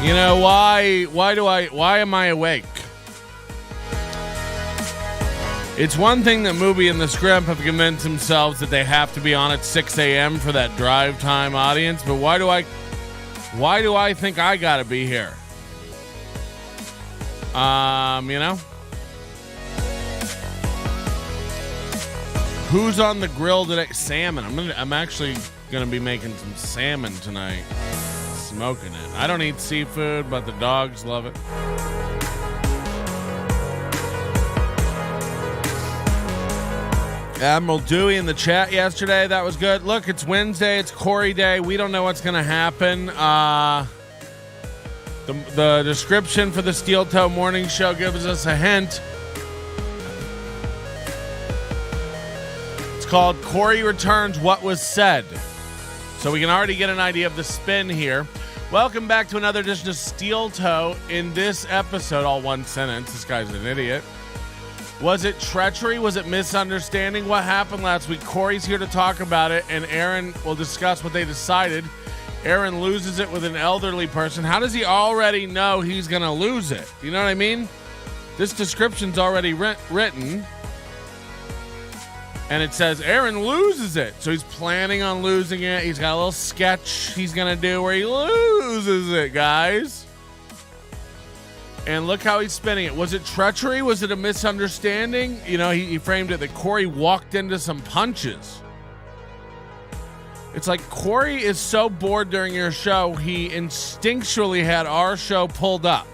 You know, why am I awake? It's one thing that Mooby and the Scrimp have convinced themselves that they have to be on at 6 a.m. for that drive time audience, but why do I think I gotta be here? You know? Who's on the grill today? Salmon. I'm actually gonna be making some salmon tonight. Smoking it. I don't eat seafood, but the dogs love it. Admiral Dewey in the chat yesterday. That was good. Look, it's Wednesday. It's Corey Day. We don't know what's going to happen. The description for the Steel Toe Morning Show gives us a hint. It's called Corey Returns What Was Said. So we can already get an idea of the spin here. Welcome back to another edition of Steel Toe. In this episode, all one sentence. This guy's an idiot. Was it treachery? Was it misunderstanding? What happened last week? Corey's here to talk about it, and Aaron will discuss what they decided. Aaron loses it with an elderly person. How does he already know he's going to lose it? You know what I mean? This description's already written. And it says Aaron loses it. So he's planning on losing it. He's got a little sketch he's going to do where he loses it, guys. And look how he's spinning it. Was it treachery? Was it a misunderstanding? You know, he framed it that Corey walked into some punches. It's like Corey is so bored during your show, he instinctually had our show pulled up.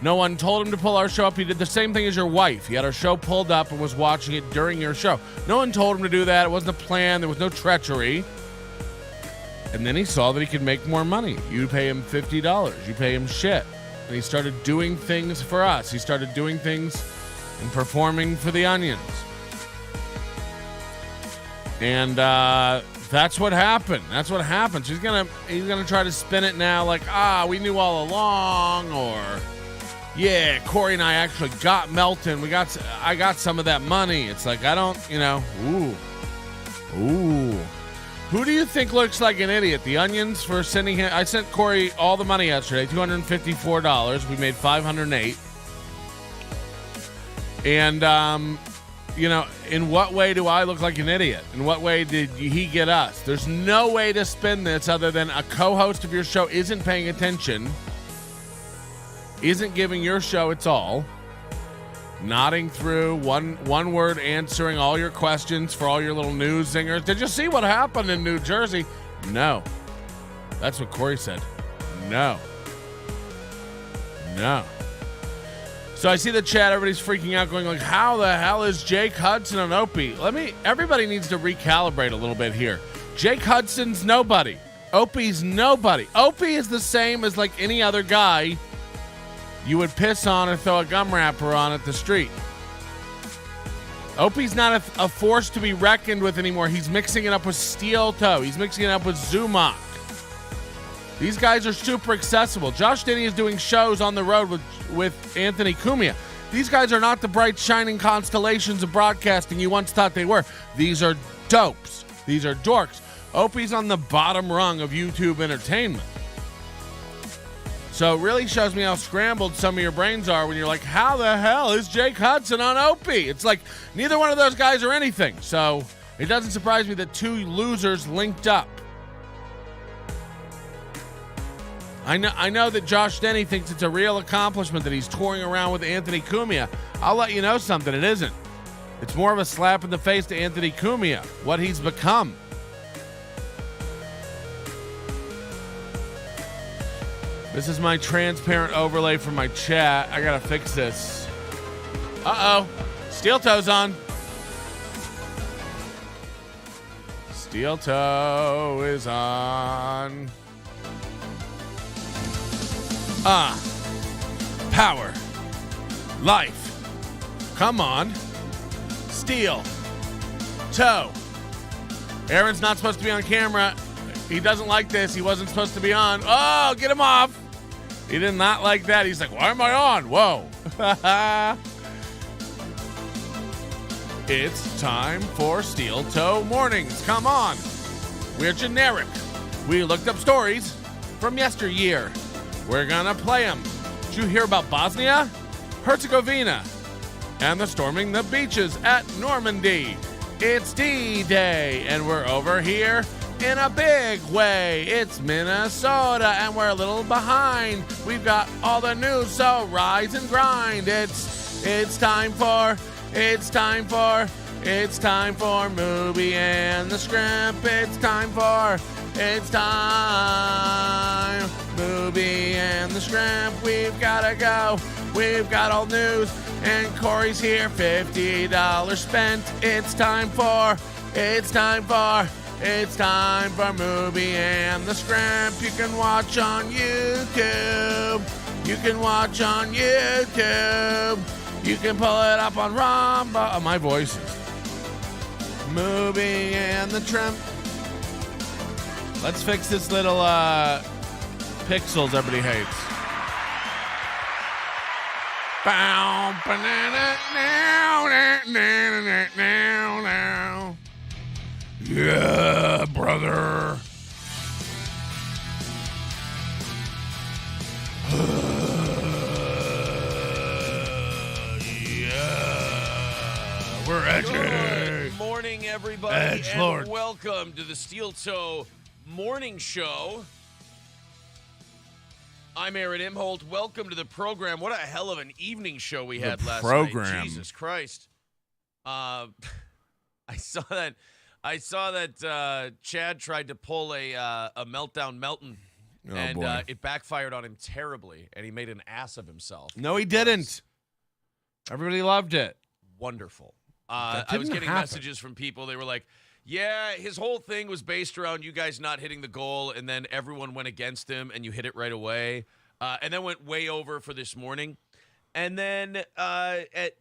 No one told him to pull our show up. He did the same thing as your wife. He had our show pulled up and was watching it during your show. No one told him to do that. It wasn't a plan. There was no treachery. And then he saw that he could make more money. You pay him $50. You pay him shit. And he started doing things for us. He started doing things and performing for the Onions. And that's what happened. That's what happened. So he's gonna try to spin it now like, we knew all along, or yeah, Corey and I actually got Melton. I got some of that money. It's like, I don't, you know, ooh. Who do you think looks like an idiot? The Onions for sending him. I sent Corey all the money yesterday, $254. We made $508. And, you know, in what way do I look like an idiot? In what way did he get us? There's no way to spin this other than a co-host of your show isn't paying attention, isn't giving your show its all, nodding through, one word answering all your questions for all your little news zingers. Did you see what happened in New Jersey? No. That's what Corey said. No. So I see the chat, everybody's freaking out, going like, how the hell is Jake Hudson and Opie? Everybody needs to recalibrate a little bit here. Jake Hudson's nobody. Opie's nobody. Opie is the same as like any other guy you would piss on or throw a gum wrapper on at the street. Opie's not a force to be reckoned with anymore. He's mixing it up with Steel Toe. He's mixing it up with Zumach. These guys are super accessible. Josh Denny is doing shows on the road with Anthony Cumia. These guys are not the bright, shining constellations of broadcasting you once thought they were. These are dopes. These are dorks. Opie's on the bottom rung of YouTube entertainment. So it really shows me how scrambled some of your brains are when you're like, how the hell is Jake Hudson on Opie? It's like neither one of those guys are anything. So it doesn't surprise me that two losers linked up. I know that Josh Denny thinks it's a real accomplishment that he's touring around with Anthony Cumia. I'll let you know something. It isn't. It's more of a slap in the face to Anthony Cumia, what he's become. This is my transparent overlay for my chat. I gotta fix this. Uh-oh. Steel Toe's on. Steel Toe is on. Power. life. Come on. Steel toe. Aaron's not supposed to be on camera. He doesn't like this. He wasn't supposed to be on. Oh, get him off. He did not like that. He's like, why am I on? Whoa. It's time for Steel Toe Mornings. Come on. We're generic. We looked up stories from yesteryear. We're going to play them. Did you hear about Bosnia, Herzegovina, and the storming the beaches at Normandy? It's D-Day, and we're over here in a big way. It's Minnesota, and we're a little behind. We've got all the news, so rise and grind. It's time for Mooby and the Scrimp. It's time Mooby and the Scrimp. We've gotta go. We've got all news, and Corey's here. $50 spent. It's time for Mooby and the Scrimp. You can watch on YouTube. You can pull it up on Rumble. Oh, my voice is Mooby and the Trimp. Let's fix this little pixels everybody hates. Bow, banana, now. Yeah, brother. We're edgy. Good morning, everybody, Edge and Lord. welcome to the Steel Toe Morning Show. I'm Aaron Imholt. Welcome to the program. What a hell of an evening show we had last night. Jesus Christ. I saw that Chad tried to pull a meltdown Melton, and it backfired on him terribly, and he made an ass of himself. No, he didn't. Everybody loved it. Wonderful. I was getting messages from people. They were like, yeah, his whole thing was based around you guys not hitting the goal, and then everyone went against him, and you hit it right away. And then went way over for this morning. And then at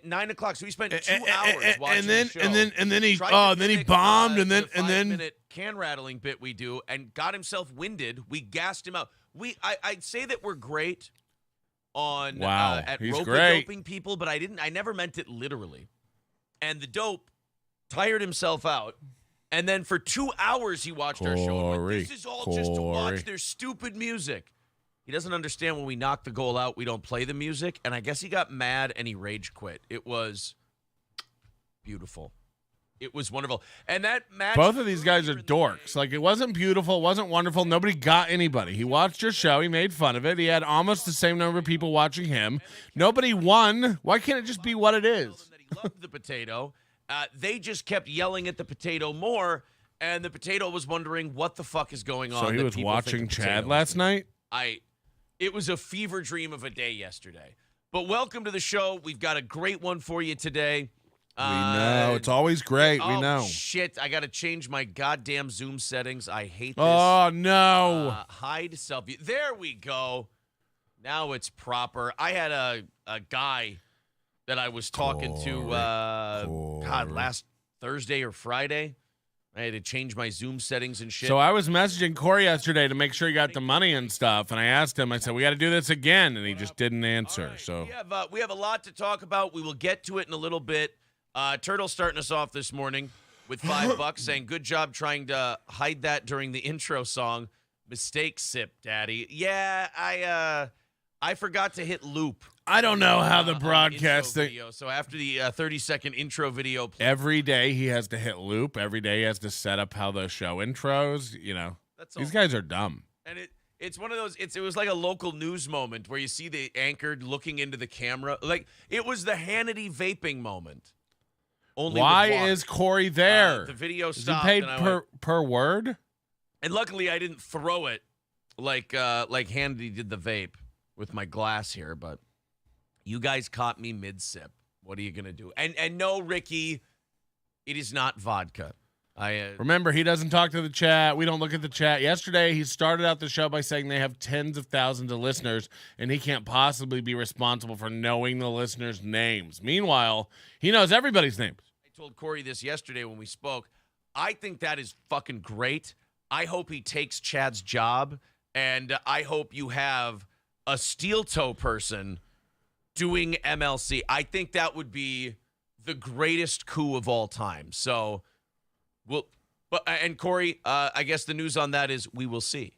9 o'clock, so we spent 2 hours watching the show. And then he bombed, and then 5-minute can rattling bit we do, and got himself winded. We gassed him out. I'd say that we're great on at rope-a-doping people, but I never meant it literally. And the dope tired himself out, and then for 2 hours he watched our show. And went, this is all just to watch their stupid music. He doesn't understand when we knock the goal out, we don't play the music, and I guess he got mad and he rage quit. It was beautiful. It was wonderful. And that match... Both of these guys are dorks. Like, it wasn't beautiful. It wasn't wonderful. Nobody got anybody. He watched your show. He made fun of it. He had almost the same number of people watching him. Nobody won. Why can't it just be what it is? He loved the potato. They just kept yelling at the potato more, and the potato was wondering what the fuck is going on. So he was watching Chad last night? It was a fever dream of a day yesterday. But welcome to the show. We've got a great one for you today. We know. It's always great. We know. Shit. I got to change my goddamn Zoom settings. I hate this. Oh, no. Hide selfie. There we go. Now it's proper. I had a guy that I was talking to last Thursday or Friday. I had to change my Zoom settings and shit. So I was messaging Corey yesterday to make sure he got the money and stuff, and I asked him, I said, we got to do this again, and he just didn't answer. Right. So we have a lot to talk about. We will get to it in a little bit. Turtle's starting us off this morning with $5, saying, good job trying to hide that during the intro song. Mistake, Sip, Daddy. Yeah, I forgot to hit loop. I don't know how the broadcast thing. So after the 30-second intro video, every day he has to hit loop. Every day he has to set up how the show intros. You know, these guys are dumb. And it's one of those. It was like a local news moment where you see the anchor looking into the camera. Like it was the Hannity vaping moment. Only why is Corey there? The video Is stopped. he paid per word? And luckily, I didn't throw it like Hannity did the vape with my glass here, but. You guys caught me mid-sip. What are you going to do? And no, Ricky, it is not vodka. Remember, he doesn't talk to the chat. We don't look at the chat. Yesterday, he started out the show by saying they have tens of thousands of listeners, and he can't possibly be responsible for knowing the listeners' names. Meanwhile, he knows everybody's names. I told Corey this yesterday when we spoke. I think that is fucking great. I hope he takes Chad's job, and I hope you have a steel toe person doing MLC. I think that would be the greatest coup of all time. So, and Corey, I guess the news on that is we will see.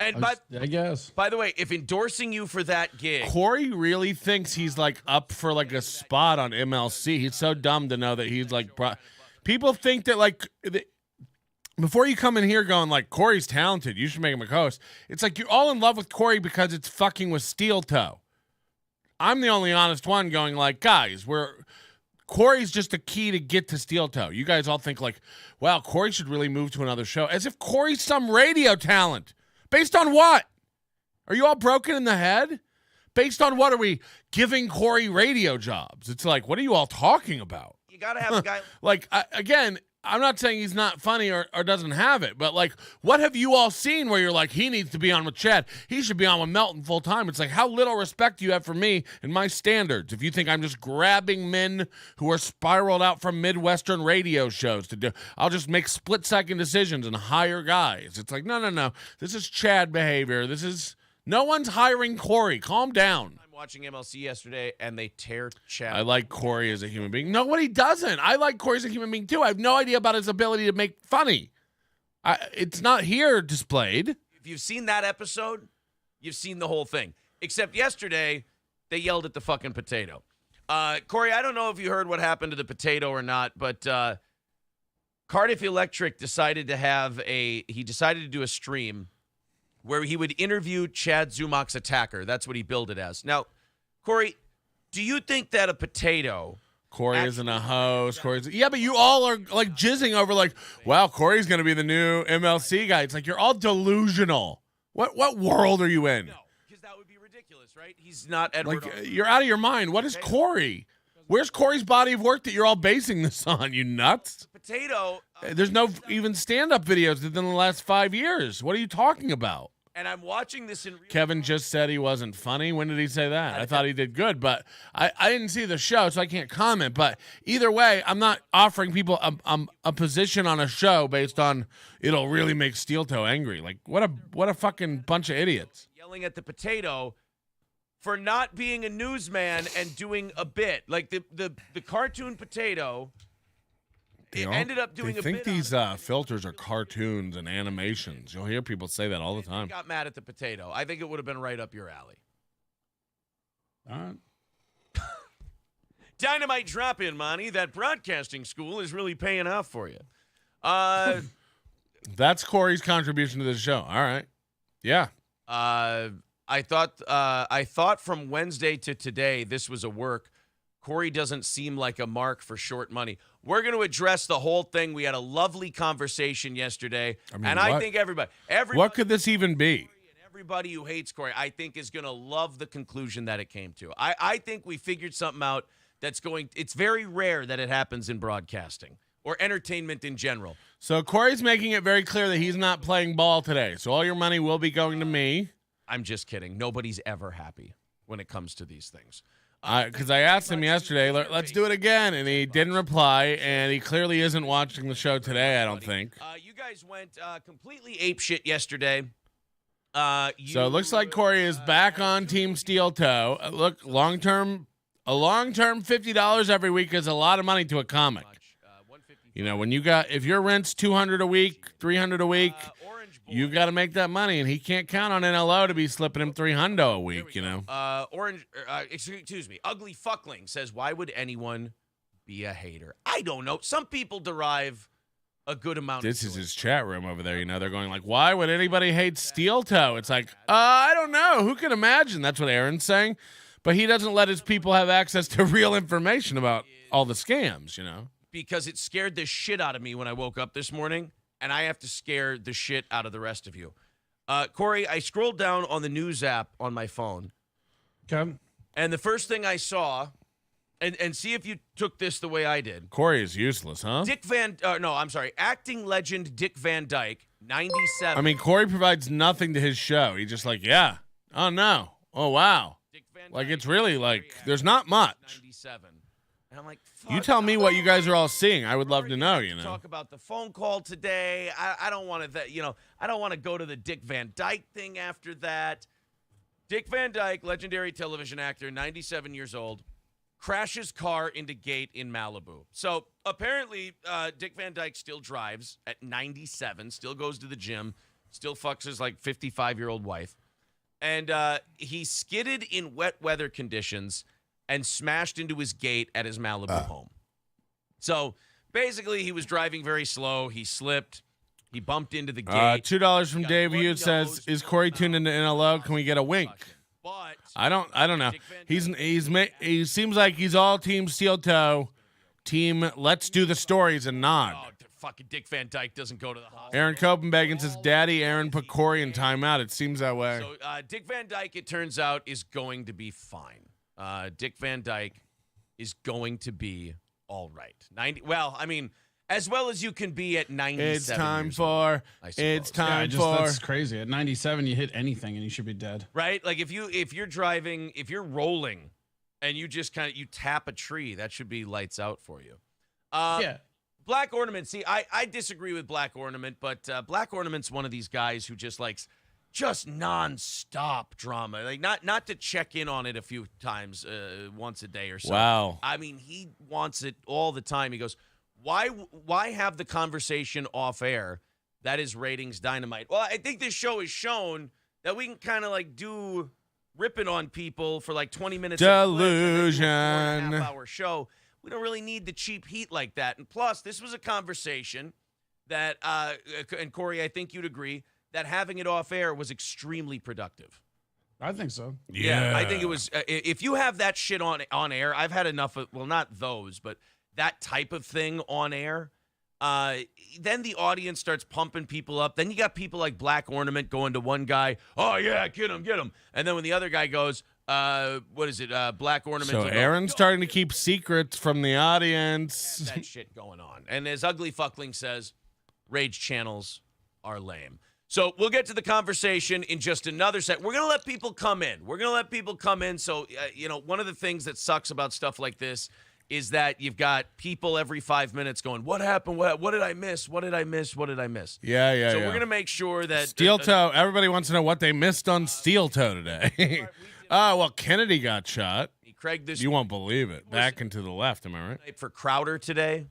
And I guess. By the way, if endorsing you for that gig, Corey really thinks he's like up for like a spot on MLC. He's so dumb to know that he's like. People think that like. Before you come in here going like, Corey's talented, you should make him a host. It's like you're all in love with Corey because it's fucking with steel toe. I'm the only honest one going like, guys, Corey's just a key to get to steel toe. You guys all think like, wow, Corey should really move to another show. As if Corey's some radio talent. Based on what? Are you all broken in the head? Based on what are we giving Corey radio jobs? It's like, what are you all talking about? You got to have a guy. Like, again, I'm not saying he's not funny or doesn't have it, but like, what have you all seen where you're like, he needs to be on with Chad? He should be on with Melton full time. It's like, how little respect do you have for me and my standards if you think I'm just grabbing men who are spiraled out from Midwestern radio shows to do? I'll just make split-second decisions and hire guys. It's like, no. This is Chad behavior. No one's hiring Corey. Calm down. Watching MLC yesterday, and they tear Chad. I like Corey as a human being. Nobody doesn't. I like Corey as a human being, too. I have no idea about his ability to make funny. It's not here displayed. If you've seen that episode, you've seen the whole thing. Except yesterday, they yelled at the fucking potato. Corey, I don't know if you heard what happened to the potato or not, but Cardiff Electric decided to do a stream where he would interview Chad Zumach's attacker. That's what he billed it as. Now, Corey, do you think that a potato... Corey isn't a host. Yeah, but you all are like jizzing over like, wow, Corey's going to be the new MLC guy. It's like you're all delusional. What world are you in? No, because that would be ridiculous, right? He's not Edward. Like, you're out of your mind. What is Corey? Where's Corey's body of work that you're all basing this on? You nuts? Potato. There's no even stand-up videos within the last 5 years. What are you talking about? And I'm watching this in real Kevin just said he wasn't funny. When did he say that? I thought he did good, but I didn't see the show, so I can't comment. But either way, I'm not offering people a position on a show based on it'll really make Steel Toe angry. Like, what a fucking bunch of idiots. Yelling at the potato for not being a newsman and doing a bit. Like the cartoon potato... ended up doing a bit. I think these filters are cartoons and animations. You'll hear people say that all the time. Got mad at the potato. I think it would have been right up your alley. All right. Dynamite drop in, Monty. That broadcasting school is really paying off for you. That's Corey's contribution to the show. All right. Yeah. I thought from Wednesday to today this was a work. Corey doesn't seem like a mark for short money. We're going to address the whole thing. We had a lovely conversation yesterday, I think everybody. What could this even be? Everybody who hates Corey, I think, is going to love the conclusion that it came to. I think we figured something out it's very rare that it happens in broadcasting or entertainment in general. So Corey's making it very clear that he's not playing ball today. So all your money will be going to me. I'm just kidding. Nobody's ever happy when it comes to these things. Because I asked him yesterday, let's do it again, and he didn't reply, and he clearly isn't watching the show today, I don't think. You guys went completely apeshit yesterday. So it looks like Corey is back on Team Steel Toe. Look, long-term $50 every week is a lot of money to a comic. You know, if your rent's $200 a week, $300 a week, you got to make that money, and he can't count on NLO to be slipping him $300 a week, you know. Ugly Fuckling says, why would anyone be a hater? I don't know. Some people derive a good amount This is his chat room over there, you know. They're going like, why would anybody hate Steel Toe? It's like, I don't know. Who can imagine? That's what Aaron's saying. But he doesn't let his people have access to real information about all the scams, you know. Because it scared the shit out of me when I woke up this morning. And I have to scare the shit out of the rest of you. Corey, I scrolled down on the news app on my phone. Okay. And the first thing I saw and see if you took this the way I did. Corey is useless, huh? Acting legend Dick Van Dyke, 97. I mean, Corey provides nothing to his show. He's just like, yeah. Oh, no. Oh, wow. Dick Van Like, Dyke, it's really like, there's not much. 97. And I'm like, fuck. You tell me what you guys are all seeing. I would love to know, you know. Talk about the phone call today. I don't want to, I don't want to go to the Dick Van Dyke thing after that. Dick Van Dyke, legendary television actor, 97 years old, crashes car into gate in Malibu. So apparently, Dick Van Dyke still drives at 97, still goes to the gym, still fucks his like 55-year-old wife. And he skidded in wet weather conditions and smashed into his gate at his Malibu home. So basically, he was driving very slow. He slipped. He bumped into the gate. $2 from Dave Hughes says, "Is Corey tuned into NLO? Can we get a wink?" But I don't know. He seems like he's all team steel toe, team let's do the stories and nod. Oh, fucking Dick Van Dyke doesn't go to the hospital. Aaron Copenhagen says, "Daddy, Aaron put Corey in timeout." It seems that way. So Dick Van Dyke, it turns out, is going to be fine. Dick Van Dyke is going to be all right. 90. Well, I mean, as well as you can be at 97. It's time for. That's crazy. At 97, you hit anything and you should be dead. Right? Like if you're driving, if you're rolling, and you just you tap a tree, that should be lights out for you. Yeah. Black Ornament. See, I disagree with Black Ornament, but Black Ornament's one of these guys who just likes just nonstop drama. Like not to check in on it a few times, once a day or so. Wow. I mean, he wants it all the time. He goes, Why have the conversation off air? That is ratings dynamite. Well, I think this show has shown that we can kind of like do ripping on people for like 20 minutes. Delusion. A 4.5-hour show. We don't really need the cheap heat like that. And plus, this was a conversation that, and Corey, I think you'd agree, that having it off air was extremely productive. I think so. Yeah. I think it was. If you have that shit on air, I've had enough of, well, not those, but that type of thing on air, then the audience starts pumping people up. Then you got people like Black Ornament going to one guy, "Oh, yeah, get him. And then when the other guy goes, what is it, Black Ornament. So Aaron's starting to keep secrets from the audience. That shit going on. And as Ugly Fuckling says, rage channels are lame. So we'll get to the conversation in just another sec. We're going to let people come in. So, one of the things that sucks about stuff like this is that you've got people every 5 minutes going, "What happened? What did I miss? What did I miss? What did I miss?" Yeah. So we're going to make sure that Steel Toe. Everybody wants to know what they missed on Steel Toe today. Well, Kennedy got shot. Craig, this you won't believe it. Back and to the left. Am I right? For Crowder today.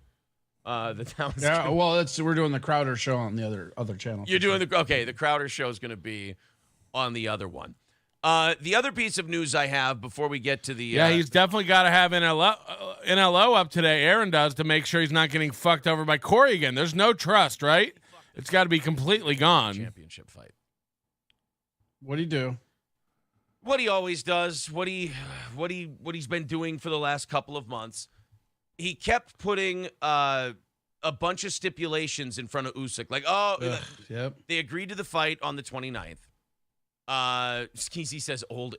We're doing the Crowder show on the other channel. You're doing the Crowder show is going to be on the other one. The other piece of news I have before we get to the he's definitely got to have NLO up today. Aaron does, to make sure he's not getting fucked over by Corey again. There's no trust, right? It's got to be completely gone. Championship fight. What'd he do? What he always does. What he's been doing for the last couple of months. He kept putting a bunch of stipulations in front of Usyk. Like, they agreed to the fight on the 29th. Skeezy says old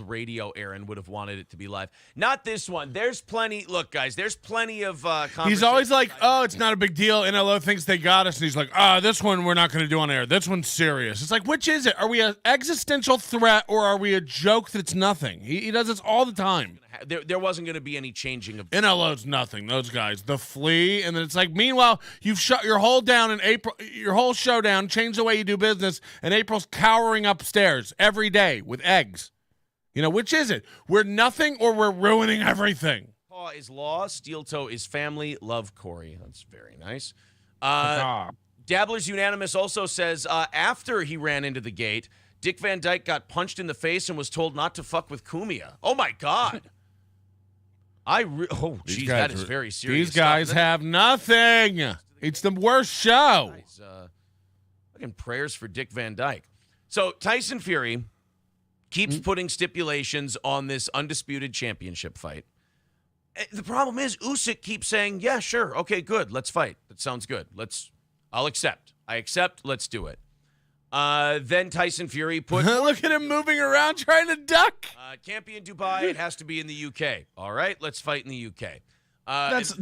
radio Aaron would have wanted it to be live. Not this one. There's plenty. Look, guys, there's plenty of He's always like, "Oh, it's not a big deal. NLO thinks they got us." And he's like, this one we're not going to do on air. This one's serious." It's like, which is it? Are we an existential threat or are we a joke that's nothing? He does this all the time. There wasn't going to be any changing of NLO's nothing. Those guys, the flea, and then it's like, meanwhile, you've shut your whole down in April, your whole show down, changed the way you do business, and April's cowering upstairs every day with eggs. Which is it? We're nothing or we're ruining everything. Paw is law. Steel Toe is family. Love Corey. That's very nice. Dabbler's Unanimous also says after he ran into the gate, Dick Van Dyke got punched in the face and was told not to fuck with Cumia. Oh, my God. That is very serious. These guys have nothing. It's the worst show. Fucking prayers for Dick Van Dyke. So Tyson Fury keeps putting stipulations on this undisputed championship fight. The problem is Usyk keeps saying, "Yeah, sure, okay, good, let's fight. That sounds good. I'll accept. I accept. Let's do it." Then Tyson Fury put... Look at him moving around trying to duck. Can't be in Dubai. It has to be in the UK. All right, let's fight in the UK.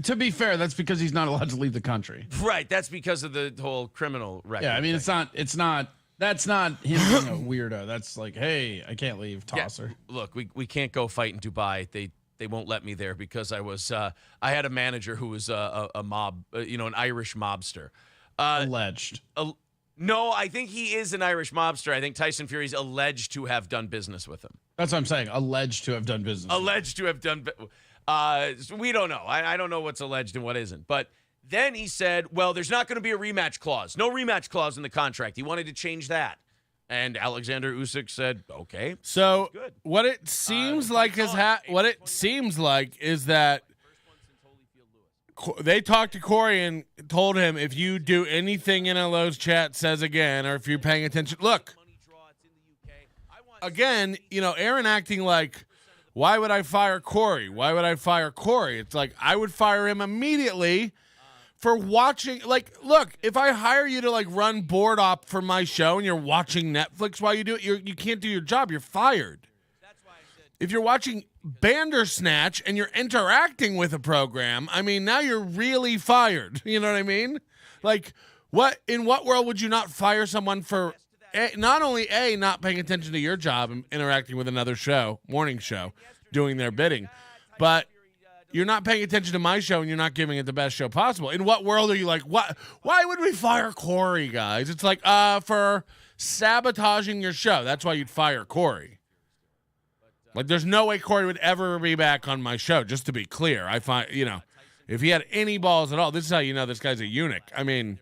To be fair, that's because he's not allowed to leave the country. Right, that's because of the whole criminal record. Yeah, I mean, thing. That's not him being a weirdo. That's like, hey, I can't leave, tosser. Yeah, look, we can't go fight in Dubai. They won't let me there because I had a manager who was a mob, an Irish mobster. Alleged. No, I think he is an Irish mobster. I think Tyson Fury's alleged to have done business with him. That's what I'm saying. Alleged to have done business. Alleged to have done. We don't know. I don't know what's alleged and what isn't. But then he said, well, there's not going to be a rematch clause. No rematch clause in the contract. He wanted to change that. And Alexander Usyk said, okay. So what it seems like is that they talked to Corey and told him, if you do anything NLO's chat says again, or if you're paying attention, look, again, Aaron acting like, why would I fire Corey? Why would I fire Corey? It's like, I would fire him immediately for watching. Like, look, if I hire you to run board op for my show and you're watching Netflix while you do it, you can't do your job. You're fired. If you're watching Bandersnatch and you're interacting with a program, I mean, now you're really fired. You know what I mean? Like, in what world would you not fire someone for not only not paying attention to your job and interacting with another show, morning show, doing their bidding, but you're not paying attention to my show and you're not giving it the best show possible? In what world are you like, what? Why would we fire Corey, guys? It's like, for sabotaging your show. That's why you'd fire Corey. Like, there's no way Corey would ever be back on my show, just to be clear. I find, if he had any balls at all, this is how you know this guy's a eunuch. I mean,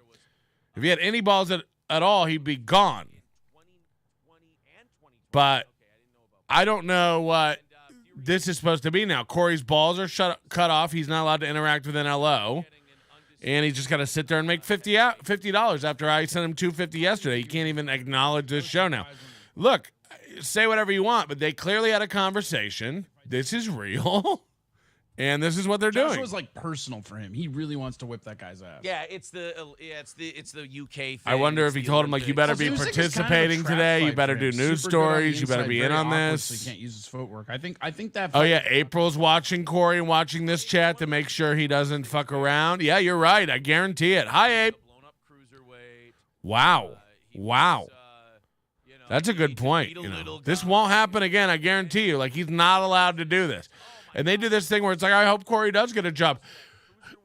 if he had any balls at all, he'd be gone. But I don't know what this is supposed to be now. Corey's balls are cut off. He's not allowed to interact with NLO. And he's just got to sit there and make $50 after I sent him $250 yesterday. He can't even acknowledge this show now. Look, say whatever you want, but they clearly had a conversation. This is real, and this is what they're doing. It was personal for him. He really wants to whip that guy's ass. Yeah, it's the UK thing. I wonder if he told him you better be participating today. You better do news stories. You better be in on this. So he can't use his footwork. I think that. Oh yeah, April's watching Corey and watching this chat to make sure he doesn't fuck around. Yeah, you're right. I guarantee it. Hi, Ape. Wow. That's a good point. This won't happen again, I guarantee you. He's not allowed to do this. And they do this thing where it's like, I hope Corey does get a job.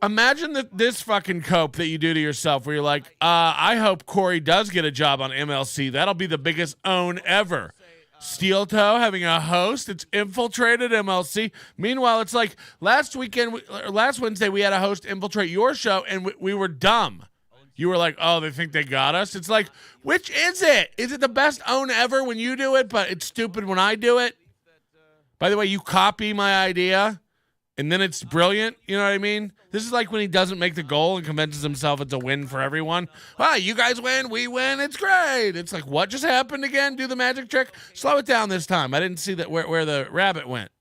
Imagine this fucking cope that you do to yourself where you're like, I hope Corey does get a job on MLC. That'll be the biggest own ever. Steel Toe having a host. It's infiltrated MLC. Meanwhile, it's like last Wednesday, we had a host infiltrate your show, and we were dumb. You were like, oh, they think they got us? It's like, which is it? Is it the best own ever when you do it, but it's stupid when I do it? By the way, you copy my idea, and then it's brilliant. You know what I mean? This is like when he doesn't make the goal and convinces himself it's a win for everyone. You guys win, we win, it's great. It's like, what just happened again? Do the magic trick? Slow it down this time. I didn't see that where the rabbit went.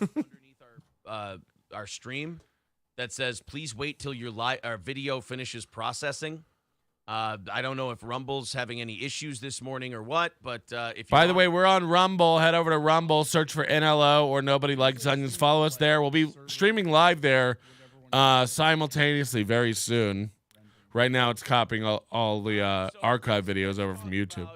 Underneath our stream that says, please wait till our video finishes processing. I don't know if Rumble's having any issues this morning or what, but if By the way, we're on Rumble. Head over to Rumble, search for NLO or Nobody Likes Onions. Follow us there. We'll be streaming live there simultaneously very soon. Right now, it's copying all the archive videos over from YouTube.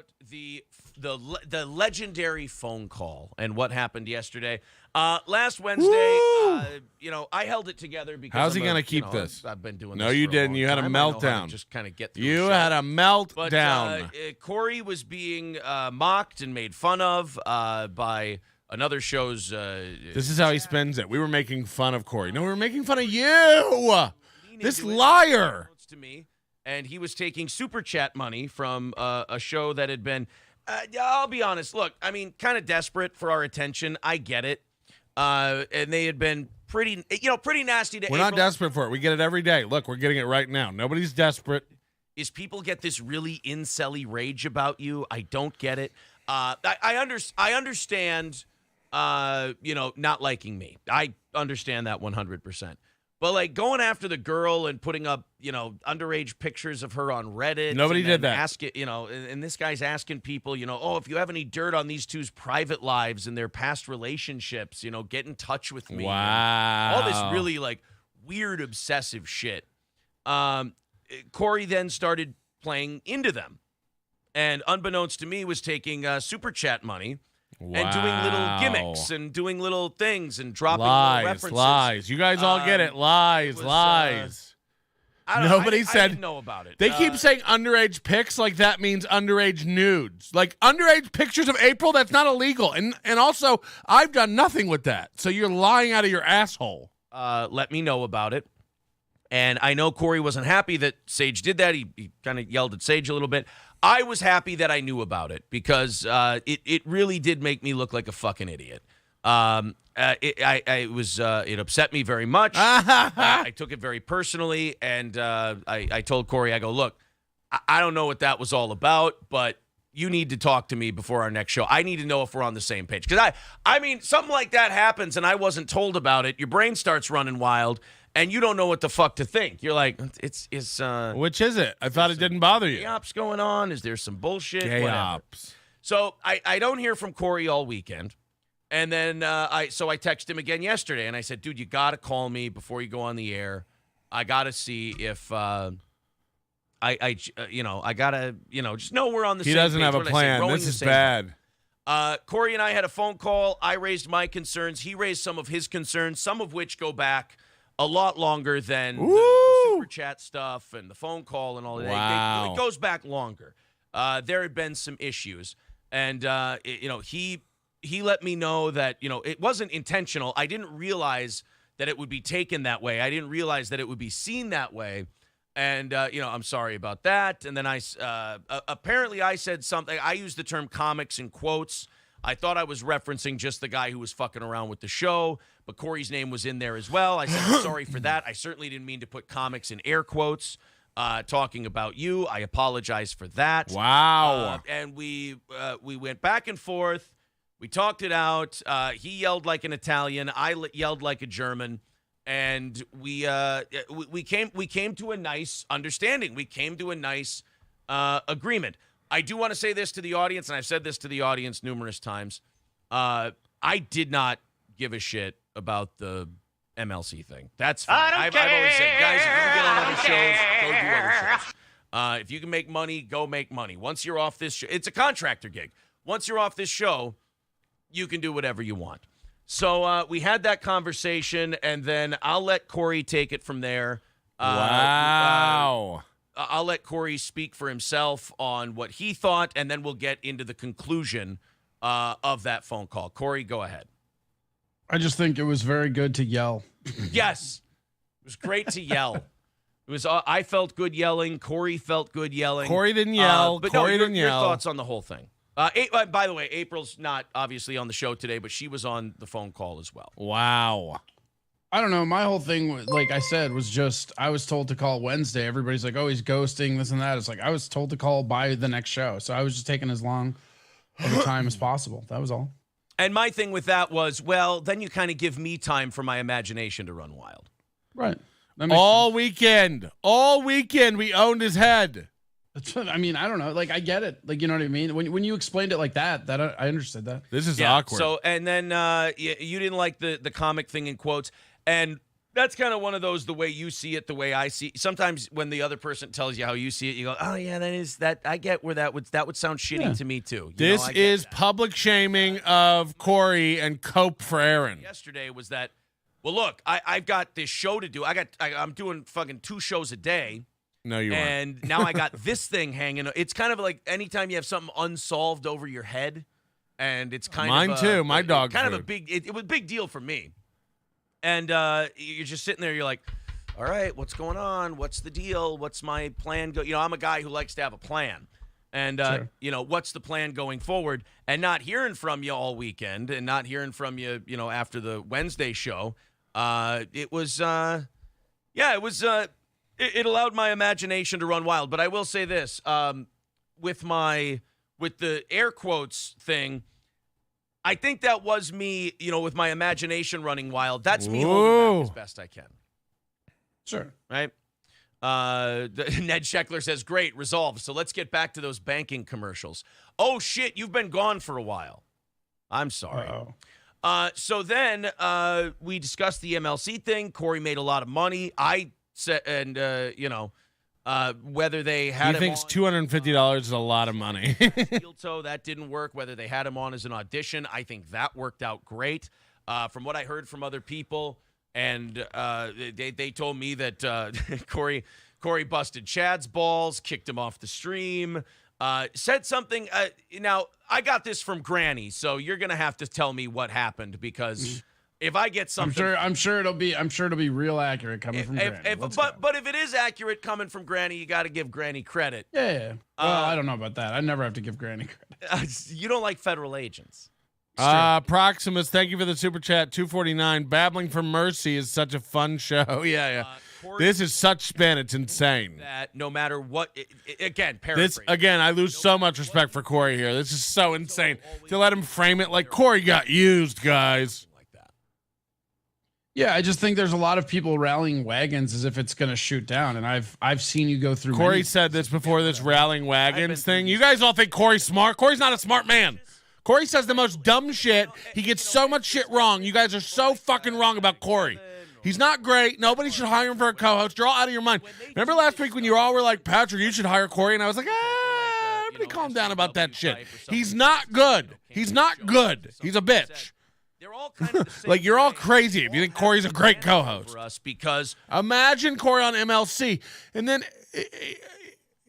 The legendary phone call and what happened yesterday. Last Wednesday, I held it together because how's he going to keep this? I've been doing. No, this you for didn't. A long You had a time. meltdown. Just kind of get through. You had a meltdown. But Corey was being mocked and made fun of by another show's. This is how he spends it. We were making fun of Corey. No, we were making fun of you. This liar. To me, and he was taking super chat money from a show that had been. I'll be honest. Look, I mean, kind of desperate for our attention. I get it. And they had been pretty nasty to We're not desperate for it. We get it every day. Look, we're getting it right now. Nobody's desperate. Is people get this really incel-y rage about you? I don't get it. I understand, not liking me. I understand that 100%. But, like, going after the girl and putting up, underage pictures of her on Reddit. Nobody did that. And this guy's asking people, if you have any dirt on these two's private lives and their past relationships, get in touch with me. Wow. All this really, like, weird, obsessive shit. Corey then started playing into them. And unbeknownst to me, was taking super chat money. Wow. And doing little gimmicks and doing little things and dropping little references. Lies. You guys all get it. Lies. Nobody said. I didn't know about it. They keep saying underage pics like that means underage nudes. Like underage pictures of April, that's not illegal. And also, I've done nothing with that. So you're lying out of your asshole. Let me know about it. And I know Corey wasn't happy that Sage did that. He kind of yelled at Sage a little bit. I was happy that I knew about it because it really did make me look like a fucking idiot. It upset me very much. I took it very personally, and I told Corey, I go, look, I don't know what that was all about, but you need to talk to me before our next show. I need to know if we're on the same page. Because, I mean, something like that happens, and I wasn't told about it. Your brain starts running wild, and you don't know what the fuck to think. You're like, it's which is it? I thought it didn't bother you. Gay ops going on? Is there some bullshit? Gay Whatever. ops. So I don't hear from Corey all weekend. And then I texted him again yesterday, and I said, dude, you got to call me before you go on the air. I got to see if I got to, just know we're on the same page. He doesn't have a plan. This is bad. Corey and I had a phone call. I raised my concerns. He raised some of his concerns, some of which go back a lot longer than the super chat stuff and the phone call and all of that. Wow. It goes back longer. There had been some issues. And, he let me know that, it wasn't intentional. I didn't realize that it would be taken that way. I didn't realize that it would be seen that way. And, I'm sorry about that. And then apparently I said something. I used the term comics in quotes. I thought I was referencing just the guy who was fucking around with the show, but Corey's name was in there as well. I said, I'm sorry for that. I certainly didn't mean to put comics in air quotes. Talking about you. I apologize for that. Wow. And we went back and forth. We talked it out. He yelled like an Italian. I yelled like a German. And we came to a nice understanding. We came to a nice agreement. I do want to say this to the audience, and I've said this to the audience numerous times. I did not give a shit about the MLC thing. That's fine. I've always said, guys, if you can get on other shows, go do other shows. If you can make money, go make money. Once you're off this show, it's a contractor gig. Once you're off this show, you can do whatever you want. So we had that conversation, and then I'll let Corey take it from there. Wow. I'll let Corey speak for himself on what he thought, and then we'll get into the conclusion of that phone call. Corey, go ahead. I just think it was very good to yell. Yes. It was great to yell. It was. I felt good yelling. Corey felt good yelling. Corey didn't yell. But Corey didn't your yell. Thoughts on the whole thing? By the way, April's not obviously on the show today, but she was on the phone call as well. Wow. I don't know. My whole thing, like I said, was just I was told to call Wednesday. Everybody's like, oh, he's ghosting, this and that. It's like I was told to call by the next show. So I was just taking as long of a time as possible. That was all. And my thing with that was, well, then you kind of give me time for my imagination to run wild. Right. All weekend, we owned his head. I mean, I don't know. Like, I get it. Like, you know what I mean? When you explained it like that I understood that. This is awkward. So, and then you didn't like the comic thing in quotes. And that's kind of one of those, the way you see it, the way I see it. Sometimes when the other person tells you how you see it, you go, oh, yeah, that I get where that would sound shitty to me, too. This is public shaming of Corey and cope for Aaron. Yesterday was that, well, look, I've got this show to do. I'm doing fucking 2 shows a day. No, you aren't. And now I got this thing hanging. It's kind of like anytime you have something unsolved over your head, and it's kind Mine of too. My dog. Kind of a big. It was a big deal for me. And you're just sitting there. You're like, all right, what's going on? What's the deal? What's my plan? I'm a guy who likes to have a plan. And Sure. What's the plan going forward? And not hearing from you all weekend, and not hearing from you, after the Wednesday show. It was. It was. It allowed my imagination to run wild. But I will say this, with the air quotes thing, I think that was me, with my imagination running wild. That's me holding back as best I can. Sure. Right? Ned Scheckler says, great, resolved. So let's get back to those banking commercials. Oh, shit, you've been gone for a while. I'm sorry. So then we discussed the MLC thing. Corey made a lot of money. I said, and, whether they had him thinks on, $250 is a lot of money. Steel toe, that didn't work. Whether they had him on as an audition, I think that worked out great. From what I heard from other people, and they told me that Corey busted Chad's balls, kicked him off the stream, said something. Now, I got this from Granny, so you're going to have to tell me what happened, because if I get something, I'm sure it'll be real accurate coming from Granny. But if it is accurate coming from Granny, you got to give Granny credit. Yeah. Well, I don't know about that. I never have to give Granny credit. You don't like federal agents. Proximus, thank you for the super chat. 249. Babbling for Mercy is such a fun show. Yeah. This is such spin. It's insane. That no matter what, again, paraphrase. I lose so much respect for Corey here. This is so insane to let him frame it like Corey got used, guys. Yeah, I just think there's a lot of people rallying wagons as if it's going to shoot down, and I've seen you go through. Corey said this before this rallying wagons thing. You guys all think Corey's smart. Corey's not a smart man. Corey says the most dumb shit. He gets so much shit wrong. You guys are so fucking wrong about Corey. He's not great. Nobody should hire him for a co-host. You're all out of your mind. Remember last week when you all were like, Patrick, you should hire Corey? And I was like, everybody calm down about that shit. He's not good. He's not good. He's a bitch. They're all kind of the same. Like, you're all crazy if you think Corey's a great co-host. For us, because imagine Corey on MLC. And then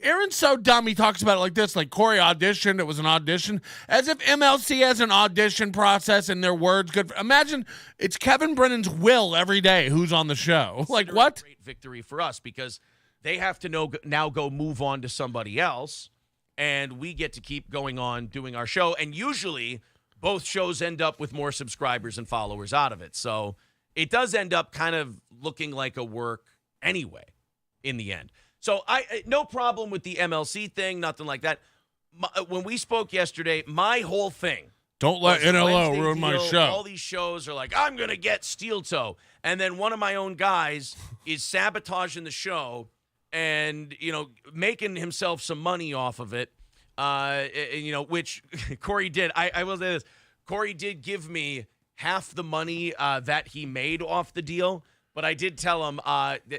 Aaron's so dumb, he talks about it like this, like Corey auditioned, it was an audition, as if MLC has an audition process and their words good. Imagine it's Kevin Brennan's will every day who's on the show. Like, what? Great victory for us, because they have to now go move on to somebody else, and we get to keep going on doing our show. And usually both shows end up with more subscribers and followers out of it. So it does end up kind of looking like a work anyway in the end. So no problem with the MLC thing, nothing like that. When we spoke yesterday, my whole thing. Don't let NLO ruin my show. All these shows are like, I'm going to get steel toe. And then one of my own guys is sabotaging the show and, making himself some money off of it. Which Corey did. I will say this. Corey did give me half the money that he made off the deal, but I did tell him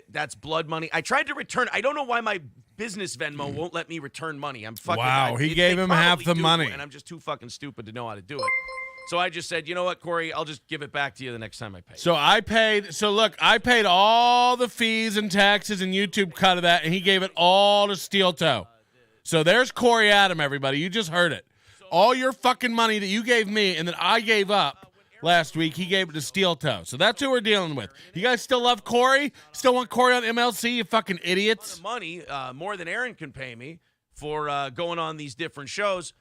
that's blood money. I tried to return. I don't know why my business Venmo won't let me return money. I'm fucking. Wow, he gave him half the money. And I'm just too fucking stupid to know how to do it. So I just said, you know what, Corey, I'll just give it back to you the next time I pay. So I paid all the fees and taxes and YouTube cut of that, and he gave it all to Steel Toe. So there's Corey Adam, everybody. You just heard it. All your fucking money that you gave me and that I gave up last week, he gave it to Steel Toe. So that's who we're dealing with. You guys still love Corey? Still want Corey on MLC, you fucking idiots? Money, more than Aaron can pay me for going on these different shows.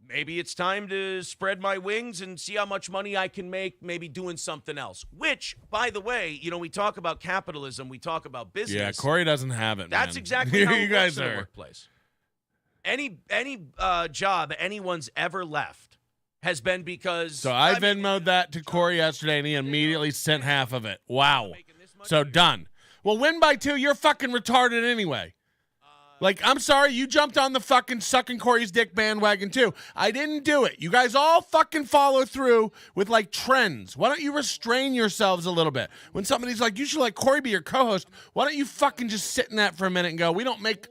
Maybe it's time to spread my wings and see how much money I can make maybe doing something else. Which, by the way, we talk about capitalism, we talk about business. Yeah, Corey doesn't have it, That's man. exactly how you it guys works in the workplace. Any job anyone's ever left has been because... So I Venmo'd that to Corey yesterday, and he immediately sent half of it. Wow. So done. Well, win by 2, you're fucking retarded anyway. Like, I'm sorry, you jumped on the fucking sucking Corey's dick bandwagon too. I didn't do it. You guys all fucking follow through with, like, trends. Why don't you restrain yourselves a little bit? When somebody's like, you should let Corey be your co-host, why don't you fucking just sit in that for a minute and go, we don't make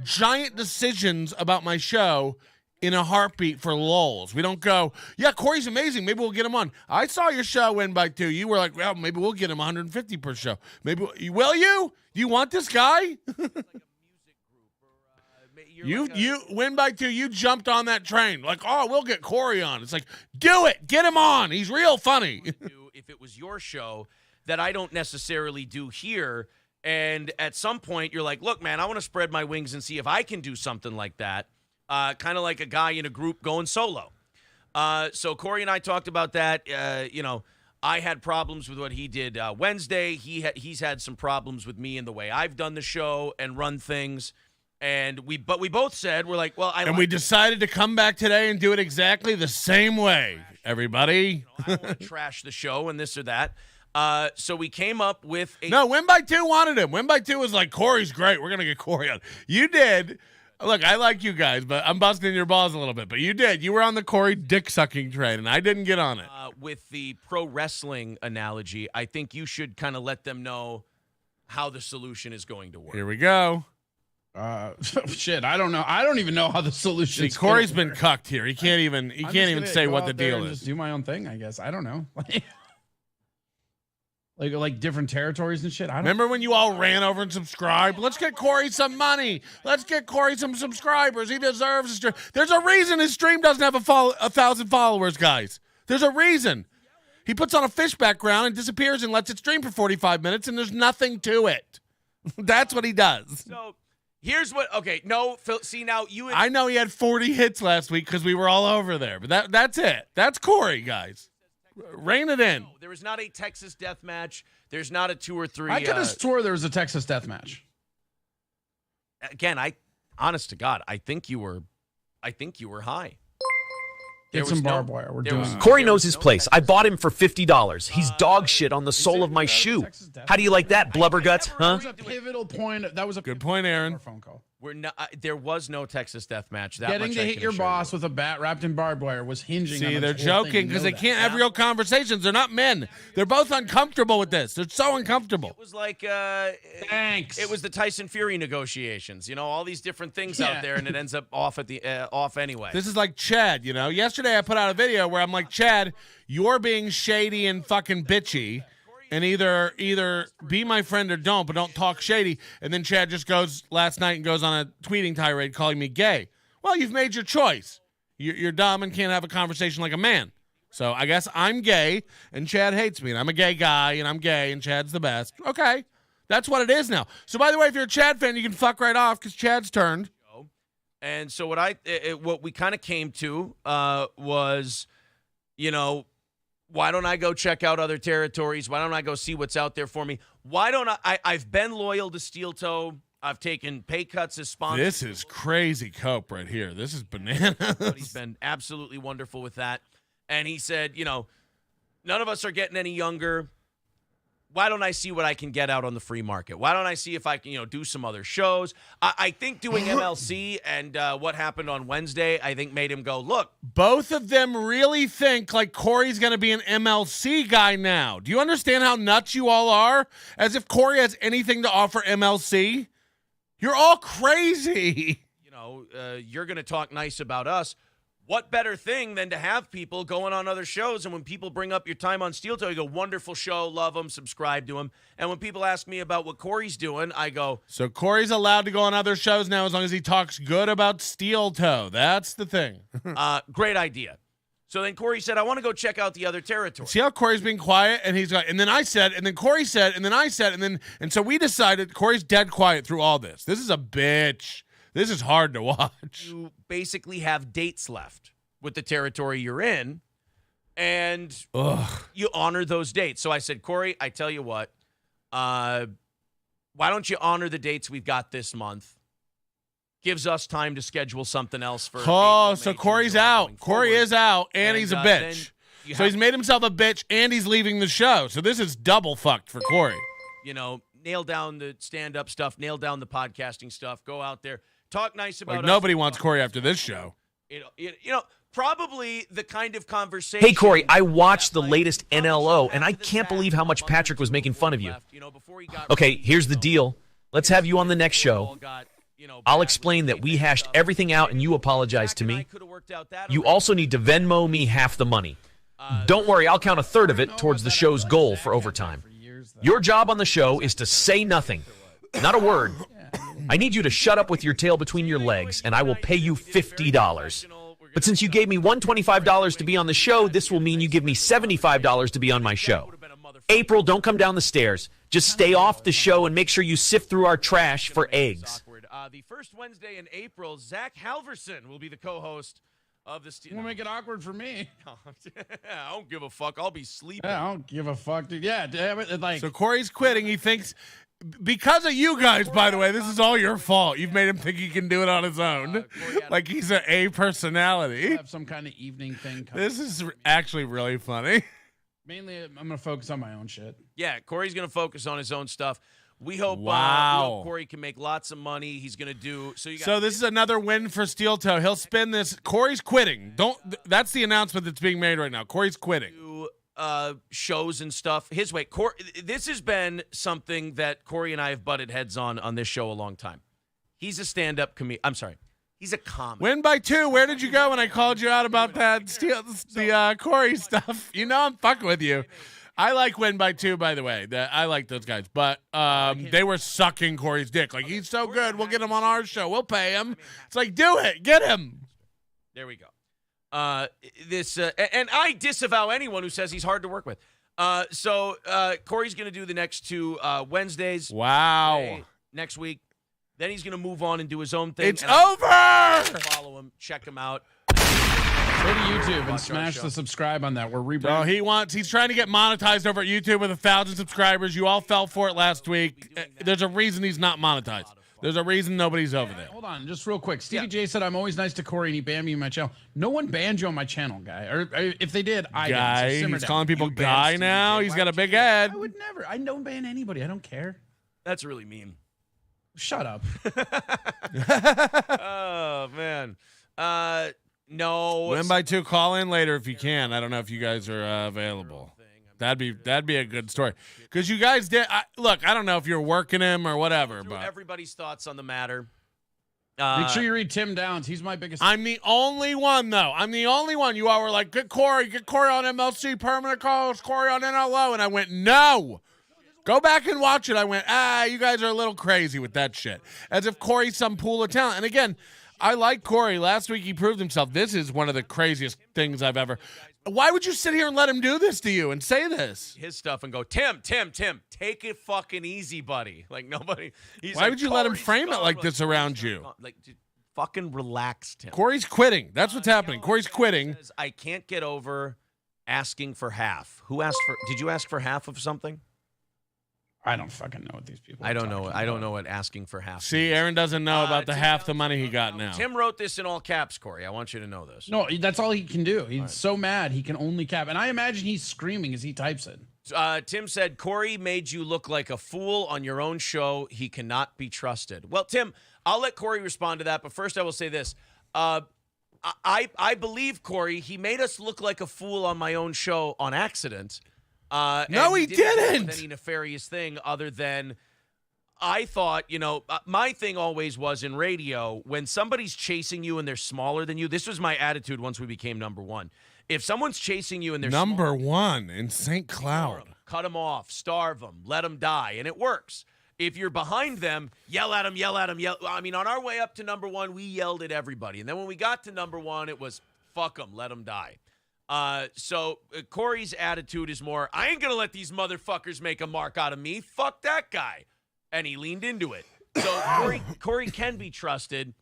giant decisions about my show in a heartbeat for lulz. We don't go, yeah, Corey's amazing. Maybe we'll get him on. I saw your show win by 2. You were like, well, maybe we'll get him 150 per show. Maybe, will you? Do you want this guy? You win by 2. You jumped on that train. Like, oh, we'll get Corey on. It's like, do it. Get him on. He's real funny. If it was your show that I don't necessarily do here, and at some point you're like, look, man, I want to spread my wings and see if I can do something like that. Kind of like a guy in a group going solo. So Corey and I talked about that. I had problems with what he did Wednesday. He's had some problems with me in the way I've done the show and run things. And we both said, we're like, well, we decided to come back today and do it exactly the same way, everybody. I don't want to trash the show and this or that. So we came up with a... No, Win by Two wanted him. Win by Two was like, Corey's great. We're going to get Corey on. You did. Look, I like you guys, but I'm busting your balls a little bit. But you did. You were on the Corey dick-sucking train, and I didn't get on it. With the pro wrestling analogy, I think you should kind of let them know how the solution is going to work. Here we go. Shit, I don't know. I don't even know how the solution is. See, Corey's been cucked here. He can't even say what the deal is. Just do my own thing, I guess. I don't know. Like different territories and shit. I don't Remember when you all ran over and subscribed? Let's get Corey some money. Let's get Corey some subscribers. He deserves a stream. There's a reason his stream doesn't have 1,000 followers, guys. There's a reason. He puts on a fish background and disappears and lets it stream for 45 minutes, and there's nothing to it. That's what he does. So here's what. Okay, no, Phil. See now you. I know he had 40 hits last week because we were all over there, but that's it. That's Corey, guys. Rein it in. No, there was not a Texas death match. There's not a 2 or 3. I could have swore there was a Texas death match. Again, honest to God, I think you were high. Get some barbed wire. We're doing it. Corey knows his place. I bought him for $50. He's dog shit on the sole of my shoe. How do you like that, blubberguts? Huh? That was a pivotal point. That was a good point, Aaron. Phone call. We're not. There was no Texas death match. That Getting much to I hit can your assure boss you. with a bat wrapped in barbed wire was hinging. See, on they're this whole thing. joking because they can't have real conversations. They're not men. They're both uncomfortable with this. They're so uncomfortable. It was like thanks. It was the Tyson Fury negotiations. You know, all these different things out there, and it ends up off at the off anyway. This is like Chad. You know, yesterday I put out a video where I'm like, Chad, you're being shady and fucking bitchy. And either be my friend or don't, but don't talk shady. And then Chad just goes last night and goes on a tweeting tirade calling me gay. Well, you've made your choice. You're dumb and can't have a conversation like a man. So I guess I'm gay and Chad hates me. And I'm a gay guy and I'm gay and Chad's the best. Okay, that's what it is now. So by the way, if you're a Chad fan, you can fuck right off because Chad's turned. And so what we kind of came to was, you know, why don't I go check out other territories? Why don't I go see what's out there for me? Why don't I've been loyal to Steel Toe. I've taken pay cuts as sponsors. This is crazy cope right here. This is bananas. But he's been absolutely wonderful with that. And he said, you know, none of us are getting any younger. Why don't I see what I can get out on the free market? Why don't I see if I can, you know, do some other shows? I think doing MLC and what happened on Wednesday, I think made him go, look. Both of them really think like Corey's going to be an MLC guy now. Do you understand how nuts you all are? As if Corey has anything to offer MLC. You're all crazy. You know, you're going to talk nice about us. What better thing than to have people going on other shows, and when people bring up your time on Steel Toe, you go, wonderful show, love them, subscribe to them. And when people ask me about what Corey's doing, I go, so Corey's allowed to go on other shows now as long as he talks good about Steel Toe. That's the thing. Great idea. So then Corey said, I want to go check out the other territory. See how Corey's being quiet? And he's like, and then I said, and then Corey said, and then I said, and so we decided Corey's dead quiet through all this. This is a bitch. This is hard to watch. You basically have dates left with the territory you're in, and you honor those dates. So I said, Corey, I tell you what, why don't you honor the dates we've got this month? Gives us time to schedule something else for April, so Corey's out. Corey is out, and he's a bitch. So he's made himself a bitch, and he's leaving the show. So this is double fucked for Corey. You know, nail down the stand-up stuff, nail down the podcasting stuff, go out there. Talk nice about us. Nobody wants Corey after this show. You know, probably the kind of conversation. Hey, Corey, I watched the latest NLO, and I can't believe how much Patrick was making fun of you. Okay, here's the deal. Let's have you on the next show. I'll explain that we hashed everything out and you apologized to me. You also need to Venmo me half the money. Don't worry, I'll count a third of it towards the show's goal for overtime. Your job on the show is to say nothing. Not a word. I need you to shut up with your tail between your legs, and I will pay you $50. But since you gave me $125 to be on the show, this will mean you give me $75 to be on my show. April, don't come down the stairs. Just stay off the show and make sure you sift through our trash for eggs. The first Wednesday in April, Zach Halverson will be the co-host of the Steel. We'll make it awkward for me. I don't give a fuck. I'll be sleeping. Yeah, I don't give a fuck, dude. Yeah, damn it. Like, so Corey's quitting. He thinks, because of you guys, by the way, this is all your fault. You've made him think he can do it on his own. Like he's an A personality. Have some kind of evening thing coming. This is actually really funny. Mainly, I'm going to focus on my own shit. Yeah, Corey's going to focus on his own stuff. We hope, Corey can make lots of money. He's going to do so. This is another win for Steel Toe. He'll spin this. Corey's quitting. That's the announcement that's being made right now. Corey's quitting. Shows and stuff his way. This has been something that Corey and I have butted heads on this show a long time. He's a stand-up comedian. I'm sorry. He's a comic. Win by 2. Where did you go when I called you out about that the Corey stuff? You know I'm fucking with you. I like Win by 2, by the way. I like those guys. But they were sucking Corey's dick. Like, he's so good. We'll get him on our show. We'll pay him. It's like, do it. Get him. There we go. And I disavow anyone who says he's hard to work with. Corey's going to do the next 2 Wednesdays. Wow. Next week. Then he's going to move on and do his own thing. It's over! Follow him. Check him out. Go to YouTube and smash the subscribe on that. We're rebranding. He's trying to get monetized over at YouTube with 1,000 subscribers. You all fell for it last week. There's a reason he's not monetized. There's a reason nobody's over there. Hold on, just real quick. Stevie J said, I'm always nice to Corey, and he banned me on my channel. No one banned you on my channel, guy. Or if they did, I did. So he's calling people guy now. He's got a big head. I would never. I don't ban anybody. I don't care. That's really mean. Shut up. Oh, man. No. Win by 2. Call in later if you can. I don't know if you guys are available. That'd be a good story. Because you guys did. Look, I don't know if you're working him or whatever. But everybody's thoughts on the matter. Make sure you read Tim Downs. He's my biggest. I'm the only one, though. I'm the only one. You all were like, get Corey on MLC, permanent calls, Corey on NLO. And I went, no. Go back and watch it. I went, you guys are a little crazy with that shit. As if Corey's some pool of talent. And again, I like Corey. Last week he proved himself. This is one of the craziest things I've ever. Why would you sit here and let him do this to you and say this? His stuff and go, Tim, take it fucking easy, buddy. Like nobody. Why would you let him frame it like this around you? Like, fucking relax, Tim. Corey's quitting. That's what's happening. Corey's quitting. I can't get over asking for half. Who asked for? Did you ask for half of something? I don't fucking know what these people are I don't know. talking I don't about. know what asking for half. See, Aaron doesn't know about the half the money he got now. Tim wrote this in all caps, Corey. I want you to know this. No, that's all he can do. He's so mad he can only cap. And I imagine he's screaming as he types it. Tim said, Corey made you look like a fool on your own show. He cannot be trusted. Well, Tim, I'll let Corey respond to that. But first I will say this. I believe, Corey, he made us look like a fool on my own show on accident. No, he didn't. Any nefarious thing other than I thought, my thing always was in radio, when somebody's chasing you and they're smaller than you, this was my attitude once we became number one. If someone's chasing you and they're number one in St. Cloud, cut them off, starve them, let them die, and it works. If you're behind them, yell at them, yell. I mean, on our way up to number one, we yelled at everybody. And then when we got to number one, it was, fuck them, let them die. So Corey's attitude is more, I ain't going to let these motherfuckers make a mark out of me. Fuck that guy. And he leaned into it. So Corey can be trusted.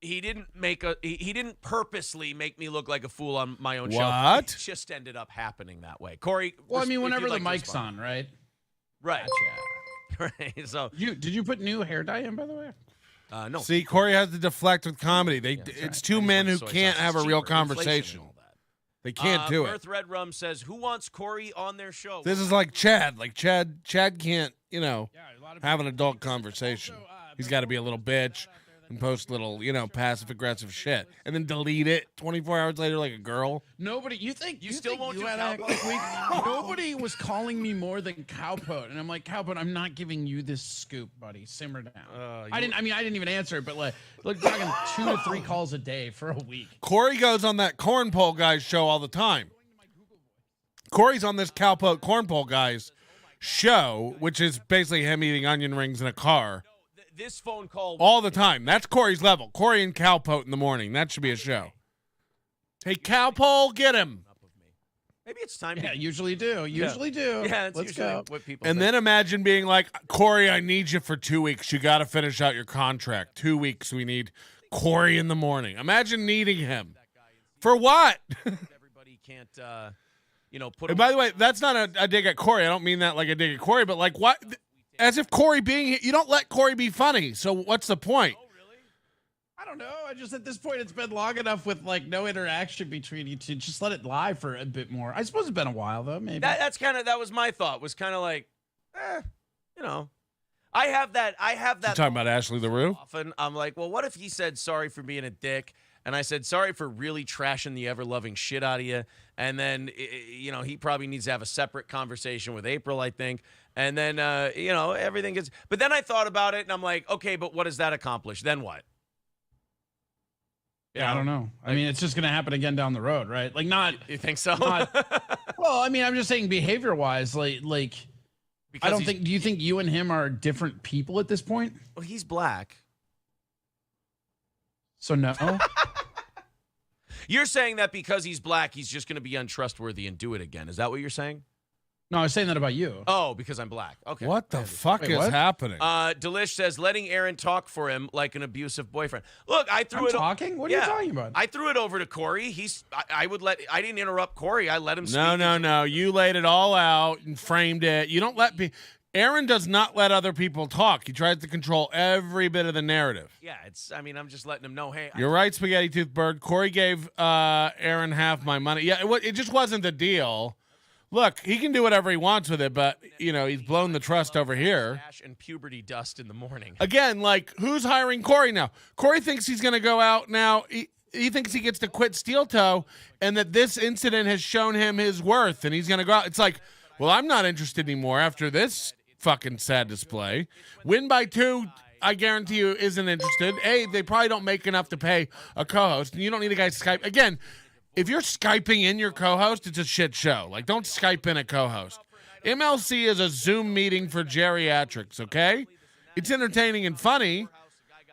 He didn't purposely make me look like a fool on my own show. What? It just ended up happening that way. Corey. Well, I mean, whenever the mic's on, right? Right. Gotcha. Right. So did you put new hair dye in, by the way? No. See, Corey has to deflect with comedy. It's two men who can't have a real conversation. They can't do it. Earth Red Rum says, who wants Corey on their show? This is like Chad. Like Chad can't, have an adult conversation. He's got to be a little bitch and post little, passive-aggressive shit. And then delete it 24 hours later like a girl. Nobody, you still won't do had a quick week? Nobody was calling me more than Cowpote. And I'm like, Cowpote, I'm not giving you this scoop, buddy. Simmer down. I didn't even answer it, but look, talking 2 to 3 calls a day for a week. Corey goes on that Corn Pole Guys show all the time. Corey's on this Cowpote Corn Pole Guys show, which is basically him eating onion rings in a car. This phone call all the time. That's Corey's level. Corey and Cowpote in the morning. That should be a show. Hey, Cowpole, get him. Maybe it's time. Yeah, usually do. Usually do. Yeah, let's go. What people and think. then imagine being like, Corey, I need you for 2 weeks. You got to finish out your contract. 2 weeks. We need Corey in the morning. Imagine needing him. For what? Everybody can't, put. And by the way, that's not a dig at Corey. I don't mean that like a dig at Corey, but like what? As if Corey being here, you don't let Corey be funny. So what's the point? I don't know. I just, at this point, it's been long enough with like no interaction between you two. Just let it lie for a bit more. I suppose it's been a while though. Maybe that was my thought. Was kind of like, you know, I have that. You're talking about Ashley LaRue? Often I'm like, well, what if he said sorry for being a dick, and I said sorry for really trashing the ever-loving shit out of you, and then you know he probably needs to have a separate conversation with April, I think, and then you know everything gets. But then I thought about it, and I'm like, okay, but what does that accomplish? Then what? Yeah, I don't know. I mean, it's just going to happen again down the road, right? Like, not. You think so? Well, I mean, I'm just saying behavior-wise, like. Because I don't think. Do you think you and him are different people at this point? Well, he's black. So no. You're saying that because he's black, he's just going to be untrustworthy and do it again. Is that what you're saying? No, I was saying that about you. Oh, because I'm black. Okay. What the fuck is happening? Delish says letting Aaron talk for him like an abusive boyfriend. Look, I threw it. Talking? What are you talking about? I threw it over to Corey. I didn't interrupt Corey. I let him speak. No. You laid it all out and framed it. You don't let me. Aaron does not let other people talk. He tries to control every bit of the narrative. Yeah, I'm just letting him know, hey. You're right, Spaghetti Tooth Bird. Corey gave Aaron half my money. Yeah, it just wasn't the deal. Look, he can do whatever he wants with it, but, you know, he's blown the trust over here. Ash and puberty dust in the morning. Again, like, who's hiring Corey now? Corey thinks he's going to go out now. He thinks he gets to quit Steel Toe and that this incident has shown him his worth, and he's going to go out. It's like, well, I'm not interested anymore after this fucking sad display. Win by 2, I guarantee you, isn't interested. They probably don't make enough to pay a co-host, and you don't need a guy to Skype. Again, if you're Skyping in your co-host, it's a shit show. Like, don't Skype in a co-host. MLC is a Zoom meeting for geriatrics, okay? It's entertaining and funny,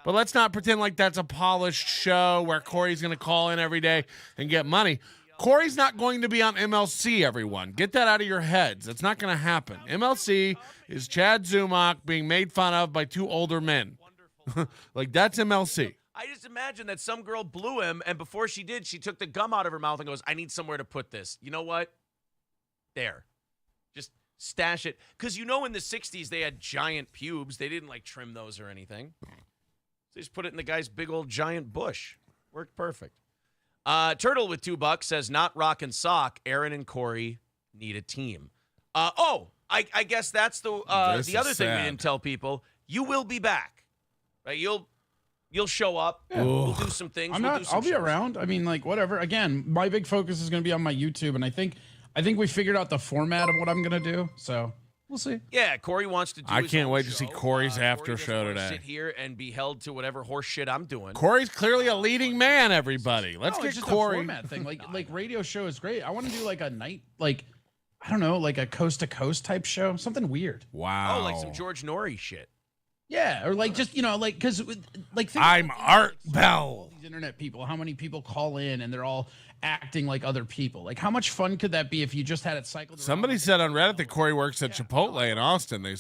but let's not pretend like that's a polished show where Corey's going to call in every day and get money. Corey's not going to be on MLC, everyone. Get that out of your heads. It's not going to happen. MLC is Chad Zumach being made fun of by 2 older men. Like, that's MLC. I just imagine that some girl blew him, and before she did, she took the gum out of her mouth and goes, I need somewhere to put this. You know what? There. Just stash it. Because you know in the 60s, they had giant pubes. They didn't, like, trim those or anything. So they just put it in the guy's big old giant bush. Worked perfect. Turtle with $2 says, not rock and sock. Aaron and Corey need a team. I guess that's the other thing we didn't tell people. You will be back. Right? You'll show up. Yeah. We'll do some things. I'll be around. I mean, like, whatever. Again, my big focus is going to be on my YouTube, and I think we figured out the format of what I'm going to do. So we'll see. Yeah, Corey wants to do. I can't wait to see Corey's after show today. Sit here and be held to whatever horse shit I'm doing. Corey's clearly a leading man. Everybody, let's get just Corey. A format thing. Like radio show is great. I want to do like a night, like, I don't know, like a coast to coast type show, something weird. Wow. Oh, like some George Norrie shit. Yeah, or like just, you know, like, because like I'm Art Bell. These internet people, how many people call in and they're all acting like other people? Like, how much fun could that be if you just had it cycled? Somebody said on Reddit that Corey works at Chipotle in Austin. They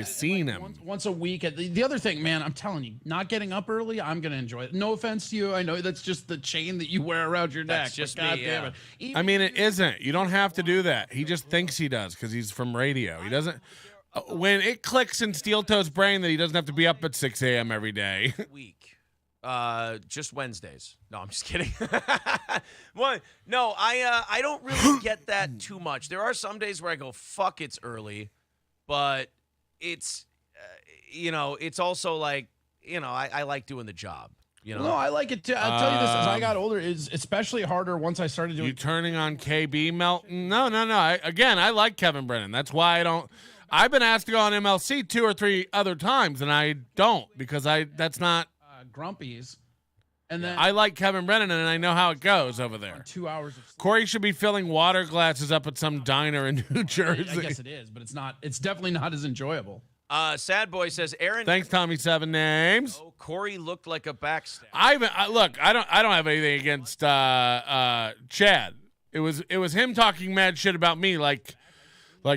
seen him once a week. The other thing, man, I'm telling you, not getting up early, I'm gonna enjoy it. No offense to you, I know that's just the chain that you wear around your neck. That's just God me, damn it. I mean, it isn't. You don't have to do that. He just thinks he does because he's from radio. He doesn't. When it clicks in Steel Toe's brain that he doesn't have to be up at 6 a.m. every day. Week. Just Wednesdays. No, I'm just kidding. Well, no, I don't really get that too much. There are some days where I go, fuck, it's early. But it's, you know, it's also like, you know, I like doing the job. You know? No, I like it too. I'll tell you this, as I got older, it's especially harder once I started doing. You turning on KB Melton? No. I like Kevin Brennan. That's why I don't. I've been asked to go on MLC 2 or 3 other times, and I don't because that's not Grumpy's. And then I like Kevin Brennan, and I know how it goes over there. 2 hours of sleep. Corey should be filling water glasses up at some diner in New Jersey. I guess it is, but it's not. It's definitely not as enjoyable. Sad Boy says, Aaron. Thanks, Tommy. 7 names. Oh, Corey looked like a backstab. Look, I don't have anything against Chad. It was him talking mad shit about me, like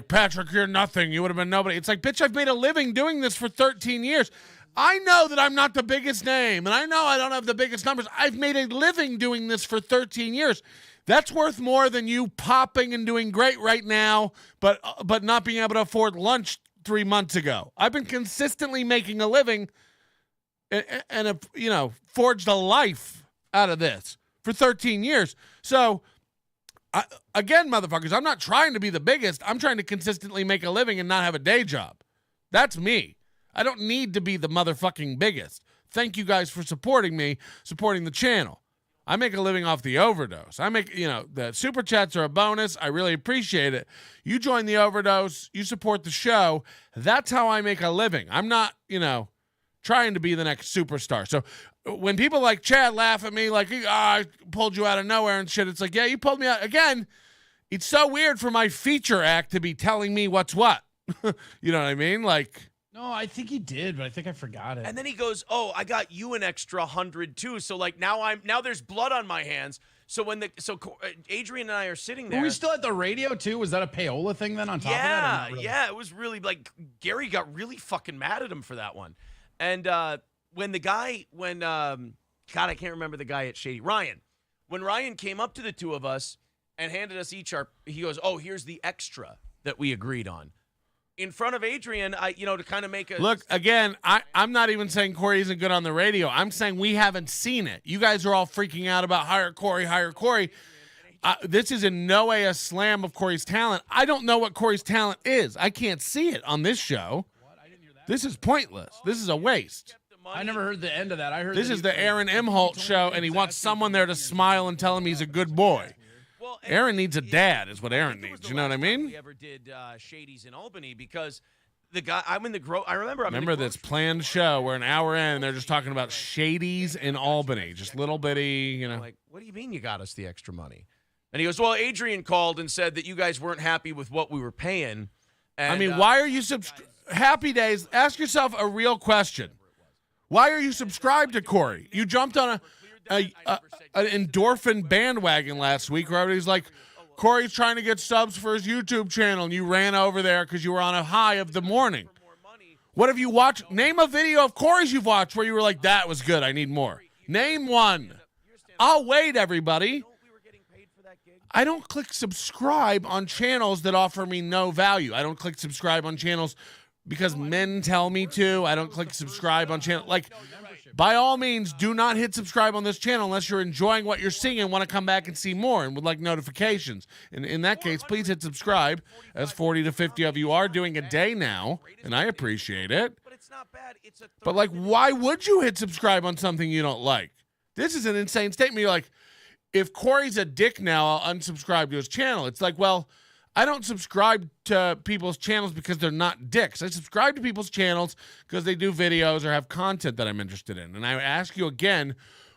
Patrick, you're nothing. You would have been nobody. It's like, bitch, I've made a living doing this for 13 years. I know that I'm not the biggest name, and I know I don't have the biggest numbers. I've made a living doing this for 13 years. That's worth more than you popping and doing great right now, but not being able to afford lunch 3 months ago. I've been consistently making a living. and have, you know, forged a life out of this for 13 years. So, again, motherfuckers, I'm not trying to be the biggest. I'm trying to consistently make a living and not have a day job. That's me. I don't need to be the motherfucking biggest. Thank you guys for supporting me, supporting the channel. I make a living off the overdose. I make, you know, the super chats are a bonus. I really appreciate it. You join the overdose, you support the show. That's how I make a living. I'm not, you know, trying to be the next superstar. So when people like Chad laugh at me like, I pulled you out of nowhere and shit, it's like, yeah, you pulled me out. Again, it's so weird for my feature act to be telling me what's what. You know what I mean? Like, no, I think he did, but I think I forgot it. And then he goes, "Oh, I got you an extra 100 too." So like now there's blood on my hands. So Adrian and I are sitting there. Were we still at the radio too? Was that a payola thing then on top of that? Really? Yeah, it was really like Gary got really fucking mad at him for that one. And when God, I can't remember the guy at Shady, when Ryan came up to the two of us and handed us each he goes, "Oh, here's the extra that we agreed on." In front of Adrian, to kind of make a look again. I'm not even saying Corey isn't good on the radio. I'm saying we haven't seen it. You guys are all freaking out about hire Corey. This is in no way a slam of Corey's talent. I don't know what Corey's talent is. I can't see it on this show. This is pointless. This is a waste. I never heard the end of that. I heard this is the Aaron Imholt show, and he wants someone there to smile and tell him he's a good boy. Well, Aaron needs a dad, is what Aaron needs. You know what I mean? We ever did Shady's in Albany because the guy I remember this planned show where an hour in they're just talking about Shady's in Albany, just little bitty, you know. Like, what do you mean you got us the extra money? And he goes, "Well, Adrian called and said that you guys weren't happy with what we were paying." And, I mean, why are you Happy Days? Ask yourself a real question. Why are you subscribed to Corey? You jumped on an endorphin bandwagon last week where everybody's like, Corey's trying to get subs for his YouTube channel, and you ran over there because you were on a high of the morning. What have you watched? Name a video of Corey's you've watched where you were like, that was good, I need more. Name one. I'll wait, everybody. I don't click subscribe on channels that offer me no value. I don't click subscribe on channels because men tell me to. I don't click subscribe on channel. Like, by all means, do not hit subscribe on this channel unless you're enjoying what you're seeing and want to come back and see more and would like notifications. And in that case, please hit subscribe, as 40 to 50 of you are doing a day now, and I appreciate it. But, like, why would you hit subscribe on something you don't like? This is an insane statement. You're like, if Corey's a dick now, I'll unsubscribe to his channel. It's like, well, I don't subscribe to people's channels because they're not dicks. I subscribe to people's channels because they do videos or have content that I'm interested in. And I ask you again,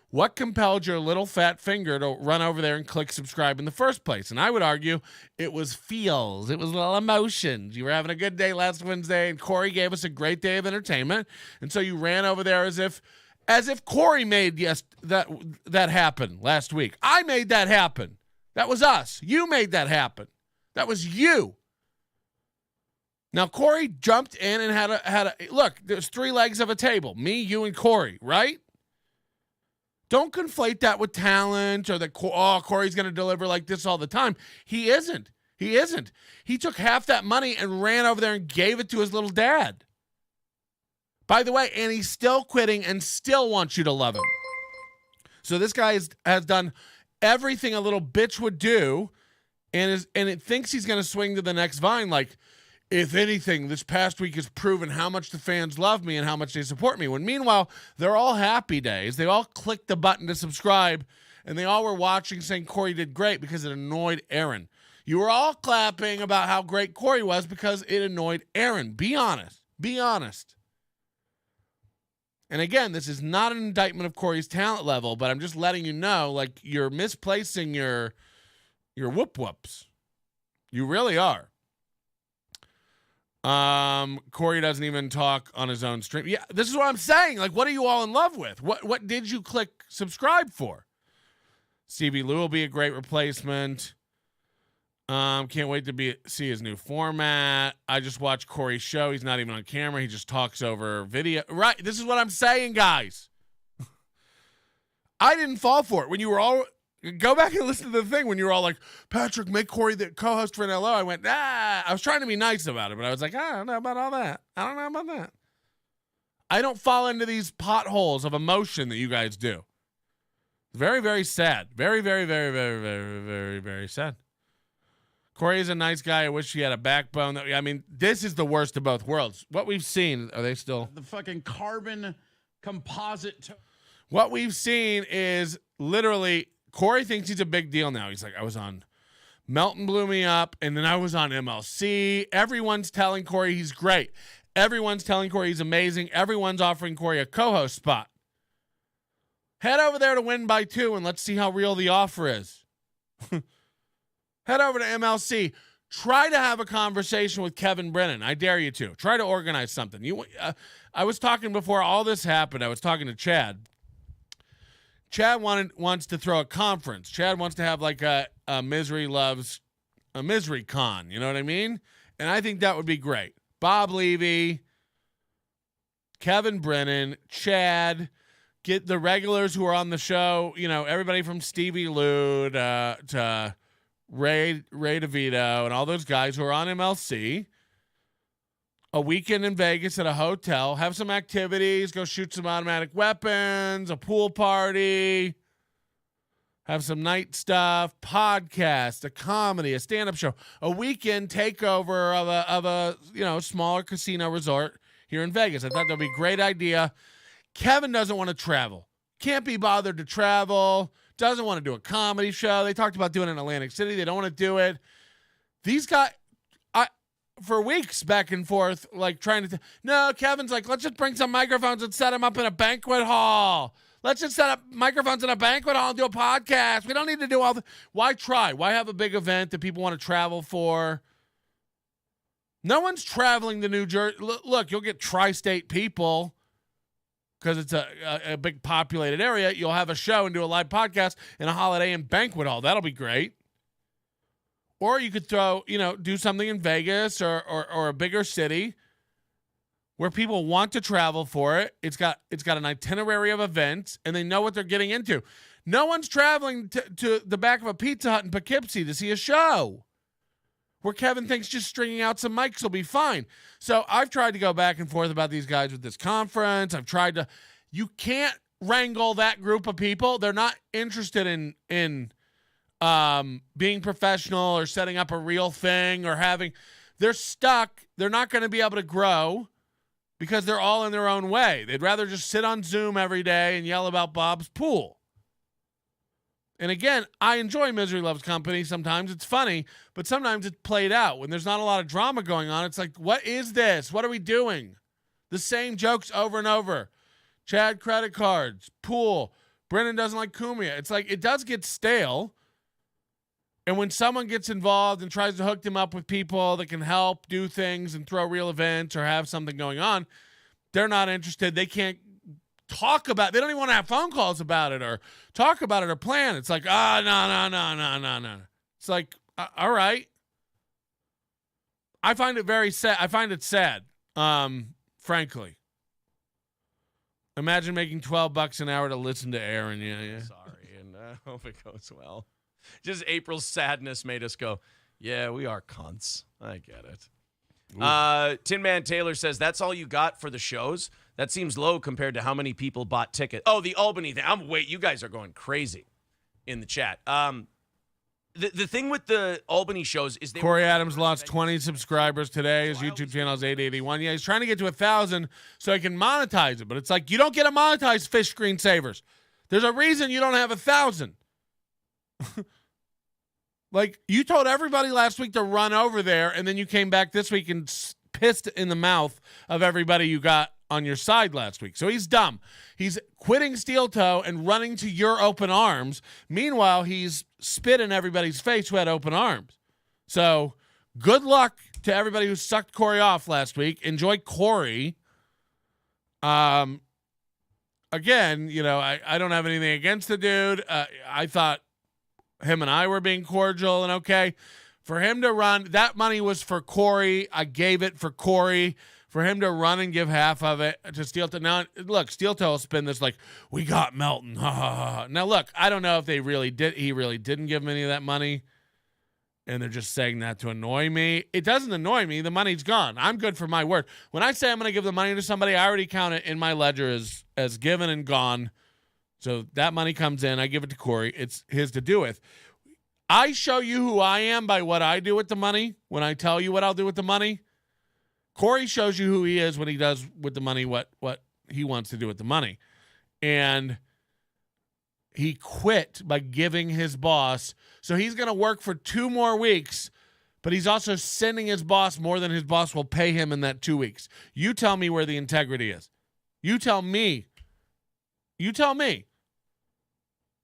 what compelled your little fat finger to run over there and click subscribe in the first place? And I would argue it was feels. It was little emotions. You were having a good day last Wednesday, and Corey gave us a great day of entertainment. And so you ran over there as if Corey made that happen last week. I made that happen. That was us. You made that happen. That was you. Now, Corey jumped in and had a look, there's three legs of a table. Me, you, and Corey, right? Don't conflate that with talent or that, Corey's going to deliver like this all the time. He isn't. He took half that money and ran over there and gave it to his little dad. By the way, and he's still quitting and still wants you to love him. So this guy has done everything a little bitch would do, and it thinks he's going to swing to the next vine. Like, if anything, this past week has proven how much the fans love me and how much they support me. When meanwhile, they're all happy days. They all clicked the button to subscribe, and they all were watching saying Corey did great because it annoyed Aaron. You were all clapping about how great Corey was because it annoyed Aaron. Be honest. Be honest. And again, this is not an indictment of Corey's talent level, but I'm just letting you know, like, you're misplacing your whoop-whoops. You really are. Corey doesn't even talk on his own stream. Yeah, this is what I'm saying. Like, what are you all in love with? What did you click subscribe for? Stevie Lou will be a great replacement. Can't wait to see his new format. I just watched Corey's show. He's not even on camera. He just talks over video. Right. This is what I'm saying, guys. I didn't fall for it. When you were all, go back and listen to the thing when you were all like, Patrick, make Corey the co-host for an LO. I went, I was trying to be nice about it, but I was like, I don't know about all that. I don't know about that. I don't fall into these potholes of emotion that you guys do. Very, very sad. Very, very, very, very, very, very, very sad. Corey is a nice guy. I wish he had a backbone. I mean, this is the worst of both worlds. What we've seen, are they still? The fucking carbon composite. What we've seen is literally Corey thinks he's a big deal now. He's like, I was on Melton blew me up, and then I was on MLC. Everyone's telling Corey he's great. Everyone's telling Corey he's amazing. Everyone's offering Corey a co-host spot. Head over there to Win by 2, and let's see how real the offer is. Head over to MLC. Try to have a conversation with Kevin Brennan. I dare you to. Try to organize something. I was talking before all this happened. I was talking to Chad. Chad wants to throw a conference. Chad wants to have like a Misery Loves a Misery Con. You know what I mean? And I think that would be great. Bob Levy, Kevin Brennan, Chad, get the regulars who are on the show. You know, everybody from Stevie Lou to Ray DeVito and all those guys who are on MLC. A weekend in Vegas at a hotel, have some activities, go shoot some automatic weapons, a pool party, have some night stuff, podcast, a comedy, a stand-up show, a weekend takeover of a smaller casino resort here in Vegas. I thought that'd be a great idea. Kevin doesn't want to travel. Can't be bothered to travel. Doesn't want to do a comedy show. They talked about doing it in Atlantic City. They don't want to do it. These guys, for weeks back and forth, like trying to, no, Kevin's like, let's just bring some microphones and set them up in a banquet hall. Let's just set up microphones in a banquet hall and do a podcast. We don't need to do all the, why try? Why have a big event that people want to travel for? No one's traveling to New Jersey. Look, you'll get tri-state people because it's a big populated area. You'll have a show and do a live podcast in a Holiday Inn banquet hall. That'll be great. Or you could throw, do something in Vegas or a bigger city where people want to travel for it. It's got an itinerary of events, and they know what they're getting into. No one's traveling to the back of a Pizza Hut in Poughkeepsie to see a show where Kevin thinks just stringing out some mics will be fine. So I've tried to go back and forth about these guys with this conference. You can't wrangle that group of people. They're not interested in being professional or setting up a real thing or they're stuck. They're not going to be able to grow because they're all in their own way. They'd rather just sit on Zoom every day and yell about Bob's pool. And again, I enjoy Misery Loves Company. Sometimes it's funny, but sometimes it's played out. When there's not a lot of drama going on, it's like, what is this? What are we doing? The same jokes over and over. Chad credit cards, pool. Brennan doesn't like Cumia. It's like, it does get stale. And when someone gets involved and tries to hook them up with people that can help do things and throw real events or have something going on, they're not interested. They can't talk about it. They don't even want to have phone calls about it or talk about it or plan. It's like, no. It's like, all right. I find it very sad. I find it sad, frankly. Imagine making $12 an hour to listen to Aaron. Yeah. Sorry, and I hope it goes well. Just April's sadness made us go, yeah, we are cunts. I get it. Tin Man Taylor says, that's all you got for the shows? That seems low compared to how many people bought tickets. Oh, the Albany thing. Wait, you guys are going crazy in the chat. The thing with the Albany shows is Corey Adams lost 20 subscribers today. His YouTube channel is 881. Yeah, he's trying to get to 1,000 so he can monetize it. But it's like, you don't get to monetize fish screensavers. There's a reason you don't have 1,000. Like, you told everybody last week to run over there, and then you came back this week and pissed in the mouth of everybody you got on your side last week. So he's dumb. He's quitting Steel Toe and running to your open arms. Meanwhile, he's spit in everybody's face who had open arms. So good luck to everybody who sucked Corey off last week. Enjoy Corey. Again, I don't have anything against the dude. I thought him and I were being cordial and okay. For him to run, that money was for Corey. I gave it for Corey. For him to run and give half of it to Steel Toe. Now, look, Steel Toe will spin this like, we got Melton. Ha, ha, ha. Now, look, I don't know if he really didn't give him any of that money. and they're just saying that to annoy me. It doesn't annoy me. The money's gone. I'm good for my word. When I say I'm going to give the money to somebody, I already count it in my ledger as given and gone. So that money comes in. I give it to Corey. It's his to do with. I show you who I am by what I do with the money. When I tell you what I'll do with the money, Corey shows you who he is when he does with the money what he wants to do with the money. And he quit by giving his boss. So he's going to work for 2 more weeks, but he's also sending his boss more than his boss will pay him in that 2 weeks. You tell me where the integrity is. You tell me. You tell me.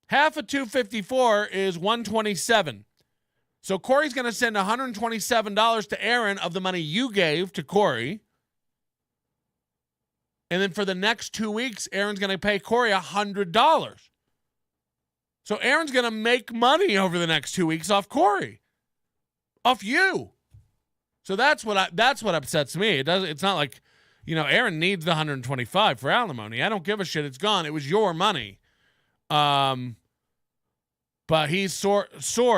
Half of 254 is 127. So Corey's going to send $127 to Aaron of the money you gave to Corey. And then for the next 2 weeks, Aaron's going to pay Corey $100. So Aaron's going to make money over the next 2 weeks off Corey, off you. So that's what upsets me. It's not like, Aaron needs the $125 for alimony. I don't give a shit. It's gone. It was your money. But he's sore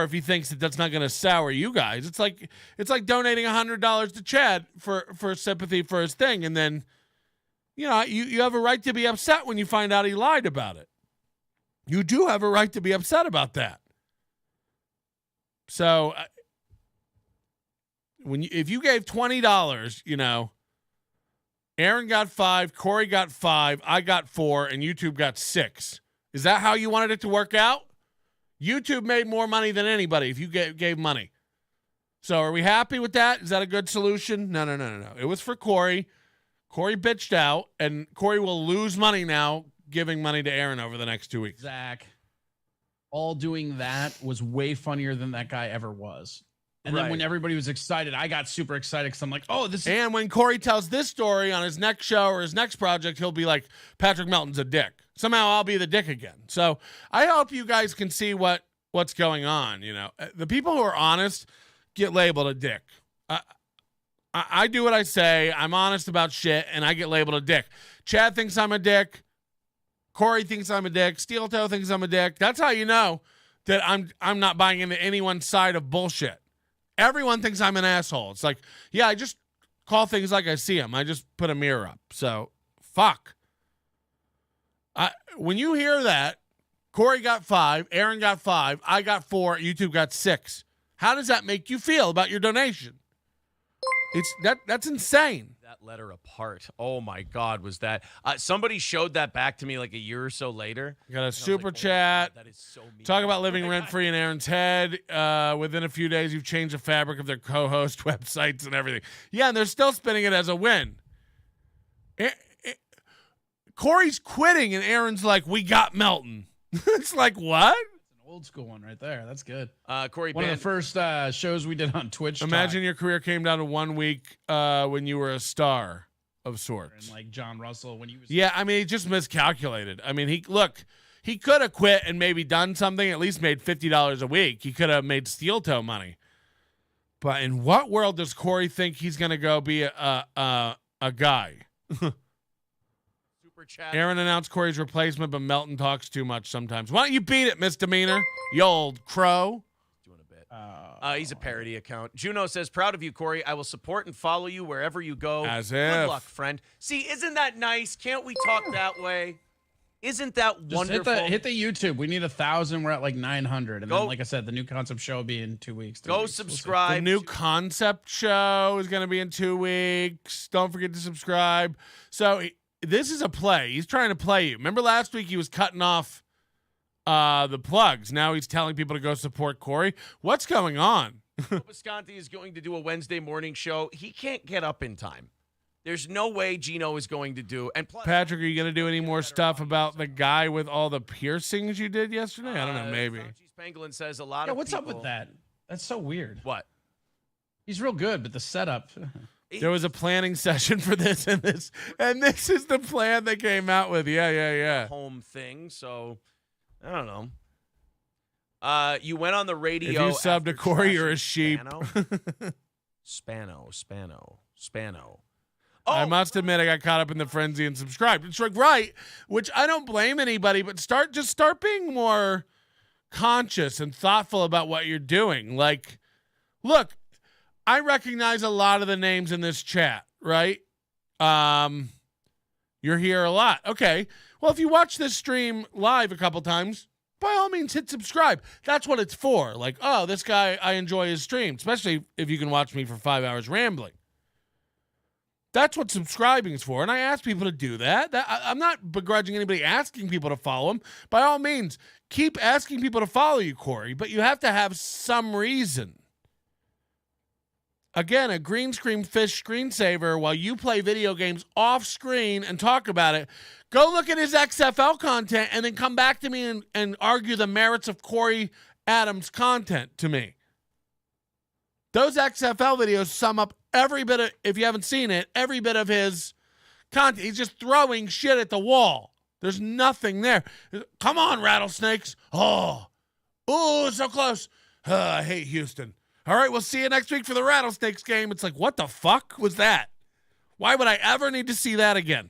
if he thinks that's not going to sour you guys. It's like donating $100 to Chad for sympathy for his thing, and then you have a right to be upset when you find out he lied about it. You do have a right to be upset about that. So if you gave $20, Aaron got 5, Corey got 5, I got 4, and YouTube got 6. Is that how you wanted it to work out? YouTube made more money than anybody if you gave money. So are we happy with that? Is that a good solution? No. It was for Corey. Corey bitched out, and Corey will lose money now giving money to Aaron over the next 2 weeks. Zach, all doing that was way funnier than that guy ever was. And then when everybody was excited, I got super excited because I'm like, oh, this is... And when Corey tells this story on his next show or his next project, he'll be like, Patrick Melton's a dick. Somehow I'll be the dick again. So I hope you guys can see what's going on. The people who are honest get labeled a dick. I do what I say. I'm honest about shit, and I get labeled a dick. Chad thinks I'm a dick. Corey thinks I'm a dick. Steel Toe thinks I'm a dick. That's how you know that I'm not buying into anyone's side of bullshit. Everyone thinks I'm an asshole. It's like, yeah, I just call things like I see them. I just put a mirror up. So, fuck. When you hear that, Corey got 5, Aaron got 5, I got 4, YouTube got 6. How does that make you feel about your donation? That's insane. That letter apart. Oh my God, was that? Somebody showed that back to me like a year or so later. Got a super chat. Oh, that is so mean. Talk about living rent free in Aaron's head. Within a few days, you've changed the fabric of their co-host websites and everything. Yeah, and they're still spinning it as a win. Corey's quitting, and Aaron's like, "We got Melton." It's like, what? Old school one right there. That's good. Corey, one of the first shows we did on Twitch. Imagine your career came down to 1 week when you were a star of sorts. And like John Russell when he was. Yeah, I mean, he just miscalculated. I mean, he could have quit and maybe done something. At least made $50 a week. He could have made steel toe money. But in what world does Corey think he's going to go be a guy? Aaron announced Corey's replacement, but Melton talks too much sometimes. Why don't you beat it, misdemeanor? You old crow. Doing a bit. He's a parody account. Juno says, proud of you, Corey. I will support and follow you wherever you go. As Good if. luck, friend. See, isn't that nice? Can't we talk that way? Isn't that wonderful? Hit the YouTube. We need 1,000. We're at like 900. And then, like I said, the new concept show will be in 2 weeks. Go subscribe. The new concept show is going to be in 2 weeks. Don't forget to subscribe. So this is a play. He's trying to play you. Remember last week he was cutting off the plugs. Now he's telling people to go support Corey. What's going on? Visconti is going to do a Wednesday morning show. He can't get up in time. There's no way Gino is going to do. And plus, Patrick, are you going to do any more stuff about the guy with all the piercings you did yesterday? I don't know, maybe. Pangolin says a lot of what's people, up with that? That's so weird. What? He's real good, but the setup. There was a planning session for this, and this is the plan they came out with. Yeah. Home thing, so I don't know. You went on the radio. If you sub to Corey, you're a sheep. Spano. Oh, I must admit, I got caught up in the frenzy and subscribed. It's like, right, which I don't blame anybody, but start being more conscious and thoughtful about what you're doing. Like, Look, I recognize a lot of the names in this chat, right? You're here a lot. Okay. Well, if you watch this stream live a couple times, by all means, hit subscribe. That's what it's for. Like, oh, this guy, I enjoy his stream, especially if you can watch me for 5 hours rambling. That's what subscribing is for, and I ask people to do that. I'm not begrudging anybody asking people to follow him. By all means, keep asking people to follow you, Corey, but you have to have some reason. Again, a green screen fish screensaver while you play video games off screen and talk about it. Go look at his XFL content and then come back to me and argue the merits of Corey Adams' content to me. Those XFL videos sum up every bit of, if you haven't seen it, every bit of his content. He's just throwing shit at the wall. There's nothing there. Come on, rattlesnakes. Oh, so close. I hate Houston. All right, we'll see you next week for the Rattlesnakes game. It's like, what the fuck was that? Why would I ever need to see that again?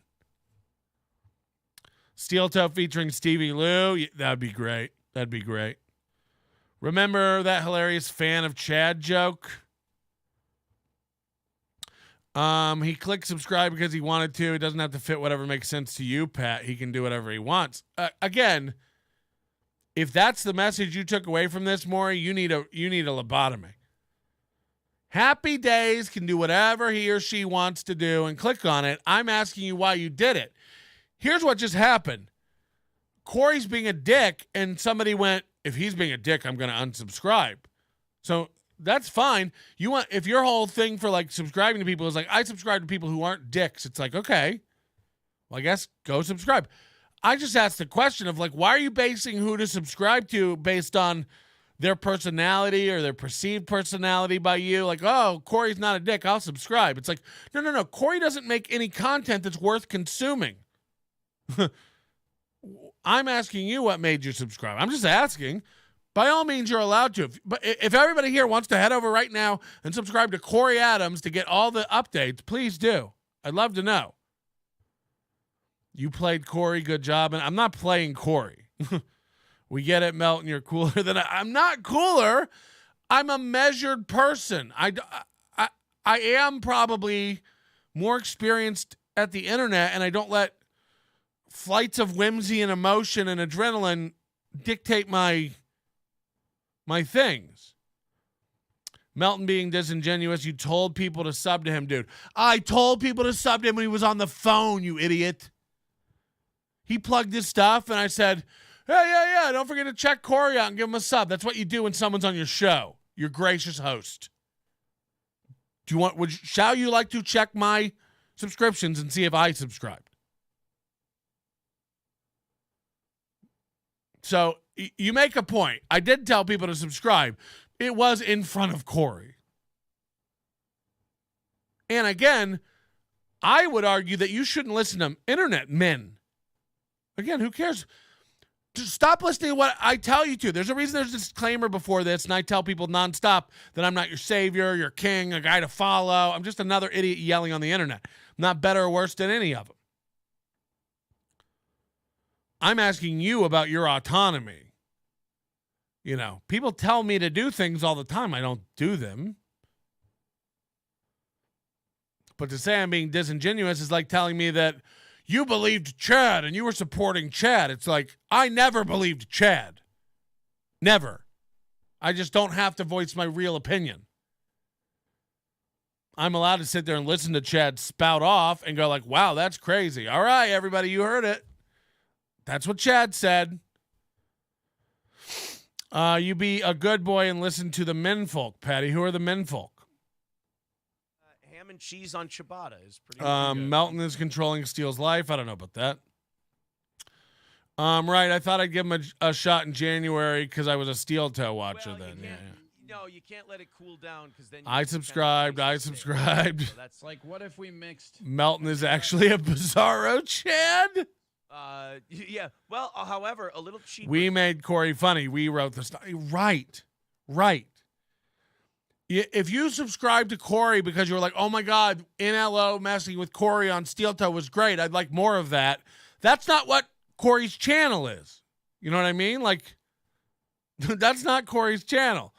Steel Toe featuring Stevie Lou. That'd be great. That'd be great. Remember that hilarious fan of Chad joke? He clicked subscribe because he wanted to. He doesn't have to fit whatever makes sense to you, Pat. He can do whatever he wants. Again, if that's the message you took away from this, Maury, you need a lobotomy. Happy Days can do whatever he or she wants to do and click on it. I'm asking you why you did it. Here's what just happened. Corey's being a dick, and somebody went, if he's being a dick, I'm going to unsubscribe. So that's fine. If your whole thing for like subscribing to people is like, I subscribe to people who aren't dicks. It's like, okay, well, I guess go subscribe. I just asked the question of like, why are you basing who to subscribe to based on their personality or their perceived personality by you? Like, oh, Corey's not a dick, I'll subscribe. It's like, no. Corey doesn't make any content that's worth consuming. I'm asking you what made you subscribe. I'm just asking. By all means, you're allowed to. But if everybody here wants to head over right now and subscribe to Corey Adams to get all the updates, please do. I'd love to know. You played Corey, good job. And I'm not playing Corey. We get it, Melton. You're cooler than I'm not cooler. I'm a measured person. I am probably more experienced at the internet, and I don't let flights of whimsy and emotion and adrenaline dictate my things. Melton being disingenuous. You told people to sub to him, dude. I told people to sub to him when he was on the phone, you idiot. He plugged his stuff, and I said, yeah, don't forget to check Corey out and give him a sub. That's what you do when someone's on your show. Your gracious host. Shall you like to check my subscriptions and see if I subscribed? So you make a point. I did tell people to subscribe. It was in front of Corey. And again, I would argue that you shouldn't listen to internet men. Again, who cares? Just stop listening to what I tell you to. There's a reason there's a disclaimer before this, and I tell people nonstop that I'm not your savior, your king, a guy to follow. I'm just another idiot yelling on the internet. I'm not better or worse than any of them. I'm asking you about your autonomy. You know, people tell me to do things all the time. I don't do them. But to say I'm being disingenuous is like telling me that you believed Chad and you were supporting Chad. It's like, I never believed Chad. Never. I just don't have to voice my real opinion. I'm allowed to sit there and listen to Chad spout off and go like, wow, that's crazy. All right, everybody, you heard it. That's what Chad said. You be a good boy and listen to the menfolk, Patty. Who are the menfolk? Ham and cheese on ciabatta is pretty good. Melton is controlling Steele's life. I don't know about that. Right. I thought I'd give him a shot in January because I was a Steel Toe watcher then. Yeah. No, you can't let it cool down because then I subscribed. So that's like, what if we mixed? Melton is actually a bizarro Chad. Yeah. Well, however, a little cheaper. We made Corey funny. We wrote the story. Right. If you subscribe to Corey because you were like, oh my God, NLO messing with Corey on Steel Toe was great, I'd like more of that. That's not what Corey's channel is. You know what I mean? Like, that's not Corey's channel.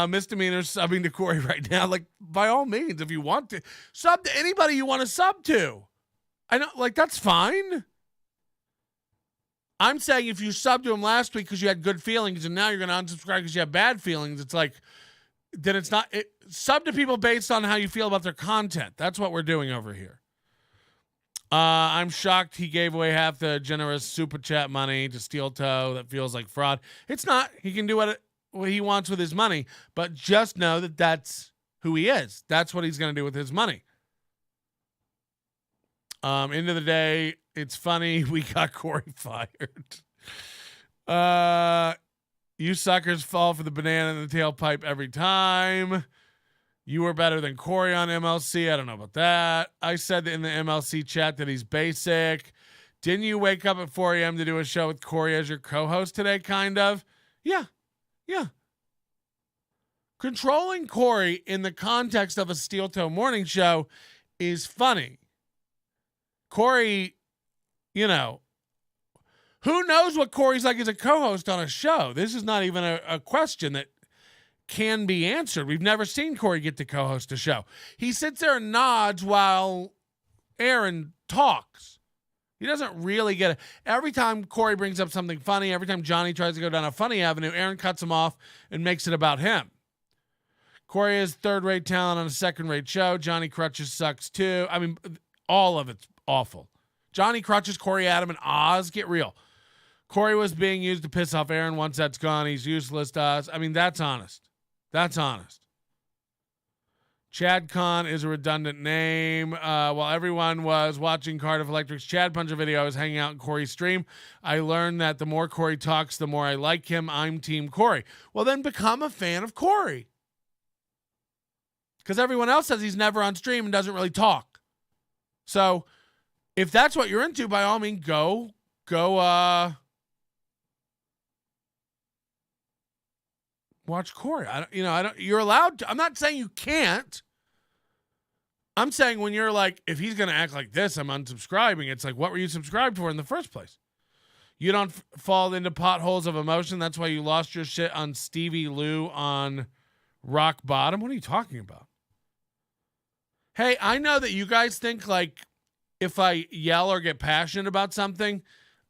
Misdemeanors subbing to Corey right now. Like, by all means, if you want to sub to anybody you want to sub to. I know, like, that's fine. I'm saying if you subbed to him last week because you had good feelings and now you're going to unsubscribe because you have bad feelings, it's like, then it's not. Sub to people based on how you feel about their content. That's what we're doing over here. I'm shocked he gave away half the generous super chat money to Steel Toe. That feels like fraud. It's not. He can do what he wants with his money, but just know that that's who he is. That's what he's going to do with his money. End of the day, it's funny we got Corey fired. You suckers fall for the banana in the tailpipe every time. You were better than Corey on MLC. I don't know about that. I said in the MLC chat that he's basic. Didn't you wake up at 4 a.m. to do a show with Corey as your co-host today, kind of? Yeah. Controlling Corey in the context of a Steel Toe morning show is funny. Corey, who knows what Corey's like as a co-host on a show? This is not even a question that can be answered. We've never seen Corey get to co-host a show. He sits there and nods while Aaron talks. He doesn't really get it. Every time Corey brings up something funny, every time Johnny tries to go down a funny avenue, Aaron cuts him off and makes it about him. Corey is third-rate talent on a second-rate show. Johnny Crutches sucks too. I mean, all of it's awful. Johnny Crutches, Corey Adam, and Oz, get real. Corey was being used to piss off Aaron. Once that's gone, he's useless to us. I mean, that's honest. That's honest. Chad Khan is a redundant name. While everyone was watching Cardiff Electric's Chad Puncher video, I was hanging out in Corey's stream. I learned that the more Corey talks, the more I like him. I'm Team Corey. Well, then become a fan of Corey. Because everyone else says he's never on stream and doesn't really talk. So if that's what you're into, by all means, go watch Corey. You're allowed to. I'm not saying you can't. I'm saying when you're like, if he's going to act like this, I'm unsubscribing. It's like, what were you subscribed for in the first place? You don't fall into potholes of emotion. That's why you lost your shit on Stevie Lou on Rock Bottom. What are you talking about? Hey, I know that you guys think like if I yell or get passionate about something,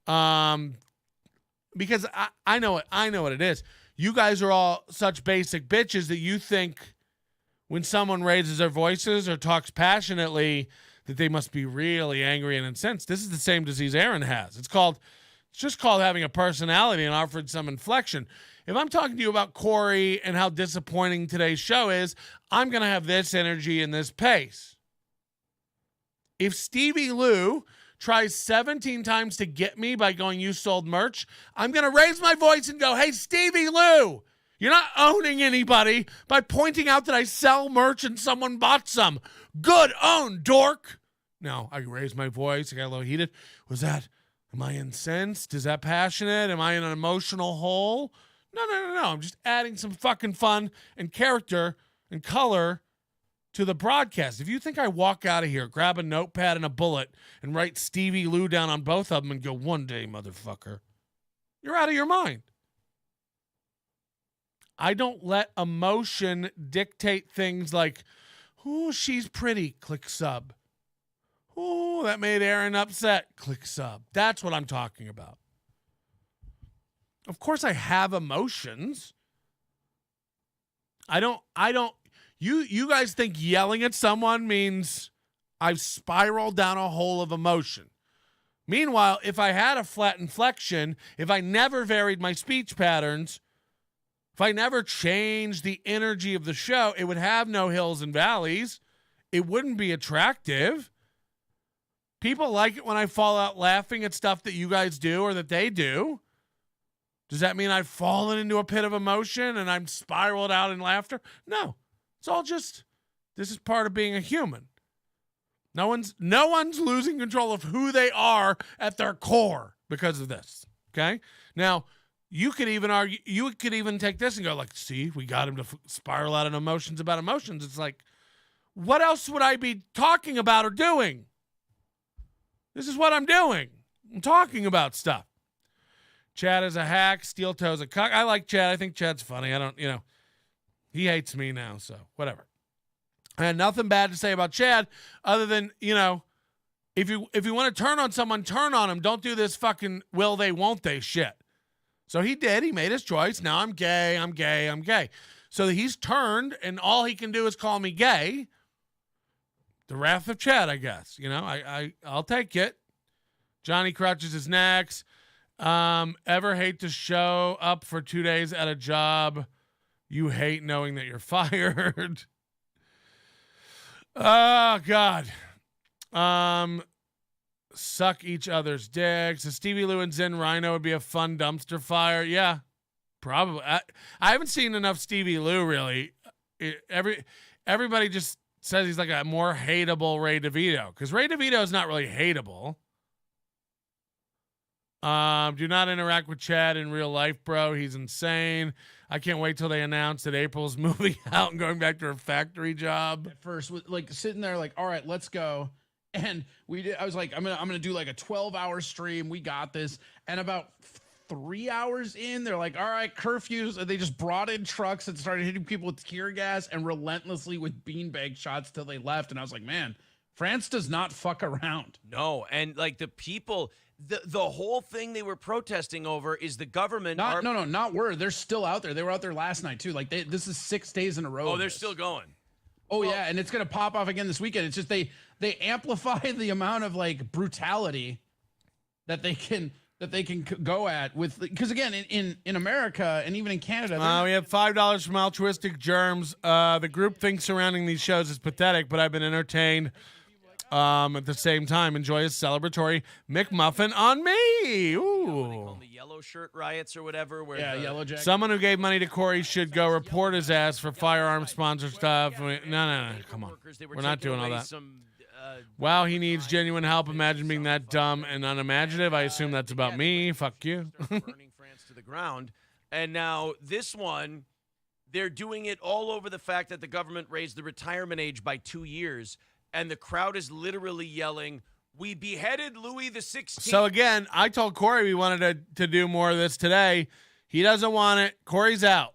because I know what it is. You guys are all such basic bitches that you think when someone raises their voices or talks passionately that they must be really angry and incensed. This is the same disease Aaron has. It's just called having a personality and offered some inflection. If I'm talking to you about Corey and how disappointing today's show is, I'm going to have this energy and this pace. If Stevie Lou tries 17 times to get me by going, you sold merch, I'm going to raise my voice and go, hey, Stevie Lou, you're not owning anybody by pointing out that I sell merch and someone bought some. Good, own, dork. No, I raised my voice. I got a little heated. Am I incensed? Is that passionate? Am I in an emotional hole? No. I'm just adding some fucking fun and character and color to the broadcast. If you think I walk out of here, grab a notepad and a bullet and write Stevie Lou down on both of them and go, one day, motherfucker, you're out of your mind. I don't let emotion dictate things like, oh, she's pretty, click sub. Oh, that made Aaron upset, click sub. That's what I'm talking about. Of course I have emotions. You guys think yelling at someone means I've spiraled down a hole of emotion. Meanwhile, if I had a flat inflection, if I never varied my speech patterns, if I never changed the energy of the show, it would have no hills and valleys. It wouldn't be attractive. People like it when I fall out laughing at stuff that you guys do or that they do. Does that mean I've fallen into a pit of emotion and I'm spiraled out in laughter? No. It's all just, this is part of being a human. No one's losing control of who they are at their core because of this. Okay? Now, you could even take this and go like, see, we got him to spiral out in emotions about emotions. It's like, what else would I be talking about or doing? This is what I'm doing. I'm talking about stuff. Chad is a hack. Steel Toe's a cuck. I like Chad. I think Chad's funny. He hates me now, so whatever. I had nothing bad to say about Chad other than, if you want to turn on someone, turn on them. Don't do this fucking will they, won't they shit. So he did. He made his choice. Now I'm gay. I'm gay. I'm gay. So he's turned, and all he can do is call me gay. The wrath of Chad, I guess. I'll take it. Johnny crutches his next. Ever hate to show up for 2 days at a job you hate knowing that you're fired? Oh, God. Suck each other's dicks. A Stevie Lou and Zen Rhino would be a fun dumpster fire. Yeah, probably. I haven't seen enough Stevie Lou, really. Everybody just says he's like a more hateable Ray DeVito, because Ray DeVito is not really hateable. Do not interact with Chad in real life, bro. He's insane. I can't wait till they announce that April's moving out and going back to her factory job. At first, like sitting there, like, all right, let's go. And I was like, I'm gonna do like a 12-hour stream. We got this. And about 3 hours in, they're like, all right, curfews. And they just brought in trucks and started hitting people with tear gas and relentlessly with beanbag shots till they left. And I was like, man, France does not fuck around. No, and like the people, the whole thing they were protesting over is the government. Not word. They're still out there. They were out there last night too. Like this is 6 days in a row. Oh, they're still going. Oh, yeah, and it's going to pop off again this weekend. It's just they amplify the amount of like brutality that they can go at with, because again in America and even in Canada, we have $5 from Altruistic Germs. The group think surrounding these shows is pathetic, but I've been entertained. At the same time, enjoy a celebratory McMuffin on me. Ooh. What they call the yellow shirt riots or whatever. Where yellow jacket. Someone who gave money to Corey should go report his ass for firearm sponsor stuff. No, come on. We're not doing all that. Wow, he needs genuine help. Imagine being that dumb and unimaginative. I assume that's about me. Fuck you. Burning France to the ground. And now this one, they're doing it all over the fact that the government raised the retirement age by 2 years. And the crowd is literally yelling, "We beheaded Louis XVI." So again, I told Corey we wanted to do more of this today. He doesn't want it. Corey's out.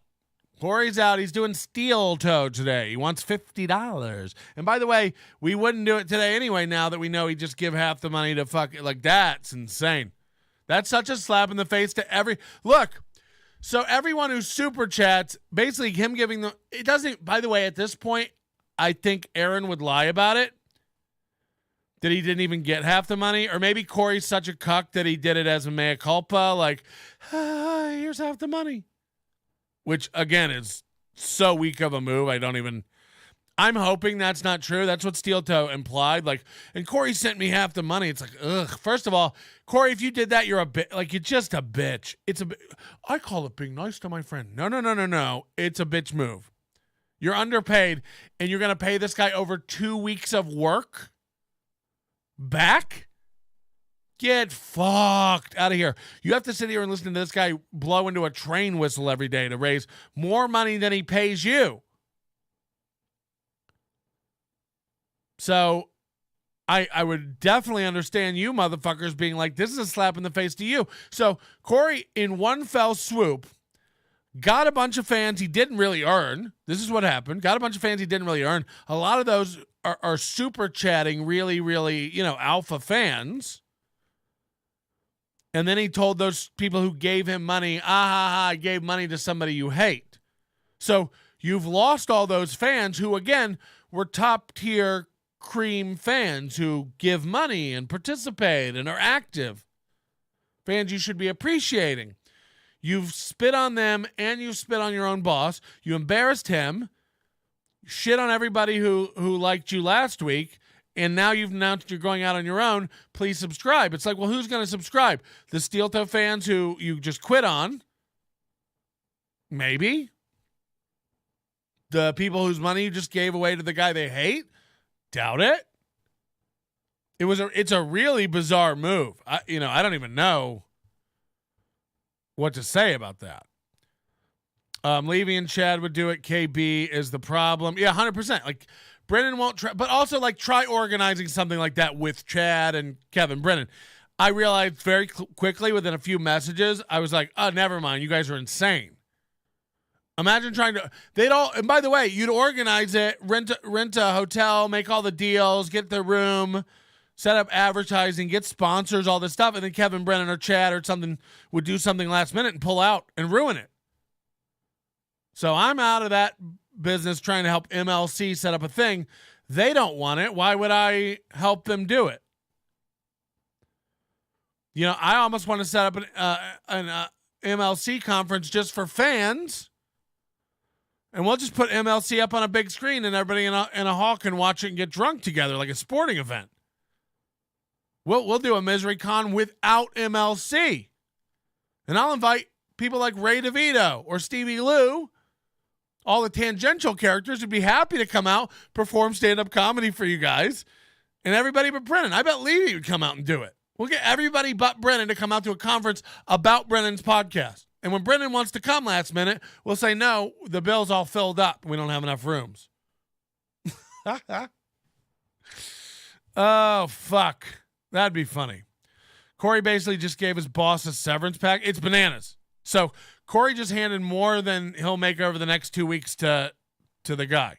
Corey's out. He's doing steel toe today. He wants $50. And by the way, we wouldn't do it today anyway, now that we know he just give half the money to fuck it. Like, that's insane. That's such a slap in the face to look. So everyone who super chats, basically him giving them, it doesn't, by the way, at this point, I think Aaron would lie about it, that he didn't even get half the money. Or maybe Corey's such a cuck that he did it as a mea culpa, like, here's half the money. Which, again, is so weak of a move. I'm hoping that's not true. That's what Steel Toe implied. Like, and Corey sent me half the money. It's like, ugh. First of all, Corey, if you did that, you're you're just a bitch. I call it being nice to my friend. No. It's a bitch move. You're underpaid, and you're going to pay this guy over 2 weeks of work back? Get fucked out of here. You have to sit here and listen to this guy blow into a train whistle every day to raise more money than he pays you. So I would definitely understand you motherfuckers being like, this is a slap in the face to you. So Corey, in one fell swoop, got a bunch of fans he didn't really earn. This is what happened. Got a bunch of fans he didn't really earn. A lot of those are super chatting, really, really, alpha fans. And then he told those people who gave him money, I gave money to somebody you hate. So you've lost all those fans who, again, were top tier cream fans who give money and participate and are active. Fans you should be appreciating. You've spit on them and you've spit on your own boss. You embarrassed him. Shit on everybody who liked you last week. And now you've announced you're going out on your own. Please subscribe. It's like, well, who's going to subscribe? The Steel Toe fans who you just quit on? Maybe. The people whose money you just gave away to the guy they hate? Doubt it. It's a really bizarre move. I don't even know what to say about that. Levy and Chad would do it. KB is the problem. Yeah, 100%. Like, Brennan won't try, but also try organizing something like that with Chad and Kevin. Brennan, I realized very quickly within a few messages, I was like, oh, never mind. You guys are insane. Imagine trying to, and by the way, you'd organize it, rent a hotel, make all the deals, get the room, set up advertising, get sponsors, all this stuff, and then Kevin Brennan or Chad or something would do something last minute and pull out and ruin it. So I'm out of that business trying to help MLC set up a thing. They don't want it. Why would I help them do it? I almost want to set up an MLC conference just for fans, and we'll just put MLC up on a big screen, and everybody in a hall can watch it and get drunk together like a sporting event. We'll do a Misery Con without MLC, and I'll invite people like Ray DeVito or Stevie Lou. All the tangential characters would be happy to come out, perform stand-up comedy for you guys, and everybody but Brennan. I bet Levy would come out and do it. We'll get everybody but Brennan to come out to a conference about Brennan's podcast. And when Brennan wants to come last minute, we'll say, no, the bill's all filled up. We don't have enough rooms. Oh, fuck. That'd be funny. Corey basically just gave his boss a severance pack. It's bananas. So Corey just handed more than he'll make over the next 2 weeks to the guy.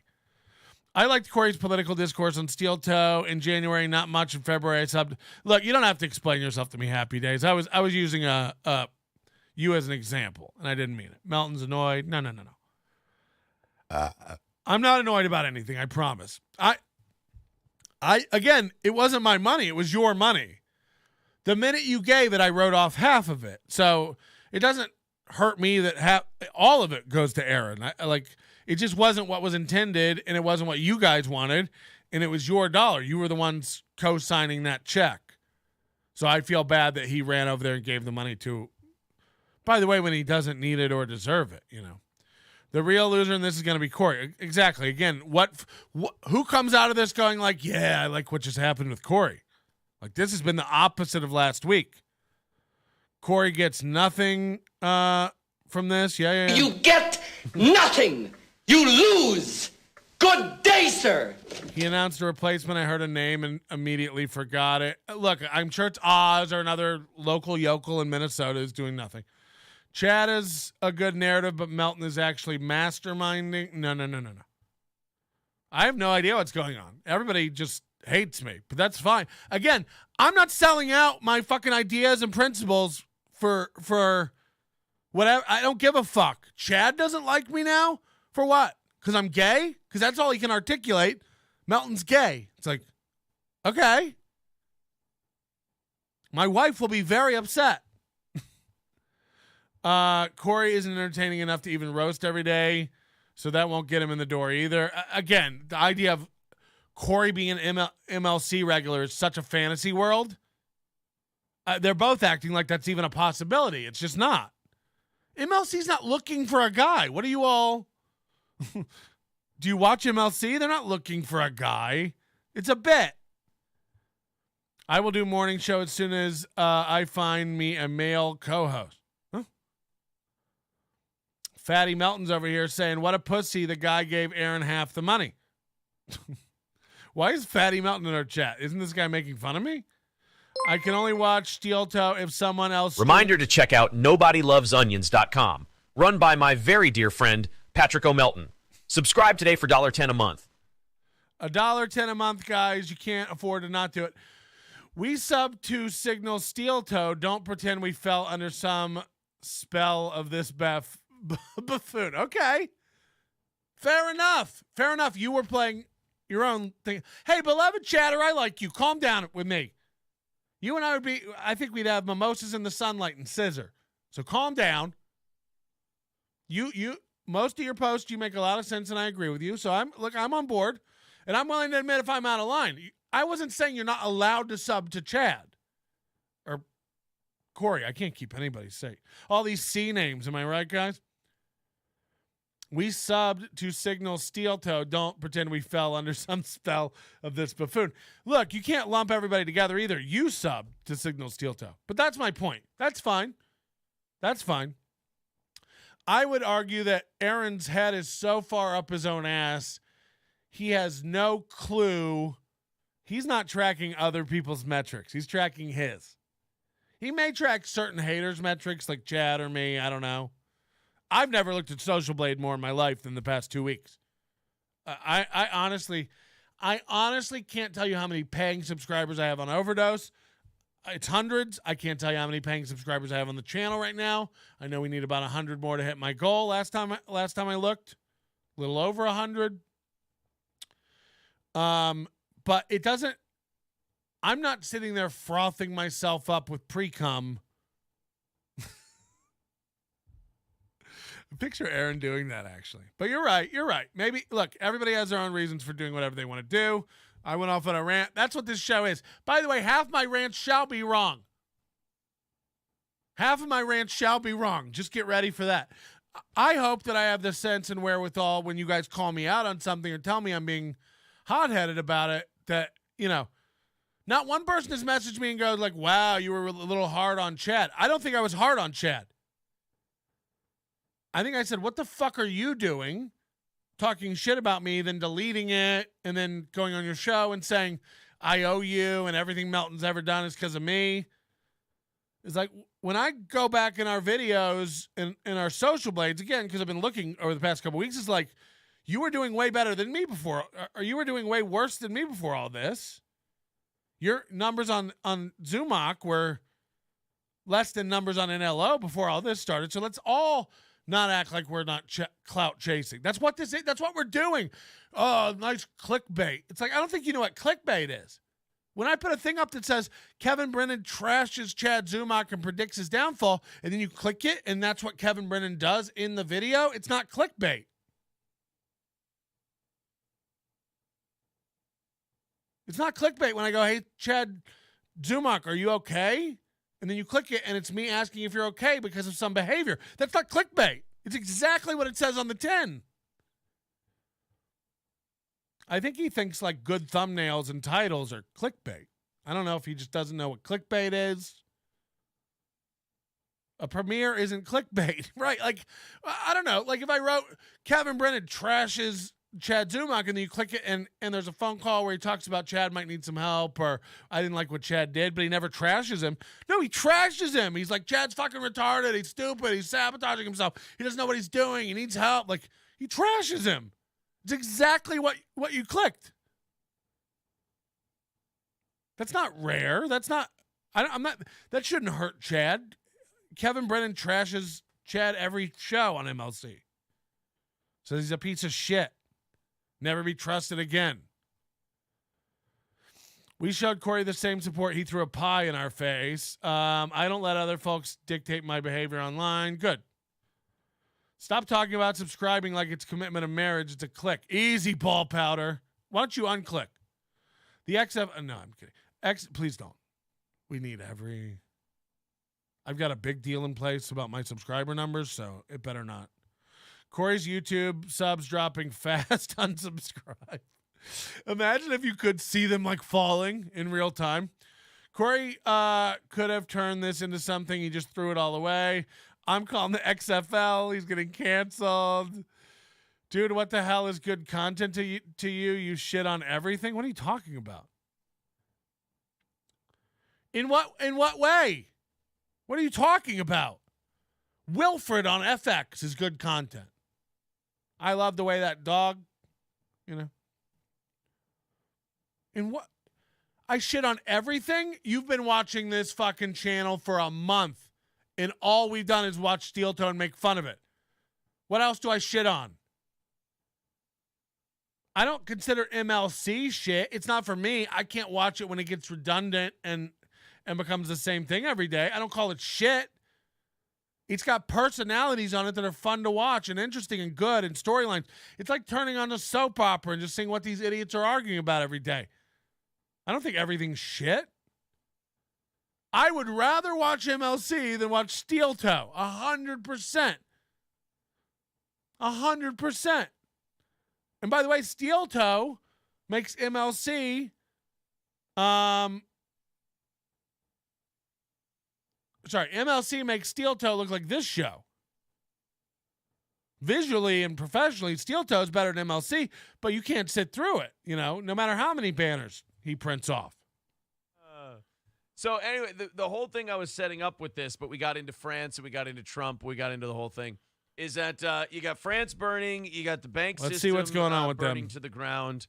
I liked Corey's political discourse on Steel Toe in January, not much in February. I subbed. Look, you don't have to explain yourself to me, Happy Days. I was using you as an example, and I didn't mean it. Melton's annoyed. No. I'm not annoyed about anything, I promise. Again, it wasn't my money. It was your money. The minute you gave it, I wrote off half of it. So it doesn't hurt me that all of it goes to Aaron. It just wasn't what was intended, and it wasn't what you guys wanted, and it was your dollar. You were the ones co-signing that check. So I feel bad that he ran over there and gave the money to, by the way, when he doesn't need it or deserve it, The real loser in this is going to be Corey. Exactly. Again, who comes out of this going like, yeah, I like what just happened with Corey? Like, this has been the opposite of last week. Corey gets nothing from this. Yeah. You get nothing. You lose. Good day, sir. He announced a replacement. I heard a name and immediately forgot it. Look, I'm sure it's Oz or another local yokel in Minnesota who's doing nothing. Chad is a good narrative, but Melton is actually masterminding. No. I have no idea what's going on. Everybody just hates me, but that's fine. Again, I'm not selling out my fucking ideas and principles for whatever. I don't give a fuck. Chad doesn't like me now? For what? Because I'm gay? Because that's all he can articulate. Melton's gay. It's like, okay. My wife will be very upset. Corey isn't entertaining enough to even roast every day, so that won't get him in the door either. Again, the idea of Corey being an MLC regular is such a fantasy world. They're both acting like that's even a possibility. It's just not. MLC's not looking for a guy. What are you all... Do you watch MLC? They're not looking for a guy. It's a bit. I will do morning show as soon as I find me a male co-host. Huh? Fatty Melton's over here saying, what a pussy, the guy gave Aaron half the money. Why is Fatty Melton in our chat? Isn't this guy making fun of me? I can only watch Steel Toe if someone else... Reminder to check out NobodyLovesOnions.com, run by my very dear friend, Patrick Melton. Subscribe today for $1.10 a month. $1.10 a month, guys. You can't afford to not do it. We sub to Signal Steel Toe. Don't pretend we fell under some spell of this buffoon. Okay. Fair enough. You were playing your own thing. Hey, beloved chatter, I like you. Calm down with me. You and I think we'd have mimosas in the sunlight and scissor. So calm down. Most of your posts, you make a lot of sense, and I agree with you. So I'm on board, and I'm willing to admit if I'm out of line. I wasn't saying you're not allowed to sub to Chad or Corey. I can't keep anybody safe. All these C names, am I right, guys? We subbed to Signal Steel Toe. Don't pretend we fell under some spell of this buffoon. Look, you can't lump everybody together either. You subbed to Signal Steel Toe. But that's my point. That's fine. I would argue that Aaron's head is so far up his own ass, he has no clue. He's not tracking other people's metrics. He's tracking his. He may track certain haters' metrics like Chad or me. I don't know. I've never looked at Social Blade more in my life than the past 2 weeks. I honestly can't tell you how many paying subscribers I have on Overdose. It's hundreds. I can't tell you how many paying subscribers I have on the channel right now. I know we need about 100 more to hit my goal. Last time I looked, a little over 100. But it doesn't. I'm not sitting there frothing myself up with pre-cum. Picture Aaron doing that, actually. But you're right. Maybe, look, everybody has their own reasons for doing whatever they want to do. I went off on a rant. That's what this show is. By the way, half my rants shall be wrong. Half of my rants shall be wrong. Just get ready for that. I hope that I have the sense and wherewithal when you guys call me out on something or tell me I'm being hot-headed about it, that, not one person has messaged me and goes like, wow, you were a little hard on Chad. I don't think I was hard on Chad. I think I said, what the fuck are you doing? Talking shit about me, then deleting it, and then going on your show and saying, I owe you, and everything Melton's ever done is because of me. It's like, when I go back in our videos and in our Social Blades, again, because I've been looking over the past couple weeks, it's like, you were doing way better than me before, or you were doing way worse than me before all this. Your numbers on Zumach were less than numbers on NLO before all this started. So let's all not act like we're not clout chasing. That's what this is. That's what we're doing. Oh, nice clickbait. It's like, I don't think you know what clickbait is. When I put a thing up that says Kevin Brennan trashes Chad Zumach and predicts his downfall, and then you click it, and that's what Kevin Brennan does in the video, it's not clickbait. It's not clickbait when I go, hey, Chad Zumach, are you okay? And then you click it, and it's me asking if you're okay because of some behavior. That's not clickbait. It's exactly what it says on the 10. I think he thinks like good thumbnails and titles are clickbait. I don't know if he just doesn't know what clickbait is. A premiere isn't clickbait, right? Like, I don't know. Like if I wrote Kevin Brennan trashes Chad Zumach, and then you click it, and there's a phone call where he talks about Chad might need some help, or I didn't like what Chad did, but he never trashes him. No, he trashes him. He's like, Chad's fucking retarded. He's stupid. He's sabotaging himself. He doesn't know what he's doing. He needs help. Like, he trashes him. It's exactly what you clicked. That's not rare. That's not. I'm not. That shouldn't hurt Chad. Kevin Brennan trashes Chad every show on MLC. Says he's a piece of shit. Never be trusted again. We showed Corey the same support. He threw a pie in our face. I don't let other folks dictate my behavior online. Good. Stop talking about subscribing like it's commitment of marriage. It's a click. Easy, ball powder. Why don't you unclick? The XF... no, I'm kidding. Please don't. We need every... I've got a big deal in place about my subscriber numbers, so it better not. Corey's YouTube subs dropping fast. Unsubscribe. Imagine if you could see them like falling in real time. Corey could have turned this into something. He just threw it all away. I'm calling the XFL. He's getting canceled. Dude, what the hell is good content to you? You shit on everything? What are you talking about? In what way? What are you talking about? Wilfred on FX is good content. I love the way that dog, In what? I shit on everything? You've been watching this fucking channel for a month, and all we've done is watch Steel Toe and make fun of it. What else do I shit on? I don't consider MLC shit. It's not for me. I can't watch it when it gets redundant and becomes the same thing every day. I don't call it shit. It's got personalities on it that are fun to watch and interesting and good and storylines. It's like turning on a soap opera and just seeing what these idiots are arguing about every day. I don't think everything's shit. I would rather watch MLC than watch Steel Toe. 100%. 100%. And by the way, Steel Toe makes MLC MLC makes Steel Toe look like this show. Visually and professionally, Steel Toe is better than MLC, but you can't sit through it, no matter how many banners he prints off. So anyway, the whole thing I was setting up with this, but we got into France and we got into Trump, we got into the whole thing, is that you got France burning, you got the bank system. Let's see what's going on with burning them. to the ground.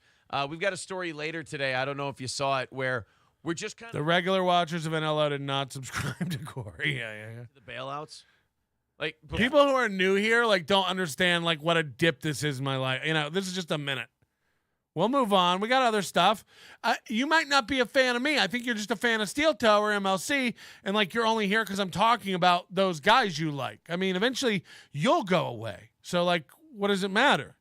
We've got a story later today. I don't know if you saw it, where we're just kind The of regular watchers of NLO did not subscribe to Corey. Yeah. the bailouts. Like People who are new here don't understand what a dip this is in my life. This is just a minute. We'll move on. We got other stuff. You might not be a fan of me. I think you're just a fan of Steel Toe or MLC, and you're only here because I'm talking about those guys you like. I mean, eventually you'll go away. So what does it matter?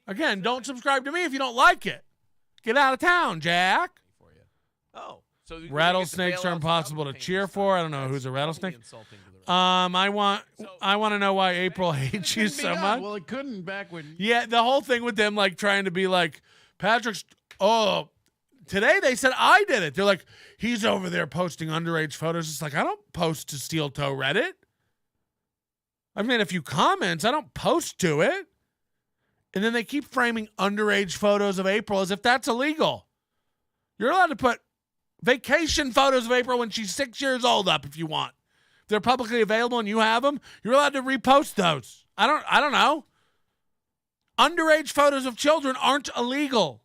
Again, don't subscribe to me if you don't like it. Get out of town, Jack. for you. Oh, so Rattlesnakes are impossible to cheer for. I don't know who's a rattlesnake. I want to know why April hates you so much. Well, it couldn't back when. Yeah, the whole thing with them trying to be Patrick's. Oh, today they said I did it. They're like, he's over there posting underage photos. It's I don't post to Steel Toe Reddit. I've made a few comments. I don't post to it. And then they keep framing underage photos of April as if that's illegal. You're allowed to put vacation photos of April when she's 6 years old up if you want. If they're publicly available and you have them, you're allowed to repost those. I don't know. Underage photos of children aren't illegal.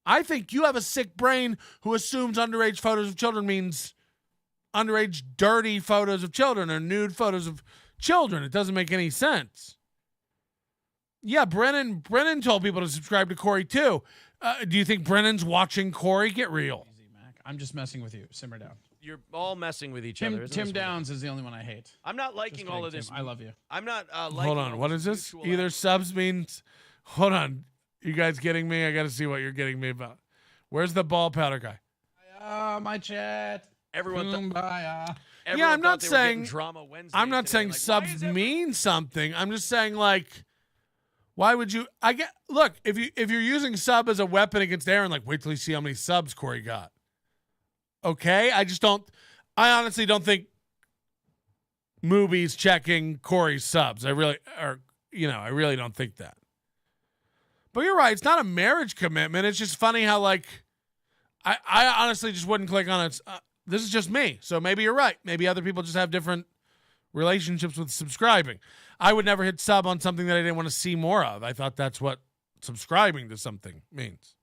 I think you have a sick brain who assumes underage photos of children means underage dirty photos of children or nude photos of children. It doesn't make any sense. Yeah, Brennan told people to subscribe to Corey too. Do you think Brennan's watching Corey? Get real. Easy, Mac. I'm just messing with you. Simmer down. You're all messing with each other. Tim Downs is the only one I hate. I'm not liking all of this. Tim, I love you. I'm not liking. Hold on. What is this? Either subs means. Hold on. You guys getting me? I got to see what you're getting me about. Where's the ball powder guy? My chat. Everyone. Yeah, I'm not saying drama Wednesday. I'm not today. saying subs mean something. I'm just saying why would you? Look, if you're using sub as a weapon against Aaron, wait till you see how many subs Corey got. Okay, I honestly don't think Mooby's checking Corey's subs. I really don't think that. But you're right. It's not a marriage commitment. It's just funny how I honestly just wouldn't click on it. This is just me. So maybe you're right. Maybe other people just have different relationships with subscribing. I would never hit sub on something that I didn't want to see more of. I thought that's what subscribing to something means.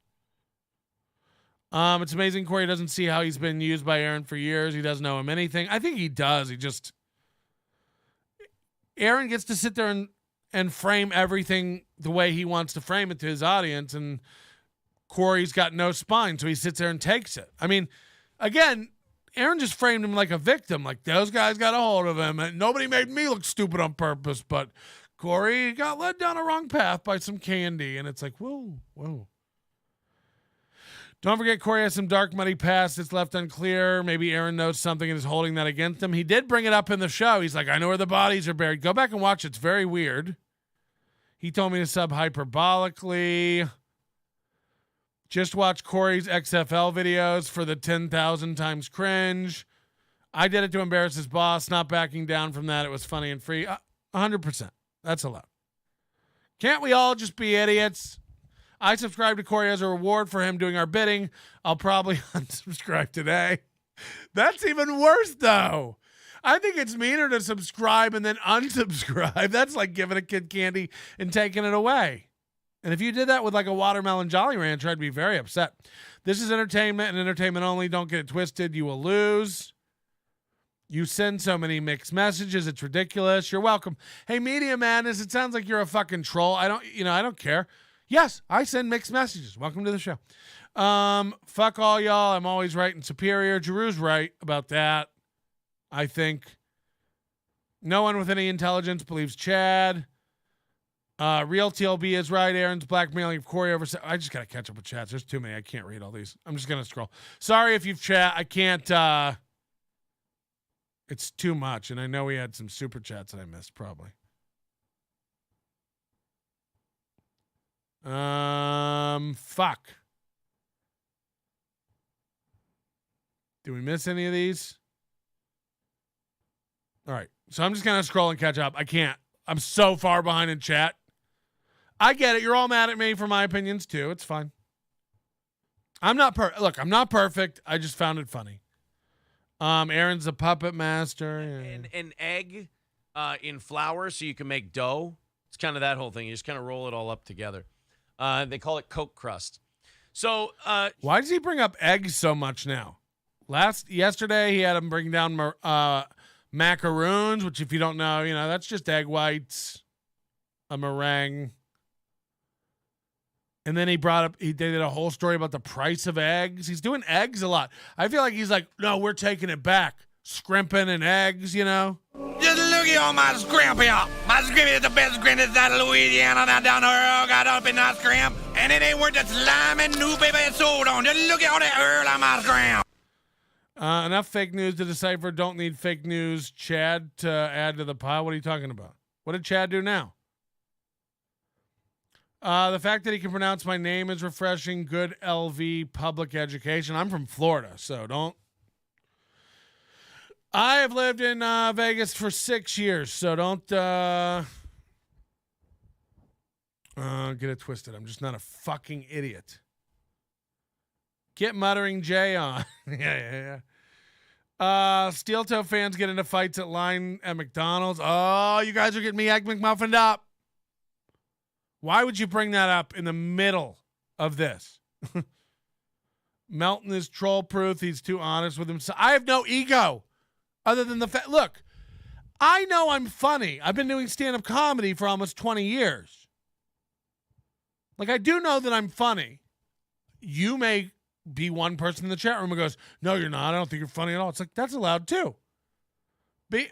It's amazing Corey doesn't see how he's been used by Aaron for years. He doesn't know him anything. I think he does. Aaron gets to sit there and frame everything the way he wants to frame it to his audience, and Corey's got no spine, so he sits there and takes it. I mean, again, Aaron just framed him like a victim, those guys got a hold of him, and nobody made me look stupid on purpose, but Corey got led down a wrong path by some candy, and it's whoa. Don't forget, Corey has some dark, muddy past that's left unclear. Maybe Aaron knows something and is holding that against him. He did bring it up in the show. He's I know where the bodies are buried. Go back and watch it. It's very weird. He told me to sub hyperbolically. Just watch Corey's XFL videos for the 10,000 times cringe. I did it to embarrass his boss, not backing down from that. It was funny and free. 100%. That's allowed. Can't we all just be idiots? I subscribe to Corey as a reward for him doing our bidding. I'll probably unsubscribe today. That's even worse, though. I think it's meaner to subscribe and then unsubscribe. That's like giving a kid candy and taking it away. And if you did that with a watermelon Jolly Rancher, I'd be very upset. This is entertainment and entertainment only. Don't get it twisted. You will lose. You send so many mixed messages. It's ridiculous. You're welcome. Hey, Media Madness, it sounds like you're a fucking troll. I don't care. Yes, I send mixed messages. Welcome to the show. Fuck all y'all. I'm always right and superior. Drew's right about that, I think. No one with any intelligence believes Chad. Real TLB is right. Aaron's blackmailing of Corey over. I just got to catch up with chats. There's too many. I can't read all these. I'm just going to scroll. Sorry if you've chat. I can't. It's too much. And I know we had some super chats that I missed probably. Fuck. Did we miss any of these? All right. So I'm just going to scroll and catch up. I can't. I'm so far behind in chat. I get it. You're all mad at me for my opinions too. It's fine. I'm not perfect. I just found it funny. Aaron's a puppet master. And Egg in flour so you can make dough. It's kind of that whole thing. You just kind of roll it all up together. They call it Coke crust. So why does he bring up eggs so much now? Yesterday he had him bring down macaroons, which if you don't know, that's just egg whites, a meringue. And then he did a whole story about the price of eggs. He's doing eggs a lot. I feel like he's like, no, we're taking it back. Scrimping and eggs, Just look at all my scrimp here. My scrimp is the best scrimp inside of Louisiana. Down the road, got up in that scrimp. And it ain't worth the slime and new paper it's sold on. Just look at all that earl on my scrimp. Enough fake news to decipher. Don't need fake news. Chad to add to the pile. What are you talking about? What did Chad do now? The fact that he can pronounce my name is refreshing. Good LV public education. I'm from Florida, so don't. I have lived in Vegas for 6 years, so don't get it twisted. I'm just not a fucking idiot. Get Muttering Jay on. yeah. Steel Toe fans get into fights at line at McDonald's. Oh, you guys are getting me Egg McMuffined up. Why would you bring that up in the middle of this? Melton is troll-proof. He's too honest with himself. I have no ego other than the fact. Look, I know I'm funny. I've been doing stand-up comedy for almost 20 years. Like, I do know that I'm funny. You may be one person in the chat room who goes, no, you're not. I don't think you're funny at all. It's like, that's allowed too.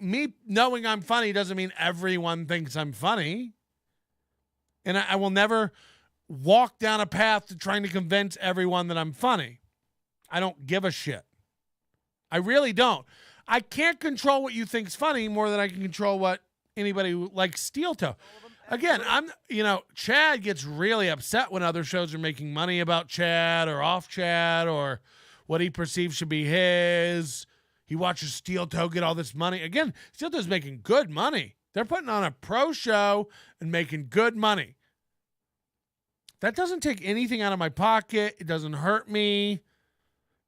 Me knowing I'm funny doesn't mean everyone thinks I'm funny. And I will never walk down a path to trying to convince everyone that I'm funny. I don't give a shit. I really don't. I can't control what you think's funny more than I can control what anybody likes Steel Toe. Again, Chad gets really upset when other shows are making money about Chad or off Chad or what he perceives should be his. He watches Steel Toe get all this money. Again, Steel Toe's making good money. They're putting on a pro show and making good money. That doesn't take anything out of my pocket. It doesn't hurt me.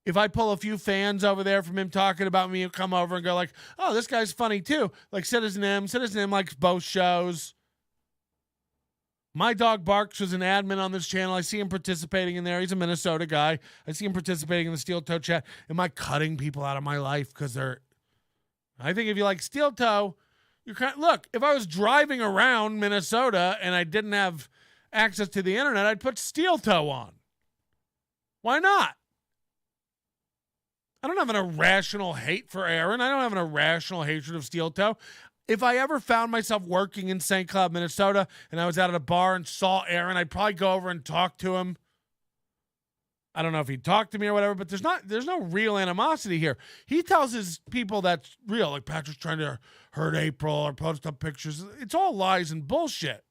If I pull a few fans over there from him talking about me, he'll come over and go like, oh, this guy's funny too. Like Citizen M. Citizen M likes both shows. My Dog Barks was an admin on this channel. I see him participating in there. He's a Minnesota guy. I see him participating in the Steel Toe chat. Am I cutting people out of my life because they're... I think if you like Steel Toe, you're look, if I was driving around Minnesota and I didn't have access to the internet, I'd put Steel Toe on. Why not? I don't have an irrational hate for Aaron. I don't have an irrational hatred of Steel Toe. If I ever found myself working in St. Cloud, Minnesota, and I was out at a bar and saw Aaron, I'd probably go over and talk to him. I don't know if he'd talk to me or whatever, but there's no real animosity here. He tells his people that's real, like Patrick's trying to hurt April or post up pictures. It's all lies and bullshit.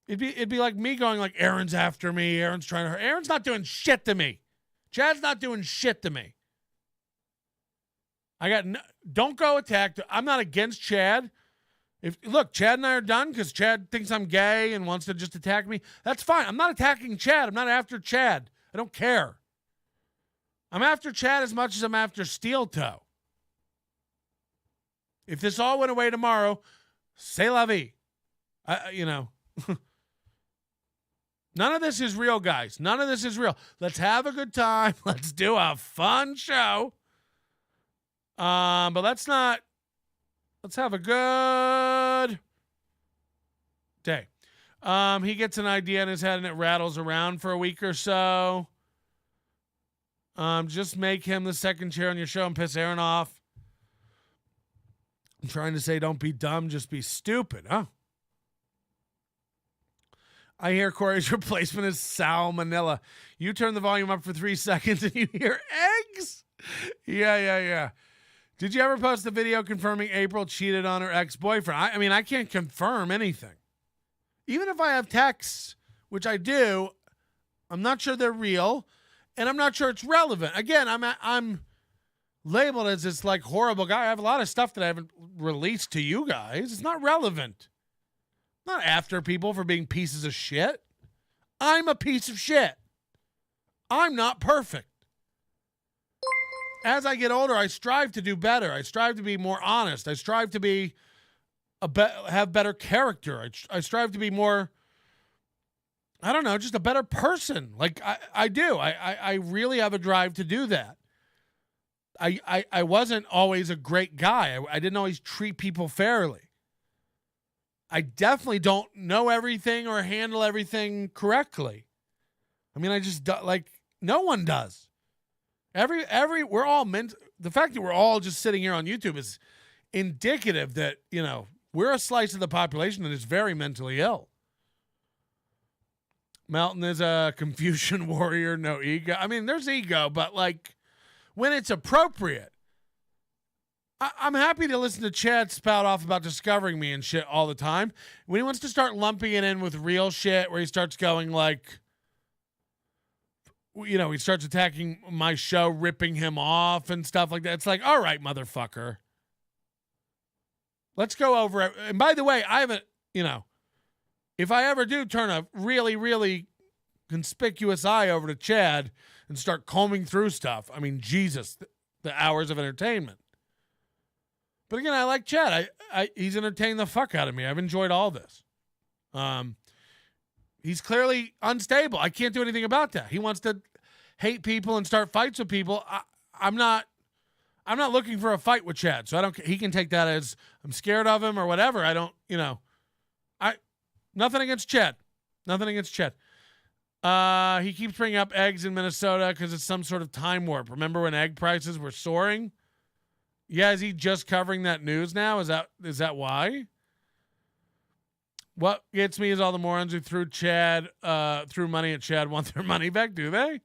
It'd be like me going like, Aaron's after me. Aaron's trying to hurt. Aaron's not doing shit to me. Chad's not doing shit to me. Don't go attack. I'm not against Chad. Look, Chad and I are done because Chad thinks I'm gay and wants to just attack me. That's fine. I'm not attacking Chad. I'm not after Chad. I don't care. I'm after Chad as much as I'm after Steel Toe. If this all went away tomorrow, c'est la vie. None of this is real, guys. None of this is real. Let's have a good time. Let's do a fun show. But let's have a good day. He gets an idea in his head and it rattles around for a week or so. Just make him the second chair on your show and piss Aaron off. I'm trying to say don't be dumb, just be stupid, huh? I hear Corey's replacement is salmonella. You turn the volume up for 3 seconds and you hear eggs? Yeah. Did you ever post a video confirming April cheated on her ex-boyfriend? I mean, I can't confirm anything. Even if I have texts, which I do, I'm not sure they're real, and I'm not sure it's relevant. Again, I'm labeled as this like horrible guy. I have a lot of stuff that I haven't released to you guys. It's not relevant. I'm not after people for being pieces of shit. I'm a piece of shit. I'm not perfect. as I get older, I strive to do better. I strive to be more honest. I strive to be have better character. I strive to be more, I don't know, just a better person. Like I do. I really have a drive to do that. I wasn't always a great guy. I didn't always treat people fairly. I definitely don't know everything or handle everything correctly. I mean, I just like no one does. We're all meant. The fact that we're all just sitting here on YouTube is indicative that, you know, we're a slice of the population that is very mentally ill. Melton is a Confucian warrior, no ego. I mean, there's ego, but like when it's appropriate. I'm happy to listen to Chad spout off about discovering me and shit all the time. When he wants to start lumping it in with real shit, where he starts going like, you know, he starts attacking my show, ripping him off and stuff like that. It's like, all right, motherfucker. Let's go over it. And by the way, I haven't, you know, if I ever do turn a really, really conspicuous eye over to Chad and start combing through stuff, I mean, Jesus, the hours of entertainment. But again, I like Chad. He's entertained the fuck out of me. I've enjoyed all this. He's clearly unstable. I can't do anything about that. He wants to hate people and start fights with people. I'm not looking for a fight with Chad. So he can take that as I'm scared of him or whatever. I don't, you know, nothing against Chad. Nothing against Chad. He keeps bringing up eggs in Minnesota because it's some sort of time warp. Remember when egg prices were soaring? Yeah, is he just covering that news now? Is that why? What gets me is all the morons who threw money at Chad want their money back, do they?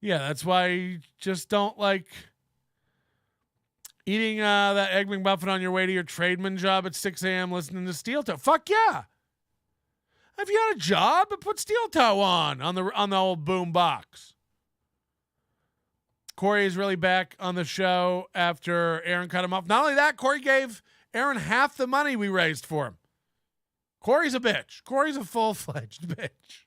Yeah, that's why you just don't like eating that Egg McMuffin on your way to your tradesman job at 6 a.m. listening to Steel Toe. Fuck yeah. If you had a job, put Steel Toe on the old boom box. Corey is really back on the show after Aaron cut him off. Not only that, Corey gave Aaron half the money we raised for him. Corey's a bitch. Corey's a full-fledged bitch.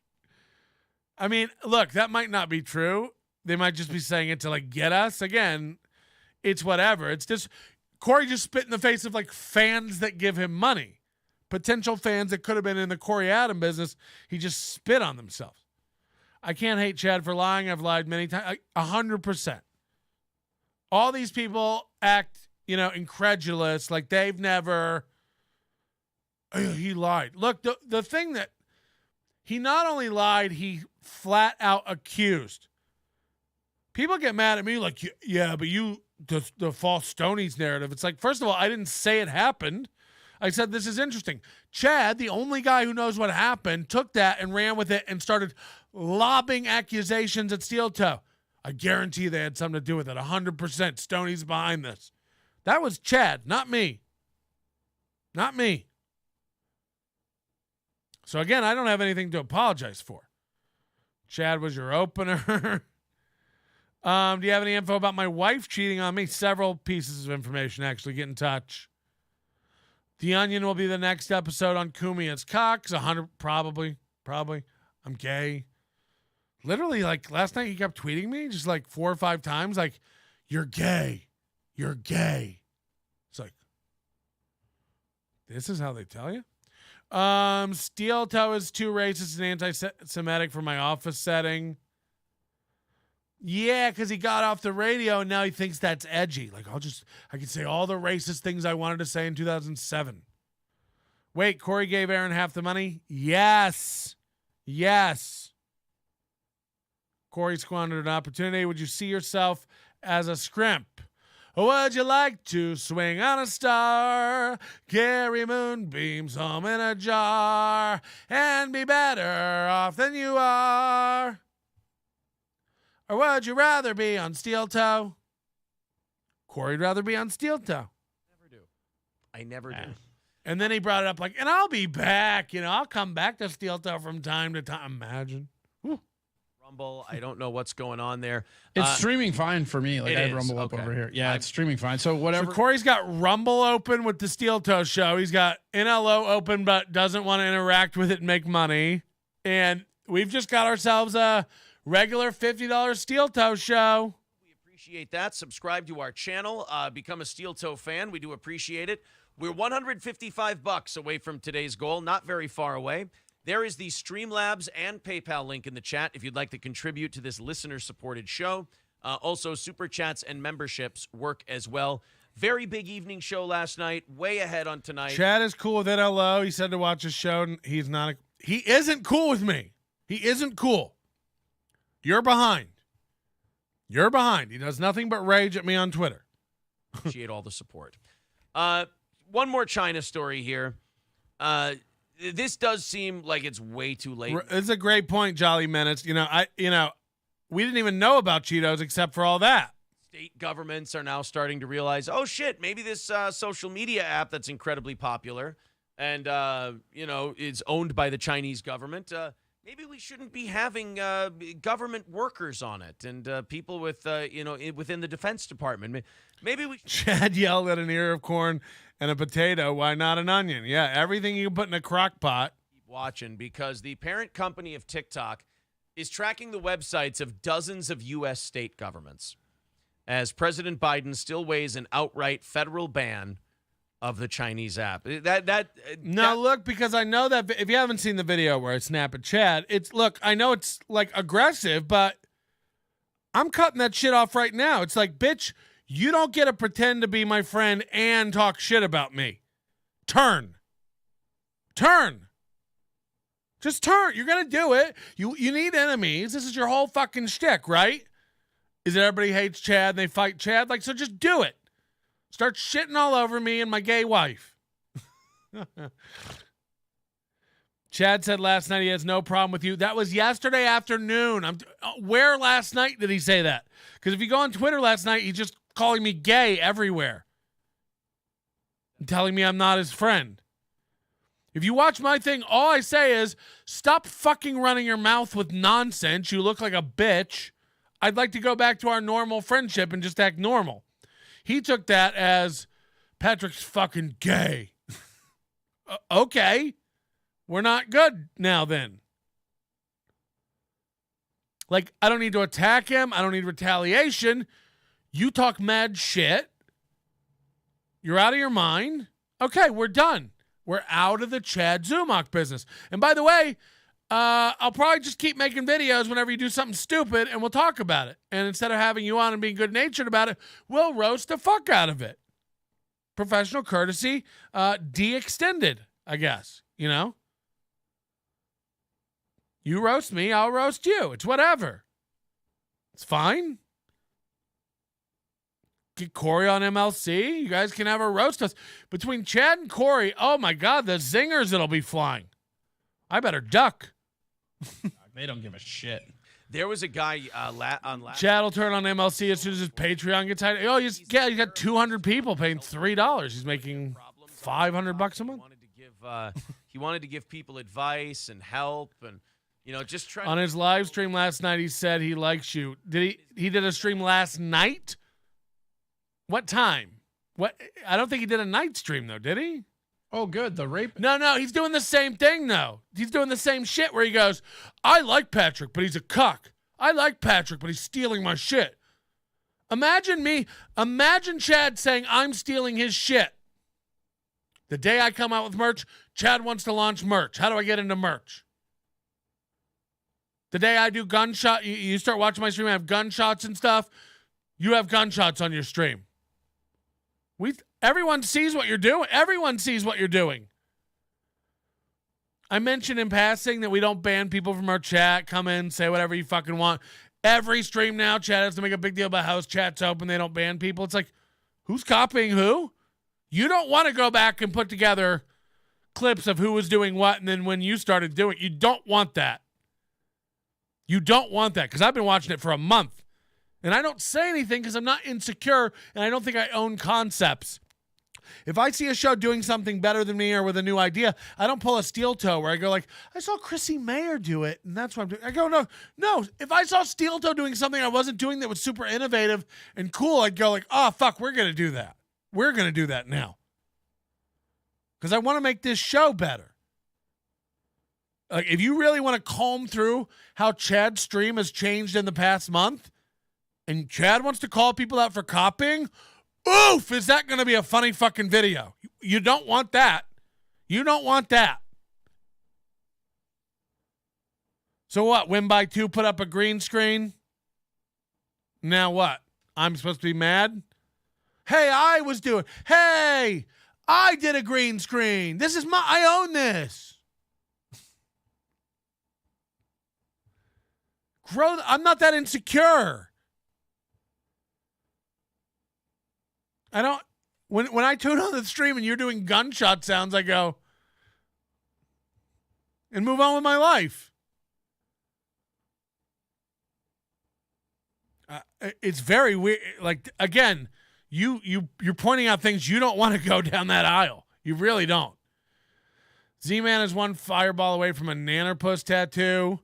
I mean, look, that might not be true. They might just be saying it to, like, get us. Again, it's whatever. It's just Corey just spit in the face of, like, fans that give him money. Potential fans that could have been in the Corey Adam business. He just spit on themselves. I can't hate Chad for lying. I've lied many times. 100%. All these people act, you know, incredulous, like they've never. He lied. Look, the thing that he not only lied, he flat out accused. People get mad at me like, yeah, but the false Stoney's narrative. It's like, first of all, I didn't say it happened. I said, this is interesting. Chad, the only guy who knows what happened, took that and ran with it and started lobbing accusations at Steel Toe. I guarantee they had something to do with it. 100%. Stoney's behind this. That was Chad, not me. Not me. So again, I don't have anything to apologize for. Chad was your opener. Do you have any info about my wife cheating on me? Several pieces of information, actually. Get in touch. The Onion will be the next episode on Kumia's cocks. 100, probably. I'm gay. Literally, like, last night he kept tweeting me just like 4 or 5 times, like, you're gay. You're gay. It's like, this is how they tell you? Steel Toe is too racist and anti-Semitic for my office setting. Yeah, because he got off the radio and now he thinks that's edgy. Like, I can say all the racist things I wanted to say in 2007. Wait, Corey gave Aaron half the money? Yes. Corey squandered an opportunity. Would you see yourself as a scrimp? Or would you like to swing on a star, carry moonbeams home in a jar, and be better off than you are? Or would you rather be on Steel Toe? Corey'd rather be on Steel Toe. I never do. And then he brought it up like, and I'll be back. You know, I'll come back to Steel Toe from time to time. Imagine. Whew. Rumble, I don't know what's going on there. It's streaming fine for me. Like, I have Rumble up over here. Yeah, it's streaming fine. So whatever. So Corey's got Rumble open with the Steel Toe show. He's got NLO open, but doesn't want to interact with it and make money. And we've just got ourselves a regular $50 Steel Toe show. Appreciate that. Subscribe to our channel. Become a Steel Toe fan. We do appreciate it. We're $155 away from today's goal, not very far away. There is the Streamlabs and PayPal link in the chat if you'd like to contribute to this listener-supported show. Also, Super Chats and memberships work as well. Very big evening show last night. Way ahead on tonight. Chad is cool with NLO. He said to watch his show, and he's not. He isn't cool with me. He isn't cool. You're behind. You're behind. He does nothing but rage at me on Twitter. Appreciate all the support. One more China story here. This does seem like it's way too late. It's a great point, Jolly Menace. We didn't even know about Cheetos except for all that. State governments are now starting to realize, oh shit, maybe this social media app that's incredibly popular and is owned by the Chinese government. Maybe we shouldn't be having government workers on it and people with within the Defense Department. Maybe we. Chad yelled at an ear of corn and a potato. Why not an onion? Yeah, everything you can put in a crock pot. Keep watching because the parent company of TikTok is tracking the websites of dozens of U.S. state governments, as President Biden still weighs an outright federal ban of the Chinese app. Look, because I know that if you haven't seen the video where I snap at Chad, I know it's like aggressive, but I'm cutting that shit off right now. It's like, bitch, you don't get to pretend to be my friend and talk shit about me. Turn. Just turn. You're going to do it. You need enemies. This is your whole fucking shtick, right? Is it everybody hates Chad and they fight Chad? So just do it. Start shitting all over me and my gay wife. Chad said last night he has no problem with you. That was yesterday afternoon. Where last night did he say that? Because if you go on Twitter last night, he's just calling me gay everywhere. And telling me I'm not his friend. If you watch my thing, all I say is, stop fucking running your mouth with nonsense. You look like a bitch. I'd like to go back to our normal friendship and just act normal. He took that as Patrick's fucking gay. Okay. We're not good now then. I don't need to attack him. I don't need retaliation. You talk mad shit. You're out of your mind. Okay, we're done. We're out of the Chad Zumach business. And by the way, I'll probably just keep making videos whenever you do something stupid, and we'll talk about it. And instead of having you on and being good-natured about it, we'll roast the fuck out of it. Professional courtesy, de-extended, I guess. You roast me, I'll roast you. It's whatever. It's fine. Get Corey on MLC. You guys can have a roast us. Between Chad and Corey, oh my God, the zingers that'll be flying. I better duck. They don't give a shit. There was a guy on last. Chad will turn on MLC as soon as his Patreon gets tight. Oh, he's got 200 people paying $3. He's making $500 a month. He wanted to give people advice and help and just try. On his live stream last night, he said he likes you. He did a stream last night? What time? What? I don't think he did a night stream though, did he? Oh, good. The rape. No, he's doing the same thing though. He's doing the same shit where he goes, I like Patrick, but he's a cuck. I like Patrick, but he's stealing my shit. Imagine Chad saying I'm stealing his shit. The day I come out with merch, Chad wants to launch merch. How do I get into merch? The day I do gunshot, you start watching my stream, I have gunshots and stuff. You have gunshots on your stream. Everyone sees what you're doing. Everyone sees what you're doing. I mentioned in passing that we don't ban people from our chat. Come in, say whatever you fucking want. Every stream now, chat has to make a big deal about how his chat's open. They don't ban people. It's like, who's copying who? You don't want to go back and put together clips of who was doing what, and then when you started doing it, you don't want that. You don't want that, because I've been watching it for a month. And I don't say anything because I'm not insecure, and I don't think I own concepts. If I see a show doing something better than me or with a new idea, I don't pull a steel toe where I go like, I saw Chrissy Mayer do it, and that's what I'm doing. I go, no. If I saw steel toe doing something I wasn't doing that was super innovative and cool, I'd go like, oh, fuck, we're going to do that. We're going to do that now. Because I want to make this show better. Like, if you really want to comb through how Chad's stream has changed in the past month, and Chad wants to call people out for copying, oof, is that going to be a funny fucking video? You don't want that. You don't want that. So what? Win by 2, put up a green screen? Now what? I'm supposed to be mad? Hey, I did a green screen. I own this. I'm not that insecure. When I tune on the stream and you're doing gunshot sounds, I go and move on with my life. It's very weird. Like, again, you're pointing out things you don't want to go down that aisle. You really don't. Z-Man is one fireball away from a nannerpuss tattoo.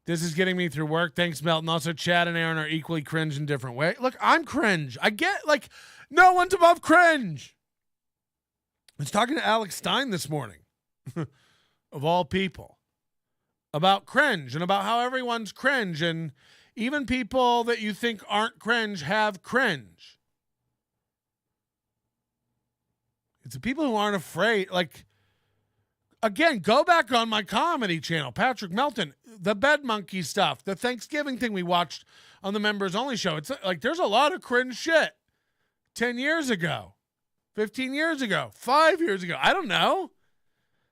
This is getting me through work. Thanks, Melton. Also, Chad and Aaron are equally cringe in different ways. Look, I'm cringe. I get, like, no one's above cringe. I was talking to Alex Stein this morning, of all people, about cringe and about how everyone's cringe, and even people that you think aren't cringe have cringe. It's the people who aren't afraid. Like, again, go back on my comedy channel, Patrick Melton, the Bed Monkey stuff, the Thanksgiving thing we watched on the Members Only show. It's like there's a lot of cringe shit 10 years ago, 15 years ago, 5 years ago. I don't know.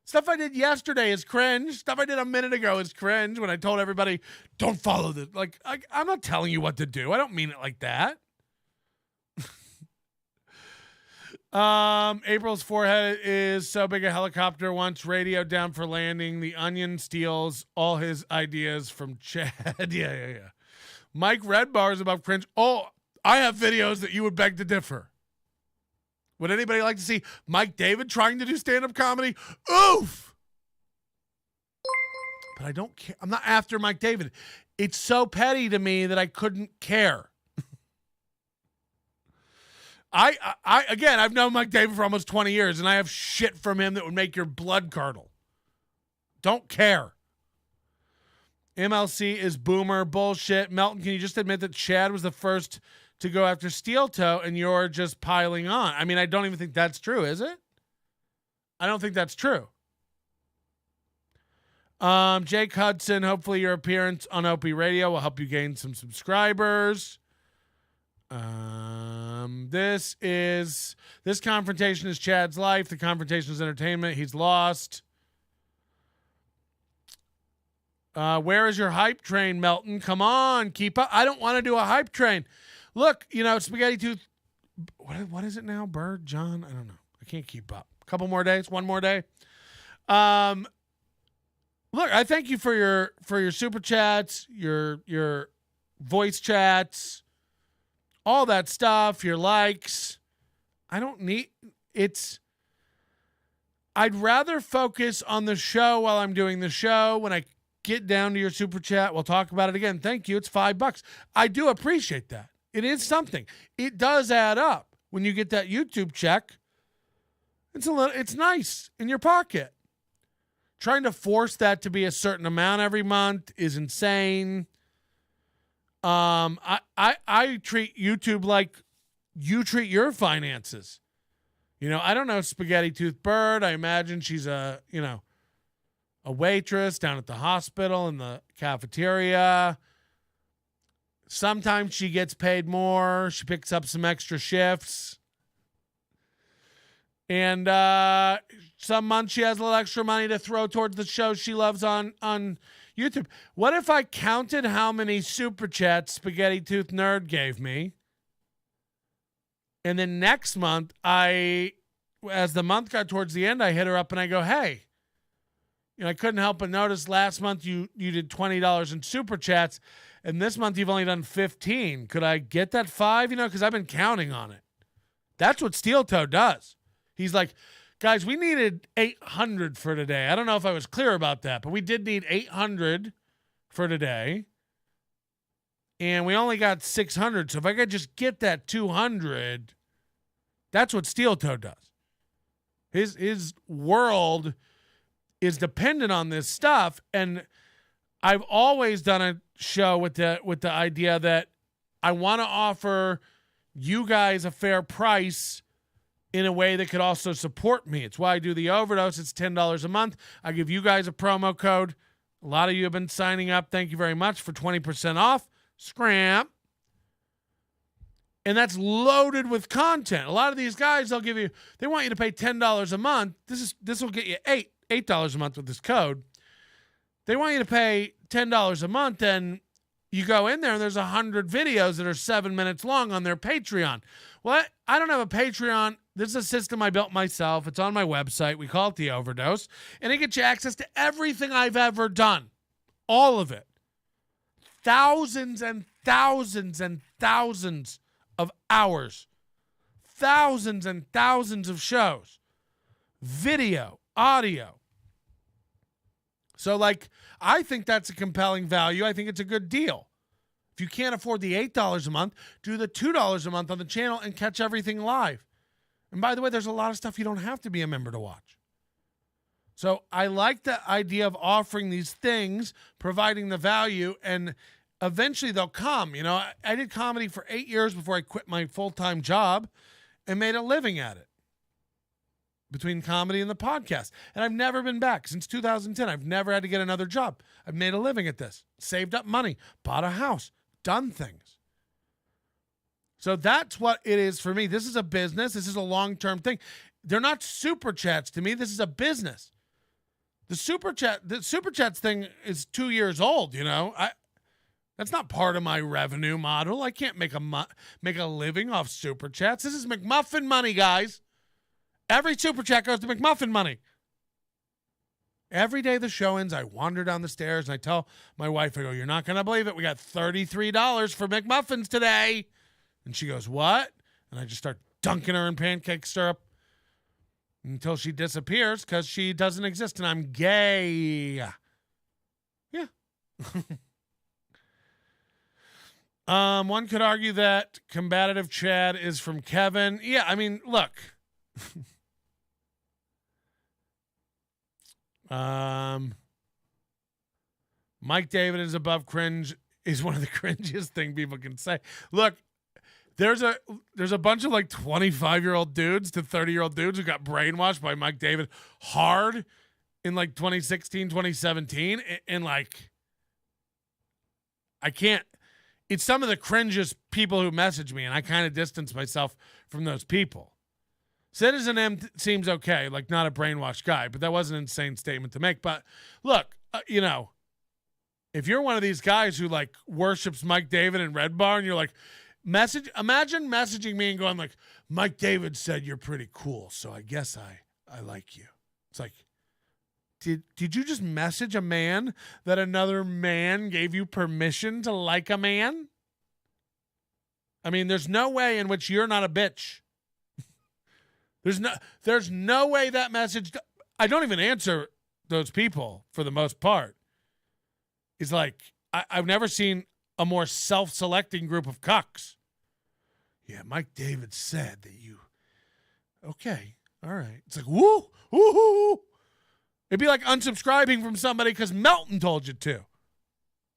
Stuff I did yesterday is cringe. Stuff I did a minute ago is cringe when I told everybody, don't follow this. Like, I'm not telling you what to do. I don't mean it like that. April's forehead is so big a helicopter wants radio down for landing. The Onion steals all his ideas from Chad. Yeah. Mike Redbar is above cringe. Oh, I have videos that you would beg to differ. Would anybody like to see Mike David trying to do stand-up comedy? Oof! But I don't care. I'm not after Mike David. It's so petty to me that I couldn't care. Again, I've known Mike David for almost 20 years, and I have shit from him that would make your blood curdle. Don't care. MLC is boomer bullshit. Melton, can you just admit that Chad was the first to go after Steel Toe and you're just piling on? I mean, I don't even think that's true, is it? I don't think that's true. Jake Hudson, hopefully your appearance on OP Radio will help you gain some subscribers. This confrontation is Chad's life. The confrontation is entertainment. He's lost. Where is your hype train, Melton? Come on, keep up. I don't want to do a hype train. Look, Spaghetti Tooth. What is it now? Bird, John? I don't know. I can't keep up. A couple more days. One more day. Look, I thank you for your super chats, your voice chats, all that stuff, your likes. I don't need it's. I'd rather focus on the show while I'm doing the show. When I get down to your super chat, we'll talk about it again. Thank you. It's $5. I do appreciate that. It is something. It does add up when you get that YouTube check. It's nice in your pocket. Trying to force that to be a certain amount every month is insane. I treat YouTube like you treat your finances. I don't know Spaghetti Tooth Bird. I imagine she's a waitress down at the hospital in the cafeteria. Sometimes she gets paid more. She picks up some extra shifts. And some months she has a little extra money to throw towards the show she loves on YouTube. What if I counted how many super chats Spaghetti Tooth Nerd gave me? And then next month, as the month got towards the end, I hit her up and I go, hey, I couldn't help but notice last month you did $20 in super chats, and this month you've only done 15. Could I get that 5? Because I've been counting on it. That's what Steel Toe does. He's like, guys, we needed 800 for today. I don't know if I was clear about that, but we did need 800 for today. And we only got 600. So if I could just get that 200, that's what Steel Toe does. His world is dependent on this stuff. And I've always done a show with the idea that I want to offer you guys a fair price in a way that could also support me. It's why I do the Overdose. It's $10 a month. I give you guys a promo code. A lot of you have been signing up. Thank you very much for 20% off. Scram. And that's loaded with content. A lot of these guys, they want you to pay $10 a month. This will get you $8 a month with this code. They want you to pay $10 a month, and you go in there and there's 100 videos that are 7 minutes long on their Patreon. Well, I don't have a Patreon. This is a system I built myself. It's on my website. We call it the Overdose. And it gets you access to everything I've ever done. All of it. Thousands and thousands and thousands of hours. Thousands and thousands of shows. Video, audio. So, I think that's a compelling value. I think it's a good deal. If you can't afford the $8 a month, do the $2 a month on the channel and catch everything live. And by the way, there's a lot of stuff you don't have to be a member to watch. So I like the idea of offering these things, providing the value, and eventually they'll come. You know, I did comedy for 8 years before I quit my full-time job and made a living at it. Between comedy and the podcast. And I've never been back since 2010. I've never had to get another job. I've made a living at this. Saved up money. Bought a house. Done things. So that's what it is for me. This is a business. This is a long-term thing. They're not super chats to me. This is a business. The super chats thing is 2 years old, you know. That's not part of my revenue model. I can't make a living off super chats. This is McMuffin money, guys. Every super chat goes to McMuffin money. Every day the show ends, I wander down the stairs and I tell my wife, I go, you're not going to believe it. We got $33 for McMuffins today. And she goes, what? And I just start dunking her in pancake syrup until she disappears because she doesn't exist and I'm gay. Yeah. One could argue that combative Chad is from Kevin. Yeah, I mean, look. Mike David is above cringe is one of the cringiest thing people can say. Look, there's a bunch of 25-year-old dudes to 30-year-old dudes who got brainwashed by Mike David hard in 2016, 2017. And I can't, it's some of the cringiest people who message me and I kind of distance myself from those people. Citizen M seems okay, not a brainwashed guy, but that was an insane statement to make. But look, if you're one of these guys who worships Mike David and Red Bar, and you're imagine messaging me and going Mike David said you're pretty cool, so I guess I like you. It's did you just message a man that another man gave you permission to like a man? I mean, there's no way in which you're not a bitch. There's no way that message. I don't even answer those people for the most part. It's I've never seen a more self-selecting group of cucks. Yeah, Mike David said that you. Okay, all right. It's woo, woo, woo. It'd be like unsubscribing from somebody because Melton told you to.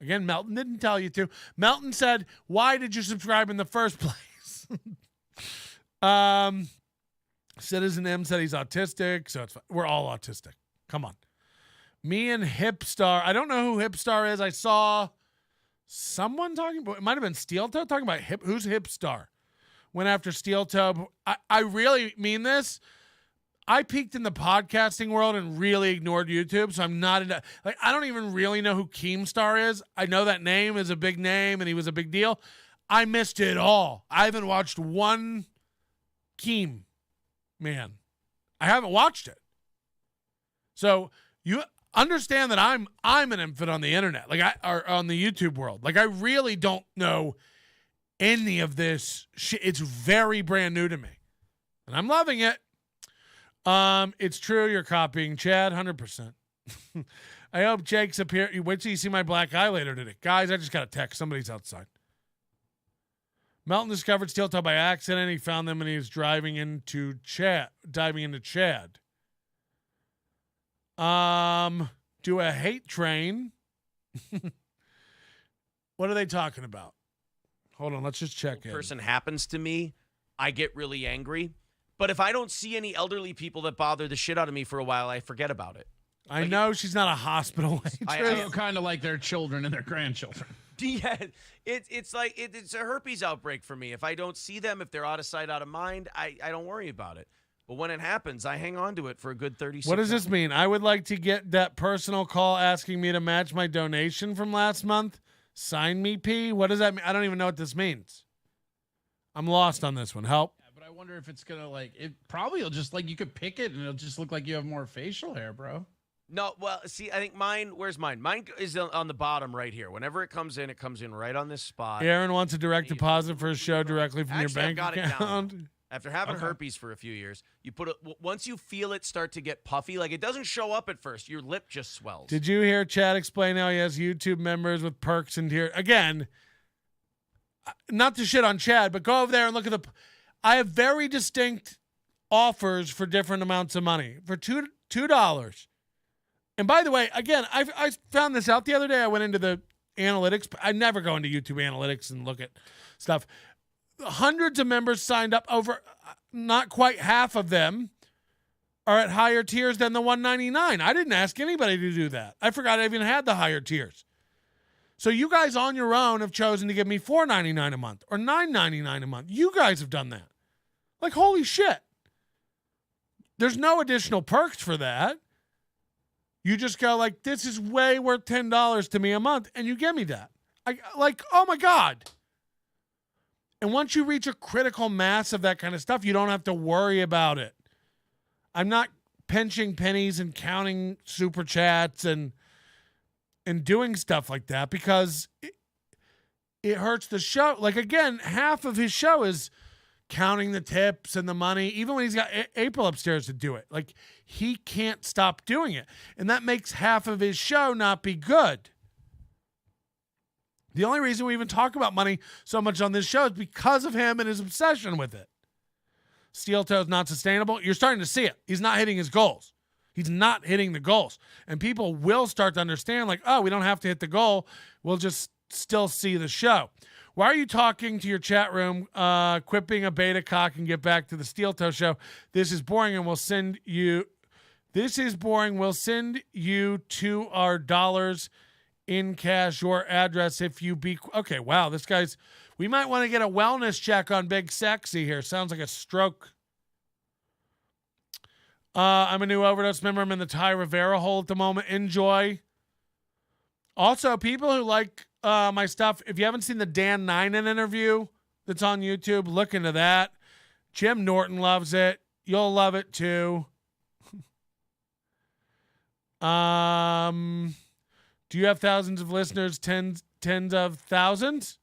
Again, Melton didn't tell you to. Melton said, "Why did you subscribe in the first place?" Citizen M said he's autistic, so it's fine. We're all autistic. Come on. Me and Hipstar. I don't know who Hipstar is. I saw someone talking about, it might have been Steel Toe talking about who's Hipstar. Went after Steel Toe. I really mean this. I peaked in the podcasting world and really ignored YouTube, so I'm not into, I don't even really know who Keemstar is. I know that name is a big name and he was a big deal. I missed it all. I haven't watched one Keem. Man, I haven't watched it. So you understand that I'm an infant on the internet, or on the YouTube world. I really don't know any of this shit. It's very brand new to me, and I'm loving it. It's true. You're copying Chad, 100%. I hope Jake's up here. Wait till you see my black eye later today, guys. I just got a text. Somebody's outside. Melton discovered Steel Toe by accident. He found them when he was diving into Chad. Do a hate train. What are they talking about? Hold on, let's just check in. Person happens to me, I get really angry. But if I don't see any elderly people that bother the shit out of me for a while, I forget about it. I know she's not a hospital waitress. I kind of like their children and their grandchildren. Yeah, it's like it's a herpes outbreak for me. If I don't see them, if they're out of sight, out of mind, I don't worry about it. But when it happens, I hang on to it for a good 30 seconds. What does this mean? I would like to get that personal call asking me to match my donation from last month. Sign me, P. What does that mean? I don't even know what this means. I'm lost on this one. Help. Yeah, but I wonder if it's going to it probably will just you could pick it and it'll just look like you have more facial hair, bro. No, well, see, I think where's mine? Mine is on the bottom right here. Whenever it comes in right on this spot. Aaron wants a direct deposit for his show directly from your bank account. After having herpes for a few years, you put it, once you feel it start to get puffy, it doesn't show up at first. Your lip just swells. Did you hear Chad explain how he has YouTube members with perks and here? Again, not to shit on Chad, but go over there and look at I have very distinct offers for different amounts of money. For $2. And by the way, again, I found this out the other day. I went into the analytics. I never go into YouTube analytics and look at stuff. Hundreds of members signed up. Over not quite half of them are at higher tiers than the $199. I didn't ask anybody to do that. I forgot I even had the higher tiers. So you guys on your own have chosen to give me $4.99 a month or $9.99 a month. You guys have done that. Holy shit. There's no additional perks for that. You just go this is way worth $10 to me a month, and you give me that. Oh my God. And once you reach a critical mass of that kind of stuff, you don't have to worry about it. I'm not pinching pennies and counting super chats and doing stuff like that because it hurts the show. Again, half of his show is counting the tips and the money, even when he's got April upstairs to do it. He can't stop doing it. And that makes half of his show not be good. The only reason we even talk about money so much on this show is because of him and his obsession with it. Steel toe is not sustainable. You're starting to see it. He's not hitting his goals. He's not hitting the goals. And people will start to understand, we don't have to hit the goal. We'll just still see the show. Why are you talking to your chat room, quipping a beta cock and get back to the Steel Toe show? This is boring and we'll send you... This is boring. We'll send you to our dollars in cash, your address if you be... Okay, wow, this guy's... We might want to get a wellness check on Big Sexy here. Sounds like a stroke. I'm a new Overdose member. I'm in the Ty Rivera hole at the moment. Enjoy. Also, people who like my stuff, if you haven't seen the Dan Ninen interview that's on YouTube, look into that. Jim Norton loves it. You'll love it too. Do you have thousands of listeners? Tens of thousands?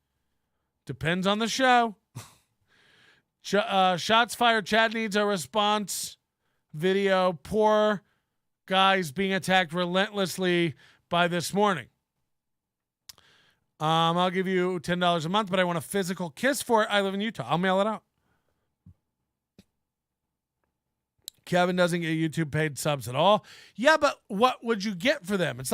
Depends on the show. Shots fired. Chad needs a response video. Poor guys being attacked relentlessly by This Morning. I'll give you $10 a month, but I want a physical kiss for it. I live in Utah. I'll mail it out. Kevin doesn't get YouTube paid subs at all. Yeah, but what would you get for them? It's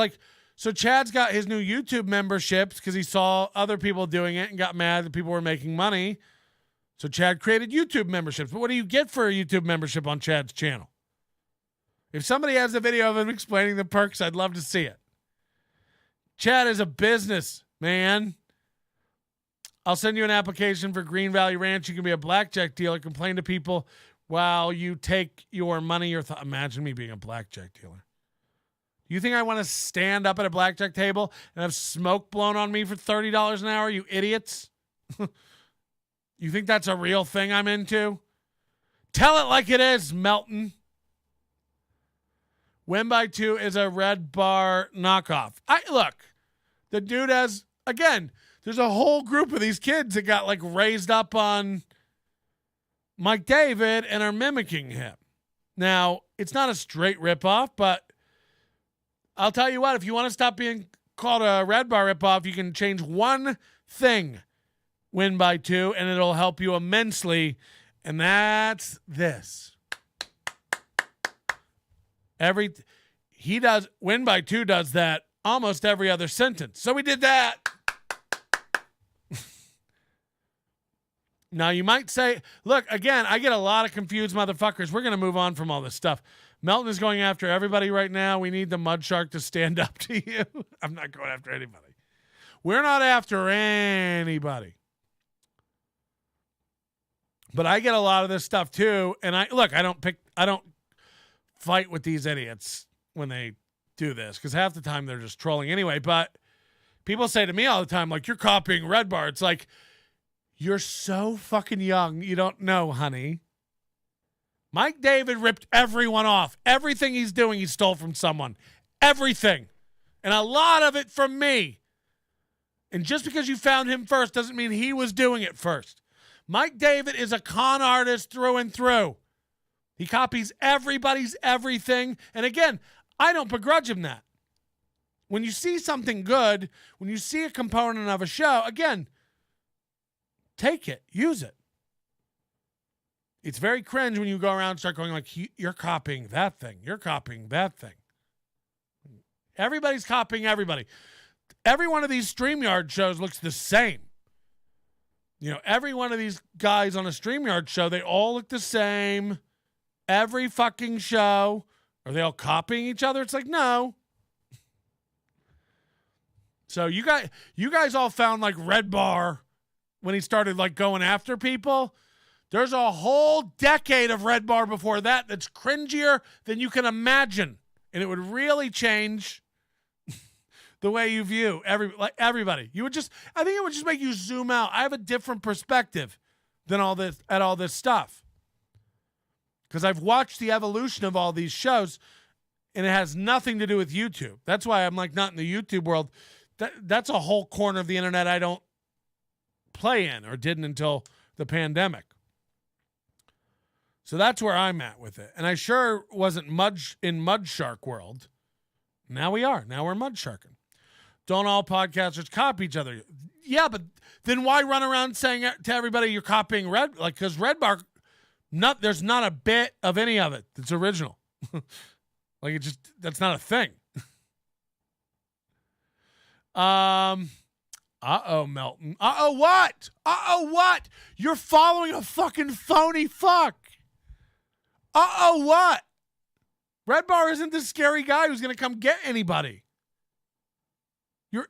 so Chad's got his new YouTube memberships because he saw other people doing it and got mad that people were making money. So Chad created YouTube memberships. But what do you get for a YouTube membership on Chad's channel? If somebody has a video of him explaining the perks, I'd love to see it. Chad is a business, man. I'll send you an application for Green Valley Ranch. You can be a blackjack dealer. Complain to people while you take your money or imagine me being a blackjack dealer. You think I want to stand up at a blackjack table and have smoke blown on me for $30 an hour, you idiots? You think that's a real thing I'm into? Tell it like it is, Melton. Win by 2 is a red bar knockoff. Look, the dude has, again, there's a whole group of these kids that got raised up on Mike David and are mimicking him. Now, it's not a straight ripoff, but I'll tell you what, if you want to stop being called a red bar ripoff, you can change one thing, Win by 2, and it'll help you immensely, and that's this. He does, Win by 2 does that almost every other sentence. So we did that. Now, you might say, look, again, I get a lot of confused motherfuckers. We're going to move on from all this stuff. Melton is going after everybody right now. We need the mud shark to stand up to you. I'm not going after anybody. We're not after anybody. But I get a lot of this stuff too. And I don't fight with these idiots when they do this, because half the time they're just trolling anyway. But people say to me all the time, like, you're copying Red Bar. It's like, you're so fucking young. You don't know, honey. Mike David ripped everyone off. Everything he's doing, he stole from someone. Everything. And a lot of it from me. And just because you found him first doesn't mean he was doing it first. Mike David is a con artist through and through. He copies everybody's everything. And again, I don't begrudge him that. When you see something good, when you see a component of a show, again, take it, use it. It's very cringe when you go around and start going like, you're copying that thing. You're copying that thing. Everybody's copying everybody. Every one of these StreamYard shows looks the same. You know, every one of these guys on a StreamYard show, they all look the same. Every fucking show. Are they all copying each other? It's like, no. So you guys all found like Red Bar when he started like going after people. There's a whole decade of Red Bar before that that's cringier than you can imagine. And it would really change the way you view everybody. I think it would just make you zoom out. I have a different perspective than all this stuff. Because I've watched the evolution of all these shows, and it has nothing to do with YouTube. That's why I'm like not in the YouTube world. That's a whole corner of the internet I don't play in or didn't until the pandemic. So that's where I'm at with it. And I sure wasn't in Mud Shark world. Now we are. Now we're mud sharking. Don't all podcasters copy each other? Yeah, but then why run around saying to everybody you're copying Red? Like, because Red Bar, there's not a bit of any of it that's original. Like, that's not a thing. Melton. What? What? You're following a fucking phony fuck. What? Red Bar isn't this scary guy who's going to come get anybody.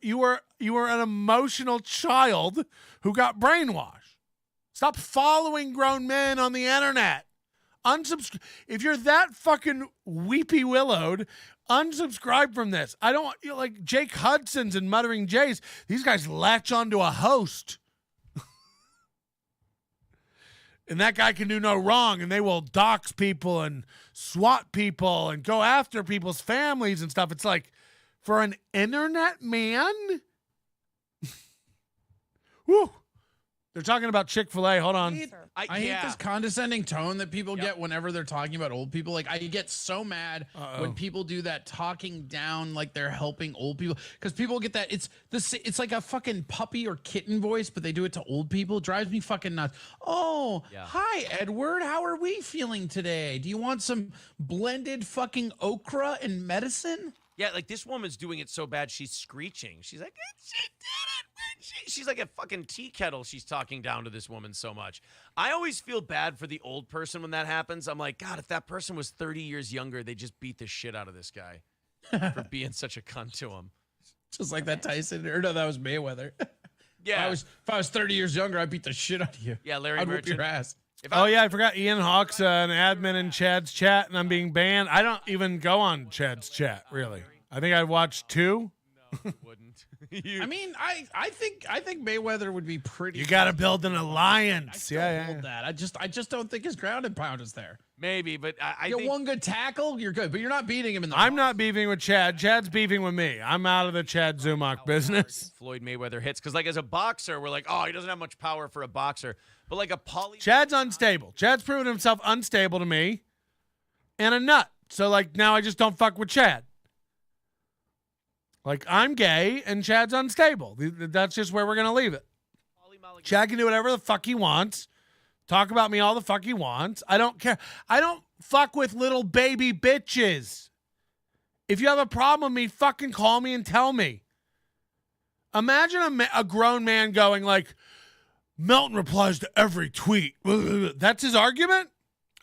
You were an emotional child who got brainwashed. Stop following grown men on the internet. If you're that fucking weepy willowed, unsubscribe from this. I don't want like Jake Hudson's and Muttering Jays. These guys latch onto a host. And that guy can do no wrong, and they will dox people and swat people and go after people's families and stuff. It's like, for an internet man? Whew. They're talking about Chick-fil-A. Hold on. I hate this condescending tone that people get whenever they're talking about old people. Like, I get so mad when people do that talking down like they're helping old people. Because people get that. It's like a fucking puppy or kitten voice, but they do it to old people. It drives me fucking nuts. Oh, hi, Edward. How are we feeling today? Do you want some blended fucking okra and medicine? Yeah, like this woman's doing it so bad she's screeching. She's like, she did it. She's like a fucking tea kettle. She's talking down to this woman so much. I always feel bad for the old person when that happens. I'm like, God, if that person was 30 years younger, they just beat the shit out of this guy for being such a cunt to him. Just like that Tyson, or no, that was Mayweather. Yeah. If I was 30 years younger, I'd beat the shit out of you. Yeah, Larry I'd Merchant. whip your ass. I forgot Ian Hawk's an admin in Chad's chat, and I'm being banned. I don't even go on Chad's chat, really. I think I watched 2. No, wouldn't. I mean, I think Mayweather would be pretty. You got to build an alliance. That. I just don't think his ground and pound is there. Maybe, but I get think one good tackle, you're good. But you're not beating him in the. I'm not beefing with Chad. Chad's beefing with me. I'm out of the Chad Zumach business. Floyd Mayweather hits because, like, as a boxer, we're like, oh, he doesn't have much power for a boxer. But like a Chad's unstable. Chad's proven himself unstable to me, and a nut. So like now I just don't fuck with Chad. Like, I'm gay and Chad's unstable. That's just where we're going to leave it. Chad can do whatever the fuck he wants. Talk about me all the fuck he wants. I don't care. I don't fuck with little baby bitches. If you have a problem with me, fucking call me and tell me. Imagine a grown man going like, Melton replies to every tweet. That's his argument?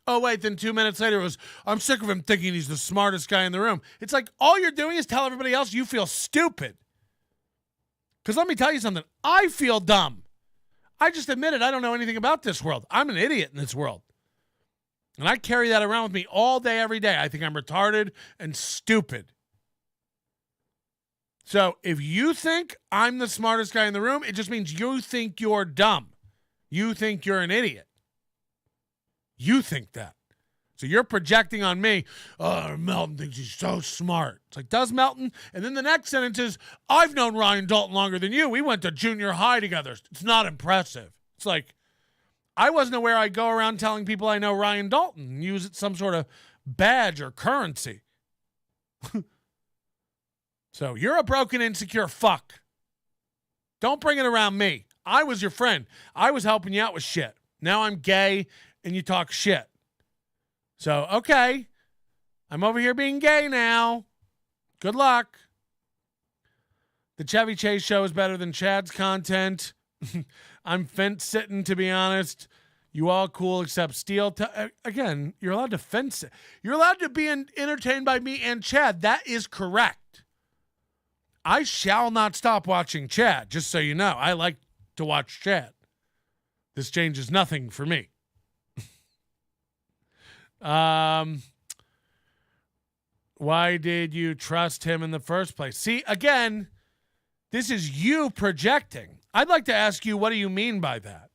Oh, wait, then 2 minutes later it was, I'm sick of him thinking he's the smartest guy in the room. It's like all you're doing is tell everybody else you feel stupid. Because let me tell you something. I feel dumb. I just admitted I don't know anything about this world. I'm an idiot in this world. And I carry that around with me all day, every day. I think I'm retarded and stupid. So if you think I'm the smartest guy in the room, it just means you think you're dumb. You think you're an idiot. You think that. So you're projecting on me, oh, Melton thinks he's so smart. It's like, does Melton? And then the next sentence is, I've known Ryan Dalton longer than you. We went to junior high together. It's not impressive. It's like, I wasn't aware I'd go around telling people I know Ryan Dalton and use it some sort of badge or currency. So you're a broken, insecure fuck. Don't bring it around me. I was your friend. I was helping you out with shit. Now I'm gay and you talk shit. So, okay. I'm over here being gay now. Good luck. The Chevy Chase show is better than Chad's content. I'm fence sitting, to be honest. You all cool except Steele. Again, you're allowed to fence it. You're allowed to be entertained by me and Chad. That is correct. I shall not stop watching Chad, just so you know. I like to watch Chad. This changes nothing for me. Why did you trust him in the first place? See, again, this is you projecting. I'd like to ask you, what do you mean by that?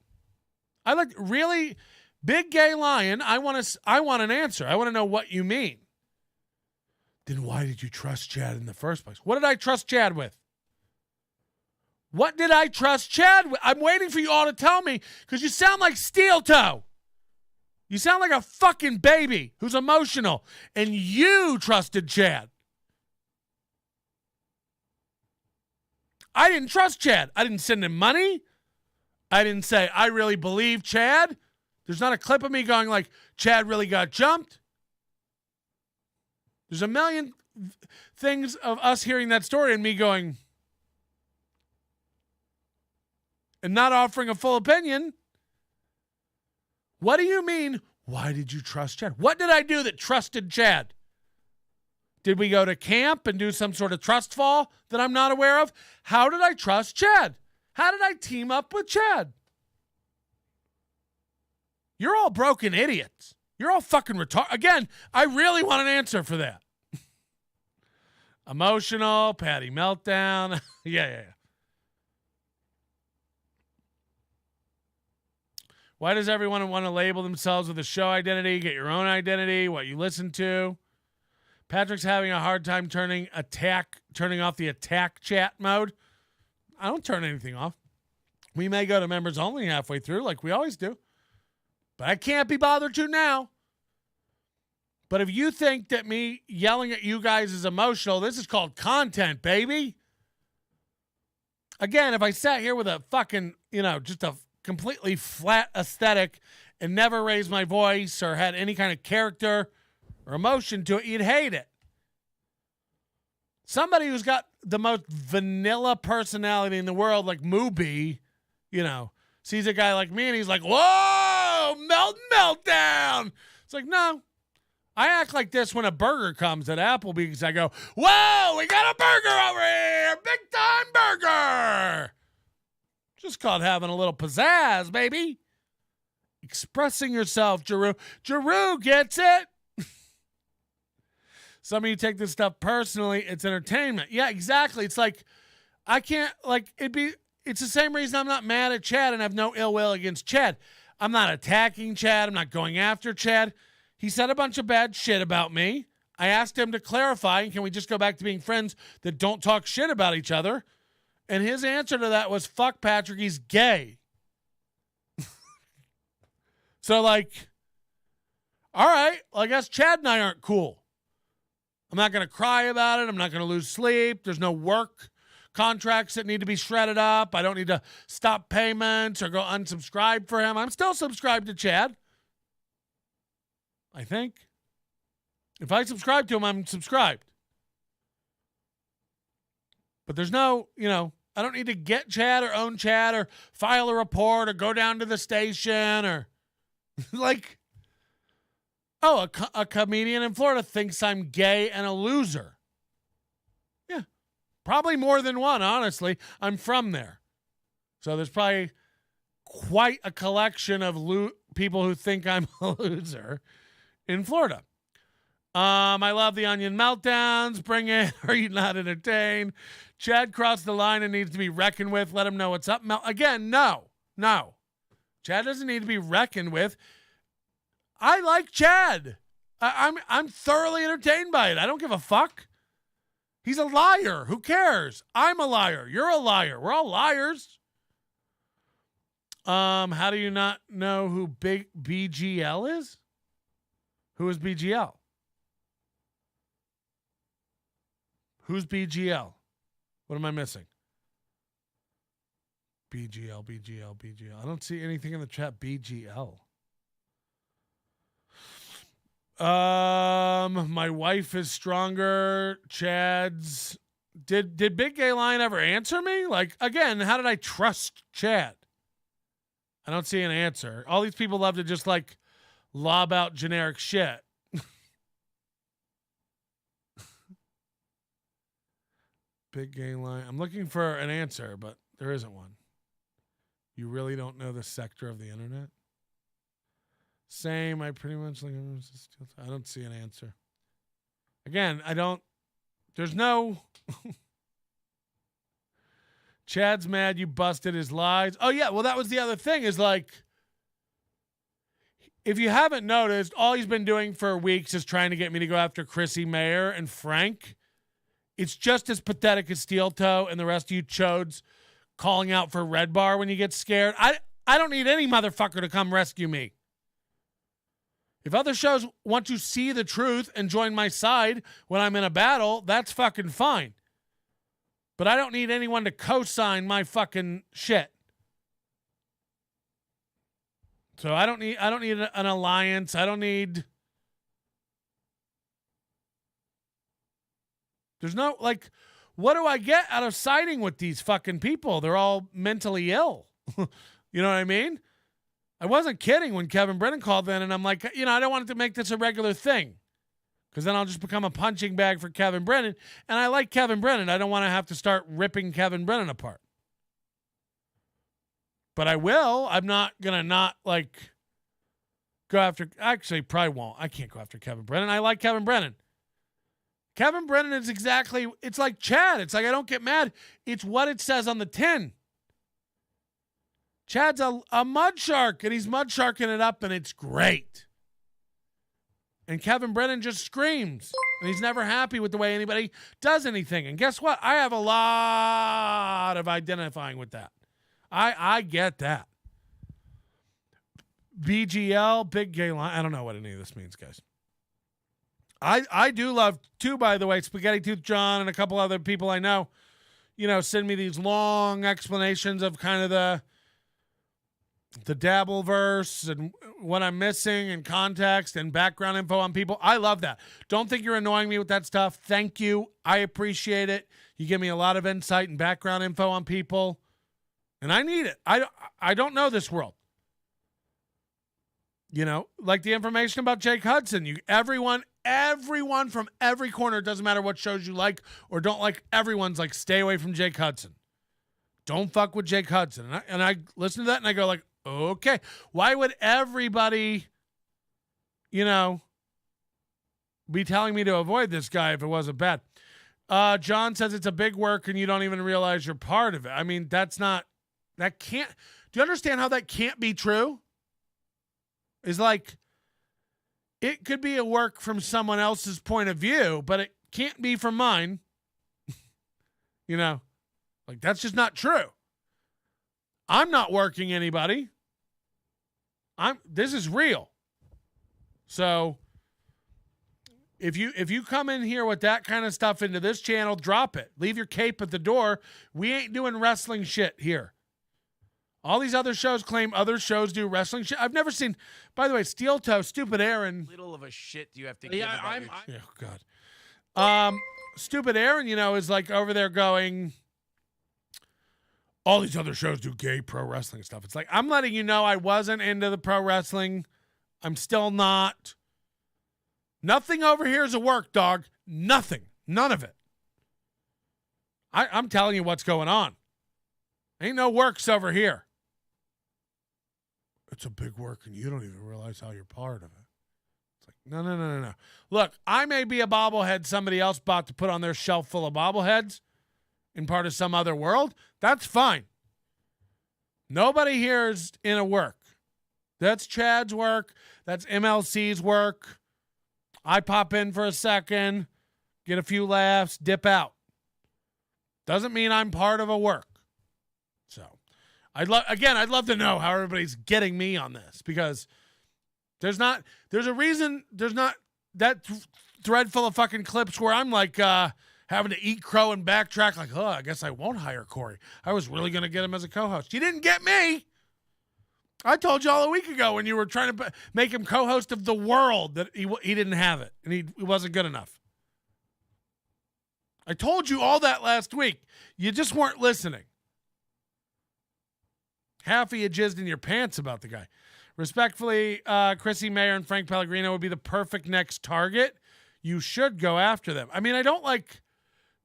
Really, big gay lion, I want an answer. I want to know what you mean. Then why did you trust Chad in the first place? What did I trust Chad with? What did I trust Chad with? I'm waiting for you all to tell me, because you sound like Steel Toe. You sound like a fucking baby who's emotional, and you trusted Chad. I didn't trust Chad. I didn't send him money. I didn't say, I really believe Chad. There's not a clip of me going like, Chad really got jumped. There's a million things of us hearing that story and me going, and not offering a full opinion. What do you mean, why did you trust Chad? What did I do that trusted Chad? Did we go to camp and do some sort of trust fall that I'm not aware of? How did I trust Chad? How did I team up with Chad? You're all broken idiots. You're all fucking retarded. Again, I really want an answer for that. Emotional, Patty meltdown. Yeah. Why does everyone want to label themselves with a show identity? Get your own identity, what you listen to. Patrick's having a hard time turning off the attack chat mode. I don't turn anything off. We may go to members only halfway through like we always do. But I can't be bothered to now. But if you think that me yelling at you guys is emotional, this is called content, baby. Again, if I sat here with a fucking, just a completely flat aesthetic and never raised my voice or had any kind of character or emotion to it, you'd hate it. Somebody who's got the most vanilla personality in the world, like Mooby, sees a guy like me and he's like, whoa, meltdown. It's like, no. I act like this when a burger comes at Applebee's. I go, whoa, we got a burger over here. Big time burger. Just called having a little pizzazz, baby. Expressing yourself, Giroux. Giroux gets it. Some of you take this stuff personally. It's entertainment. Yeah, exactly. It's like, I can't, it's the same reason I'm not mad at Chad and have no ill will against Chad. I'm not attacking Chad. I'm not going after Chad. He said a bunch of bad shit about me. I asked him to clarify, and can we just go back to being friends that don't talk shit about each other? And his answer to that was, fuck Patrick, he's gay. So, all right, well, I guess Chad and I aren't cool. I'm not going to cry about it. I'm not going to lose sleep. There's no work contracts that need to be shredded up. I don't need to stop payments or go unsubscribe for him. I'm still subscribed to Chad. I think. If I subscribe to him, I'm subscribed. But there's no, I don't need to get Chad or own Chad or file a report or go down to the station or like, oh, a comedian in Florida thinks I'm gay and a loser. Yeah, probably more than one, honestly. I'm from there. So there's probably quite a collection of people who think I'm a loser in Florida. I love the onion meltdowns. Bring it. Are you not entertained? Chad crossed the line and needs to be reckoned with. Let him know what's up. Again, no. Chad doesn't need to be reckoned with. I like Chad. I'm thoroughly entertained by it. I don't give a fuck. He's a liar. Who cares? I'm a liar. You're a liar. We're all liars. How do you not know who Big BGL is? Who is BGL? Who's BGL? What am I missing? BGL. I don't see anything in the chat. BGL. My wife is stronger. Chad's. Did Big Gay Lion ever answer me? Like, again, how did I trust Chad? I don't see an answer. All these people love to just like lob out generic shit. Big Gay Lion. I'm looking for an answer, but there isn't one. You really don't know the sector of the internet? Same. I pretty much like. I don't see an answer. Again, I don't. There's no. Chad's mad you busted his lies. Oh, yeah. Well, that was the other thing is like, if you haven't noticed, all he's been doing for weeks is trying to get me to go after Chrissy Mayer and Frank. It's just as pathetic as Steel Toe and the rest of you chodes calling out for Red Bar when you get scared. I don't need any motherfucker to come rescue me. If other shows want to see the truth and join my side when I'm in a battle, that's fucking fine. But I don't need anyone to co-sign my fucking shit. So I don't need an alliance. I don't need. There's no, like, what do I get out of siding with these fucking people? They're all mentally ill. You know what I mean? I wasn't kidding when Kevin Brennan called in, and I'm like, I don't want it to make this a regular thing. Because then I'll just become a punching bag for Kevin Brennan. And I like Kevin Brennan. I don't want to have to start ripping Kevin Brennan apart. But I will. I'm not going to not, like, go after. Actually, probably won't. I can't go after Kevin Brennan. I like Kevin Brennan. Kevin Brennan is exactly, it's like Chad. It's like I don't get mad. It's what it says on the tin. Chad's a mud shark, and he's mud sharking it up, and it's great. And Kevin Brennan just screams, and he's never happy with the way anybody does anything. And guess what? I have a lot of identifying with that. I get that. BGL, Big Gay Lion. I don't know what any of this means, guys. I do love, too, by the way, Spaghetti Tooth John and a couple other people I know, send me these long explanations of kind of the dabble verse and what I'm missing and context and background info on people. I love that. Don't think you're annoying me with that stuff. Thank you. I appreciate it. You give me a lot of insight and background info on people, and I need it. I don't know this world. Like the information about Jake Hudson. Everyone from every corner, doesn't matter what shows you like or don't like, everyone's like, stay away from Jake Hudson. Don't fuck with Jake Hudson. And I listen to that and I go like, okay, why would everybody, be telling me to avoid this guy if it wasn't bad? John says it's a big work and you don't even realize you're part of it. I mean, do you understand how that can't be true? It's like, it could be a work from someone else's point of view, but it can't be from mine. Like, that's just not true. I'm not working anybody. This is real. So if you come in here with that kind of stuff into this channel, drop it. Leave your cape at the door. We ain't doing wrestling shit here. All these other shows claim other shows do wrestling shit. I've never seen, by the way, Steel Toe, Stupid Aaron. Little of a shit do you have to give about your... Oh, God. Stupid Aaron, is like over there going, all these other shows do gay pro wrestling stuff. It's like, I'm letting you know I wasn't into the pro wrestling. I'm still not. Nothing over here is a work, dog. Nothing. None of it. I'm telling you what's going on. Ain't no works over here. It's a big work, and you don't even realize how you're part of it. It's like, no. Look, I may be a bobblehead somebody else bought to put on their shelf full of bobbleheads in part of some other world. That's fine. Nobody here is in a work. That's Chad's work. That's MLC's work. I pop in for a second, get a few laughs, dip out. Doesn't mean I'm part of a work. So, I'd love to know how everybody's getting me on this, because there's a reason there's not that thread full of fucking clips where I'm like having to eat crow and backtrack like, oh, I guess I won't hire Corey. I was really going to get him as a co-host. You didn't get me. I told you all a week ago when you were trying to make him co-host of The World that he didn't have it and he wasn't good enough. I told you all that last week. You just weren't listening. Half of you jizzed in your pants about the guy. Respectfully, Chrissy Mayer and Frank Pellegrino would be the perfect next target. You should go after them. I mean, I don't like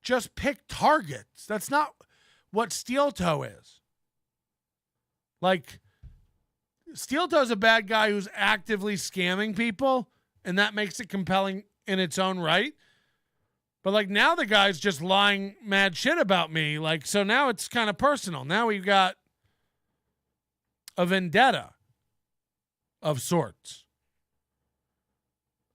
just pick targets. That's not what Steel Toe is. Like, Steel Toe's a bad guy who's actively scamming people, and that makes it compelling in its own right. But, like, now the guy's just lying mad shit about me. Like, so now it's kind of personal. Now we've got a vendetta of sorts.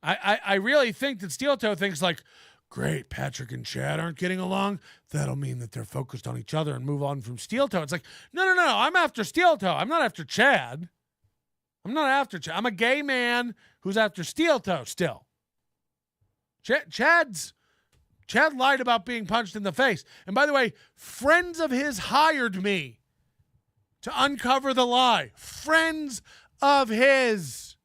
I really think that Steel Toe thinks, like, great, Patrick and Chad aren't getting along. That'll mean that they're focused on each other and move on from Steel Toe. It's like, no. I'm after Steel Toe. I'm not after Chad. I'm not after Chad. I'm a gay man who's after Steel Toe still. Chad lied about being punched in the face. And by the way, friends of his hired me to uncover the lie. Friends of his.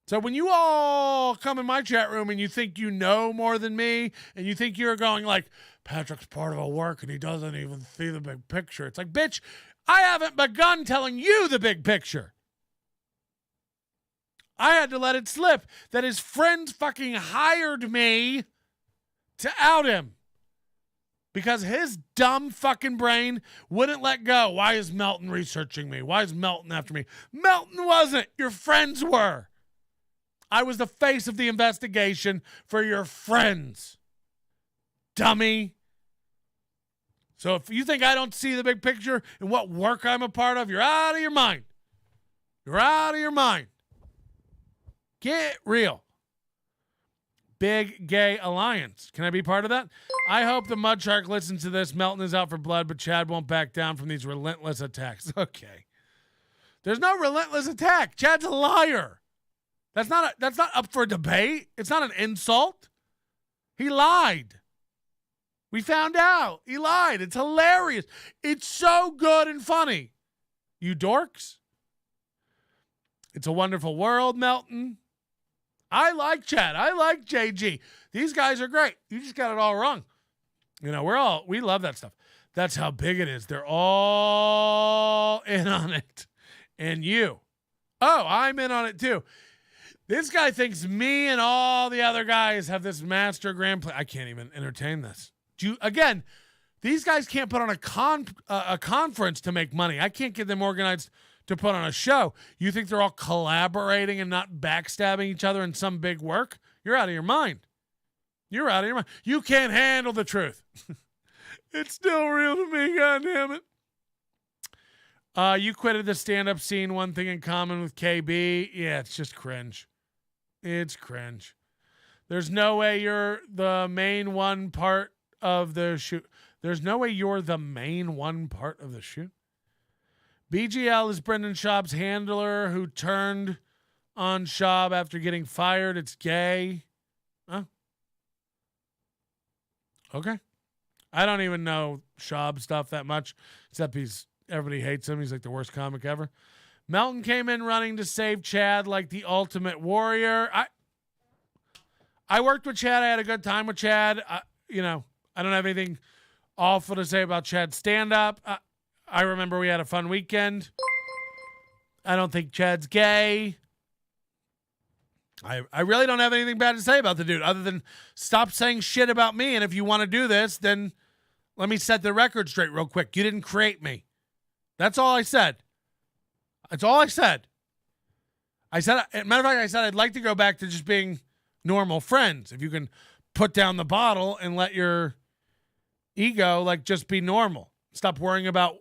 So when you all come in my chat room and you think you know more than me and you think you're going like, Patrick's part of a work and he doesn't even see the big picture. It's like, bitch, I haven't begun telling you the big picture. I had to let it slip that his friends fucking hired me to out him because his dumb fucking brain wouldn't let go. Why is Melton researching me? Why is Melton after me? Melton wasn't. Your friends were. I was the face of the investigation for your friends. Dummy. So if you think I don't see the big picture and what work I'm a part of, you're out of your mind. You're out of your mind. Get real. Big Gay Alliance. Can I be part of that? I hope the Mud Shark listens to this. Melton is out for blood, but Chad won't back down from these relentless attacks. Okay. There's no relentless attack. Chad's a liar. That's not up for debate. It's not an insult. He lied. We found out. He lied. It's hilarious. It's so good and funny. You dorks. It's a wonderful world, Melton. I like Chad. I like JG. These guys are great. You just got it all wrong. You know, we love that stuff. That's how big it is. They're all in on it. And you. Oh, I'm in on it too. This guy thinks me and all the other guys have this master grand plan. I can't even entertain this. Again, these guys can't put on a conference to make money. I can't get them organized to put on a show. You think they're all collaborating and not backstabbing each other in some big work? You're out of your mind. You're out of your mind. You can't handle the truth. It's still real to me, goddammit. You quitted the stand-up scene. One thing in common with KB. Yeah, it's just cringe. It's cringe. There's no way you're the main one part of the shoot. There's no way you're the main one part of the shoot. BGL is Brendan Schaub's handler who turned on Schaub after getting fired. It's gay. Huh? Okay. I don't even know Schaub stuff that much, except everybody hates him. He's like the worst comic ever. Melton came in running to save Chad like the ultimate warrior. I worked with Chad. I had a good time with Chad. I don't have anything awful to say about Chad's stand-up. I remember we had a fun weekend. I don't think Chad's gay. I really don't have anything bad to say about the dude other than stop saying shit about me. And if you want to do this, then let me set the record straight real quick. You didn't create me. That's all I said. That's all I said. Matter of fact, I said I'd like to go back to just being normal friends. If you can put down the bottle and let your ego like just be normal. Stop worrying about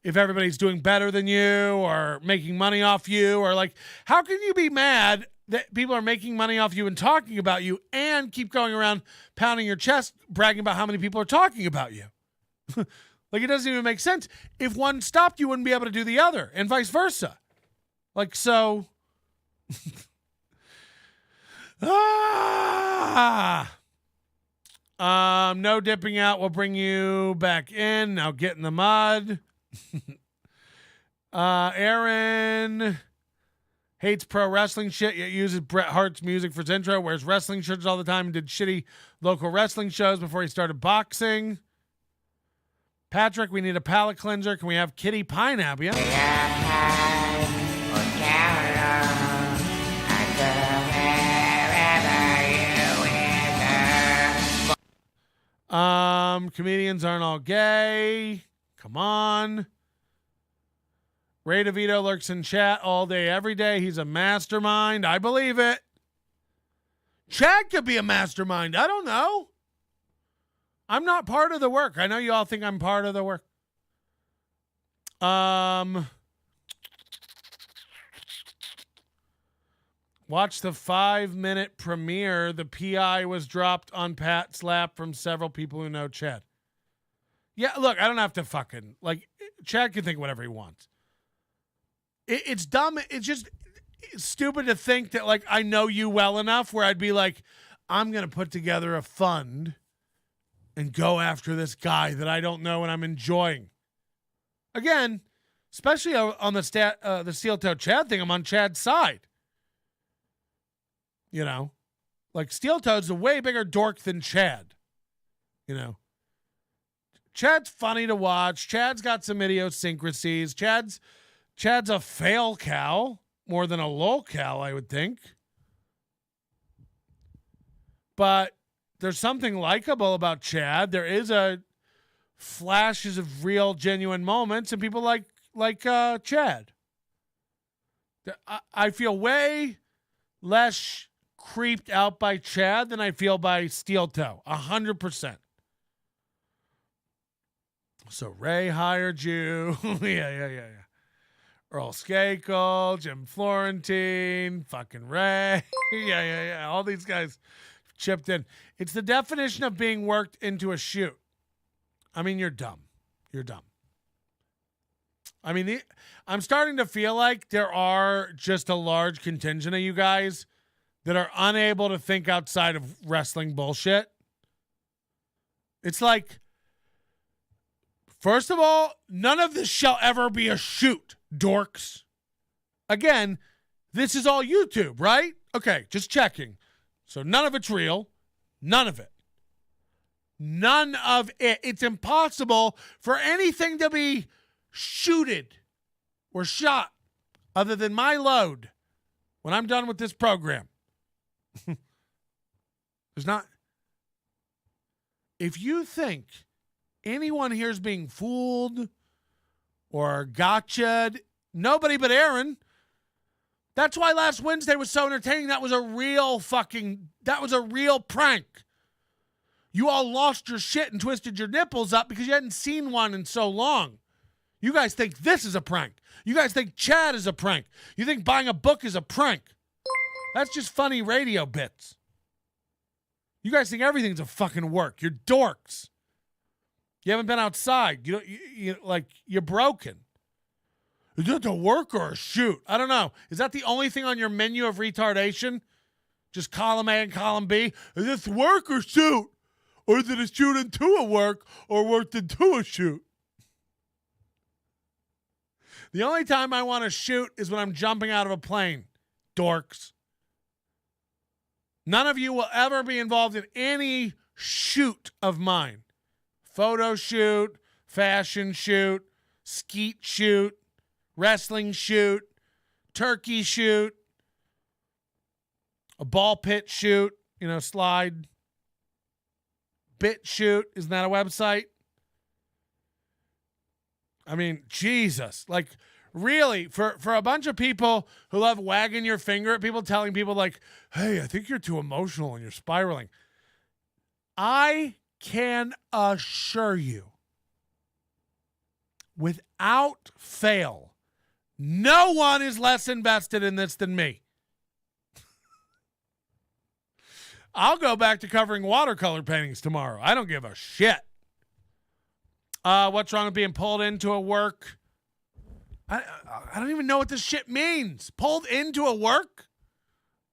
if everybody's doing better than you or making money off you, or like, how can you be mad that people are making money off you and talking about you and keep going around pounding your chest, bragging about how many people are talking about you? Like, it doesn't even make sense. If one stopped, you wouldn't be able to do the other, and vice versa. Like, so. No dipping out will bring you back in. Now get in the mud. Aaron hates pro wrestling shit, yet uses Bret Hart's music for his intro, wears wrestling shirts all the time, and did shitty local wrestling shows before he started boxing. Patrick, we need a palate cleanser. Can we have Kitty Pineapple? Comedians aren't all gay. Come on. Ray DeVito lurks in chat all day, every day. He's a mastermind. I believe it. Chad could be a mastermind. I don't know. I'm not part of the work. I know you all think I'm part of the work. Watch the 5-minute premiere. The PI was dropped on Pat's lap from several people who know Chad. Yeah, look, I don't have to fucking, like, Chad can think whatever he wants. It's dumb. It's just stupid to think that, like, I know you well enough where I'd be like, I'm going to put together a fund and go after this guy that I don't know and I'm enjoying. Again, especially on the Steel Toe Chad thing, I'm on Chad's side. You know, like, Steel Toe's a way bigger dork than Chad. You know, Chad's funny to watch. Chad's got some idiosyncrasies. Chad's a fail cow more than a lol cow, I would think. But there's something likable about Chad. There is a flashes of real, genuine moments, and people like Chad. I feel way less creeped out by Chad than I feel by Steel Toe. 100%. So Ray hired you. Yeah. Earl Skakel, Jim Florentine, fucking Ray. Yeah. All these guys chipped in. It's the definition of being worked into a shoot. I mean, you're dumb. You're dumb. I mean, I'm starting to feel like there are just a large contingent of you guys that are unable to think outside of wrestling bullshit. It's like, first of all, none of this shall ever be a shoot, dorks. Again, this is all YouTube, right? Okay, just checking. So none of it's real. None of it. None of it. It's impossible for anything to be shooted or shot other than my load when I'm done with this program. There's not. If you think anyone here is being fooled or gotcha'd, nobody but Aaron. That's why last Wednesday was so entertaining. That was a real prank. You all lost your shit and twisted your nipples up because you hadn't seen one in so long. You guys think this is a prank. You guys think Chad is a prank. You think buying a book is a prank. That's just funny radio bits. You guys think everything's a fucking work. You're dorks. You haven't been outside. You're broken. Is that a work or a shoot? I don't know. Is that the only thing on your menu of retardation? Just column A and column B? Is this work or shoot? Or is it a shoot into a work or work into a shoot? The only time I want to shoot is when I'm jumping out of a plane. Dorks. None of you will ever be involved in any shoot of mine. photo shoot, fashion shoot, skeet shoot, wrestling shoot, turkey shoot, a ball pit shoot, slide bit shoot. Isn't that a website? I mean, Jesus. Like, really, for a bunch of people who love wagging your finger at people, telling people like, hey, I think you're too emotional and you're spiraling. I can assure you, without fail, no one is less invested in this than me. I'll go back to covering watercolor paintings tomorrow. I don't give a shit. What's wrong with being pulled into a work? I don't even know what this shit means. Pulled into a work?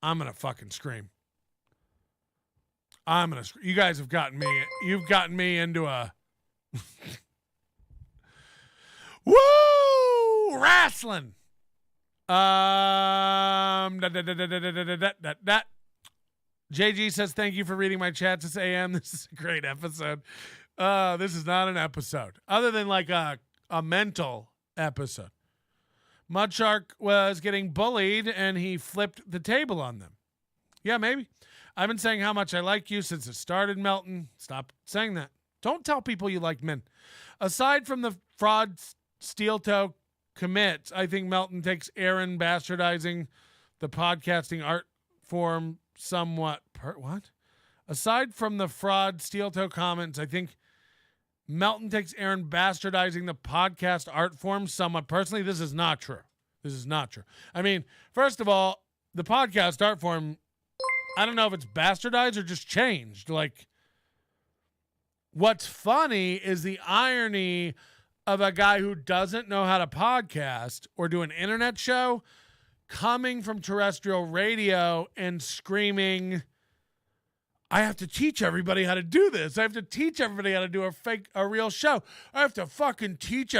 I'm going to fucking scream. You guys have gotten me. You've gotten me into a... Woo! Wrestling. JG says, thank you for reading my chats this AM. This is a great episode. This is not an episode. Other than like a mental episode. Mudshark was getting bullied and he flipped the table on them. Yeah, maybe. I've been saying how much I like you since it started, Melton. Stop saying that. Don't tell people you like men. Aside from the fraud steel toe commits, I think Melton takes Aaron bastardizing the podcasting art form somewhat. What? Aside from the fraud steel toe comments, I think Melton takes Aaron bastardizing the podcast art form somewhat personally. This is not true. This is not true. I mean, first of all, the podcast art form, I don't know if it's bastardized or just changed. Like, what's funny is the irony of a guy who doesn't know how to podcast or do an internet show coming from terrestrial radio and screaming, I have to teach everybody how to do this. I have to teach everybody how to do a real show. I have to fucking teach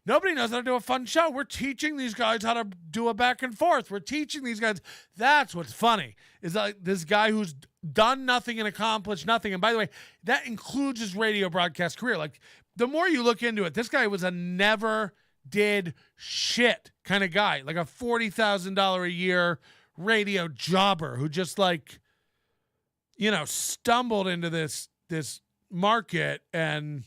nobody knows how to do a fun show. We're teaching these guys how to do a back and forth. We're teaching these guys. That's what's funny, is like this guy who's done nothing and accomplished nothing. And by the way, that includes his radio broadcast career. Like, the more you look into it, this guy was a never did shit kind of guy, like a $40,000 a year radio jobber who just like, stumbled into this market and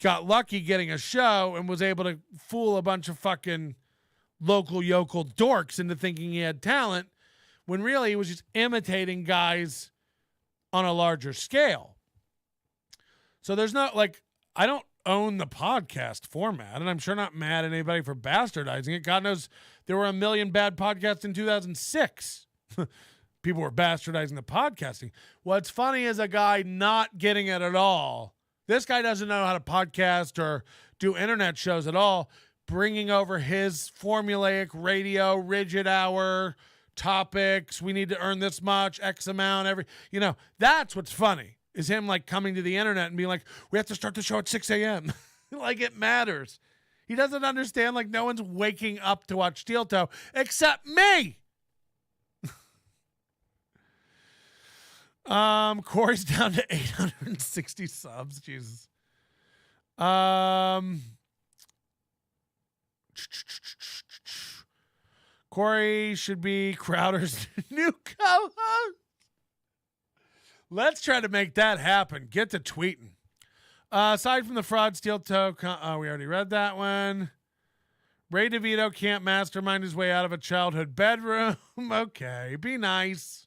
got lucky getting a show and was able to fool a bunch of fucking local yokel dorks into thinking he had talent when really he was just imitating guys on a larger scale. So there's not like, I don't own the podcast format, and I'm sure not mad at anybody for bastardizing it. God knows there were a million bad podcasts in 2006. People were bastardizing the podcasting. What's funny is a guy not getting it at all. This guy doesn't know how to podcast or do internet shows at all, bringing over his formulaic radio, rigid hour topics. We need to earn this much, X amount, that's what's funny, is him like coming to the internet and being like, we have to start the show at 6 a.m. Like it matters. He doesn't understand, like no one's waking up to watch Steel Toe except me. Corey's down to 860 subs. Jesus. Corey should be Crowder's new co-host. Let's try to make that happen. Get to tweeting. Aside from the fraud steel toe, we already read that one. Ray DeVito can't mastermind his way out of a childhood bedroom. Okay, be nice.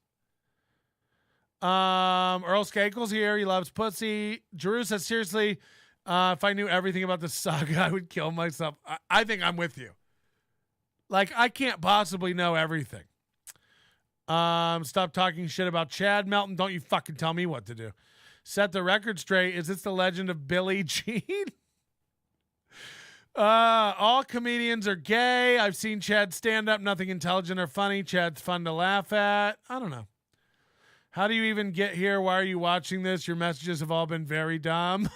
Earl Skakel's here. He loves pussy. Drew says, seriously, if I knew everything about the saga, I would kill myself. I think I'm with you. Like, I can't possibly know everything. Stop talking shit about Chad Melton. Don't you fucking tell me what to do. Set the record straight. Is this the legend of Billie Jean? All comedians are gay. I've seen Chad stand up. Nothing intelligent or funny. Chad's fun to laugh at. I don't know. How do you even get here? Why are you watching this? Your messages have all been very dumb.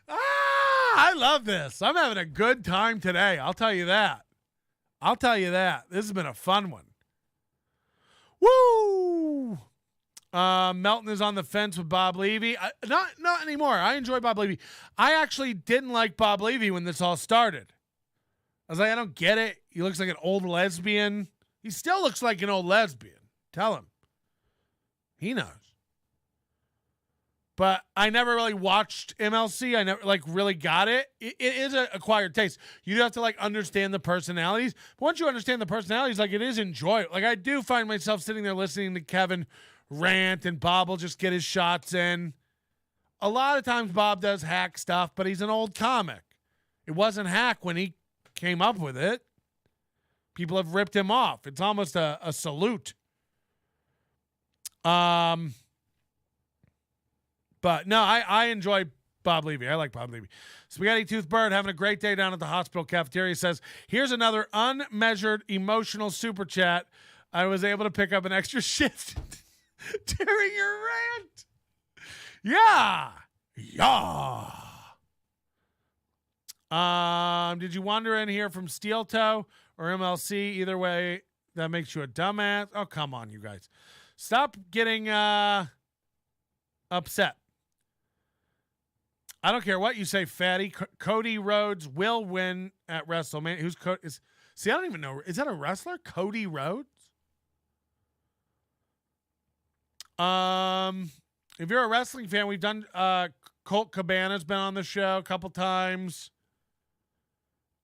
I love this. I'm having a good time today. I'll tell you that. This has been a fun one. Woo! Melton is on the fence with Bob Levy. Not anymore. I enjoy Bob Levy. I actually didn't like Bob Levy when this all started. I was like, I don't get it. He looks like an old lesbian. He still looks like an old lesbian. Tell him. He knows. But I never really watched MLC. I never really got it. It is an acquired taste. You have to understand the personalities. But once you understand the personalities, it is enjoyable. I do find myself sitting there listening to Kevin rant, and Bob will just get his shots in. A lot of times Bob does hack stuff, but he's an old comic. It wasn't hack when he came up with it. People have ripped him off. It's almost a salute. But no, I enjoy Bob Levy. I like Bob Levy. Spaghetti Tooth Bird having a great day down at the hospital cafeteria says, here's another unmeasured emotional super chat. I was able to pick up an extra shift during your rant. Yeah. Did you wander in here from Steel Toe or MLC? Either way, that makes you a dumbass. Oh, come on, you guys. Stop getting upset. I don't care what you say, fatty. Cody Rhodes will win at WrestleMania. Who's Cody? See, I don't even know. Is that a wrestler? Cody Rhodes? If you're a wrestling fan, we've done Colt Cabana's been on the show a couple times.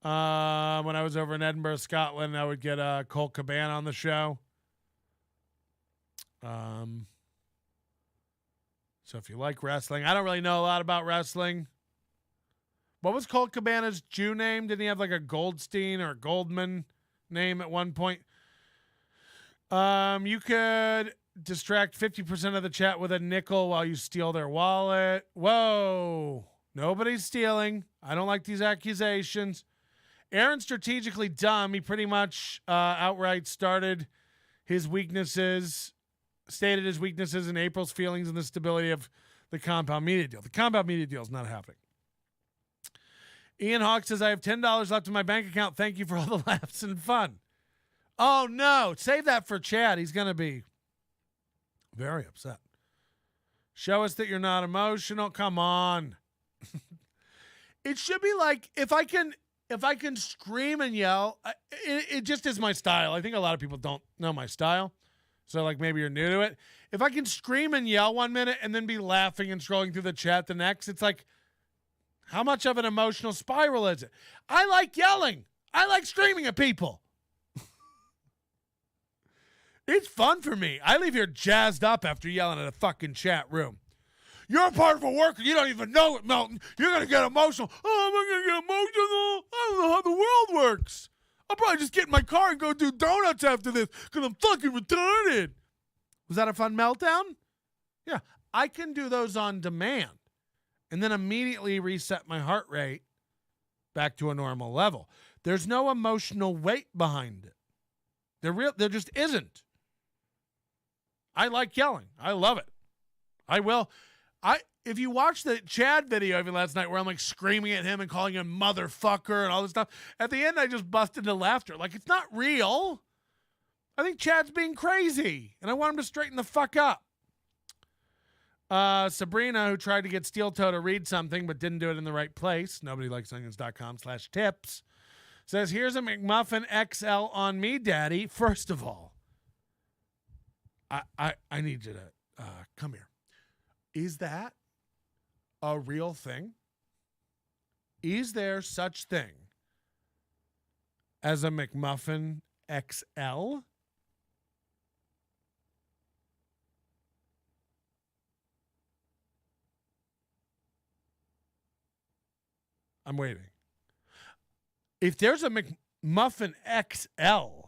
When I was over in Edinburgh, Scotland, I would get Colt Cabana on the show. So if you like wrestling, I don't really know a lot about wrestling. What was Colt Cabana's Jew name? Didn't he have a Goldstein or Goldman name at one point? You could distract 50% of the chat with a nickel while you steal their wallet. Whoa. Nobody's stealing. I don't like these accusations. Aaron's strategically dumb. He pretty much outright stated his weaknesses in April's feelings and the stability of the compound media deal. The compound media deal is not happening. Ian Hawk says, I have $10 left in my bank account. Thank you for all the laughs and fun. Oh, no. Save that for Chad. He's going to be very upset. Show us that you're not emotional. Come on. It should be if I can scream and yell, it just is my style. I think a lot of people don't know my style. So maybe you're new to it. If I can scream and yell 1 minute and then be laughing and scrolling through the chat the next, it's how much of an emotional spiral is it? I like yelling. I like screaming at people. It's fun for me. I leave here jazzed up after yelling at a fucking chat room. You're a part of a worker. You don't even know it, Melton. You're going to get emotional. Oh, am I going to get emotional? I don't know how the world works. I'll probably just get in my car and go do donuts after this because I'm fucking retarded. Was that a fun meltdown? Yeah. I can do those on demand and then immediately reset my heart rate back to a normal level. There's no emotional weight behind it. There just isn't. I like yelling. I love it. I will. If you watch the Chad video even last night where I'm screaming at him and calling him motherfucker and all this stuff, at the end I just busted into laughter. It's not real. I think Chad's being crazy, and I want him to straighten the fuck up. Sabrina, who tried to get Steel Toe to read something but didn't do it in the right place, nobodylikesonions.com/tips, says, here's a McMuffin XL on me, Daddy. First of all, I need you to come here. Is that a real thing? Is there such thing as a McMuffin XL? I'm waiting. If there's a McMuffin XL,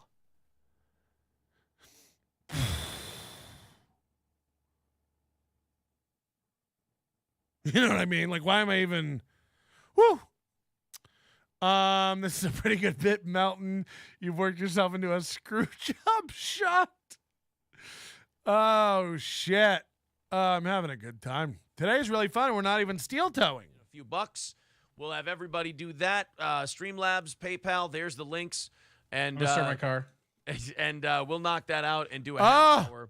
you know what I mean? Why am I even... Woo! This is a pretty good bit, Melton. You've worked yourself into a screw job shot. Oh, shit. I'm having a good time. Today's really fun. We're not even steel towing. A few bucks. We'll have everybody do that. Streamlabs, PayPal, there's the links. And I'm going to start my car. And we'll knock that out and do a half hour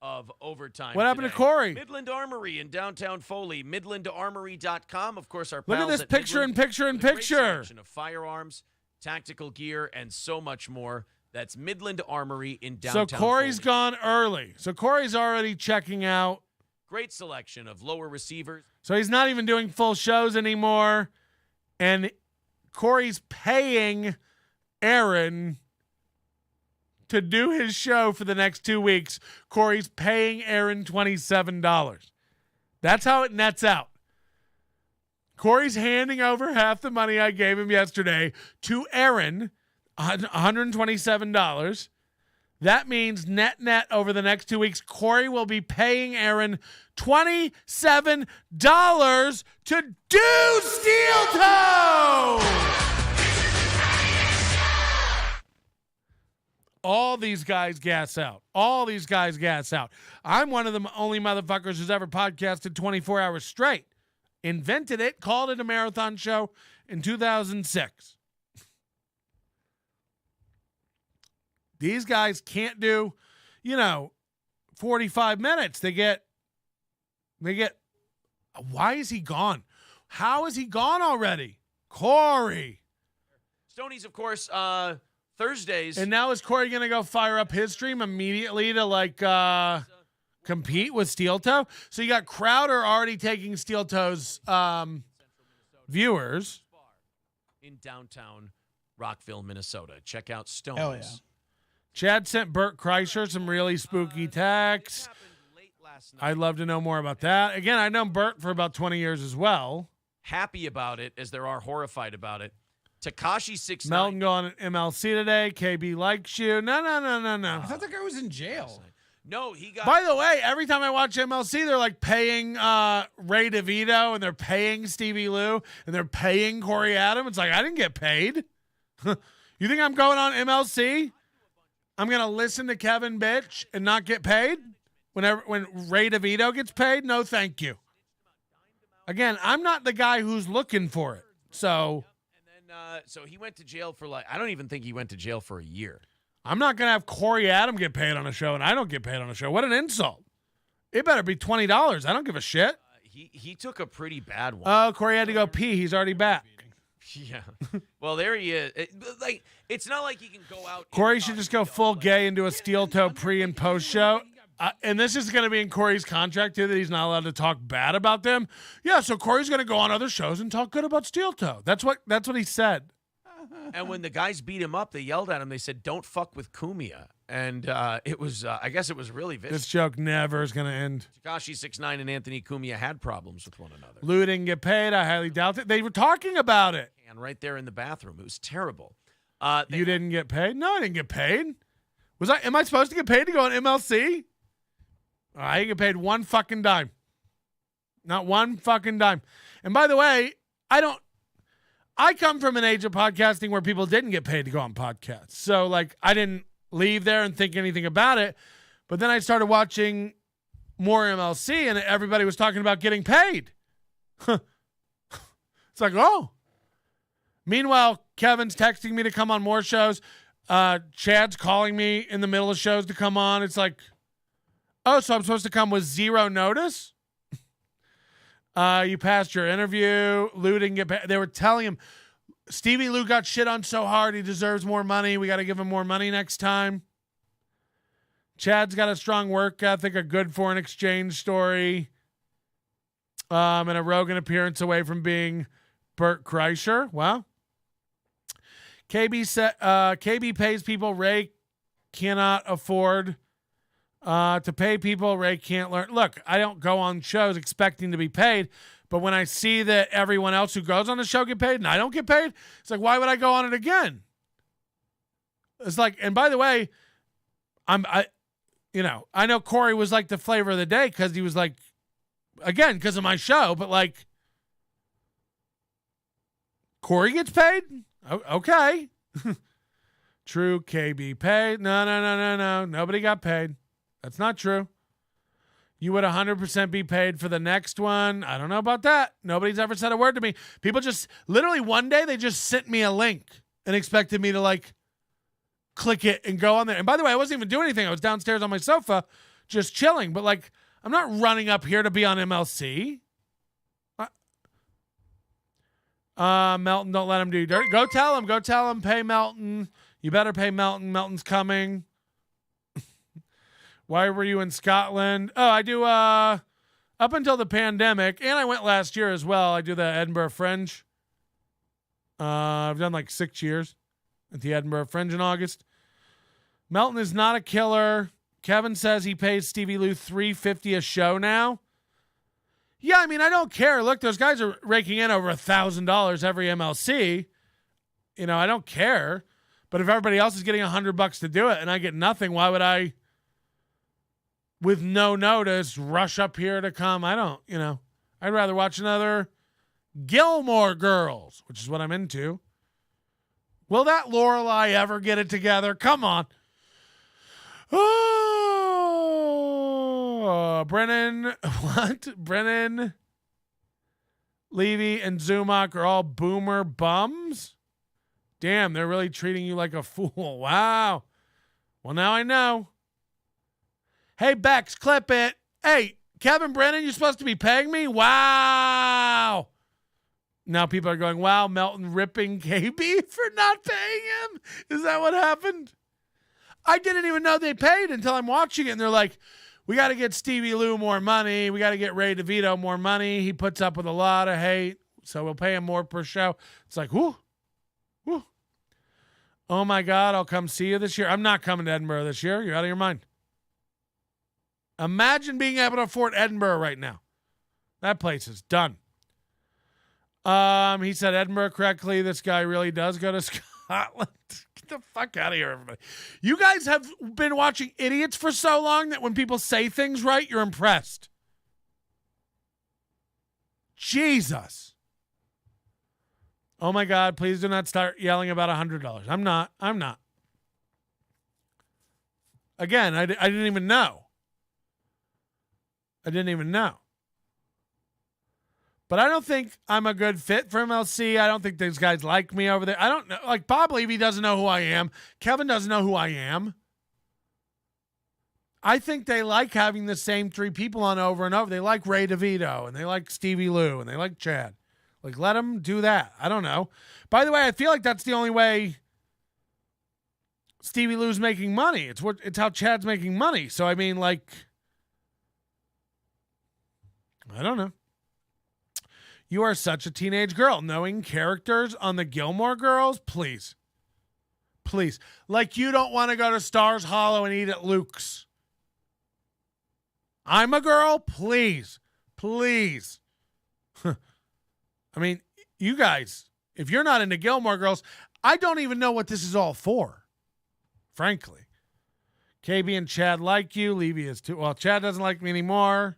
of overtime. What happened today. to Corey? Midland Armory in downtown Foley. MidlandArmory.com. Of course, our Look at pals this at picture Midland in picture in with a great picture. selection of firearms, tactical gear, and so much more. That's Midland Armory in downtown So Corey's Foley. gone early. So Corey's already checking out. Great selection of lower receivers. So he's not even doing full shows anymore. And Corey's paying Aaron to do his show for the next 2 weeks. Corey's paying Aaron $27. That's how it nets out. Corey's handing over half the money I gave him yesterday to Aaron, $127. That means net over the next 2 weeks, Corey will be paying Aaron $27 to do Steel Toe. All these guys gas out. I'm one of the only motherfuckers who's ever podcasted 24 hours straight. Invented it, called it a marathon show in 2006. These guys can't do, 45 minutes. They get, why is he gone? How is he gone already? Corey. Stoney's, of course, Thursdays. And now is Corey going to go fire up his stream immediately to compete with Steel Toe? So you got Crowder already taking Steel Toe's viewers. In downtown Rockville, Minnesota. Check out Stoney's. Hell yeah. Chad sent Bert Kreischer some really spooky texts. I'd love to know more about that. Again, I've known Bert for about 20 years as well. Happy about it as there are horrified about it. Tekashi 6ix9ine. Melton going at MLC today. KB likes you. No. I thought that guy was in jail. No, he got. By the way, every time I watch MLC, they're like paying Ray DeVito and they're paying Stevie Lou and they're paying Corey Adam. It's like, I didn't get paid. You think I'm going on MLC? I'm going to listen to Kevin bitch and not get paid when Ray DeVito gets paid? No, thank you. Again, I'm not the guy who's looking for it. So. So he went to jail for I don't even think he went to jail for a year. I'm not going to have Corey Adam get paid on a show and I don't get paid on a show. What an insult. It better be $20. I don't give a shit. He took a pretty bad one. Oh, Corey had to go pee. He's already back. Yeah. Well, there he is. It's not like he can go out. Corey should just go full gay and do a Steel Toe pre and post show. And this is going to be in Corey's contract, too, that he's not allowed to talk bad about them. Yeah, so Corey's going to go on other shows and talk good about Steel Toe. That's what he said. And when the guys beat him up, they yelled at him. They said, "Don't fuck with Kumia." And it was, I guess it was really vicious. This joke never is going to end. Tekashi 6ix9ine and Anthony Kumia had problems with one another. Lou didn't get paid. I highly doubt it. They were talking about it. And right there in the bathroom. It was terrible. You didn't get paid? No, I didn't get paid. Am I supposed to get paid to go on MLC? I didn't get paid one fucking dime. Not one fucking dime. And by the way, I come from an age of podcasting where people didn't get paid to go on podcasts. So, I didn't leave there and think anything about it. But then I started watching more MLC, and everybody was talking about getting paid. It's like, oh. Meanwhile, Kevin's texting me to come on more shows. Chad's calling me in the middle of shows to come on. It's like, oh, so I'm supposed to come with zero notice? You passed your interview. Lou didn't get paid. They were telling him, Stevie Lou got shit on so hard he deserves more money. We got to give him more money next time. Chad's got a strong work ethic, a good foreign exchange story, and a Rogan appearance away from being Bert Kreischer. Well, KB pays people Ray cannot afford to pay people. Ray can't learn. Look, I don't go on shows expecting to be paid, but when I see that everyone else who goes on the show get paid and I don't get paid, it's like, why would I go on it again? It's like, and by the way, I know Corey was like the flavor of the day because he was like, again, because of my show, but Corey gets paid? Okay. True, KB paid. No. Nobody got paid. That's not true. You would 100% be paid for the next one. I don't know about that. Nobody's ever said a word to me. People just, literally one day, they just sent me a link and expected me to click it and go on there. And by the way, I wasn't even doing anything. I was downstairs on my sofa just chilling. But, like, I'm not running up here to be on MLC. Melton, don't let him do you dirty. Go tell him. Go tell him. Pay Melton. You better pay Melton. Melton's coming. Why were you in Scotland? Oh, I do up until the pandemic, and I went last year as well. I do the Edinburgh Fringe. I've done like 6 years at the Edinburgh Fringe in August. Melton is not a killer. Kevin says he pays Stevie Lou $350 a show now. Yeah, I mean, I don't care. Look, those guys are raking in over $1,000 every MLC. You know, I don't care. But if everybody else is getting $100 to do it and I get nothing, why would I, with no notice, rush up here to come? I don't, you know. I'd rather watch another Gilmore Girls, which is what I'm into. Will that Lorelai ever get it together? Come on. Oh, Brennan, what? Brennan, Levy, and Zumach are all boomer bums? Damn, they're really treating you like a fool. Wow. Well, now I know. Hey, Bex, clip it. Hey, Kevin Brennan, you're supposed to be paying me? Wow. Now people are going, wow, Melton ripping KB for not paying him? Is that what happened? I didn't even know they paid until I'm watching it, and they're like, we got to get Stevie Lou more money. We got to get Ray DeVito more money. He puts up with a lot of hate, so we'll pay him more per show. It's like, whoo. Oh, my God, I'll come see you this year. I'm not coming to Edinburgh this year. You're out of your mind. Imagine being able to afford Edinburgh right now. That place is done. He said Edinburgh correctly. This guy really does go to Scotland. Get the fuck out of here, everybody. You guys have been watching Idiots for so long that when people say things right, you're impressed. Jesus. Oh, my God, please do not start yelling about $100. I'm not. Again, I didn't even know. But I don't think I'm a good fit for MLC. I don't think these guys like me over there. I don't know. Like, Bob Levy doesn't know who I am. Kevin doesn't know who I am. I think they like having the same three people on over and over. They like Ray DeVito, and they like Stevie Lou, and they like Chad. Like, let them do that. I don't know. By the way, I feel like that's the only way Stevie Lou's making money. It's how Chad's making money. So, I mean, like, I don't know. You are such a teenage girl. Knowing characters on the Gilmore Girls? Please. Like, you don't want to go to Stars Hollow and eat at Luke's. I'm a girl? Please. I mean, you guys, if you're not into Gilmore Girls, I don't even know what this is all for, frankly. KB and Chad like you. Levy is too. Well, Chad doesn't like me anymore.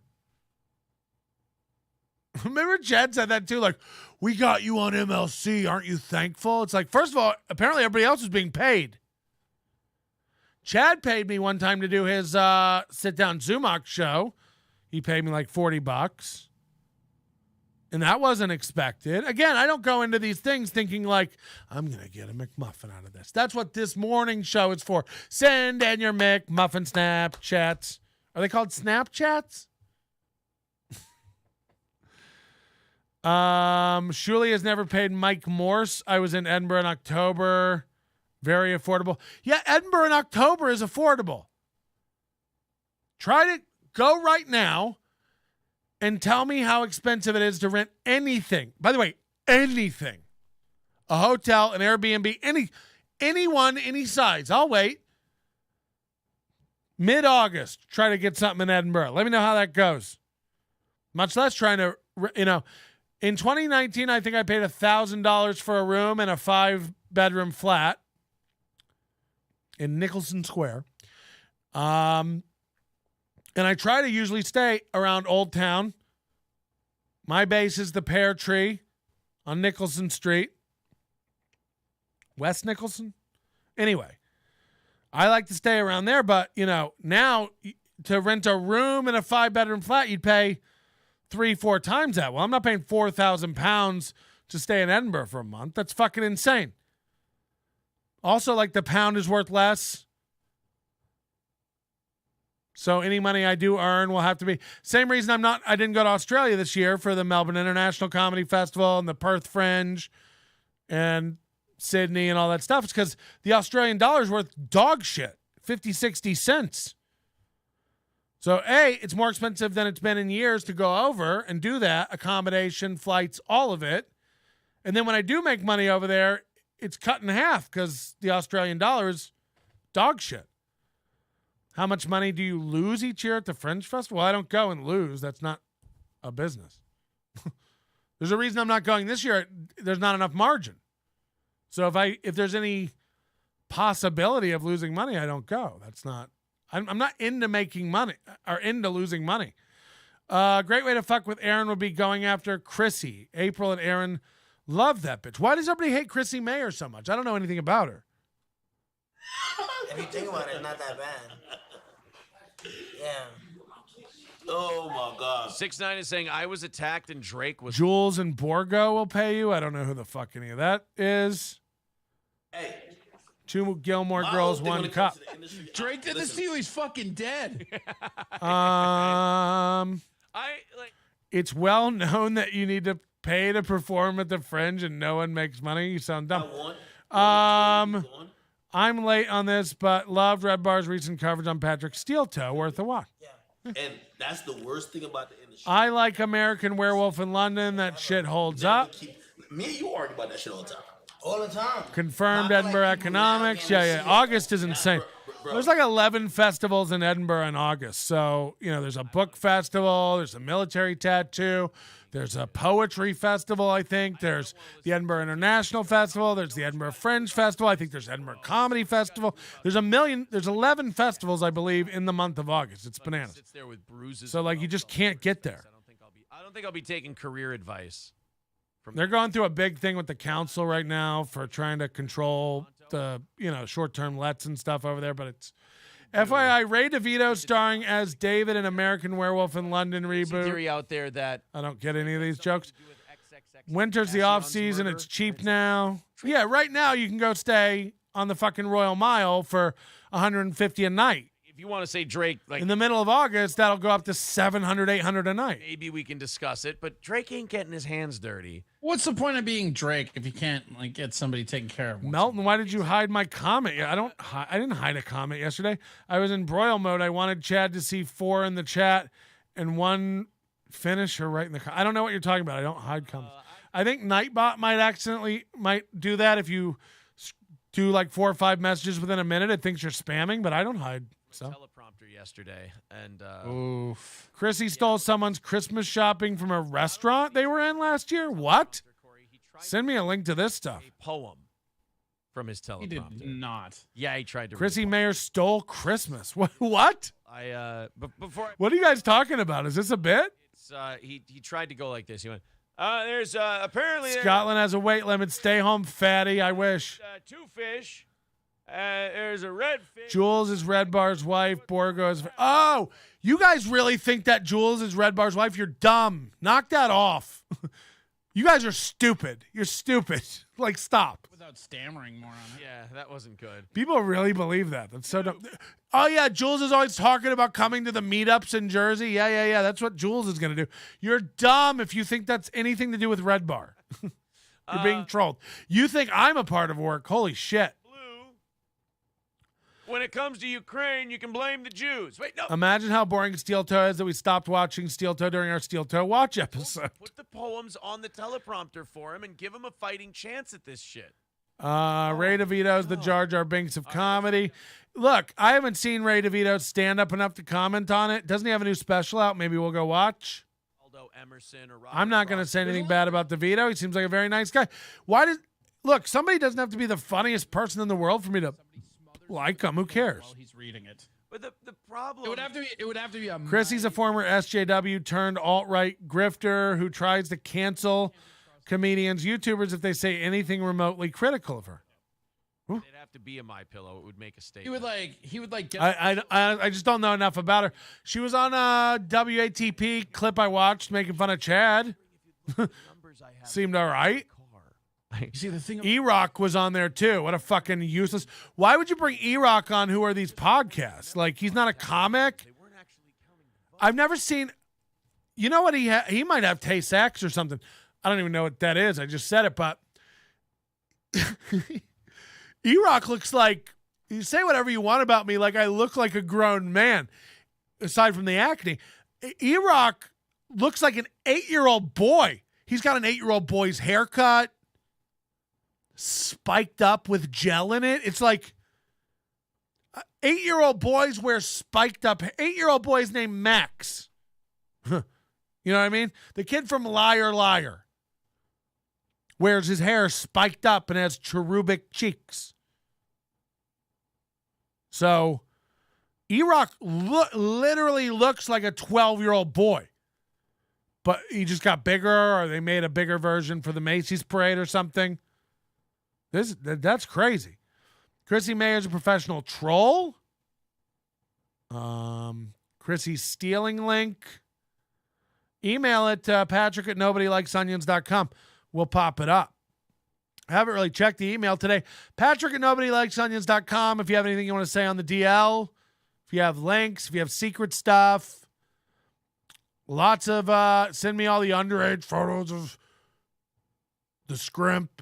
Remember Chad said that too, like, we got you on MLC. Aren't you thankful? It's like, first of all, apparently everybody else is being paid. Chad paid me one time to do his sit-down Zumach show. He paid me like $40. And that wasn't expected. Again, I don't go into these things thinking like, I'm going to get a McMuffin out of this. That's what this morning show is for. Send in your McMuffin Snapchats. Are they called Snapchats? Shuli has never paid Mike Morse. I was in Edinburgh in October. Very affordable. Yeah, Edinburgh in October is affordable. Try to go right now and tell me how expensive it is to rent anything. By the way, anything. A hotel, an Airbnb, anyone, any size. I'll wait. Mid-August, try to get something in Edinburgh. Let me know how that goes. Much less trying to, in 2019, I think I paid $1,000 for a room in a 5-bedroom flat in Nicholson Square. And I try to usually stay around Old Town. My base is the Pear Tree on Nicholson Street. West Nicholson? Anyway, I like to stay around there, but, now to rent a room in a 5-bedroom flat, you'd pay 3-4 times that. Well, I'm not paying £4,000 to stay in Edinburgh for a month. That's fucking insane. Also, like, the pound is worth less. So any money I do earn will have to be same reason I didn't go to Australia this year for the Melbourne International Comedy Festival and the Perth Fringe and Sydney and all that stuff. It's because the Australian dollar is worth dog shit, 50, 60 cents. So A, it's more expensive than it's been in years to go over and do that, accommodation, flights, all of it. And then when I do make money over there, it's cut in half because the Australian dollar is dog shit. How much money do you lose each year at the Fringe Festival? Well, I don't go and lose. That's not a business. There's a reason I'm not going this year. There's not enough margin. So if there's any possibility of losing money, I don't go. I'm not into making money or into losing money. Great way to fuck with Aaron would be going after Chrissy. April and Aaron love that bitch. Why does everybody hate Chrissy Mayer so much? I don't know anything about her. If you think about it, it's not that bad. Yeah. Oh my God. 6ix9ine is saying I was attacked and Drake was. Jules and Borgo will pay you. I don't know who the fuck any of that is. Hey. 2 Gilmore Girls, 1 cup. Drake did this to you. He's fucking dead. It's well known that you need to pay to perform at the Fringe and no one makes money. You sound dumb. I'm late on this, but loved Red Bar's recent coverage on Patrick Steeltoe. Worth a watch. Yeah. And that's the worst thing about the industry. I like American Werewolf in London. That shit holds up. Me and you argue about that shit all the time. All the time. Confirmed Edinburgh Economics. Yeah. August is insane. There's like 11 festivals in Edinburgh in August. So, there's a book festival. There's a military tattoo. There's a poetry festival, I think. There's the Edinburgh International Festival. There's the Edinburgh Fringe Festival. I think there's Edinburgh Comedy Festival. There's 11 festivals, I believe, in the month of August. It's bananas. So, you just can't get there. I don't think I'll be taking career advice. They're going through a big thing with the council right now for trying to control the, short-term lets and stuff over there, but it's FYI, Ray DeVito starring as David in American Werewolf in London reboot. There's a theory out there that I don't get any of these jokes. Winter's the off season. It's cheap now. Yeah, right now you can go stay on the fucking Royal Mile for $150 a night. If you want to say Drake, in the middle of August, that'll go up to $700, $800 a night. Maybe we can discuss it, but Drake ain't getting his hands dirty. What's the point of being Drake if you can't get somebody taken care of? Melton, why did you hide my comment? I didn't hide a comment yesterday. I was in broil mode. I wanted Chad to see 4 in the chat and 1 finisher right in the. I don't know what you're talking about. I don't hide comments. I think Nightbot might do that if you do 4 or 5 messages within a minute. It thinks you're spamming, but I don't hide. So. Teleprompter yesterday, and oof. Chrissy stole someone's Christmas shopping from a restaurant they were in last year. What? Send me a link to this stuff. A poem from his teleprompter. He did not. Yeah, he tried to. Chrissy Mayer stole Christmas. What? What before. What are you guys talking about? Is this a bit? It's he tried to go like this. He went. There's apparently Scotland has a weight limit. Stay home, fatty. I wish. 2 fish. There's a red fish. Jules is Red Bar's wife. Borgo is. Oh, you guys really think that Jules is Red Bar's wife? You're dumb. Knock that off. You guys are stupid. You're stupid. Stop. Without stammering more on it. Yeah, that wasn't good. People really believe that. That's so dumb. Oh, yeah, Jules is always talking about coming to the meetups in Jersey. Yeah. That's what Jules is going to do. You're dumb if you think that's anything to do with Red Bar. You're being trolled. You think I'm a part of work. Holy shit. When it comes to Ukraine, you can blame the Jews. Wait, no. Imagine how boring Steeltoe is that we stopped watching Steeltoe during our Steeltoe Watch episode. Put the poems on the teleprompter for him and give him a fighting chance at this shit. Ray DeVito's the Jar Jar Binks of comedy. Look, I haven't seen Ray DeVito stand up enough to comment on it. Doesn't he have a new special out? Maybe we'll go watch. I'm not going to say anything bad about DeVito. He seems like a very nice guy. Look, somebody doesn't have to be the funniest person in the world for me to like him. Who cares? While he's reading it. But the problem. It would have to be a. Chrissy's a former SJW turned alt-right grifter who tries to cancel comedians, YouTubers if they say anything remotely critical of her. It'd have to be a My Pillow. It would make a statement. He would like. Get I just don't know enough about her. She was on a WATP clip I watched making fun of Chad. Seemed all right. You see the thing. E-Rock was on there too. What a fucking useless. Why would you bring E-Rock on? Who are these podcasts? He's not a comic. I've never seen. You know what he might have Tay-Sachs or something. I don't even know what that is. I just said it, but E-Rock looks like, you say whatever you want about me, like I look like a grown man, aside from the acne. E-Rock looks like an 8-year-old boy. He's got an 8-year-old boy's haircut, spiked up with gel in it. It's like 8-year-old boys wear spiked up. 8-year-old boy's named Max. You know what I mean? The kid from Liar Liar wears his hair spiked up and has cherubic cheeks. So E-Rock literally looks like a 12-year-old boy. But he just got bigger, or they made a bigger version for the Macy's parade or something. That's crazy. Chrissy Mayer's a professional troll. Chrissy's stealing link. Email it to Patrick at nobodylikesonions.com. We'll pop it up. I haven't really checked the email today. Patrick at nobodylikesonions.com. If you have anything you want to say on the DL, if you have links, if you have secret stuff, lots of, send me all the underage photos of the scrimp.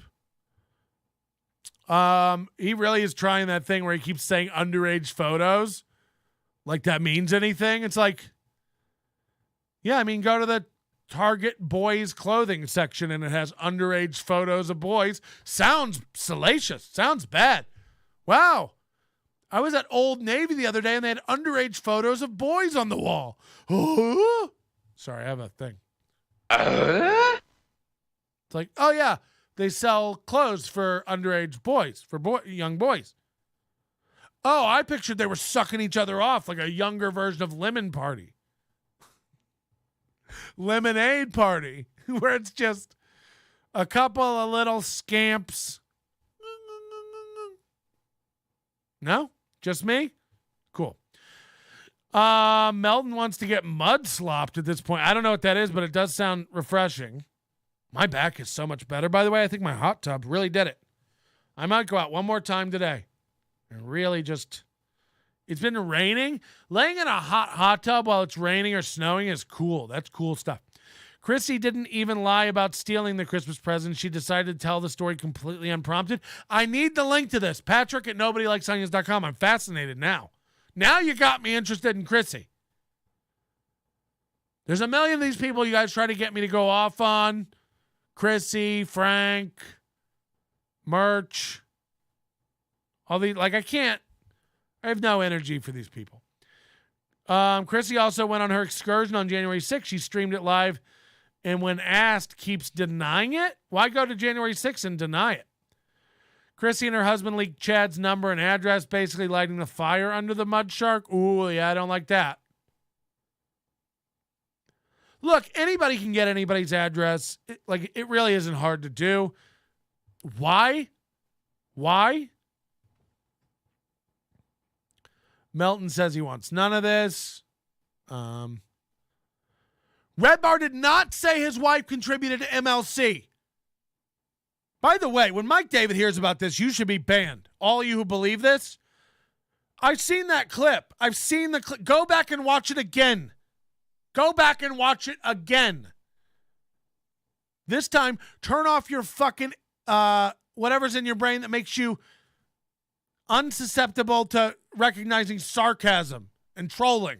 He really is trying that thing where he keeps saying underage photos. Like that means anything. It's like, yeah, I mean, go to the Target boys clothing section and it has underage photos of boys. Sounds salacious. Sounds bad. Wow. I was at Old Navy the other day and they had underage photos of boys on the wall. Sorry, I have a thing. It's like, oh yeah, they sell clothes for underage boys, for young boys. Oh, I pictured they were sucking each other off like a younger version of Lemon Party. Lemonade Party, where it's just a couple of little scamps. No? Just me? Cool. Melton wants to get mud slopped at this point. I don't know what that is, but it does sound refreshing. My back is so much better. By the way, I think my hot tub really did it. I might go out one more time today and really just... It's been raining. Laying in a hot tub while it's raining or snowing is cool. That's cool stuff. Chrissy didn't even lie about stealing the Christmas present. She decided to tell the story completely unprompted. I need the link to this. Patrick at nobodylikesonions.com. I'm fascinated now. Now you got me interested in Chrissy. There's a million of these people you guys try to get me to go off on. Chrissy, Frank, Merch. All these, like, I can't. I have no energy for these people. Chrissy also went on her excursion on January 6th. She streamed it live, and when asked, keeps denying it. Why go to January 6th and deny it? Chrissy and her husband leaked Chad's number and address, basically lighting the fire under the mud shark. Ooh, yeah, I don't like that. Look, anybody can get anybody's address. It really isn't hard to do. Why? Melton says he wants none of this. Red Bar did not say his wife contributed to MLC. By the way, when Mike David hears about this, you should be banned. All of you who believe this. I've seen that clip. I've seen the clip. Go back and watch it again. Go back and watch it again. This time, turn off your fucking whatever's in your brain that makes you unsusceptible to recognizing sarcasm and trolling.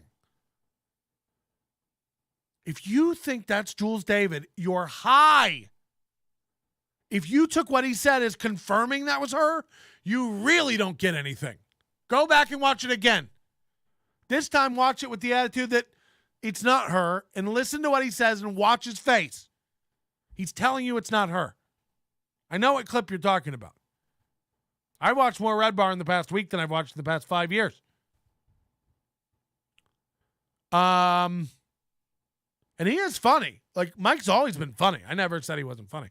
If you think that's Jules David, you're high. If you took what he said as confirming that was her, you really don't get anything. Go back and watch it again. This time, watch it with the attitude that it's not her, and listen to what he says and watch his face. He's telling you it's not her. I know what clip you're talking about. I watched more Red Bar in the past week than I've watched in the past 5 years. And he is funny. Like, Mike's always been funny. I never said he wasn't funny.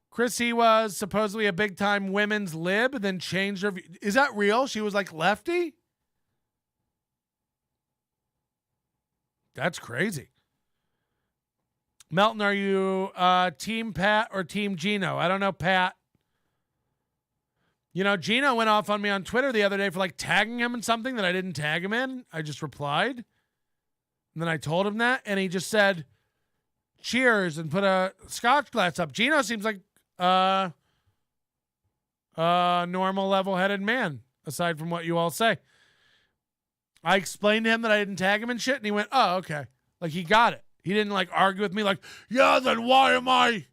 Chrissy was supposedly a big-time women's lib, then changed her view. Is that real? She was like lefty? That's crazy. Melton, are you Team Pat or Team Gino? I don't know, Pat. You know, Gino went off on me on Twitter the other day for like tagging him in something that I didn't tag him in. I just replied. And then I told him that, and he just said, cheers, and put a scotch glass up. Gino seems like a normal, level-headed man, aside from what you all say. I explained to him that I didn't tag him and shit, and he went, oh, okay. Like, he got it. He didn't, like, argue with me like, yeah, then why am I?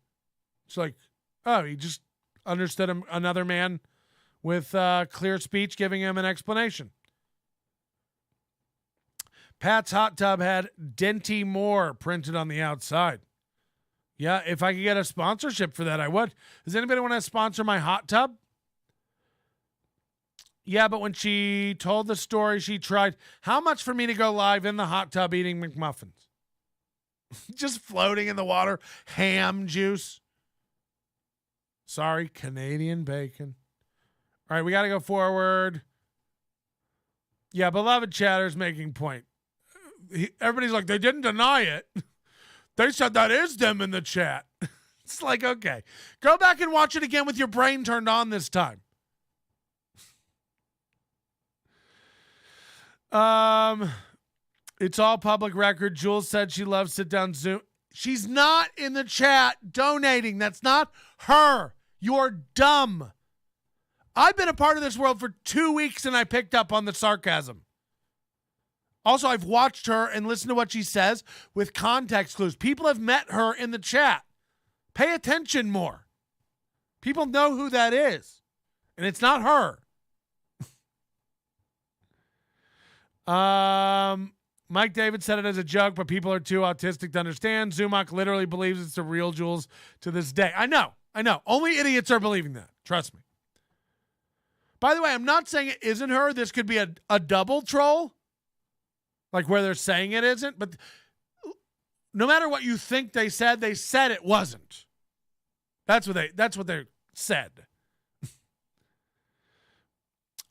It's like, oh, he just understood another man with clear speech giving him an explanation. Pat's hot tub had Denty Moore printed on the outside. Yeah, if I could get a sponsorship for that, I would. Does anybody want to sponsor my hot tub? Yeah, but when she told the story, she tried. How much for me to go live in the hot tub eating McMuffins? Just floating in the water. Ham juice. Sorry, Canadian bacon. All right, we got to go forward. Yeah, beloved chatter's making point. Everybody's like, they didn't deny it. They said that is them in the chat. It's like, okay. Go back and watch it again with your brain turned on this time. It's all public record. Jules said she loves sit-down Zoom. She's not in the chat donating. That's not her. You're dumb. I've been a part of this world for 2 weeks and I picked up on the sarcasm. Also, I've watched her and listened to what she says with context clues. People have met her in the chat. Pay attention more. People know who that is. And it's not her. Mike David said it as a joke, but people are too autistic to understand. Zumach literally believes it's the real Jules to this day. I know. Only idiots are believing that. Trust me. By the way, I'm not saying it isn't her. This could be a double troll. Like where they're saying it isn't. But no matter what you think they said it wasn't. That's what they said.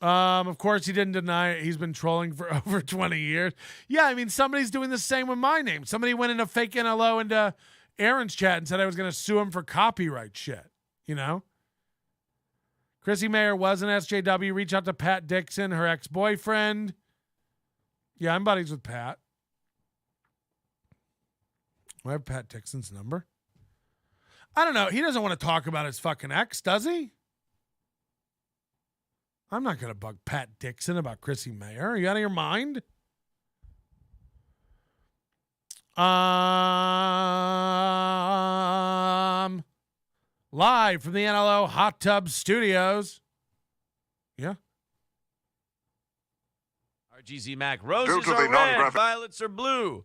Of course, he didn't deny it. He's been trolling for over 20 years. Yeah, I mean, somebody's doing the same with my name. Somebody went into fake NLO into Aaron's chat and said I was going to sue him for copyright shit. You know? Chrissy Mayer was an SJW. Reach out to Pat Dixon, her ex-boyfriend. Yeah, I'm buddies with Pat. Do I have Pat Dixon's number? I don't know. He doesn't want to talk about his fucking ex, does he? I'm not going to bug Pat Dixon about Chrissy Mayer. Are you out of your mind? Live from the NLO Hot Tub Studios. Yeah. RGZ Mac. Roses are red, violets are blue.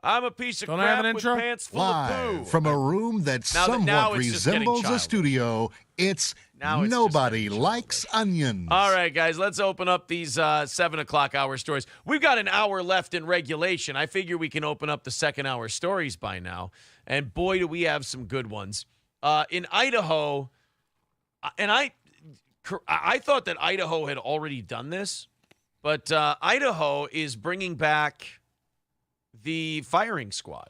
I'm a piece of crap with pants full of poo. From a room that somewhat resembles a studio, it's Nobody Likes Onions. All right, guys, let's open up these 7 o'clock hour stories. We've got an hour left in regulation. I figure we can open up the second hour stories by now. And boy, do we have some good ones. In Idaho, and I thought that Idaho had already done this, but Idaho is bringing back the firing squad.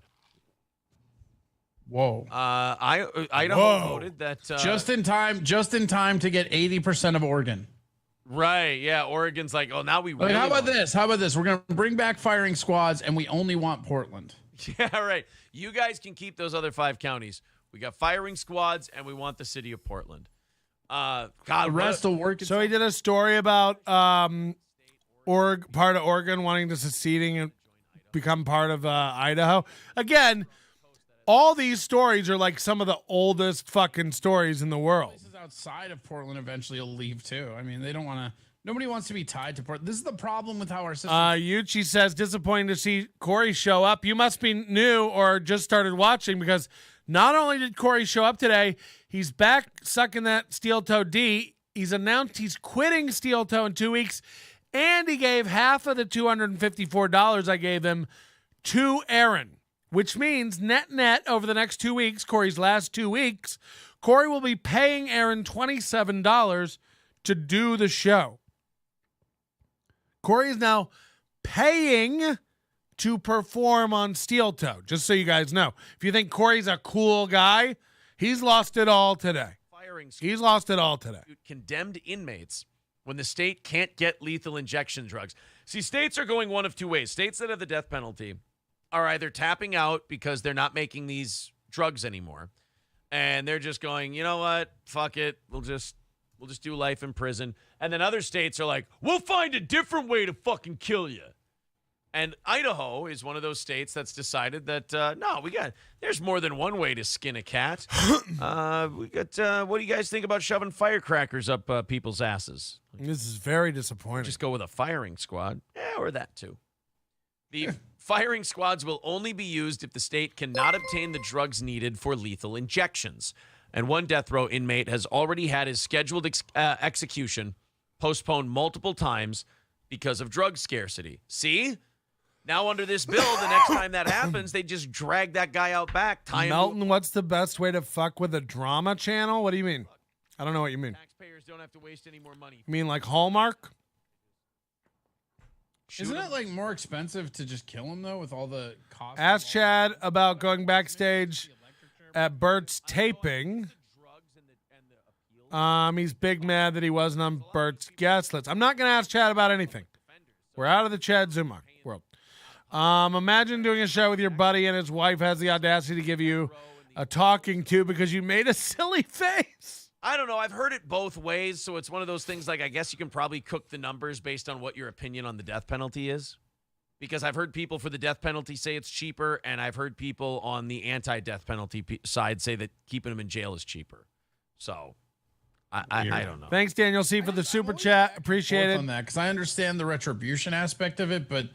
Whoa. Idaho voted that just in time to get 80% of Oregon. Right. Yeah. Oregon's like, oh, now we really how about this? We're going to bring back firing squads and we only want Portland. Yeah, right. You guys can keep those other 5 counties. We got firing squads and we want the city of Portland. God, the rest will work. So he did a story about part of Oregon wanting to seceding and become part of Idaho. Again, all these stories are like some of the oldest fucking stories in the world. Places outside of Portland eventually will leave too. I mean, they don't want to. Nobody wants to be tied to Portland. This is the problem with how our system. Yuchi says disappointing to see Corey show up. You must be new or just started watching because not only did Corey show up today, he's back sucking that steel toe D. He's announced he's quitting steel toe in 2 weeks. And he gave half of the $254 I gave him to Aaron, which means net over the next 2 weeks, Corey's last 2 weeks, Corey will be paying Aaron $27 to do the show. Corey is now paying to perform on Steel Toe, just so you guys know. If you think Corey's a cool guy, he's lost it all today. firing squad. He's lost it all today. Condemned inmates when the state can't get lethal injection drugs. See, states are going one of two ways. States that have the death penalty are either tapping out because they're not making these drugs anymore, and they're just going, you know what, fuck it, we'll just do life in prison. And then other states are like, we'll find a different way to fucking kill you. And Idaho is one of those states that's decided that, there's more than one way to skin a cat. What do you guys think about shoving firecrackers up people's asses? This is very disappointing. Just go with a firing squad. Yeah, or that too. The firing squads will only be used if the state cannot obtain the drugs needed for lethal injections. And one death row inmate has already had his scheduled execution postponed multiple times because of drug scarcity. See? Now, under this bill, the next time that happens, they just drag that guy out back. Melton, what's the best way to fuck with a drama channel? What do you mean? I don't know what you mean. Taxpayers don't have to waste any more money. You mean like Hallmark? Isn't it like more expensive to just kill him though, with all the costs? Ask Chad about going backstage at Bert's taping. He's big mad that he wasn't on Bert's guest list. I'm not going to ask Chad about anything. We're out of the Chad Zuma world. Imagine doing a show with your buddy and his wife has the audacity to give you a talking to because you made a silly face. I don't know. I've heard it both ways, so it's one of those things like I guess you can probably cook the numbers based on what your opinion on the death penalty is. Because I've heard people for the death penalty say it's cheaper, and I've heard people on the anti-death penalty side say that keeping them in jail is cheaper. So, I don't know. Thanks, Daniel C., for the super chat. Appreciate it. On that, because I understand the retribution aspect of it, but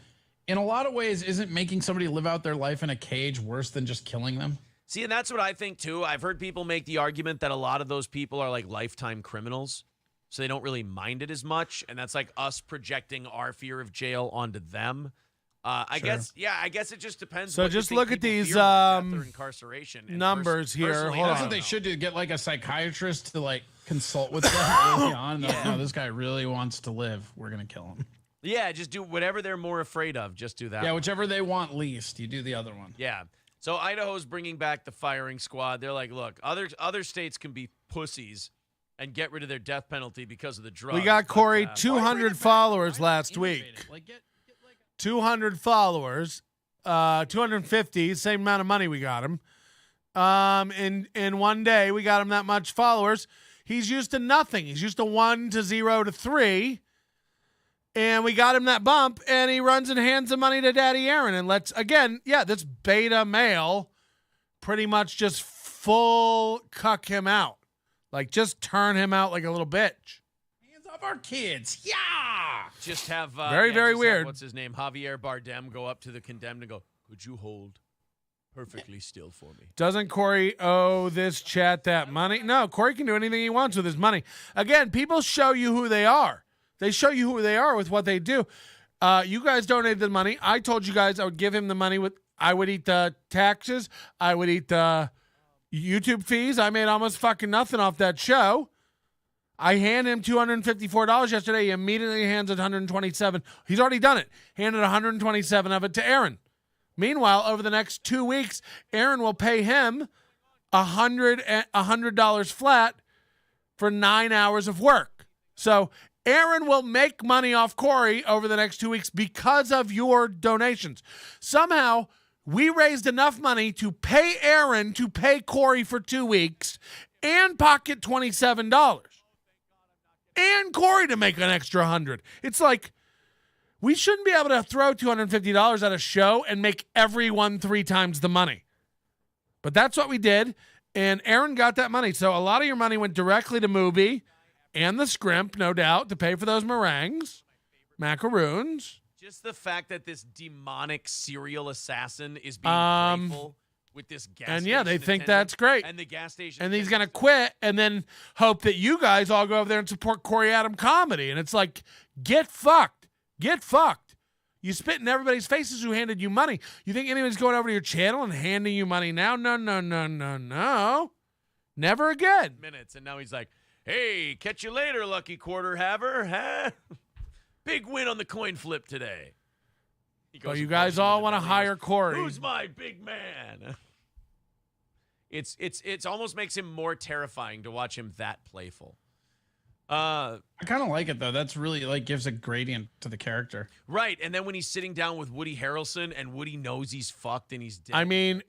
in a lot of ways, isn't making somebody live out their life in a cage worse than just killing them? See, and that's what I think, too. I've heard people make the argument that a lot of those people are like lifetime criminals, so they don't really mind it as much, and that's like us projecting our fear of jail onto them. I guess it just depends. So just look at these incarceration numbers here. Hold on. That's what they should do. Get like a psychiatrist to like consult with them early on. No, this guy really wants to live. We're going to kill him. Yeah, just do whatever they're more afraid of. Just do that. Yeah, whichever they want least. You do the other one. Yeah. So Idaho's bringing back the firing squad. They're like, look, other states can be pussies and get rid of their death penalty because of the drugs. We got Corey 200 followers last week. 200 followers, 250, same amount of money we got him. In one day, we got him that much followers. He's used to nothing. He's used to 1 to 0 to 3. And we got him that bump, and he runs and hands the money to Daddy Aaron. And this beta male pretty much just full cuck him out. Like, just turn him out like a little bitch. Hands off our kids. Yeah! Just have... very weird. What's his name? Javier Bardem go up to the condemned and go, could you hold perfectly still for me? Doesn't Corey owe this chat that money? No, Corey can do anything he wants with his money. Again, people show you who they are. They show you who they are with what they do. You guys donated the money. I told you guys I would give him the money. I would eat the taxes. I would eat the YouTube fees. I made almost fucking nothing off that show. I hand him $254 yesterday. He immediately hands it $127. He's already done it. Handed $127 of it to Aaron. Meanwhile, over the next 2 weeks, Aaron will pay him $100 flat for 9 hours of work. So Aaron will make money off Corey over the next 2 weeks because of your donations. Somehow, we raised enough money to pay Aaron to pay Corey for 2 weeks and pocket $27. And Corey to make an extra $100. It's like, we shouldn't be able to throw $250 at a show and make everyone 3 times the money. But that's what we did, and Aaron got that money. So a lot of your money went directly to Mooby and the Scrimp, no doubt, to pay for those meringues, macaroons. Just the fact that this demonic serial assassin is being playful with this gas station. And yeah, they think that's great. And the gas station. And he's going to quit and then hope that you guys all go over there and support Corey Adam comedy. And it's like, get fucked. Get fucked. You spit in everybody's faces who handed you money. You think anyone's going over to your channel and handing you money now? No. Never again. Minutes. And now he's like, hey, catch you later, lucky quarter haver. Huh? Big win on the coin flip today. So you guys all want to hire Corey. Who's my big man? It's almost makes him more terrifying to watch him that playful. I kind of like it though. That's really like gives a gradient to the character. Right. And then when he's sitting down with Woody Harrelson and Woody knows he's fucked and he's dead. I mean,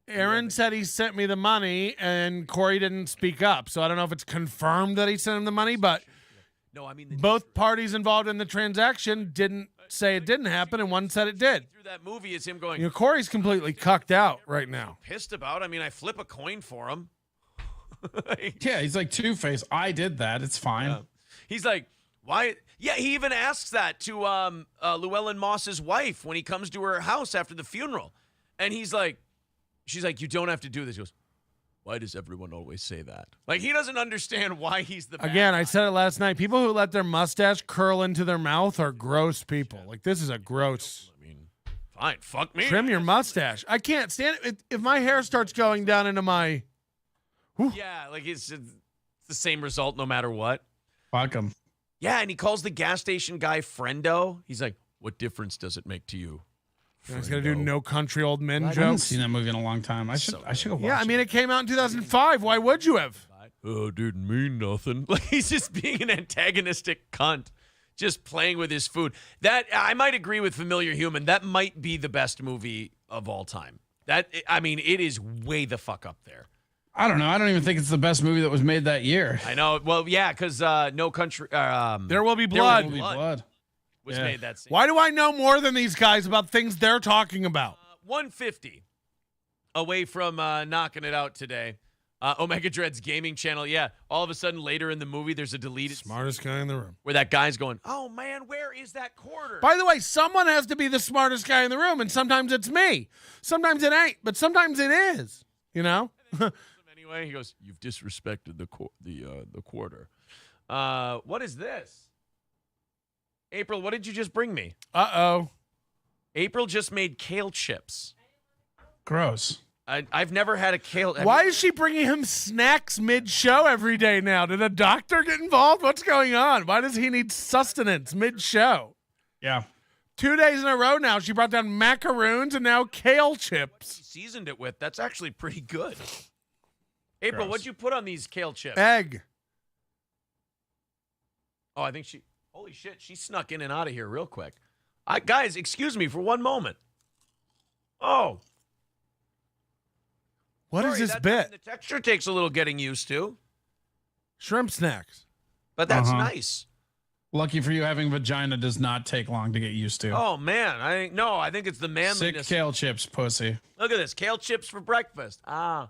Aaron said he sent me the money and Corey didn't speak up. So I don't know if it's confirmed that he sent him the money, but no, I mean both parties involved in the transaction didn't say it didn't happen and one said it did. Through that movie is him going, Corey's completely cucked out right now. Pissed about. I mean, I flip a coin for him. Yeah, he's like Two-Face. I did that. It's fine. Yeah. He's like, why? Yeah, he even asks that to Llewellyn Moss's wife when he comes to her house after the funeral. And she's like, you don't have to do this. He goes, why does everyone always say that? Like, he doesn't understand why he's the bad Again, guy. I said it last night. People who let their mustache curl into their mouth are gross people. Like, this is a gross. I mean, fine, fuck me. Trim your mustache. I can't stand it. If my hair starts going down into my... Whew. Yeah, like it's the same result no matter what. Fuck him. Yeah, and he calls the gas station guy friendo. He's like, what difference does it make to you? He's gonna do No Country Old Men I haven't jokes. seen that movie in a long time. I should go watch Yeah, I mean, it. it came out in 2005. Why would you have? Oh, didn't mean nothing. Like, he's just being an antagonistic cunt, just playing with his food. That I might agree with Familiar Human. That might be the best movie of all time. I mean, it is way the fuck up there. I don't know. I don't even think it's the best movie that was made that year. I know. Well, yeah, because No Country. There Will Be Blood. There Will Be Blood. Was made that same. Why do I know more than these guys about things they're talking about? 150 away from knocking it out today. Omega Dread's gaming channel. Yeah, all of a sudden later in the movie, there's a deleted Smartest guy in the room. where that guy's going, "Oh man, where is that quarter?" By the way, someone has to be the smartest guy in the room, and sometimes it's me. Sometimes it ain't, but sometimes it is. You know. Anyway, he goes, "You've disrespected the quarter." What is this? April, what did you just bring me? Uh-oh. April just made kale chips. Gross. I've never had a kale. Why is she bringing him snacks mid-show every day now? Did a doctor get involved? What's going on? Why does he need sustenance mid-show? Yeah. 2 days in a row now, she brought down macaroons and now kale chips. seasoned it with? That's actually pretty good. April, Gross. what'd you put on these kale chips? Egg. Oh, I think holy shit, she snuck in and out of here real quick. Guys, excuse me for one moment. Oh. What is Sorry, this that- bit? The texture takes a little getting used to, Shrimp snacks. but that's Uh-huh. nice. Lucky for you, having vagina does not take long to get used to. Oh, man. I think it's the Sick manliness. kale chips, pussy. Look at this. Kale chips for breakfast. Oh.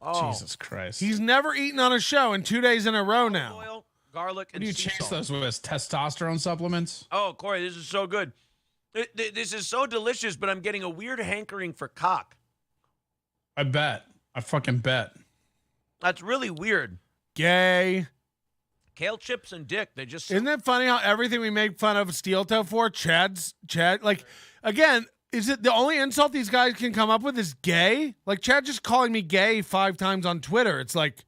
Jesus Christ. He's never eaten on a show in 2 days in a row now. Oil, garlic, What and do you sea chase salt. those with? Testosterone supplements? Oh, Corey, this is so good. This is so delicious, but I'm getting a weird hankering for cock. I bet. I fucking bet. That's really weird. Gay. Kale chips and dick, they just... Isn't it funny how everything we make fun of Steel Toe for, Chad, like, again, is it the only insult these guys can come up with is gay? Like, Chad just calling me gay 5 times on Twitter. It's like,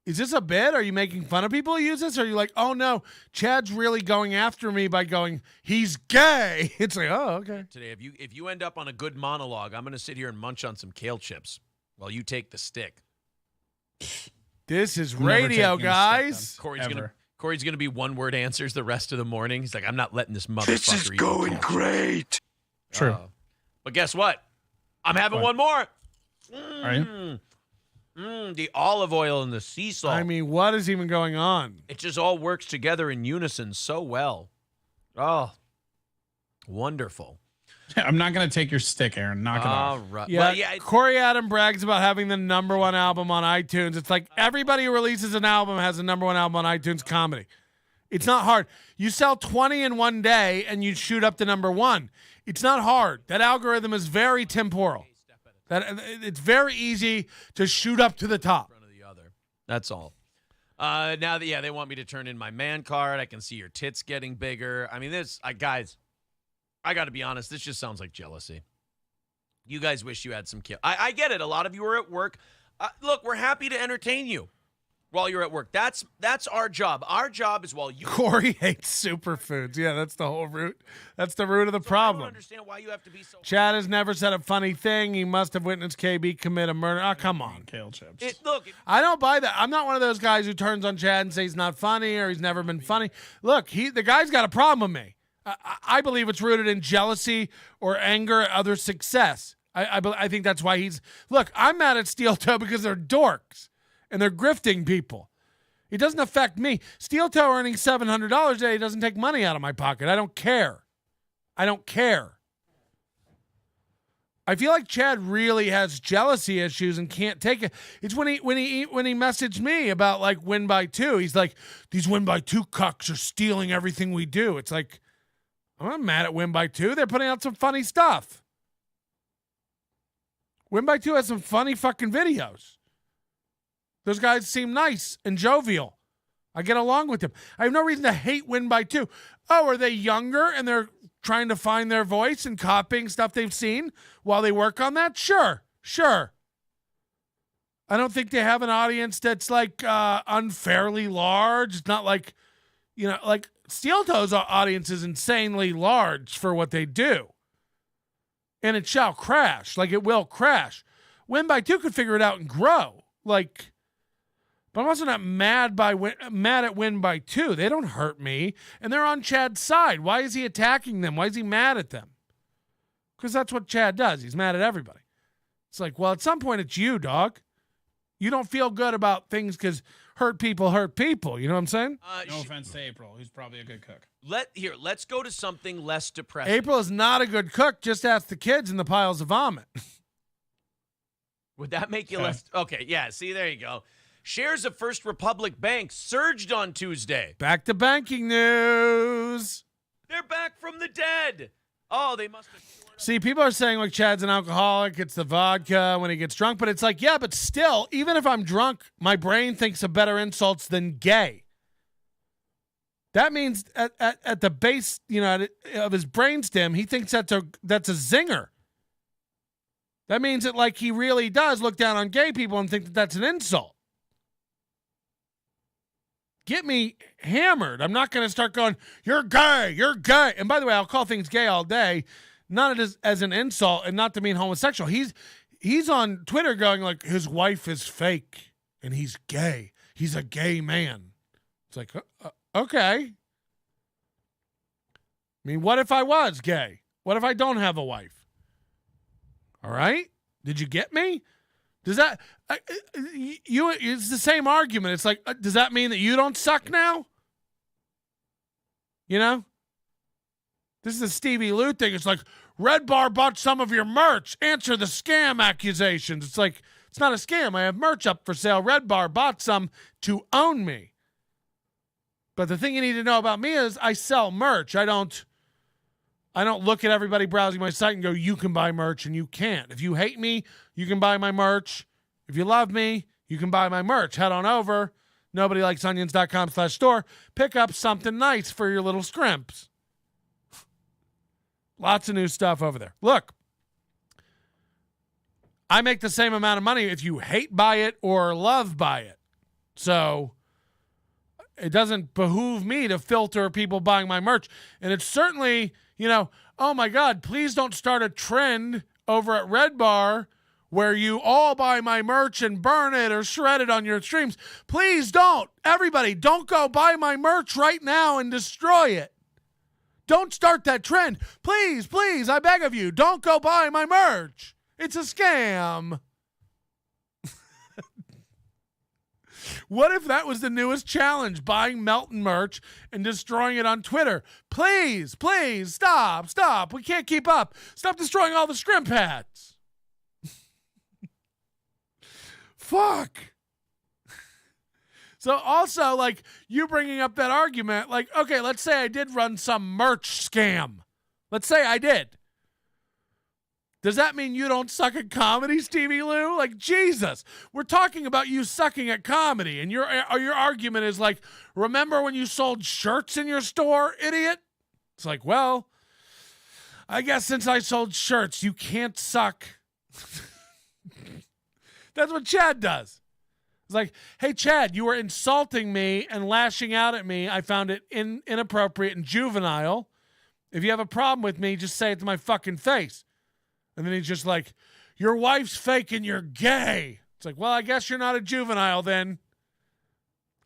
is this a bit? Are you making fun of people who use this? Or are you like, oh no, Chad's really going after me by going, he's gay? It's like, oh, okay. Today, if you end up on a good monologue, I'm going to sit here and munch on some kale chips while you take the stick. This is Never radio, taking a guys. stick, Corey's gonna be one-word answers the rest of the morning. He's like, I'm not letting this motherfucker eat kale chips." great. True. But guess what? I'm having What? one more. Are you? The olive oil and the sea salt. I mean, what is even going on? It just all works together in unison so well. Oh, wonderful. I'm not going to take your stick, Aaron. Knock it All off. right. Yeah, Well, yeah. Corey Adam brags about having the #1 album on iTunes. It's like everybody who releases an album has the #1 album on iTunes comedy. It's not hard. You sell 20 in one day and you shoot up to #1. It's not hard. That algorithm is very temporal. It's very easy to shoot up to the top. Front of the other. That's all. Now that they want me to turn in my man card. I can see your tits getting bigger. I mean, guys, I got to be honest. This just sounds like jealousy. You guys wish you had some kill. I get it. A lot of you are at work. Look, we're happy to entertain you. while you're at work. That's our job. Our job is while you. Corey hates superfoods. Yeah, that's the whole root. That's the root of the problem. I don't understand why you have to be so. Chad has never said a funny thing. He must have witnessed KB commit a murder. Oh, come on. Kale chips. I don't buy that. I'm not one of those guys who turns on Chad and says he's not funny or he's never been funny. Look, the guy's got a problem with me. I believe it's rooted in jealousy or anger at other success. I think that's why he's. Look, I'm mad at Steel Toe because they're dorks and they're grifting people. It doesn't affect me. Steel Toe earning $700 a day doesn't take money out of my pocket. I don't care. I don't care. I feel like Chad really has jealousy issues and can't take it. It's when he messaged me about like win by two. He's like, these win by two cucks are stealing everything we do. It's like, I'm not mad at win by two. They're putting out some funny stuff. Win by two has some funny fucking videos. Those guys seem nice and jovial. I get along with them. I have no reason to hate win by two. Oh, are they younger and they're trying to find their voice and copying stuff they've seen while they work on that? Sure. I don't think they have an audience that's like unfairly large. It's not like, like Steel Toe's audience is insanely large for what they do. And it shall crash. Like it will crash. Win by two could figure it out and grow. Like, but I'm also not mad at win by two. They don't hurt me. And they're on Chad's side. Why is he attacking them? Why is he mad at them? Because that's what Chad does. He's mad at everybody. It's like, well, at some point it's you, dog. You don't feel good about things because hurt people. You know what I'm saying? No offense to April, who's probably a good cook. Let's go to something less depressing. April is not a good cook. Just ask the kids in the piles of vomit. Would that make you less? Okay, yeah. See, there you go. Shares of First Republic Bank surged on Tuesday. Back to banking news. They're back from the dead. Oh, they must have. See, people are saying like Chad's an alcoholic. It's the vodka when he gets drunk. But it's like, yeah, but still, even if I'm drunk, my brain thinks of better insults than gay. That means at the base, of his brainstem, he thinks that's a zinger. That means that like he really does look down on gay people and think that that's an insult. Get me hammered. I'm not going to start going, you're gay. And by the way, I'll call things gay all day, not as an insult and not to mean homosexual. He's on Twitter going like his wife is fake and he's gay. He's a gay man. It's like, okay. I mean, what if I was gay? What if I don't have a wife? All right. Did you get me? Does that it's the same argument. It's like, does that mean that you don't suck now? This is the Stevie Lou thing. It's like, Red Bar bought some of your merch. Answer the scam accusations. It's like, it's not a scam. I have merch up for sale. Red Bar bought some to own me. But the thing you need to know about me is I sell merch. I don't look at everybody browsing my site and go, you can buy merch and you can't. If you hate me, you can buy my merch. If you love me, you can buy my merch. Head on over, nobodylikesonions.com/store. Pick up something nice for your little scrimps. Lots of new stuff over there. Look, I make the same amount of money if you hate buy it or love buy it. So it doesn't behoove me to filter people buying my merch. And it's certainly, oh my God, please don't start a trend over at Red Bar where you all buy my merch and burn it or shred it on your streams. Please don't. Everybody, don't go buy my merch right now and destroy it. Don't start that trend. Please, I beg of you, don't go buy my merch. It's a scam. What if that was the newest challenge, buying Melton merch and destroying it on Twitter? Please, stop. We can't keep up. Stop destroying all the scrimp hats. Fuck. So also, like, you bringing up that argument, like, okay, let's say I did run some merch scam. Let's say I did. Does that mean you don't suck at comedy, Stevie Lou? Like, Jesus, we're talking about you sucking at comedy, and your argument is like, remember when you sold shirts in your store, idiot? It's like, well, I guess since I sold shirts, you can't suck. That's what Chad does. It's It's like, hey, Chad, you were insulting me and lashing out at me. I found it inappropriate and juvenile. If you have a problem with me, just say it to my fucking face. And then he's just like, your wife's fake and you're gay. It's like, well, I guess you're not a juvenile then.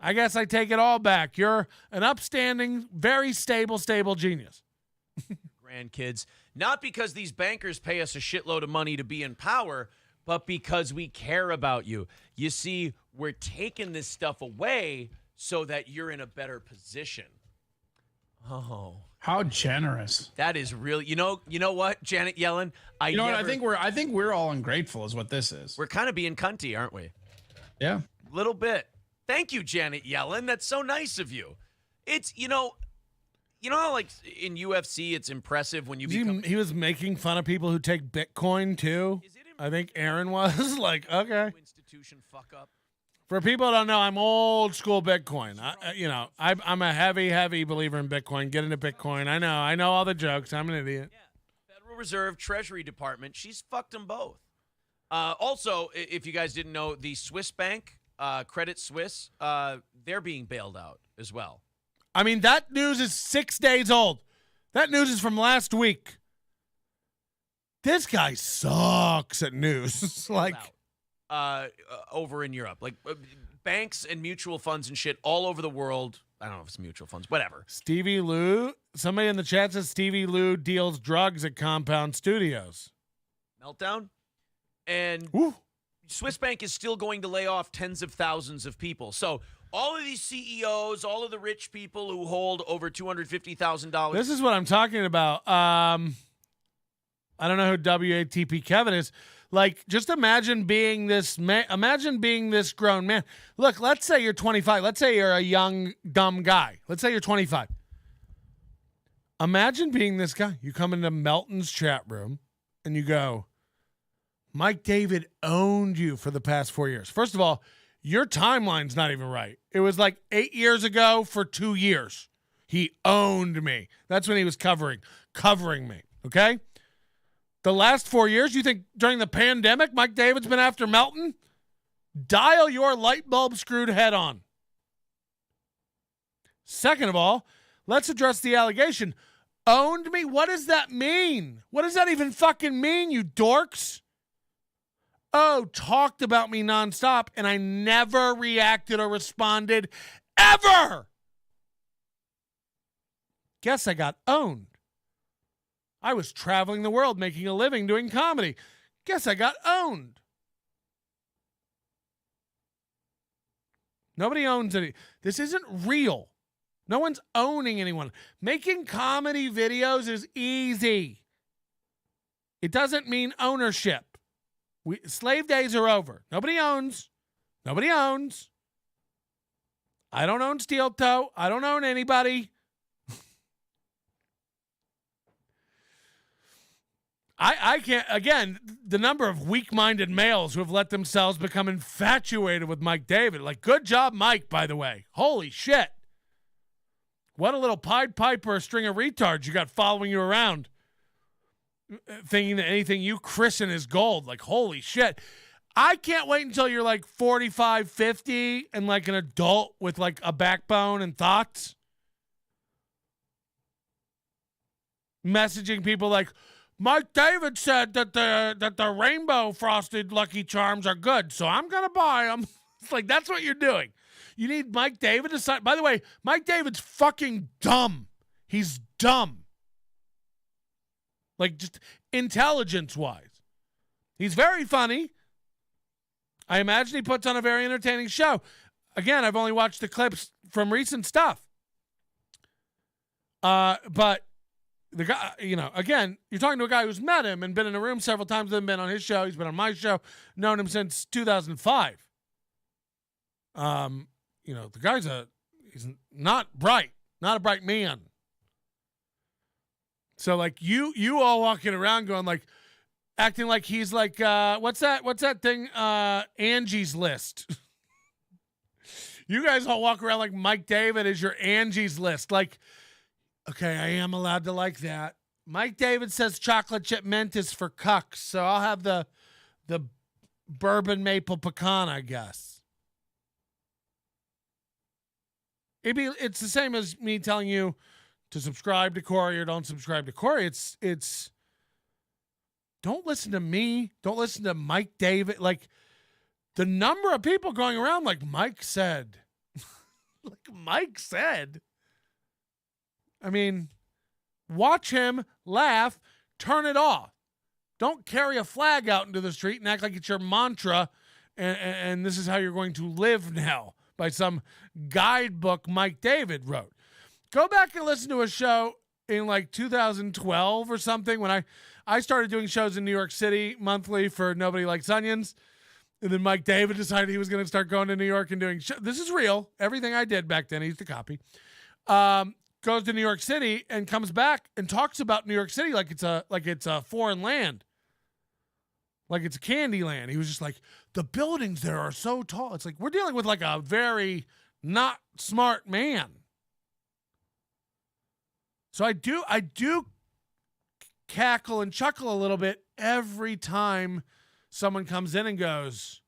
I guess I take it all back. You're an upstanding, very stable genius. Grandkids. Not because these bankers pay us a shitload of money to be in power, but because we care about you. You see, we're taking this stuff away so that you're in a better position. Oh. How generous. That is really, you know what, Janet Yellen? I think we're all ungrateful is what this is. We're kind of being cunty, aren't we? Yeah. A little bit. Thank you, Janet Yellen. That's so nice of you. It's, you know how like in UFC it's impressive when you become... He was making fun of people who take Bitcoin too. I think Aaron was like, okay. Institution fuck up. For people who don't know, I'm old school Bitcoin. I'm a heavy believer in Bitcoin. Get into Bitcoin. I know all the jokes. I'm an idiot. Yeah. Federal Reserve, Treasury Department. She's fucked them both. Also, if you guys didn't know, the Swiss bank, Credit Suisse, they're being bailed out as well. I mean, that news is 6 days old. That news is from last week. This guy sucks at news. Like, over in Europe, like banks and mutual funds and shit all over the world. I don't know if it's mutual funds, whatever. Stevie Lou. Somebody in the chat says Stevie Lou deals drugs at Compound Studios. Meltdown. And Woo. Swiss Bank is still going to lay off tens of thousands of people. So all of these CEOs, all of the rich people who hold over $250,000. This is what I'm talking about. I don't know who WATP Kevin is. Like, just imagine being this man. Imagine being this grown man. Look, let's say you're 25. Let's say you're a young, dumb guy. Let's say you're 25. Imagine being this guy. You come into Melton's chat room and you go, Mike David owned you for the past 4 years. First of all, your timeline's not even right. It was like 8 years ago for 2 years. He owned me. That's when he was covering me. Okay? The last 4 years, you think during the pandemic, Mike David's been after Melton? Dial your light bulb screwed head on. Second of all, let's address the allegation. Owned me? What does that mean? What does that even fucking mean, you dorks? Oh, talked about me nonstop, and I never reacted or responded ever. Guess I got owned. I was traveling the world making a living doing comedy. Guess I got owned. Nobody owns any. This isn't real. No one's owning anyone. Making comedy videos is easy. It doesn't mean ownership. Slave days are over. Nobody owns. Nobody owns. I don't own Steel Toe. I don't own anybody. I can't, again, the number of weak-minded males who have let themselves become infatuated with Mike David. Like, good job, Mike, by the way. Holy shit. What a little Pied Piper, a string of retards you got following you around, thinking that anything you christen is gold. Like, holy shit. I can't wait until you're like 45, 50 and like an adult with like a backbone and thoughts. Messaging people like, Mike David said that the rainbow frosted Lucky Charms are good, so I'm going to buy them. It's like, that's what you're doing. You need Mike David to sign. By the way, Mike David's fucking dumb. He's dumb. Like, just intelligence-wise. He's very funny. I imagine he puts on a very entertaining show. Again, I've only watched the clips from recent stuff. But the guy, again, you're talking to a guy who's met him and been in a room several times with him, been on his show. He's been on my show, known him since 2005. The guy's he's not bright, not a bright man. So like you all walking around going like, acting like he's like, what's that thing? Angie's List. You guys all walk around like Mike David is your Angie's List. Like, okay, I am allowed to like that. Mike David says chocolate chip mint is for cucks, so I'll have the bourbon maple pecan, I guess. It's the same as me telling you to subscribe to Corey or don't subscribe to Corey. It's don't listen to me. Don't listen to Mike David. Like, the number of people going around like Mike said. Like Mike said. I mean, watch him, laugh, turn it off. Don't carry a flag out into the street and act like it's your mantra and this is how you're going to live now by some guidebook Mike David wrote. Go back and listen to a show in like 2012 or something when I started doing shows in New York City monthly for Nobody Likes Onions. And then Mike David decided he was going to start going to New York and doing shows. This is real. Everything I did back then, I used to copy. Goes to New York City and comes back and talks about New York City like it's a foreign land. Like it's a candy land. He was just like, the buildings there are so tall. It's like, we're dealing with like a very not smart man. So I do cackle and chuckle a little bit every time someone comes in and goes,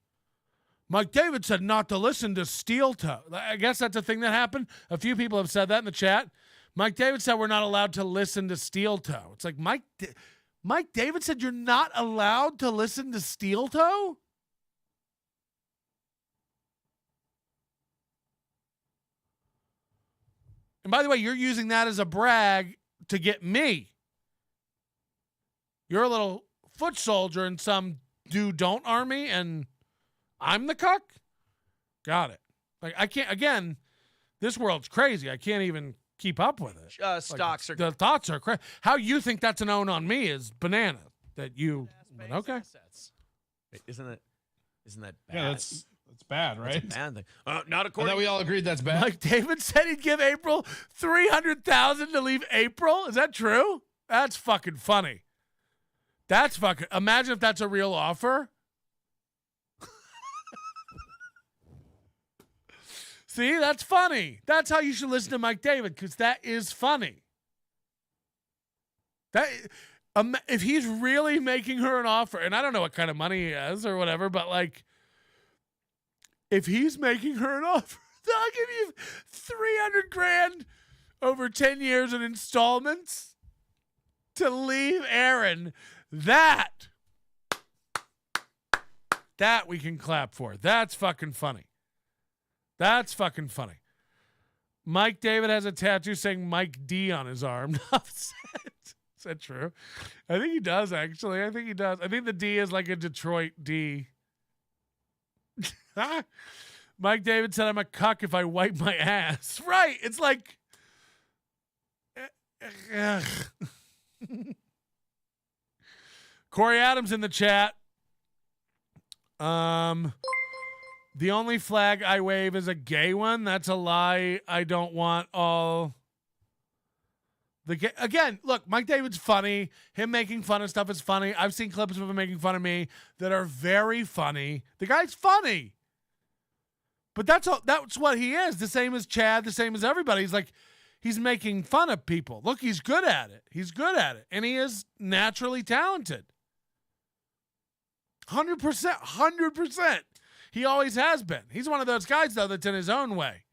Mike David said not to listen to Steel Toe. I guess that's a thing that happened. A few people have said that in the chat. Mike David said we're not allowed to listen to Steel Toe. It's like, Mike David said you're not allowed to listen to Steel Toe? And by the way, you're using that as a brag to get me. You're a little foot soldier in some do-don't army, and I'm the cuck? Got it. Like, I can't, again, this world's crazy. I can't even keep up with it. Stocks are... The thoughts are crazy. How you think that's an own on me is banana. That you... Okay. Wait, isn't that bad? Yeah, that's bad, right? That's a bad thing. Not I according... thought we all agreed that's bad. Mike David said he'd give April $300,000 to leave April. Is that true? That's fucking funny. That's fucking... Imagine if that's a real offer. See, that's funny. That's how you should listen to Mike David, because that is funny. That if he's really making her an offer, and I don't know what kind of money he has or whatever, but like, if he's making her an offer, I'll give you $300,000 over 10 years in installments to leave Aaron. That we can clap for. That's fucking funny. That's fucking funny. Mike David has a tattoo saying Mike D on his arm. Is that true? I think he does, actually. I think he does. I think the D is like a Detroit D. Mike David said I'm a cuck if I wipe my ass. Right. It's like... Corey Adams in the chat. The only flag I wave is a gay one. That's a lie. I don't want all the gay. Again, look, Mike David's funny. Him making fun of stuff is funny. I've seen clips of him making fun of me that are very funny. The guy's funny. But that's what he is. The same as Chad, the same as everybody. He's like, he's making fun of people. Look, he's good at it. He's good at it. And he is naturally talented. 100%. 100%. He always has been. He's one of those guys, though, that's in his own way.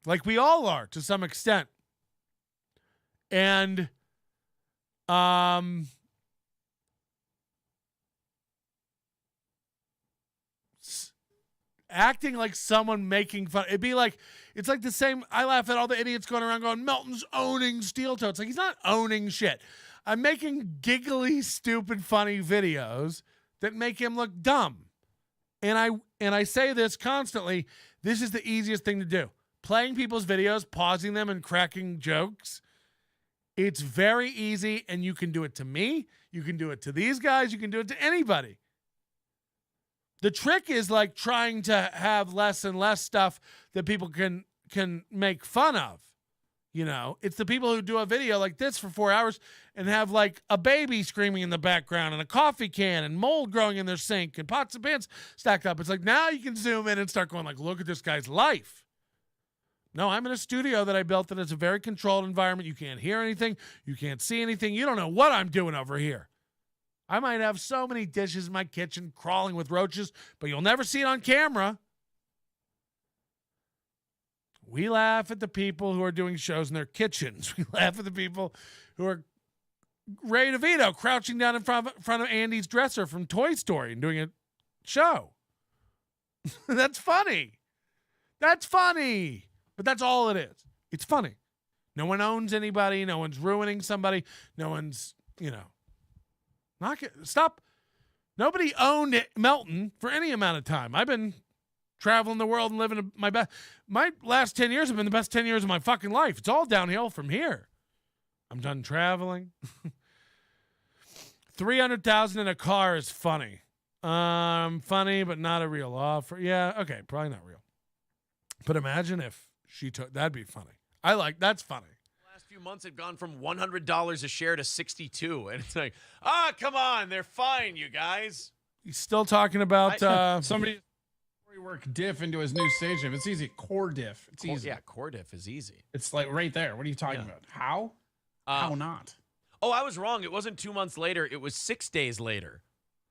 Like we all are, to some extent. And acting like someone making fun. It'd be like, it's like the same. I laugh at all the idiots going around going, Melton's owning Steel Toe. It's like, he's not owning shit. I'm making giggly, stupid, funny videos that make him look dumb. And I say this constantly. This is the easiest thing to do. Playing people's videos, pausing them, and cracking jokes. It's very easy, and you can do it to me. You can do it to these guys. You can do it to anybody. The trick is like trying to have less and less stuff that people can make fun of. You know, it's the people who do a video like this for 4 hours and have like a baby screaming in the background and a coffee can and mold growing in their sink and pots and pans stacked up. It's like, now you can zoom in and start going like, look at this guy's life. No, I'm in a studio that I built that is a very controlled environment. You can't hear anything. You can't see anything. You don't know what I'm doing over here. I might have so many dishes in my kitchen crawling with roaches, but you'll never see it on camera. We laugh at the people who are doing shows in their kitchens. We laugh at the people who are Ray DeVito crouching down in front of Andy's dresser from Toy Story and doing a show. That's funny. That's funny. But that's all it is. It's funny. No one owns anybody. No one's ruining somebody. No one's, stop. Nobody owned Melton for any amount of time. I've been traveling the world and living my last 10 years have been the best 10 years of my fucking life. It's all downhill from here. I'm done traveling. 300,000 in a car is funny. Funny, but not a real offer. Yeah, okay, probably not real. But imagine if she took, that'd be funny. That's funny. The last few months have gone from $100 a share to 62, and it's like, come on, they're fine, you guys. He's still talking about somebody work diff into his new stage diff. It's easy. Core diff. It's easy. Yeah, core diff is easy. It's like right there. What are you talking about? How? How not? Oh, I was wrong. It wasn't 2 months later. It was 6 days later.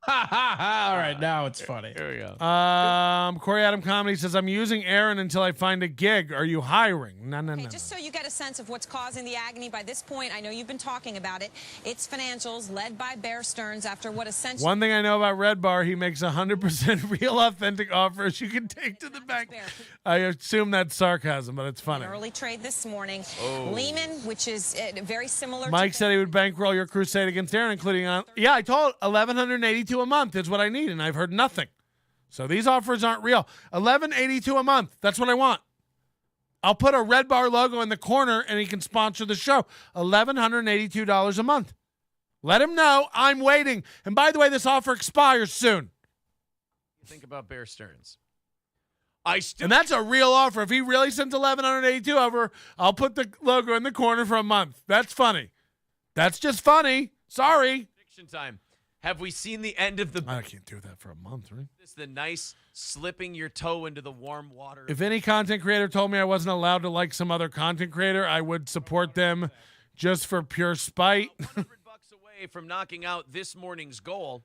Ha ha ha! All right, now it's funny. Here we go. Corey Adam Comedy says, I'm using Aaron until I find a gig. Are you hiring? No. Just so you get a sense of what's causing the agony by this point, I know you've been talking about it. It's financials led by Bear Stearns after what essentially... One thing I know about Red Bar, he makes 100% real authentic offers you can take to the bank. I assume that's sarcasm, but it's funny. An early trade this morning. Lehman, which is very similar Mike said he would bankroll your crusade against Aaron, including I told $1,182 a month is what I need, and I've heard nothing. So these offers aren't real. $1,182 a month. That's what I want. I'll put a Red Bar logo in the corner, and he can sponsor the show. $1,182 a month. Let him know I'm waiting. And by the way, this offer expires soon. Think about Bear Stearns. And that's a real offer. If he really sends $1,182 over, I'll put the logo in the corner for a month. That's funny. That's just funny. Sorry. Prediction time. Have we seen the end of the... I can't do that for a month, right? It's the nice slipping your toe into the warm water. If any content creator told me I wasn't allowed to like some other content creator, I would support them just for pure spite. $100 away from knocking out this morning's goal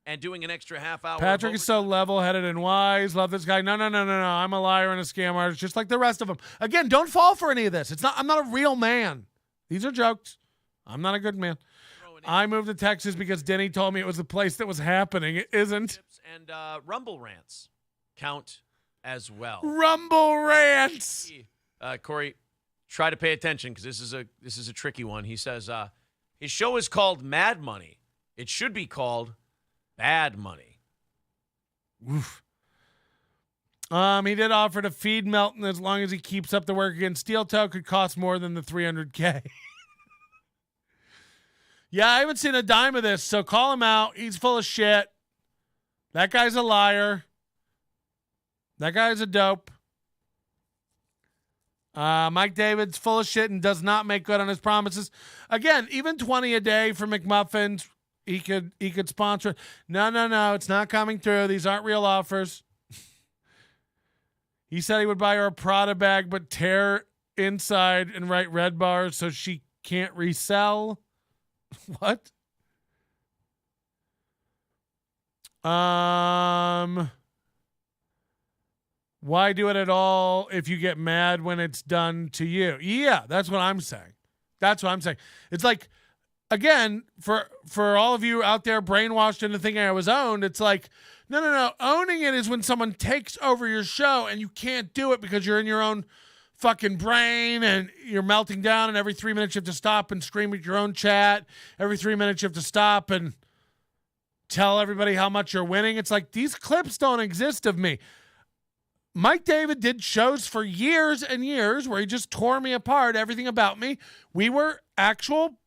and doing an extra half hour. Patrick is so level-headed and wise. Love this guy. No. I'm a liar and a scam artist, just like the rest of them. Again, don't fall for any of this. I'm not a real man. These are jokes. I'm not a good man. I moved to Texas because Denny told me it was the place that was happening. It isn't. And Rumble Rants count as well. Rumble Rants. Corey, try to pay attention because this is a tricky one. He says his show is called Mad Money. It should be called Bad Money. Oof. He did offer to feed Melton as long as he keeps up the work again. Steel toe could cost more than the $300K. Yeah, I haven't seen a dime of this, so call him out. He's full of shit. That guy's a liar. That guy's a dope. Mike David's full of shit and does not make good on his promises. Again, even $20 a day for McMuffins, he could sponsor. No, it's not coming through. These aren't real offers. He said he would buy her a Prada bag, but tear inside and write Red Bar so she can't resell. What? Why do it at all if you get mad when it's done to you? Yeah, that's what I'm saying. It's like, again, for all of you out there brainwashed into thinking I was owned, it's like, no. Owning it is when someone takes over your show and you can't do it because you're in your own fucking brain and you're melting down, and every 3 minutes you have to stop and scream at your own chat. Every 3 minutes you have to stop and tell everybody how much you're winning. It's like, these clips don't exist of me. Mike David did shows for years and years where he just tore me apart, everything about me. We were actual,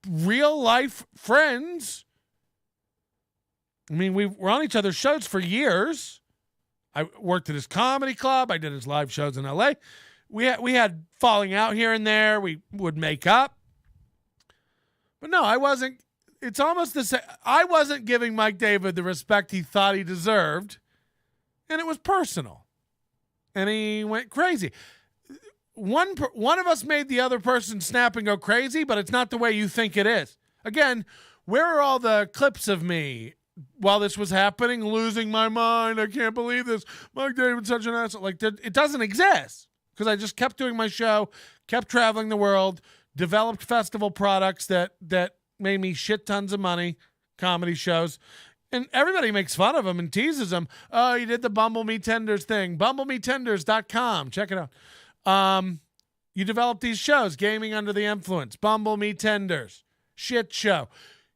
real life friends. I mean, we were on each other's shows for years. I worked at his comedy club. I did his live shows in LA. We had falling out here and there. We would make up. But no, I wasn't. It's almost the same. I wasn't giving Mike David the respect he thought he deserved. And it was personal. And he went crazy. One of us made the other person snap and go crazy, but it's not the way you think it is. Again, where are all the clips of me while this was happening, losing my mind. I can't believe this. Mike David's such an asshole. Like, it doesn't exist because I just kept doing my show, kept traveling the world, developed festival products that made me shit tons of money, comedy shows. And everybody makes fun of him and teases him. Oh, you did the Bumble Me Tenders thing. BumbleMeTenders.com. Check it out. You developed these shows, Gaming Under the Influence, Bumble Me Tenders, shit show.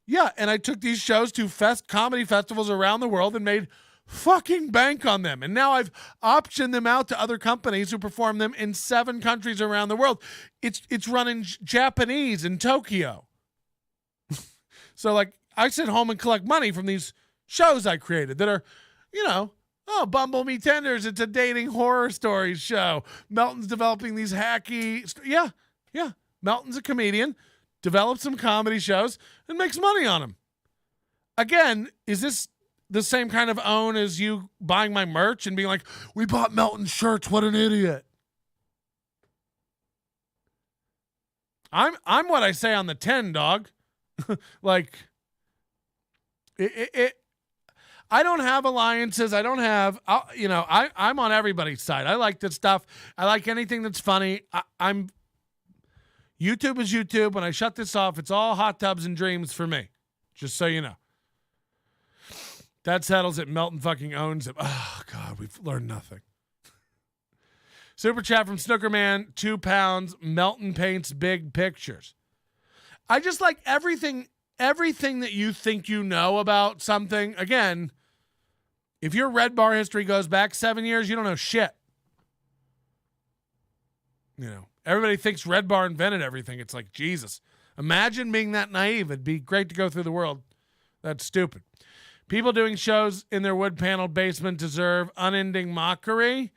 Yeah, and I took these shows to comedy festivals around the world and made fucking bank on them. And now I've optioned them out to other companies who perform them in 7 countries around the world. It's running Japanese in Tokyo. So, like, I sit home and collect money from these shows I created that are, Bumble Me Tenders. It's a dating horror stories show. Melton's developing these hacky. Yeah. Melton's a comedian, develops some comedy shows, and makes money on them. Again, is this the same kind of own as you buying my merch and being like, we bought Melton shirts? What an idiot. I'm what I say on the 10, dog. Like, I don't have alliances. I don't have, I'm on everybody's side. I like this stuff. I like anything that's funny. YouTube is YouTube. When I shut this off, it's all hot tubs and dreams for me. Just so you know. That settles it. Melton fucking owns it. Oh, God, we've learned nothing. Super chat from Snookerman, £2. Melton paints big pictures. I just like everything that you think you know about something. Again, if your Red Bar history goes back 7 years, you don't know shit. Everybody thinks Red Bar invented everything. It's like, Jesus. Imagine being that naive. It'd be great to go through the world. That's stupid. People doing shows in their wood-paneled basement deserve unending mockery.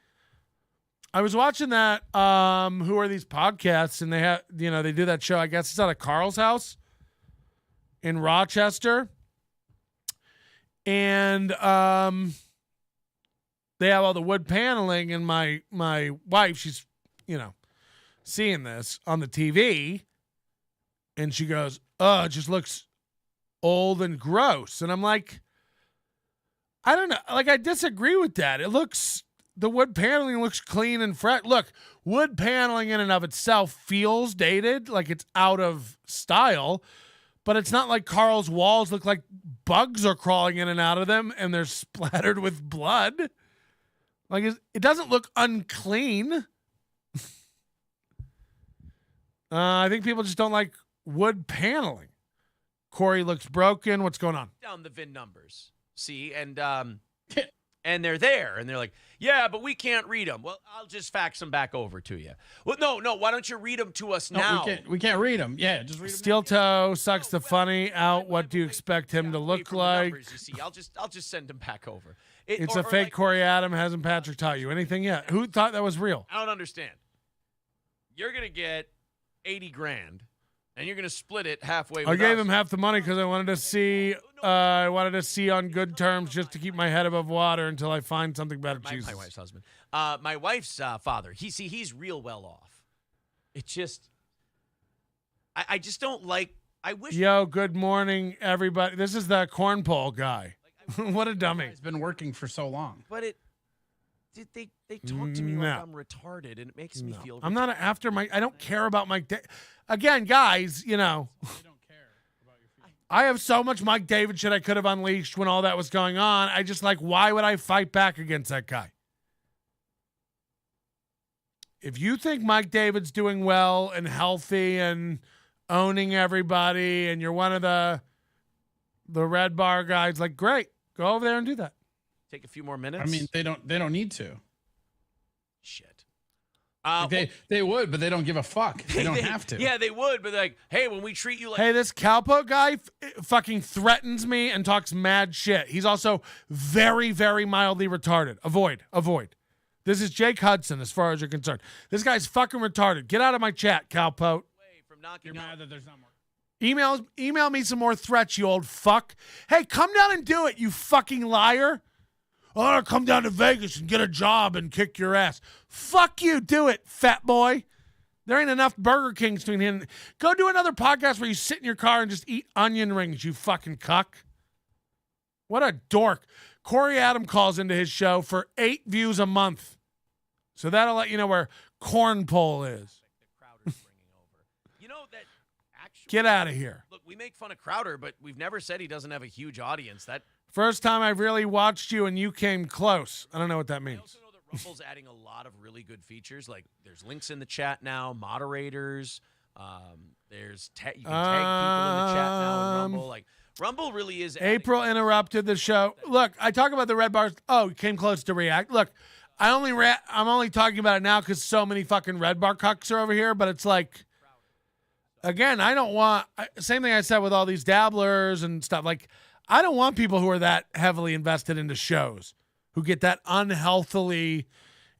I was watching that, Who Are These Podcasts? And they have, they do that show, I guess it's out of Carl's house in Rochester. And they have all the wood paneling, and my wife, she's, seeing this on the TV, and she goes, oh, it just looks old and gross. And I'm like, I don't know. Like, I disagree with that. The wood paneling looks clean and fresh. Look, wood paneling in and of itself feels dated, like it's out of style, but it's not like Carl's walls look like bugs are crawling in and out of them and they're splattered with blood. Like, it doesn't look unclean. I think people just don't like wood paneling. Corey looks broken. What's going on? Down the VIN numbers. See, and they're there, and they're like, yeah, but we can't read them. Well, I'll just fax them back over to you. Well, no, why don't you read them to us now? We can't read them. Yeah, just read them. Steel Toe sucks the funny out. What do you expect him to look like? Numbers, you see, I'll just send them back over. It's a fake Corey Adam. Hasn't Patrick taught you anything yet? Who thought that was real? I don't understand. You're going to get $80,000. And you're going to split it halfway. I gave him half the money because I wanted to see. I wanted to see on good terms, just to keep my head above water until I find something better. My wife's husband, my wife's father. He's real well off. It just, I just don't like. I wish. Yo, good morning, everybody. This is the corn pole guy. What a dummy! It's been working for so long. But they talk to me like I'm retarded, and it makes me feel retarded. I'm not after Mike. I don't care about Mike. Again, guys, They don't care about your feelings. I have so much Mike David shit I could have unleashed when all that was going on. I just why would I fight back against that guy? If you think Mike David's doing well and healthy and owning everybody, and you're one of the Red Bar guys, great, go over there and do that. Take a few more minutes. I mean, they don't need to. Shit. They would, but they don't give a fuck. They don't have to. Yeah, they would, but hey, when we treat you like... Hey, this cowpoke guy fucking threatens me and talks mad shit. He's also very, very mildly retarded. Avoid. This is Jake Hudson, as far as you're concerned. This guy's fucking retarded. Get out of my chat, cowpoke. You're mad that there's not more. Email me some more threats, you old fuck. Hey, come down and do it, you fucking liar. Oh, come down to Vegas and get a job and kick your ass. Fuck you, do it, fat boy. There ain't enough Burger Kings between him. Go do another podcast where you sit in your car and just eat onion rings, you fucking cuck. What a dork. Corey Adam calls into his show for 8 views a month. So that'll let you know where Cornpole is. You know that actually, get out of here. Look, we make fun of Crowder, but we've never said he doesn't have a huge audience. That first time I've really watched you and you came close. I don't know what that means. I also know that Rumble's adding a lot of really good features. Like there's links in the chat now, moderators. There's you can tag people in the chat now in Rumble. Like Rumble really is. April interrupted the show. Look, I talk about the red bars. Oh, came close to react. Look, I'm only talking about it now because so many fucking red bar cucks are over here. But it's like, again, I don't want. Same thing I said with all these dabblers and stuff. Like, I don't want people who are that heavily invested into shows, who get that unhealthily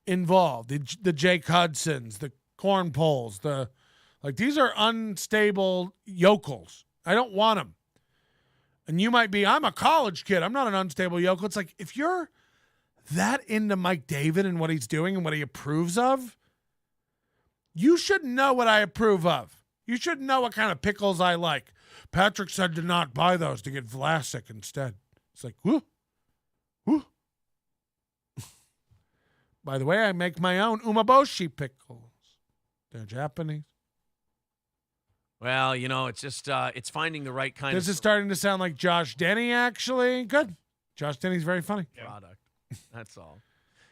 involved. The Jake Hudsons, the Cornpoles, these are unstable yokels. I don't want them. And you might be, I'm a college kid. I'm not an unstable yokel. It's like, if you're that into Mike David and what he's doing and what he approves of, you should know what I approve of. You should know what kind of pickles I like. Patrick said to not buy those, to get Vlasic instead. It's like, whoo, whoo. By the way, I make my own umeboshi pickles. They're Japanese. Well, it's just it's finding the right kind of. This is starting to sound like Josh Denny, actually. Good. Josh Denny's very funny. Product. That's all.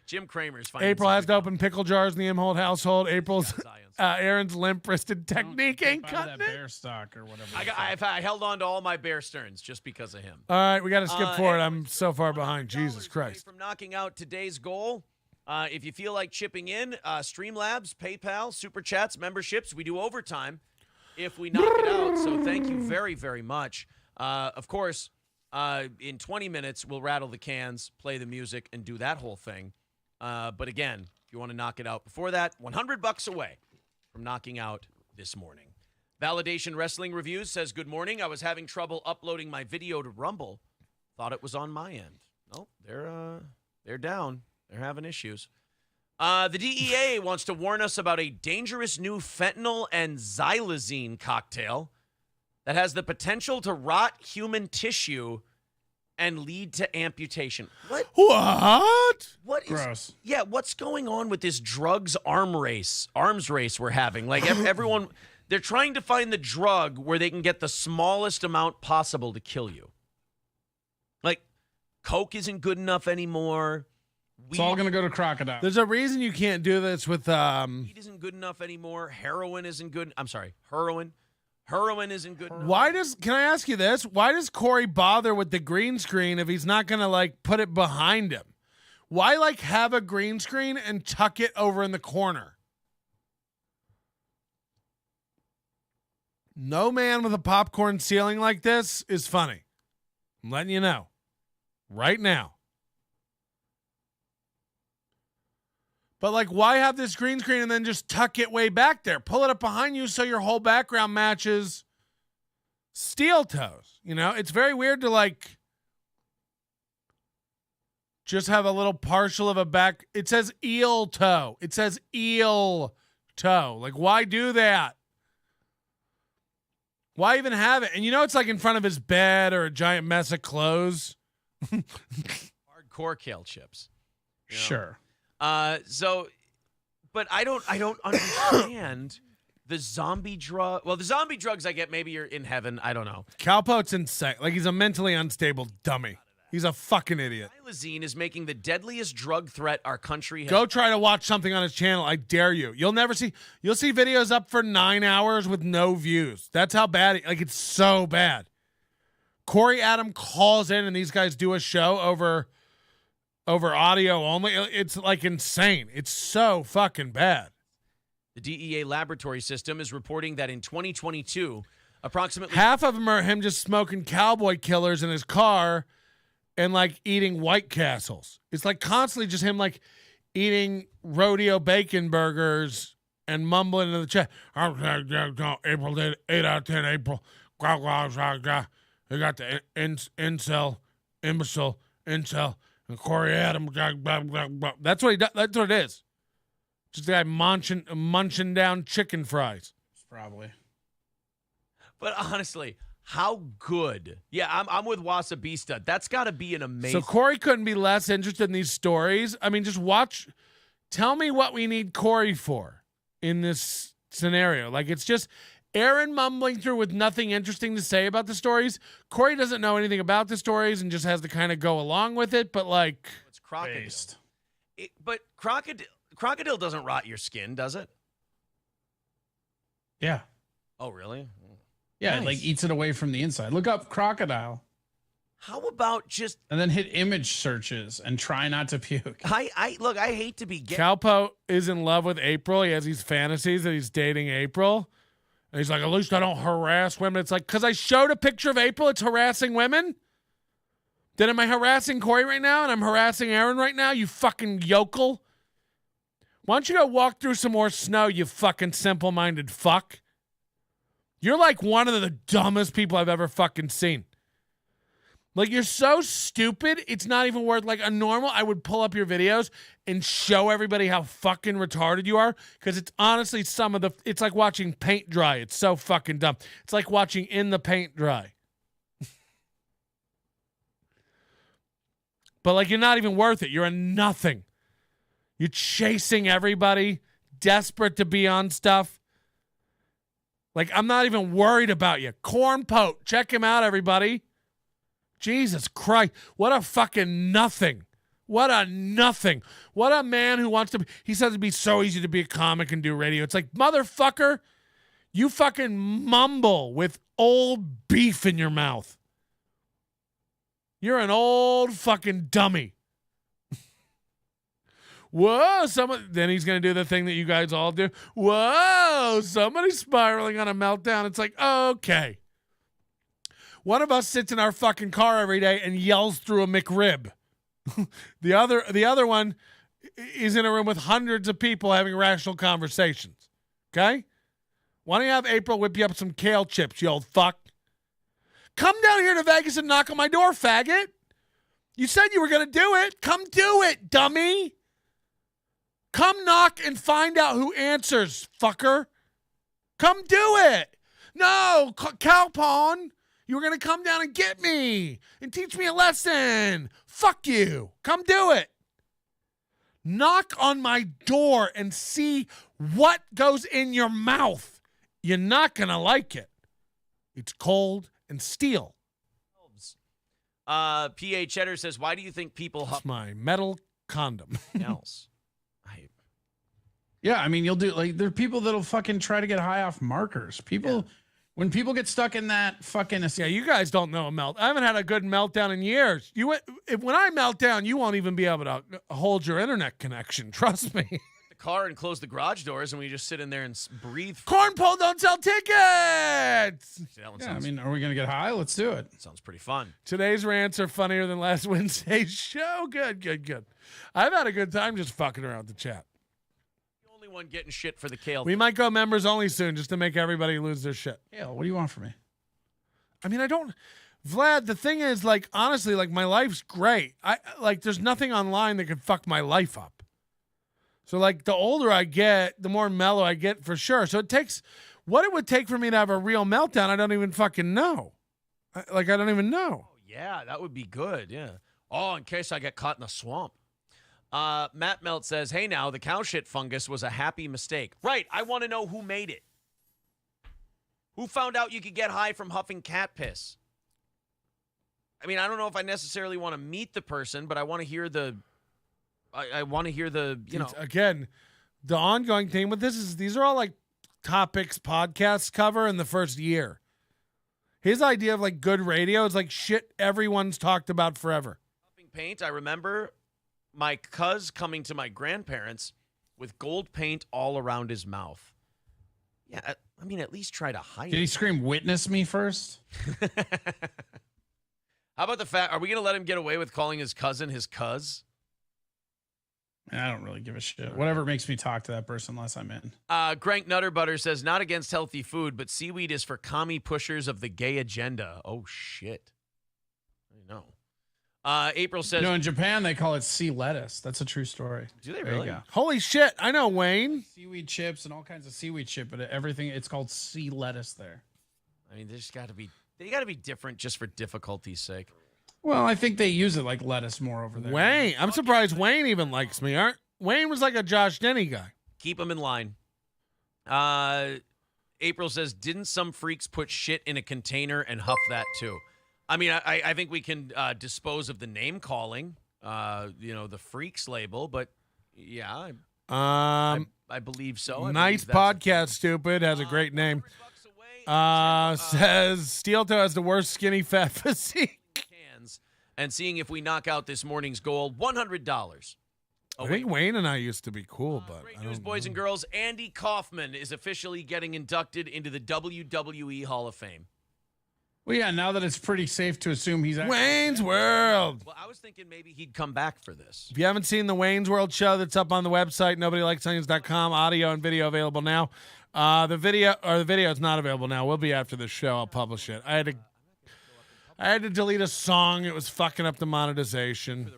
Jim Kramer's finding. April has to open pickle jars in the Imholt household. Aaron's limp-wristed technique ain't cutting that bear stock or whatever. I held on to all my Bear Stearns just because of him. All right, we got to skip forward. I'm so far behind. Jesus Christ. From knocking out today's goal. If you feel like chipping in, Streamlabs, PayPal, Super Chats, memberships, we do overtime if we knock it out. So thank you very, very much. Of course, in 20 minutes, we'll rattle the cans, play the music, and do that whole thing. But again, if you want to knock it out before that, $100 away from knocking out this morning. Validation Wrestling Reviews says, good morning. I was having trouble uploading my video to Rumble. Thought it was on my end. Nope, they're down. They're having issues. The DEA wants to warn us about a dangerous new fentanyl and xylazine cocktail that has the potential to rot human tissue and lead to amputation. What? What is? Gross. Yeah, what's going on with this arms race we're having? Like everyone, they're trying to find the drug where they can get the smallest amount possible to kill you. Like, Coke isn't good enough anymore. It's all going to go to crocodile. There's a reason you can't do this with weed isn't good enough anymore. Heroin isn't good. I'm sorry, heroin. Heroin isn't good enough. Can I ask you this? Why does Corey bother with the green screen if he's not going to put it behind him? Why have a green screen and tuck it over in the corner? No man with a popcorn ceiling like this is funny. I'm letting you know right now. But why have this green screen and then just tuck it way back there? Pull it up behind you so your whole background matches Steel Toes. It's very weird to just have a little partial of a back. It says eel toe. It says eel toe. Why do that? Why even have it? And it's in front of his bed or a giant mess of clothes. Hardcore kale chips. Sure. But I don't understand the zombie drug. Well, the zombie drugs I get, maybe you're in heaven. I don't know. Calpote's insane. He's a mentally unstable dummy. He's a fucking idiot. Xylazine is making the deadliest drug threat our country has. Go try to watch something on his channel. I dare you. You'll see videos up for 9 hours with no views. That's how bad it's so bad. Corey Adam calls in and these guys do a show over audio only. It's insane. It's so fucking bad. The DEA laboratory system is reporting that in 2022, approximately half of them are him just smoking cowboy killers in his car and eating White Castles. It's constantly just him eating rodeo bacon burgers and mumbling into the chat. April did 8 out of 10. April. They got the incel, imbecile, incel. And Corey Adam, blah, blah, blah, blah. That's what he does. That's what it is. Just a guy munching down chicken fries. Probably. But honestly, How good? Yeah, I'm with Wasabista. That's got to be an amazing. So Corey couldn't be less interested in these stories. I mean, just watch. Tell me what we need Corey for in this scenario. Like, it's just Aaron mumbling through with nothing interesting to say about the stories. Corey doesn't know anything about the stories and just has to kind of go along with it. But like, it's crocodile. But crocodile doesn't rot your skin, does it? Yeah. Oh, really? Yeah, Nice. it like eats it away from the inside. Look up crocodile. How about just and then hit image searches and try not to puke. I look, I hate to be Calpo is in love with April. He has these fantasies that he's dating April. And he's like, at least I don't harass women. It's like, because I showed a picture of April, it's harassing women? Then am I harassing Corey right now and I'm harassing Aaron right now, you fucking yokel? Why don't you go walk through some more snow, you fucking simple-minded fuck? You're like one of the dumbest people I've ever fucking seen. Like, you're so stupid, it's not even worth, like, a normal, I would pull up your videos and show everybody how fucking retarded you are, because it's honestly it's like watching paint dry. It's so fucking dumb. It's like watching In the Paint dry. But, like, you're not even worth it. You're a nothing. You're chasing everybody, desperate to be on stuff. Like, I'm not even worried about you. Corn Pote, check him out, everybody. Jesus Christ, what a fucking nothing. What a nothing. What a man who wants to be, he says it'd be so easy to be a comic and do radio. It's like, motherfucker, you fucking mumble with old beef in your mouth. You're an old fucking dummy. Whoa, then he's going to do the thing that you guys all do. Whoa, somebody's spiraling on a meltdown. It's like, okay. One of us sits in our fucking car every day and yells through a McRib. The other one is in a room with hundreds of people having rational conversations. Okay? Why don't you have April whip you up some kale chips, you old fuck? Come down here to Vegas and knock on my door, faggot. You said you were going to do it. Come do it, dummy. Come knock and find out who answers, fucker. Come do it. No, Calpon, you were going to come down and get me and teach me a lesson. Fuck you. Come do it. Knock on my door and see what goes in your mouth. You're not going to like it. It's cold and steel. P.A. Cheddar says, why do you think people... It's my metal condom. else? Yeah, I mean, you'll do, like, there are people that'll fucking try to get high off markers. People, when people get stuck in that fucking... Yeah, you guys don't know a melt. I haven't had a good meltdown in years. When I melt down, you won't even be able to hold your internet connection. Trust me. The car and close the garage doors, and we just sit in there and breathe. Cornpole don't sell tickets! I mean, are we going to get high? Let's do it. Sounds pretty fun. Today's rants are funnier than last Wednesday's show. Good. I've had a good time just fucking around the chat. One getting shit for the kale. We might go members only soon just to make everybody lose their shit. Kale, what do you want from me? I mean, Vlad, the thing is, like, honestly, like, my life's great. There's nothing online that could fuck my life up. So, like, the older I get, the more mellow I get for sure. So what it would take for me to have a real meltdown, I don't even fucking know. I don't even know. Oh, yeah, that would be good, yeah. Oh, in case I get caught in the swamp. Matt Melt says, hey, now, the cow shit fungus was a happy mistake. Right. I want to know who made it. Who found out you could get high from huffing cat piss? I mean, I don't know if I necessarily want to meet the person, but I want to hear I want to hear Again, the ongoing thing with this is these are all, like, topics podcasts cover in the first year. His idea of, like, good radio is, like, shit everyone's talked about forever. Huffing paint, I remember... my cuz coming to my grandparents with gold paint all around his mouth. Yeah, I mean, at least try to hide it. Did he scream, witness me first? How about the fact, are we going to let him get away with calling his cousin his cuz? I don't really give a shit. Whatever makes me talk to that person less I'm in. Grank Nutterbutter says, not against healthy food, but seaweed is for commie pushers of the gay agenda. Oh, shit. I know. April says... in Japan, they call it sea lettuce. That's a true story. Do they really? Holy shit. I know, Wayne. Seaweed chips and all kinds of seaweed chip, but everything, it's called sea lettuce there. I mean, there's got to be They got to be different just for difficulty's sake. Well, I think they use it like lettuce more over there. Wayne. I'm surprised Wayne even likes me. Wayne was like a Josh Denny guy. Keep him in line. April says, didn't some freaks put shit in a container and huff that too? I mean, I think we can dispose of the name calling, the freaks label, but yeah, I believe so. Nice podcast, stupid. Has a great name. Says Steel Toe has the worst skinny fat physique. And seeing if we knock out this morning's goal, $100. I think Wayne and I used to be cool, but great news, boys and girls. Andy Kaufman is officially getting inducted into the WWE Hall of Fame. Well, yeah, now that it's pretty safe to assume he's actually Wayne's World. Well, I was thinking maybe he'd come back for this. If you haven't seen the Wayne's World show, that's up on the website, nobodylikesonions.com. Audio and video available now. The video is not available now. We'll be after the show. I'll publish it. I had to delete a song. It was fucking up the monetization.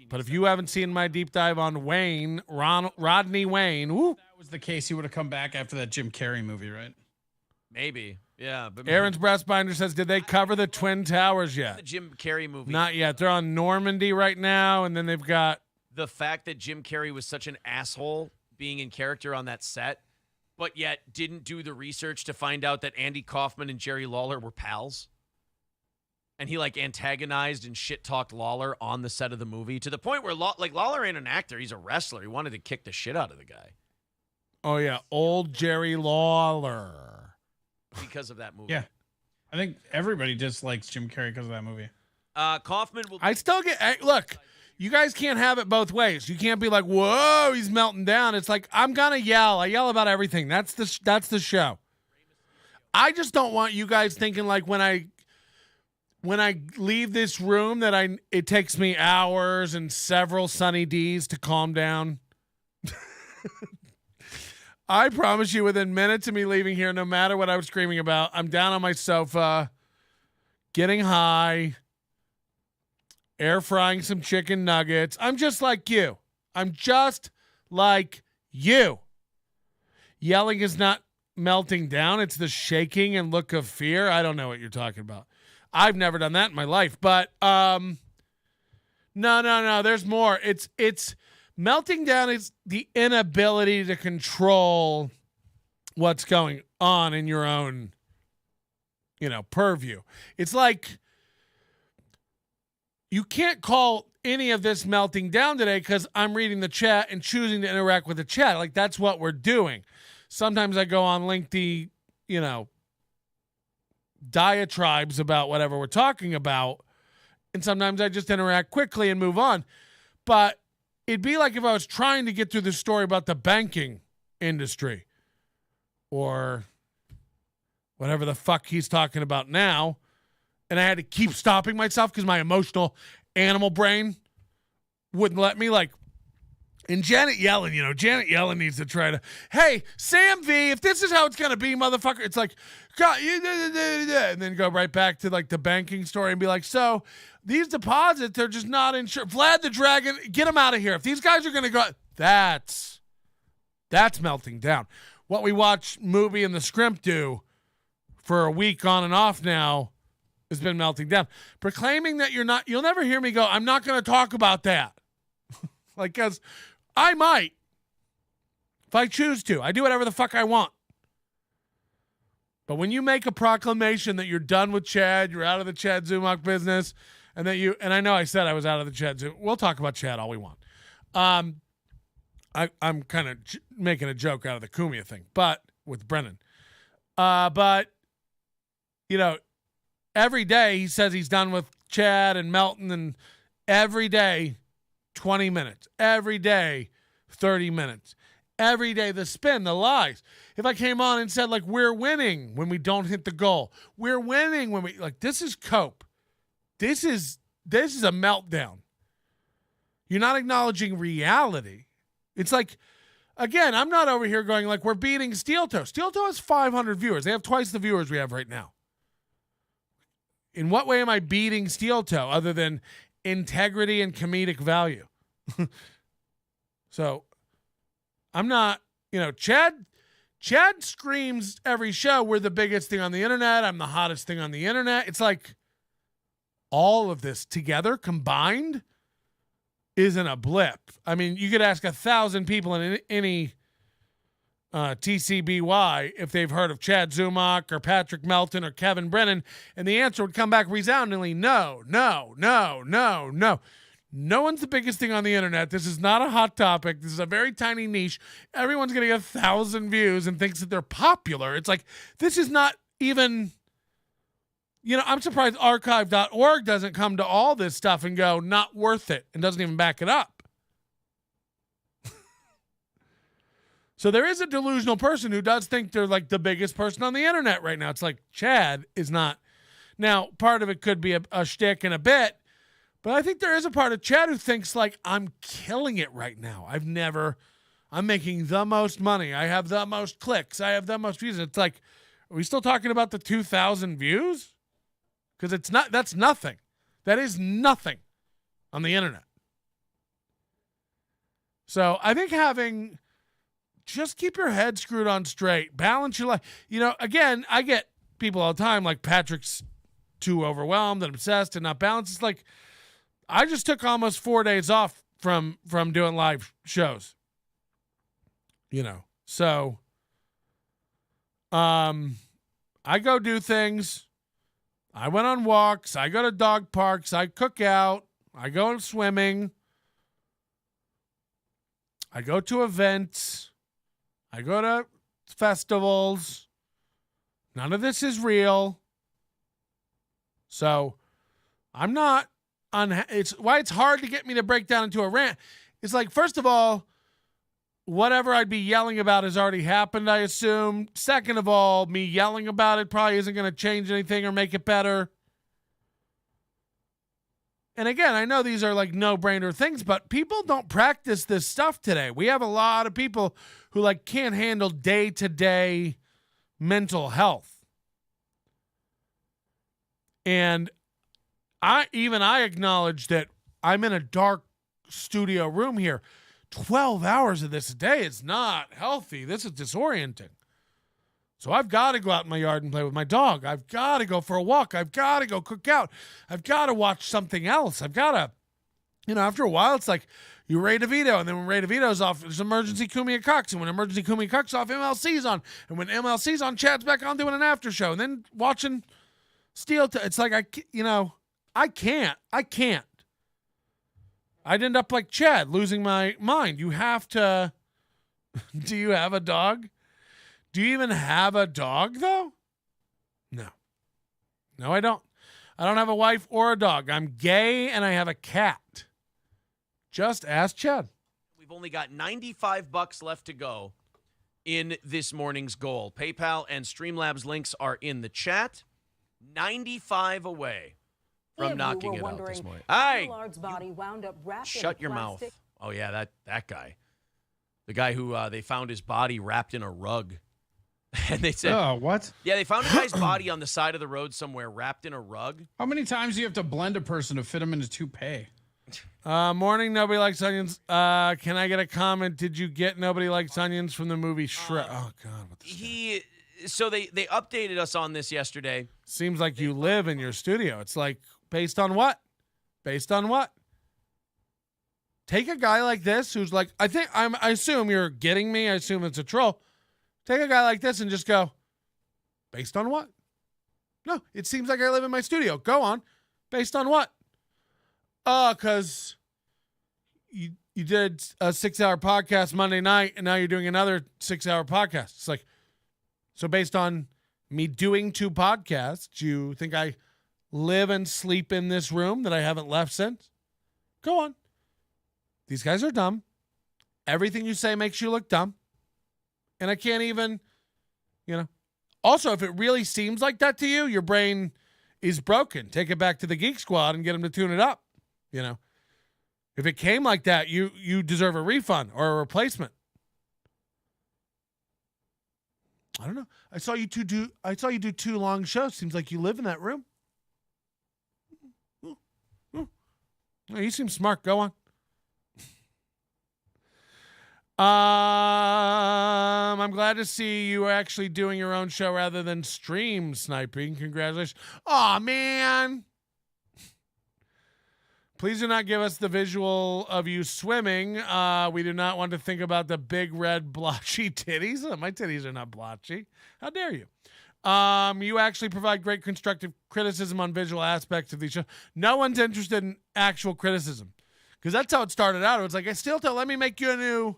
But if you haven't seen my deep dive on Wayne, Rodney Wayne, If that was the case, he would have come back after that Jim Carrey movie, right? Maybe. Yeah. But Aaron's Breastbinder says, did they cover the Twin Towers yet? The Jim Carrey movie. Not yet. They're on Normandy right now, and then they've got... The fact that Jim Carrey was such an asshole being in character on that set, but yet didn't do the research to find out that Andy Kaufman and Jerry Lawler were pals. And he antagonized and shit talked Lawler on the set of the movie to the point where Lawler ain't an actor, he's a wrestler. He wanted to kick the shit out of the guy. Oh yeah, old Jerry Lawler. Because of that movie. Yeah. I think everybody dislikes Jim Carrey because of that movie. Kaufman will I still get look, you guys can't have it both ways. You can't be like, "Whoa, he's melting down." It's like, I'm going to yell. I yell about everything. That's the show. I just don't want you guys thinking like when I leave this room that it takes me hours and several Sunny D's to calm down. I promise you within minutes of me leaving here, no matter what I was screaming about, I'm down on my sofa, getting high, air frying some chicken nuggets. I'm just like you. Yelling is not melting down. It's the shaking and look of fear. I don't know what you're talking about. I've never done that in my life, but no. There's more. It's melting down is the inability to control what's going on in your own, purview. It's like you can't call any of this melting down today because I'm reading the chat and choosing to interact with the chat. Like that's what we're doing. Sometimes I go on LinkedIn, diatribes about whatever we're talking about, and sometimes I just interact quickly and move on. But it'd be like if I was trying to get through the story about the banking industry or whatever the fuck he's talking about now, and I had to keep stopping myself because my emotional animal brain wouldn't let me. And Janet Yellen needs to try to, hey, Sam V, if this is how it's going to be, motherfucker, it's like, God, and then go right back to the banking story and be like, so these deposits, they're just not insured. Vlad the Dragon, get them out of here. If these guys are going to go, that's melting down. What we watch Mooby and the Scrimp do for a week on and off now has been melting down. Proclaiming that you'll never hear me go, I'm not going to talk about that. Because I might. If I choose to. I do whatever the fuck I want. But when you make a proclamation that you're done with Chad, you're out of the Chad Zumach business, and and I know I said I was out of the Chad Zumach. We'll talk about Chad all we want. I'm kind of making a joke out of the Cumia thing, but with Brennan. But every day he says he's done with Chad and Melton, and every day 20 minutes. Every day 30 minutes. Every day the spin, the lies. If I came on and said we're winning when we don't hit the goal, we're winning when we this is cope. This is a meltdown. You're not acknowledging reality. It's again, I'm not over here going we're beating Steel Toe. Steel Toe has 500 viewers. They have twice the viewers we have right now. In what way am I beating Steel Toe other than integrity and comedic value? So I'm not, Chad Chad screams every show, we're the biggest thing on the internet. I'm the hottest thing on the internet. It's like all of this together combined isn't a blip. I mean, you could ask 1,000 people in any TCBY if they've heard of Chad Zumach or Patrick Melton or Kevin Brennan, and the answer would come back resoundingly, no. No one's the biggest thing on the internet. This is not a hot topic. This is a very tiny niche. Everyone's going to get 1,000 views and thinks that they're popular. It's like, this is not even, I'm surprised archive.org doesn't come to all this stuff and go, not worth it, and doesn't even back it up. So there is a delusional person who does think they're like the biggest person on the internet right now. It's like Chad is not. Now, part of it could be a shtick and a bit, but I think there is a part of Chad who thinks like, I'm killing it right now. I'm making the most money. I have the most clicks. I have the most views. It's like, are we still talking about the 2,000 views? Because that's nothing. That is nothing on the internet. So I think just keep your head screwed on straight. Balance your life. Again, I get people all the time like Patrick's too overwhelmed and obsessed and not balanced. It's like, I just took almost 4 days off from doing live shows. So I go do things. I went on walks. I go to dog parks. I cook out. I go swimming. I go to events. I go to festivals. None of this is real. So I'm not it's why it's hard to get me to break down into a rant. It's like, first of all, whatever I'd be yelling about has already happened, I assume. Second of all, me yelling about it probably isn't going to change anything or make it better. And again, I know these are like no-brainer things, but people don't practice this stuff today. We have a lot of people who like can't handle day-to-day mental health. And I acknowledge that I'm in a dark studio room here. 12 hours of this a day is not healthy. This is disorienting. So I've got to go out in my yard and play with my dog. I've got to go for a walk. I've got to go cook out. I've got to watch something else. I've got to, after a while, it's like you Ray DeVito, and then when Ray DeVito's off, there's Emergency Kumi Cox, and when Emergency Kumi Cox off, MLC's on, and when MLC's on, Chad's back on doing an after show, and then watching Steel. It's like I can't. I'd end up like Chad, losing my mind. You have to. Do you have a dog? Do you even have a dog, though? No, I don't. I don't have a wife or a dog. I'm gay and I have a cat. Just ask Chad. We've only got $95 left to go in this morning's goal. PayPal and Streamlabs links are in the chat. 95 away from knocking it out this morning. Hey, shut your mouth. Oh, yeah, that guy. The guy who they found his body wrapped in a rug. And they said, oh, what? Yeah, they found a guy's body on the side of the road somewhere wrapped in a rug. How many times do you have to blend a person to fit them in a toupee? Morning, Nobody Likes Onions. Can I get a comment? Did you get Nobody Likes Onions from the movie Shrek? Oh, God. What the So they updated us on this yesterday. Seems like you live in your studio. It's like, based on what? Based on what? Take a guy like this who's like, I assume you're getting me. I assume it's a troll. Take a guy like this and just go, based on what? No, it seems like I live in my studio. Go on. Based on what? Because you did a 6-hour podcast Monday night, and now you're doing another 6-hour podcast. It's like, so based on me doing 2 podcasts, you think I live and sleep in this room that I haven't left since? Go on. These guys are dumb. Everything you say makes you look dumb. And I can't even, Also, if it really seems like that to you, your brain is broken. Take it back to the Geek Squad and get them to tune it up. If it came like that, you deserve a refund or a replacement. I don't know. I saw you do 2 long shows. Seems like you live in that room. Oh, you seem smart. Go on. I I'm glad to see you actually doing your own show rather than stream sniping. Congratulations. Aw, man. Please do not give us the visual of you swimming. We do not want to think about the big red blotchy titties. Oh, my titties are not blotchy. How dare you? You actually provide great constructive criticism on visual aspects of these shows. No one's interested in actual criticism because that's how it started out. It was like, let me make you a new,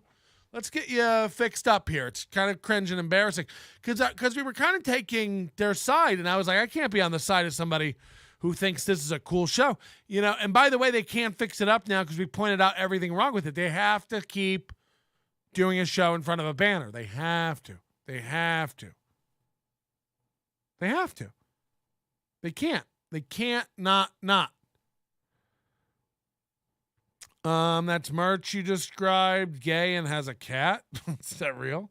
let's get you fixed up here. It's kind of cringe and embarrassing because we were kind of taking their side, and I was like, I can't be on the side of somebody who thinks this is a cool show, and by the way, they can't fix it up now because we pointed out everything wrong with it. They have to keep doing a show in front of a banner. They have to. They can't. They can't not. That's merch you described. Gay and has a cat. Is that real?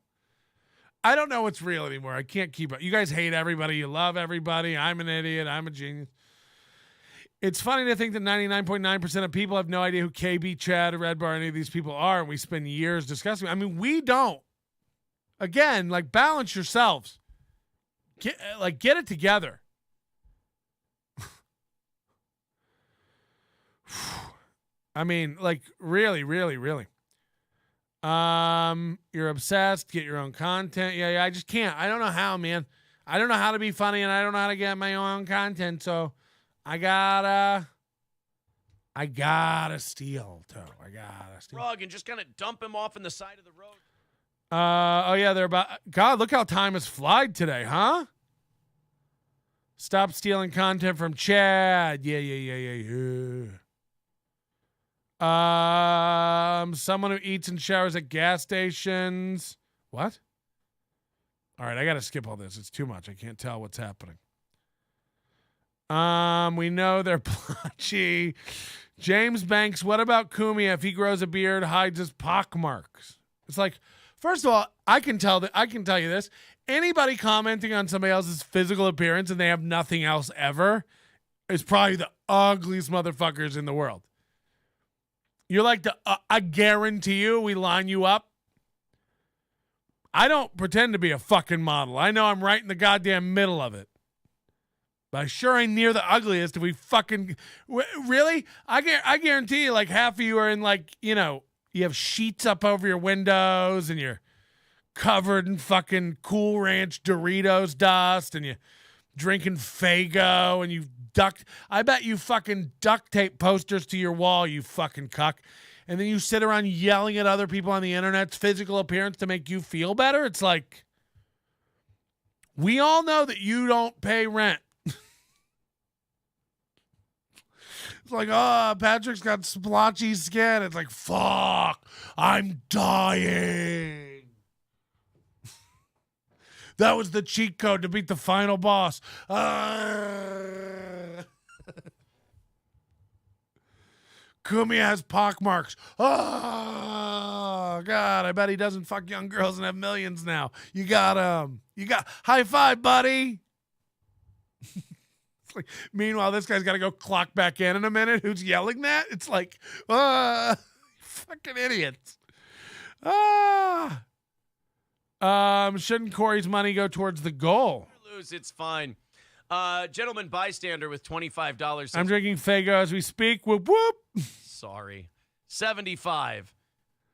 I don't know what's real anymore. I can't keep up. You guys hate everybody. You love everybody. I'm an idiot. I'm a genius. It's funny to think that 99.9% of people have no idea who KB, Chad, or Red Bar, any of these people are, and we spend years discussing. I mean, we don't. Again, balance yourselves. Get it together. I mean, really, really, really. You're obsessed. Get your own content. Yeah, I just can't. I don't know how, man. I don't know how to be funny, and I don't know how to get my own content. So, I gotta steal, Toe. I gotta steal. Rug and just kind of dump him off in the side of the road. They're about. God, look how time has flied today, huh? Stop stealing content from Chad. Yeah. Someone who eats and showers at gas stations. What? All right, I gotta skip all this. It's too much. I can't tell what's happening. We know they're blotchy. James Banks, what about Kumi if he grows a beard, hides his pockmarks? It's like, first of all, I can tell you this. Anybody commenting on somebody else's physical appearance and they have nothing else ever is probably the ugliest motherfuckers in the world. You're like I guarantee you, we line you up. I don't pretend to be a fucking model. I know I'm right in the goddamn middle of it. But I sure ain't near the ugliest if we fucking... Really? I guarantee you, half of you are in, you have sheets up over your windows and you're covered in fucking Cool Ranch Doritos dust and you drinking Faygo and you I bet you fucking duct tape posters to your wall, you fucking cuck. And then you sit around yelling at other people on the internet's physical appearance to make you feel better. It's like, we all know that you don't pay rent. It's like, Patrick's got splotchy skin. It's like, fuck, I'm dying. That was the cheat code to beat the final boss. Kumi has pockmarks. Oh, God, I bet he doesn't fuck young girls and have millions now. You got high five, buddy. Meanwhile, this guy's got to go clock back in a minute. Who's yelling that? It's like, fucking idiots. Shouldn't Corey's money go towards the goal? Lose, it's fine. Gentleman bystander with $25. I'm drinking Faygo as we speak. Whoop, whoop. Sorry. 75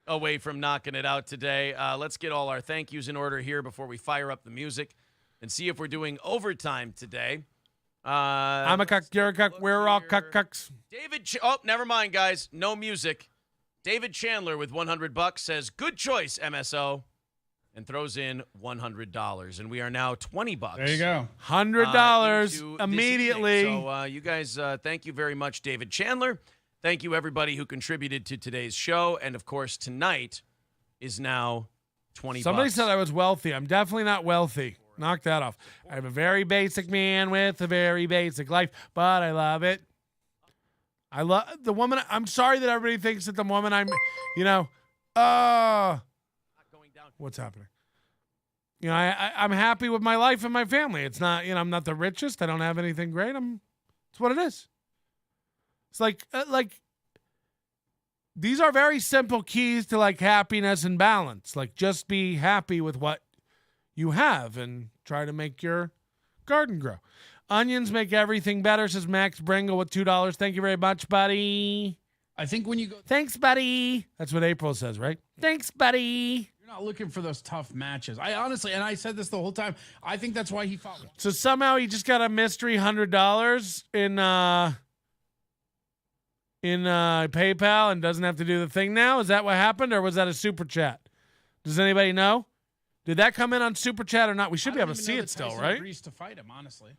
away from knocking it out today. Let's get all our thank yous in order here before we fire up the music and see if we're doing overtime today. I'm a cuck, you're a cuck, we're all cucks. Never mind, guys. No music. David Chandler with $100 says, good choice, MSO, and throws in $100. And we are now $20. There you go. $100 immediately. So you guys, thank you very much, David Chandler. Thank you, everybody who contributed to today's show. And, of course, tonight is now $20. Somebody said I was wealthy. I'm definitely not wealthy. Knock that off. I'm a very basic man with a very basic life, but I love it. I love the woman. I'm sorry that everybody thinks that the woman what's happening? I'm happy with my life and my family. It's not, I'm not the richest. I don't have anything great. It's what it is. It's like these are very simple keys to happiness and balance. Just be happy with what you have and try to make your garden grow. Onions make everything better, says Max Bringle with $2. Thank you very much, buddy. I think when you go, thanks, buddy. That's what April says, right? Thanks, buddy. You're not looking for those tough matches. I honestly, and I said this the whole time, I think that's why he fought. So somehow he just got a mystery $100 in PayPal and doesn't have to do the thing now. Is that what happened, or was that a super chat? Does anybody know? Did that come in on super chat or not? We should be able to see it still, right? Agrees to fight him, honestly.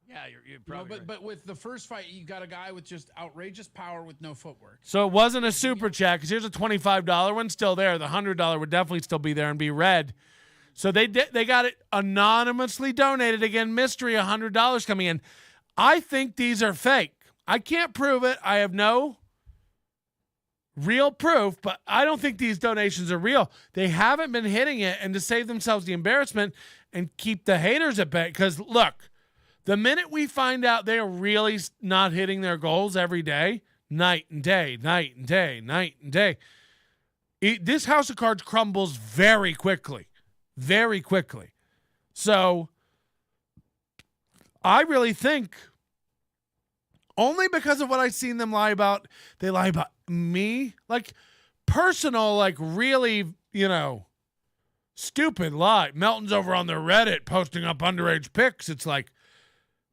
Yeah, you're probably but with the first fight, you got a guy with just outrageous power with no footwork. So it wasn't a super chat, because here's a $25 one still there. The $100 would definitely still be there and be read. So they got it anonymously donated. Again, mystery, $100 coming in. I think these are fake. I can't prove it. I have no real proof, but I don't think these donations are real. They haven't been hitting it, and to save themselves the embarrassment and keep the haters at bay. Because look, the minute we find out they are really not hitting their goals every day, night and day, night and day, night and day, this house of cards crumbles very quickly. Very quickly. So I really think, only because of what I've seen them lie about, they lie about me. Like, personal, like, really, stupid lie. Melton's over on the Reddit posting up underage pics. It's like,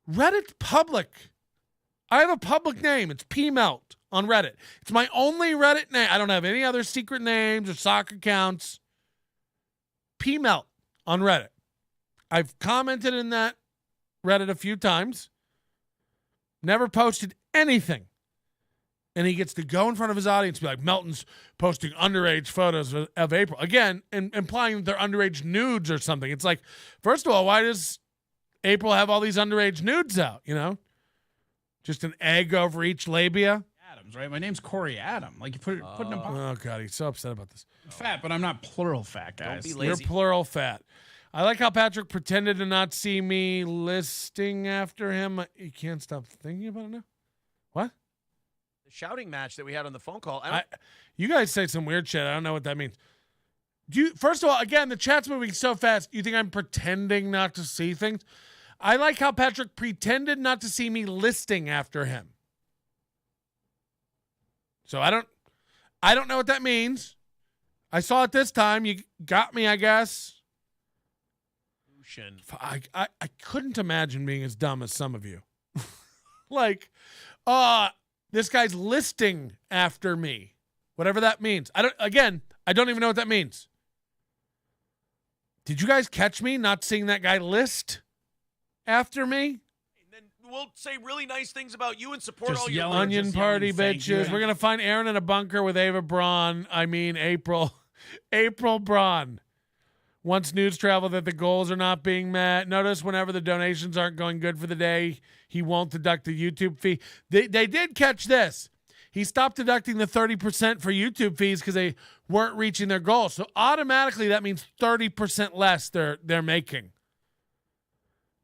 Reddit's public. I have a public name. It's P-Melt on Reddit. It's my only Reddit name. I don't have any other secret names or sock accounts. P-Melt on Reddit. I've commented in that Reddit a few times. Never posted anything. And he gets to go in front of his audience and be like, Melton's posting underage photos of April. Again, implying that they're underage nudes or something. It's like, first of all, why does April have all these underage nudes out, Just an egg over each labia? Adams, right? My name's Corey Adam. Like, you put in a box. Oh, God, he's so upset about this. I'm fat, but I'm not plural fat, guys. Don't be lazy. You're plural fat. I like how Patrick pretended to not see me listing after him. He can't stop thinking about it now. What? The shouting match that we had on the phone call. You guys say some weird shit. I don't know what that means. First of all, again, the chat's moving so fast. You think I'm pretending not to see things? I like how Patrick pretended not to see me listing after him. So I don't know what that means. I saw it this time. You got me, I guess. I couldn't imagine being as dumb as some of you. Like, this guy's listing after me. Whatever that means. I don't even know what that means. Did you guys catch me not seeing that guy list after me? And then we'll say really nice things about you and support Just all your onion party bitches. We're gonna find Aaron in a bunker with April Braun. Once news travel that the goals are not being met. Notice whenever the donations aren't going good for the day, he won't deduct the YouTube fee. They did catch this. He stopped deducting the 30% for YouTube fees because they weren't reaching their goal. So automatically that means 30% less they're making.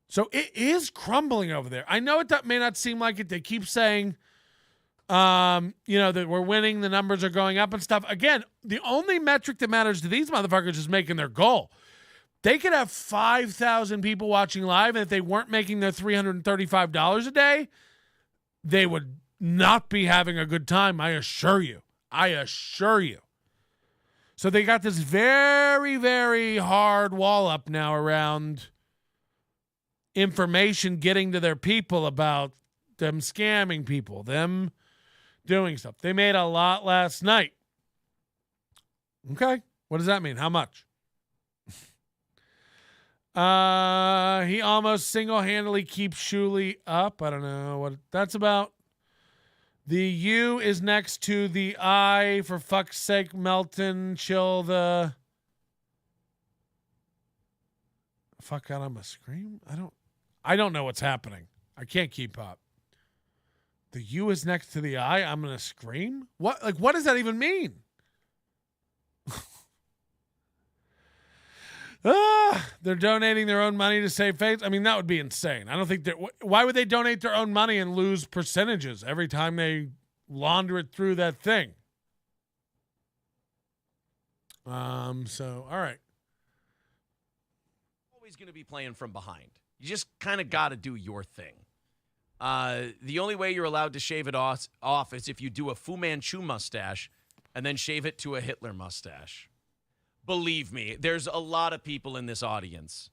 So it is crumbling over there. I know that may not seem like it. They keep saying, that we're winning, the numbers are going up and stuff. Again, the only metric that matters to these motherfuckers is making their goal. They could have 5,000 people watching live, and if they weren't making their $335 a day, they would not be having a good time, I assure you. So they got this very, very hard wall up now around information getting to their people about them scamming people, them doing stuff. They made a lot last night. Okay. What does that mean? How much? He almost single-handedly keeps Shuley up. I don't know what that's about. The U is next to the I. For fuck's sake, Melton, chill the fuck out. I'm a scream. I don't know what's happening. I can't keep up. The U is next to the I. I'm gonna scream. What? Like, what does that even mean? They're donating their own money to save face. I mean, that would be insane. I don't think that. Why would they donate their own money and lose percentages every time they launder it through that thing? So, all right. always going to be playing from behind. You just kind of got to do your thing. The only way you're allowed to shave it off is if you do a Fu Manchu mustache and then shave it to a Hitler mustache. Believe me, there's a lot of people in this audience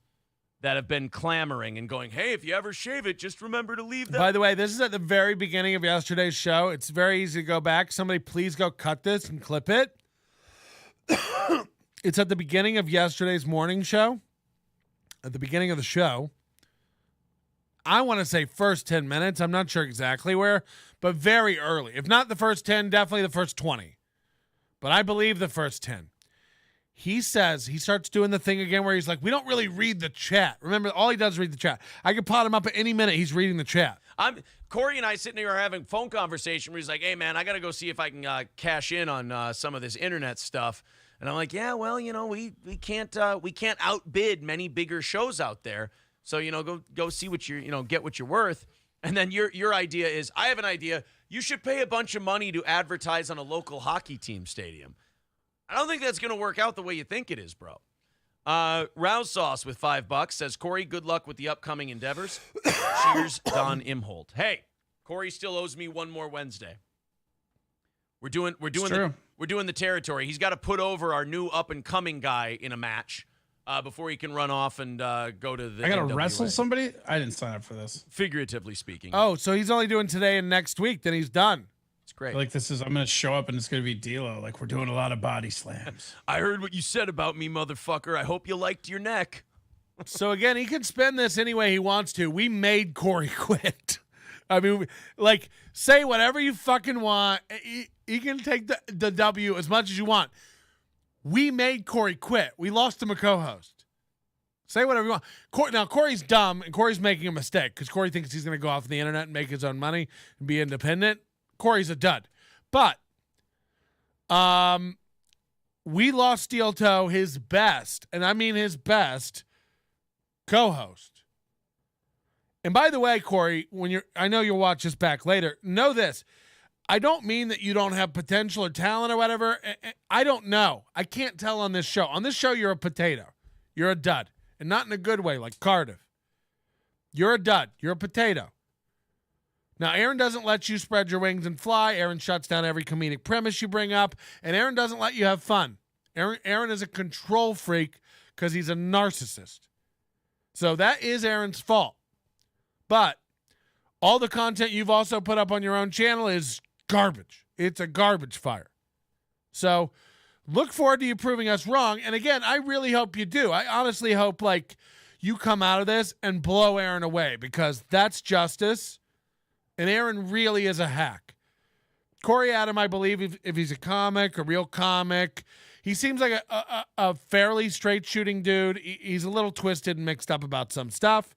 that have been clamoring and going, hey, if you ever shave it, just remember to leave that. By the way, this is at the very beginning of yesterday's show. It's very easy to go back. Somebody please go cut this and clip it. It's at the beginning of yesterday's morning show. At the beginning of the show. I want to say first 10 minutes. I'm not sure exactly where, but very early. If not the first 10, definitely the first 20. But I believe the first 10. He says, he starts doing the thing again where he's like, we don't really read the chat. Remember, all he does is read the chat. I could pot him up at any minute. He's reading the chat. Corey and I sitting here are having a phone conversation where he's like, hey, man, I got to go see if I can cash in on some of this internet stuff. And I'm like, yeah, well, we can't outbid many bigger shows out there. So, go see what you're, get what you're worth. And then your idea is, I have an idea. You should pay a bunch of money to advertise on a local hockey team stadium. I don't think that's going to work out the way you think it is, bro. Rouse Sauce with $5 says, Corey, good luck with the upcoming endeavors. Cheers, Don Imholt. Hey, Corey still owes me one more Wednesday. We're doing the territory. He's got to put over our new up and coming guy in a match before he can run off and go to the. I got to wrestle somebody. I didn't sign up for this. Figuratively speaking. Oh, so he's only doing today and next week. Then he's done. It's great. Like I'm going to show up and it's going to be D'Lo. Like we're doing a lot of body slams. I heard what you said about me, motherfucker. I hope you liked your neck. So again, he can spend this any way he wants to. We made Corey quit. I mean, like, say whatever you fucking want. He can take the W as much as you want. We made Corey quit. We lost him a co-host. Say whatever you want. Now, Corey's dumb, and Corey's making a mistake because Corey thinks he's going to go off the internet and make his own money and be independent. Corey's a dud. But we lost Steel Toe, his best, and I mean his best, co-host. And by the way, Corey, I know you'll watch this back later. Know this. I don't mean that you don't have potential or talent or whatever. I don't know. I can't tell on this show. On this show, you're a potato. You're a dud. And not in a good way, like Cardiff. You're a dud. You're a potato. Now, Aaron doesn't let you spread your wings and fly. Aaron shuts down every comedic premise you bring up. And Aaron doesn't let you have fun. Aaron is a control freak because he's a narcissist. So that is Aaron's fault. But all the content you've also put up on your own channel is garbage. It's a garbage fire. So look forward to you proving us wrong. And again, I really hope you do. I honestly hope you come out of this and blow Aaron away because that's justice. And Aaron really is a hack. Corey Adam, I believe, if he's a comic, a real comic, he seems like a fairly straight shooting dude. He's a little twisted and mixed up about some stuff.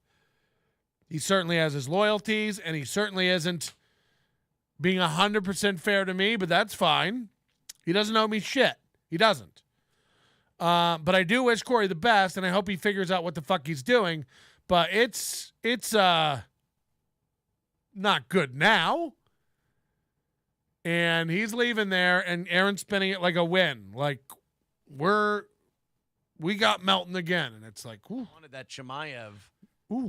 He certainly has his loyalties, and he certainly isn't being 100% fair to me, but that's fine. He doesn't owe me shit. He doesn't. But I do wish Corey the best, and I hope he figures out what the fuck he's doing. But it's not good now. And he's leaving there, and Aaron's spinning it like a win. Like, we got Melton again. And it's like, ooh. I wanted that Chimaev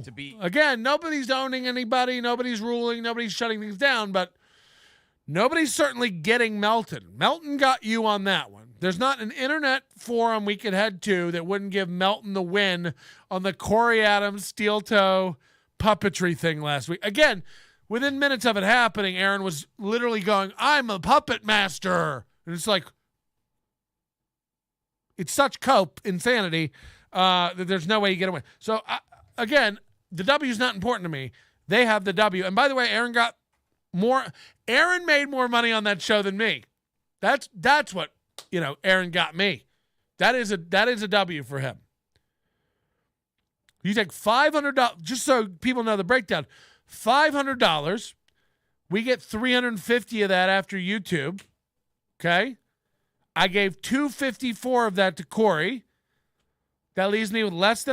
to be. Again, nobody's owning anybody. Nobody's ruling. Nobody's shutting things down. But nobody's certainly getting Melton. Melton got you on that one. There's not an internet forum we could head to that wouldn't give Melton the win on the Corey Adams steel toe puppetry thing last week. Again, within minutes of it happening, Aaron was literally going, I'm a puppet master. And it's like, it's such cope insanity that there's no way you get away. So, again, the W is not important to me. They have the W. And by the way, Aaron made more money on that show than me. That's what, Aaron got me. That is a W for him. You take $500, just so people know the breakdown. $500. We get $350 of that after YouTube. Okay. I gave $254 of that to Corey. That leaves me with left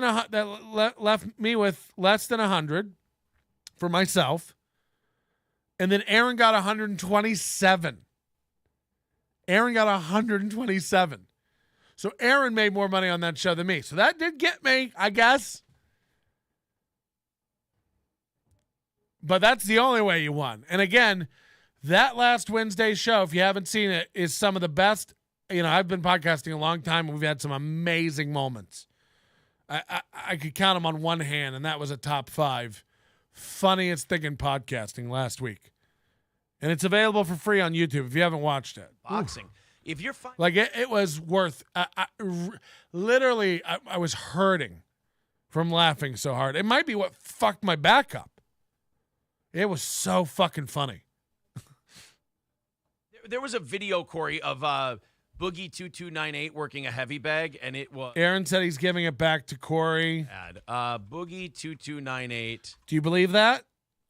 me with less than 100 for myself. And then Aaron got 127. Aaron got 127. So Aaron made more money on that show than me. So that did get me, I guess. But that's the only way you won. And again, that last Wednesday show, if you haven't seen it, is some of the best. I've been podcasting a long time, and we've had some amazing moments. I could count them on one hand, and that was a top 5 funniest thing in podcasting last week. And it's available for free on YouTube if you haven't watched it. Boxing. Ooh. If you're it was worth. Literally, I was hurting from laughing so hard. It might be what fucked my back up. It was so fucking funny. There was a video, Corey, of Boogie 2298 working a heavy bag, and it was. Aaron said he's giving it back to Corey. Boogie 2298. Do you believe that?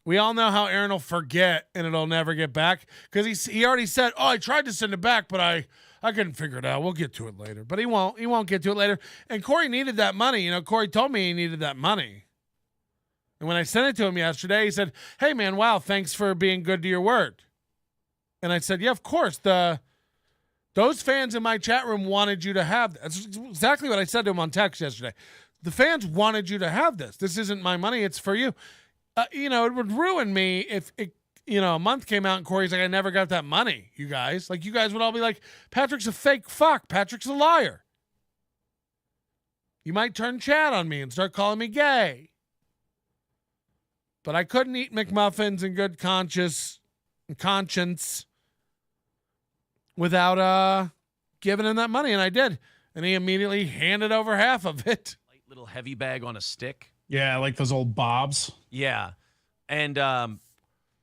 We all know how Aaron will forget and it'll never get back because he already said, "Oh, I tried to send it back, but I couldn't figure it out. We'll get to it later." But he won't. He won't get to it later. And Corey needed that money. Corey told me he needed that money. And when I sent it to him yesterday, he said, "Hey, man, wow, thanks for being good to your word." And I said, "Yeah, of course. Those fans in my chat room wanted you to have this." That's exactly what I said to him on text yesterday. The fans wanted you to have this. This isn't my money. It's for you. It would ruin me if a month came out and Corey's like, "I never got that money, you guys." Like, you guys would all be like, "Patrick's a fake fuck. Patrick's a liar." You might turn chat on me and start calling me gay. But I couldn't eat McMuffins in good conscience without giving him that money, and I did. And he immediately handed over half of it. Light little heavy bag on a stick. Yeah, like those old bobs. Yeah. And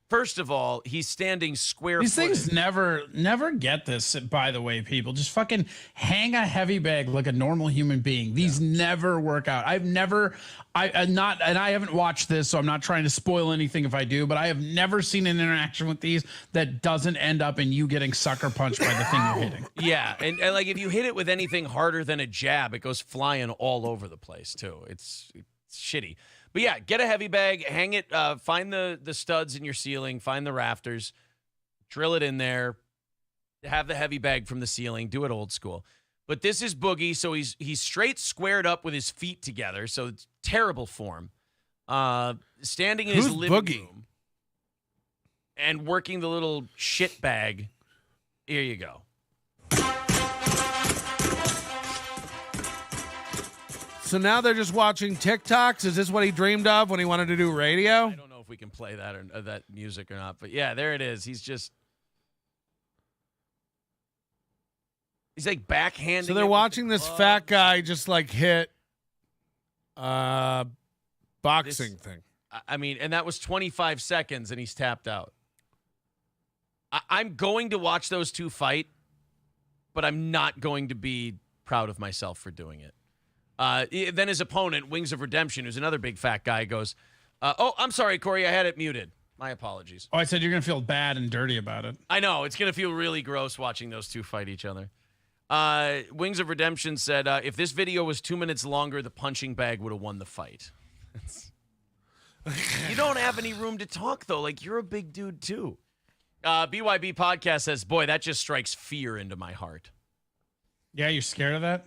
first of all, he's standing square. These things never get this, by the way, people. Just fucking hang a heavy bag like a normal human being. These never work out. I haven't watched this, so I'm not trying to spoil anything if I do, but I have never seen an interaction with these that doesn't end up in you getting sucker punched by the thing you're hitting. Yeah, and like if you hit it with anything harder than a jab, it goes flying all over the place, too. It's shitty. But yeah, get a heavy bag, hang it, find the studs in your ceiling, find the rafters, drill it in there, have the heavy bag from the ceiling, do it old school. But this is Boogie, so he's straight squared up with his feet together, so it's terrible form. Standing in his living room and working the little shit bag. Here you go. So now they're just watching TikToks? Is this what he dreamed of when he wanted to do radio? I don't know if we can play that or that music or not, but yeah, there it is. He's like backhanding. So they're watching this fat guy just like hit boxing thing. I mean, and that was 25 seconds and he's tapped out. I'm going to watch those two fight, but I'm not going to be proud of myself for doing it. Then his opponent, Wings of Redemption, who's another big fat guy, goes, "Oh, I'm sorry, Corey, I had it muted. My apologies." Oh, I said you're going to feel bad and dirty about it. I know. It's going to feel really gross watching those two fight each other. Wings of Redemption said, if this video was 2 minutes longer, the punching bag would have won the fight. You don't have any room to talk, though. Like, you're a big dude, too. BYB Podcast says, boy, that just strikes fear into my heart. Yeah, you're scared of that?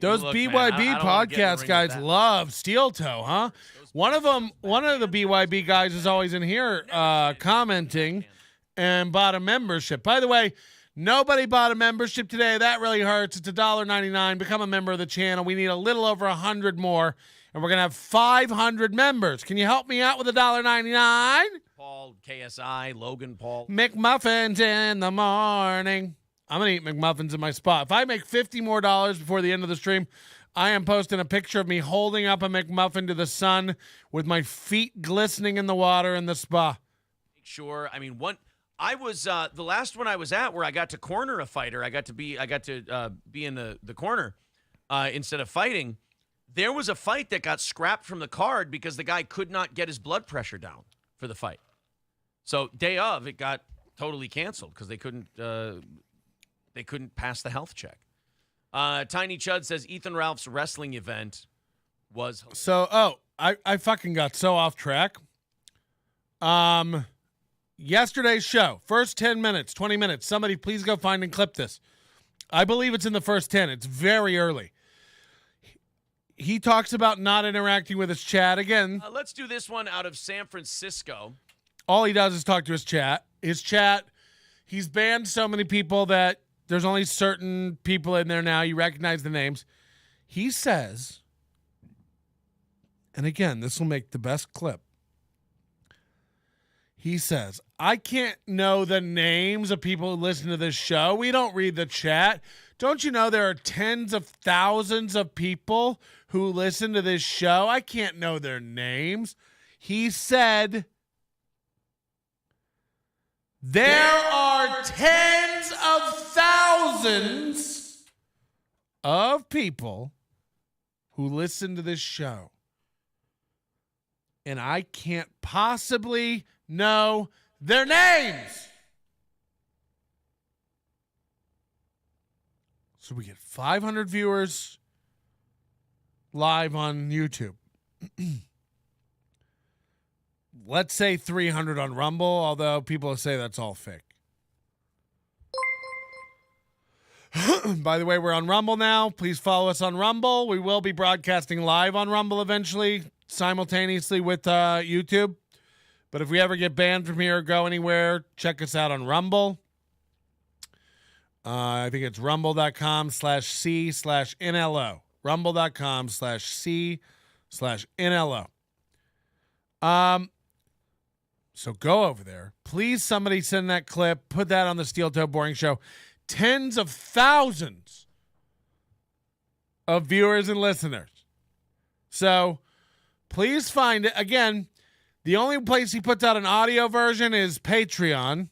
Those BYB podcast guys love Steel Toe, huh? One of the BYB guys is always in here commenting and bought a membership. By the way, nobody bought a membership today. That really hurts. It's $1.99. Become a member of the channel. We need a little over 100 more, and we're going to have 500 members. Can you help me out with $1.99? Paul, KSI, Logan Paul. McMuffins in the morning. I'm going to eat McMuffins in my spot. If I make $50 more before the end of the stream, I am posting a picture of me holding up a McMuffin to the sun with my feet glistening in the water in the spa. Make sure. I mean, I was the last one I was at where I got to corner a fighter. I got to be in the corner instead of fighting. There was a fight that got scrapped from the card because the guy could not get his blood pressure down for the fight. So day of, it got totally canceled because they couldn't pass the health check. Tiny Chud says Ethan Ralph's wrestling event was I fucking got so off track. Yesterday's show, first 10 minutes, 20 minutes. Somebody please go find and clip this. I believe it's in the first 10. It's very early. he talks about not interacting with his chat again. Let's do this one out of San Francisco. All he does is talk to his chat. His chat, he's banned so many people that there's only certain people in there now. You recognize the names. He says, and again, this will make the best clip. He says, I can't know the names of people who listen to this show. We don't read the chat. Don't you know there are tens of thousands of people who listen to this show? I can't know their names. He said, there are tens of thousands of people who listen to this show. And I can't possibly know their names. So we get 500 viewers live on YouTube. Let's say 300 on Rumble, although people say that's all fake. By the way, we're on Rumble now. Please follow us on Rumble. We will be broadcasting live on Rumble eventually, simultaneously with YouTube. But if we ever get banned from here or go anywhere, check us out on Rumble. I think it's rumble.com/C/NLO. Rumble.com/C/NLO. So go over there. Please, somebody send that clip. Put that on the Steel Toe Boring Show. Tens of thousands of viewers and listeners. So please find it. Again, the only place he puts out an audio version is Patreon.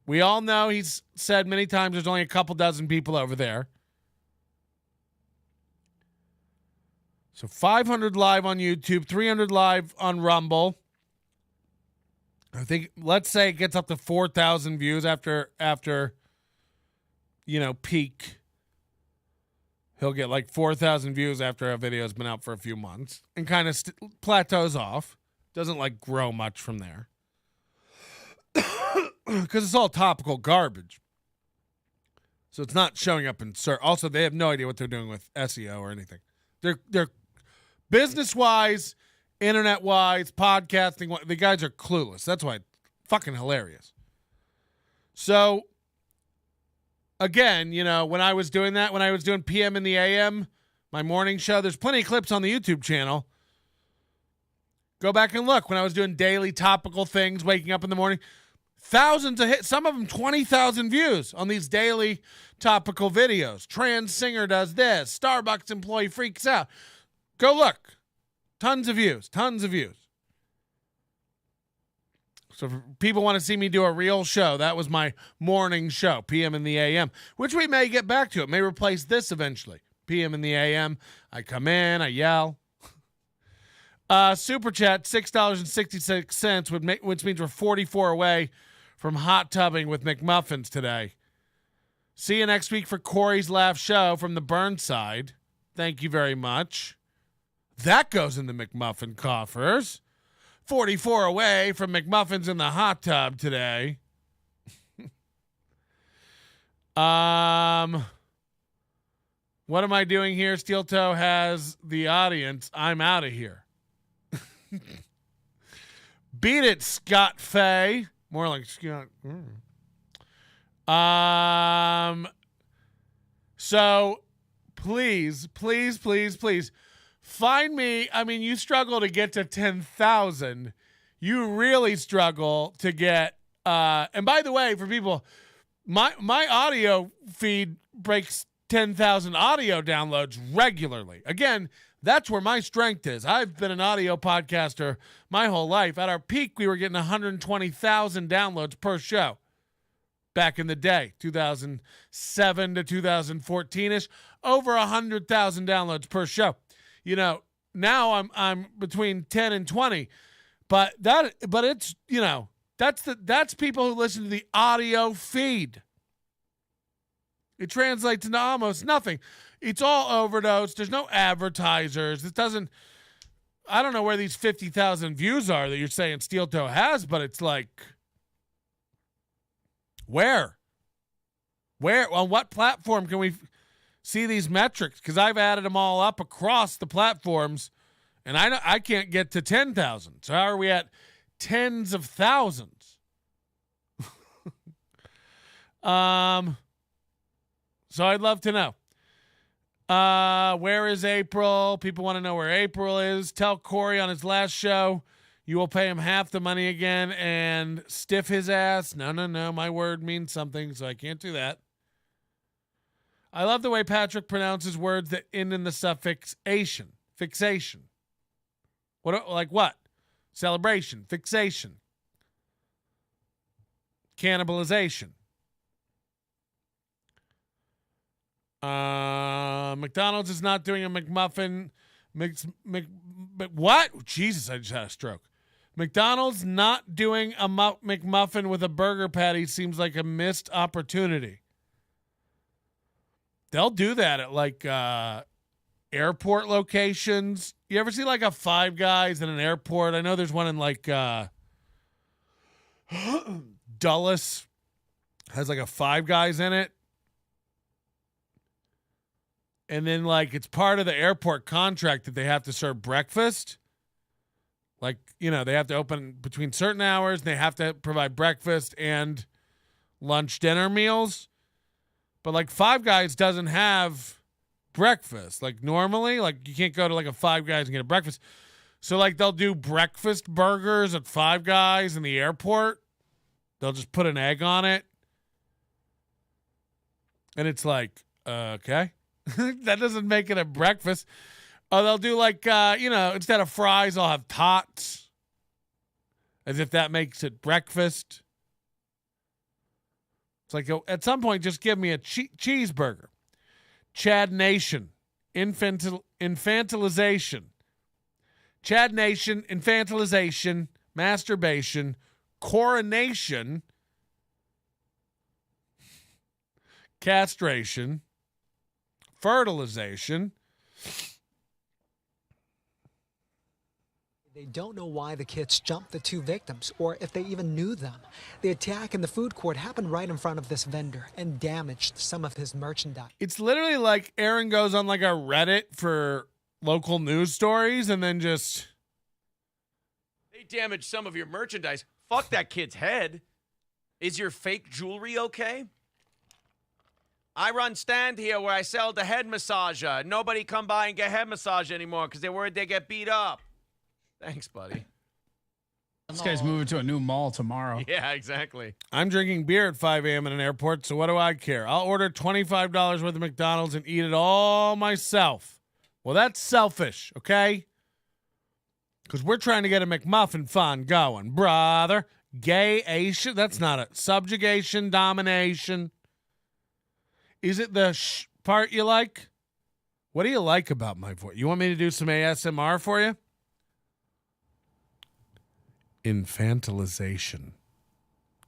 We all know he's said many times there's only a couple dozen people over there. So 500 live on YouTube, 300 live on Rumble. I think, let's say it gets up to 4,000 views after peak. He'll get like 4,000 views after a video has been out for a few months and kind of plateaus off. Doesn't like grow much from there. Because it's all topical garbage. So it's not showing up in search. Also, they have no idea what they're doing with SEO or anything. They're business-wise, internet-wise, podcasting. The guys are clueless. That's why it's fucking hilarious. So, again, when I was doing that, when I was doing PM in the AM, my morning show, there's plenty of clips on the YouTube channel. Go back and look. When I was doing daily topical things, waking up in the morning, thousands of hits, some of them 20,000 views on these daily topical videos. Trans singer does this. Starbucks employee freaks out. Go look. Tons of views. So if people want to see me do a real show, that was my morning show, PM in the AM, which we may get back to. It may replace this eventually. PM in the AM. I come in, I yell. Super chat, $6.66, which means we're 44 away from hot tubbing with McMuffins today. See you next week for Corey's Laugh Show from the Burnside. Thank you very much. That goes in the McMuffin coffers. 44 away from McMuffins in the hot tub today. What am I doing here? Steel Toe has the audience. I'm out of here. Beat it, Scott Fay. More like Scott. So please find me. I mean, you struggle to get to 10,000. You really struggle to get. And by the way, for people, my audio feed breaks 10,000 audio downloads regularly. Again, that's where my strength is. I've been an audio podcaster my whole life. At our peak, we were getting 120,000 downloads per show. Back in the day, 2007 to 2014-ish, over 100,000 downloads per show. Now I'm between 10 and 20, but it's that's people who listen to the audio feed. It translates into almost nothing. It's all overdose. There's no advertisers. I don't know where these 50,000 views are that you're saying Steel Toe has, but it's like, where? On what platform can we? see these metrics because I've added them all up across the platforms, and I can't get to 10,000. So how are we at tens of thousands? So I'd love to know. Where is April? People want to know where April is. Tell Corey on his last show you will pay him half the money again and stiff his ass. No. My word means something, so I can't do that. I love the way Patrick pronounces words that end in the suffix "ation." Fixation. What? Like what? Celebration. Fixation. Cannibalization. McDonald's is not doing a McMuffin. What? Jesus, I just had a stroke. McDonald's not doing a McMuffin with a burger patty seems like a missed opportunity. They'll do that at like airport locations. You ever see like a Five Guys in an airport? I know there's one in like Dulles. Has like a Five Guys in it. And then, like, it's part of the airport contract that they have to serve breakfast. Like, you know, they have to open between certain hours. And they have to provide breakfast and lunch, dinner meals. But, like, Five Guys doesn't have breakfast. Like, normally, like, you can't go to, like, a Five Guys and get a breakfast. So, like, they'll do breakfast burgers at Five Guys in the airport. They'll just put an egg on it. And it's like, okay. That doesn't make it a breakfast. Oh, they'll do like, instead of fries, I'll have tots. As if that makes it breakfast. It's like, at some point, just give me a cheeseburger. Chad Nation. Infantilization. Chad Nation. Infantilization. Masturbation. Coronation. Castration. Fertilization. They don't know why the kids jumped the two victims or if they even knew them. The attack in the food court happened right in front of this vendor and damaged some of his merchandise. It's literally like Aaron goes on like a Reddit for local news stories and then just... They damaged some of your merchandise. Fuck that kid's head. Is your fake jewelry okay? I run stand here where I sell the head massager. Nobody come by and get head massage anymore because they're worried they get beat up. Thanks, buddy. This guy's moving to a new mall tomorrow. Yeah, exactly. I'm drinking beer at 5 a.m. in an airport, so what do I care? I'll order $25 worth of McDonald's and eat it all myself. Well, that's selfish, okay? Because we're trying to get a McMuffin fun going, brother. Gay-ation? That's not a subjugation, domination. Is it the part you like? What do you like about my voice? You want me to do some ASMR for you? Infantilization.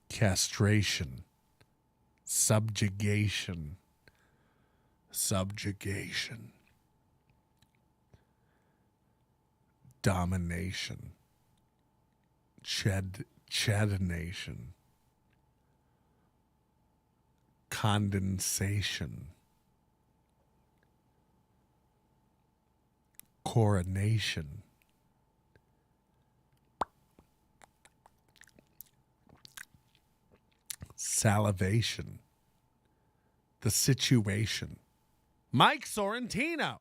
Castration. Subjugation. Subjugation. Domination. Chadination. Condensation. Coronation. Salivation. The situation. Mike Sorrentino.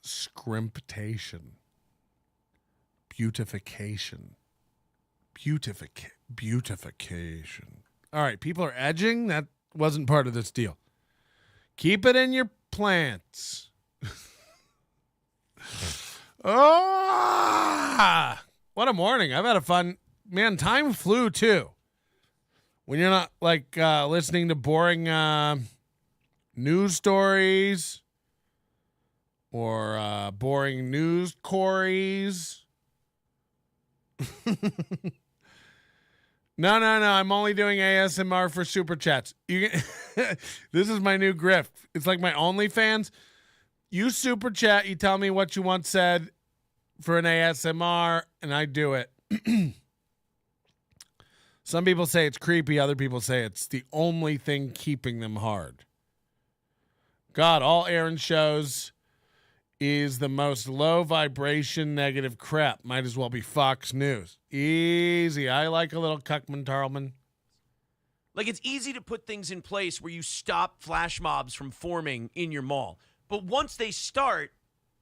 Scrimptation. Beautification. Beautification. All right, people are edging. That wasn't part of this deal. Keep it in your plants. Oh, what a morning. I've had a fun, man, time flew too. When you're not like listening to boring news stories or boring news Corys. No. I'm only doing ASMR for super chats. You can this is my new grift. It's like my OnlyFans. You super chat. You tell me what you want said for an ASMR, and I do it. Some people say it's creepy. Other people say it's the only thing keeping them hard. God, all Aaron shows is the most low vibration negative crap. Might as well be Fox News. Easy. I like a little Cuckman Tarlman. Like, it's easy to put things in place where you stop flash mobs from forming in your mall. But once they start,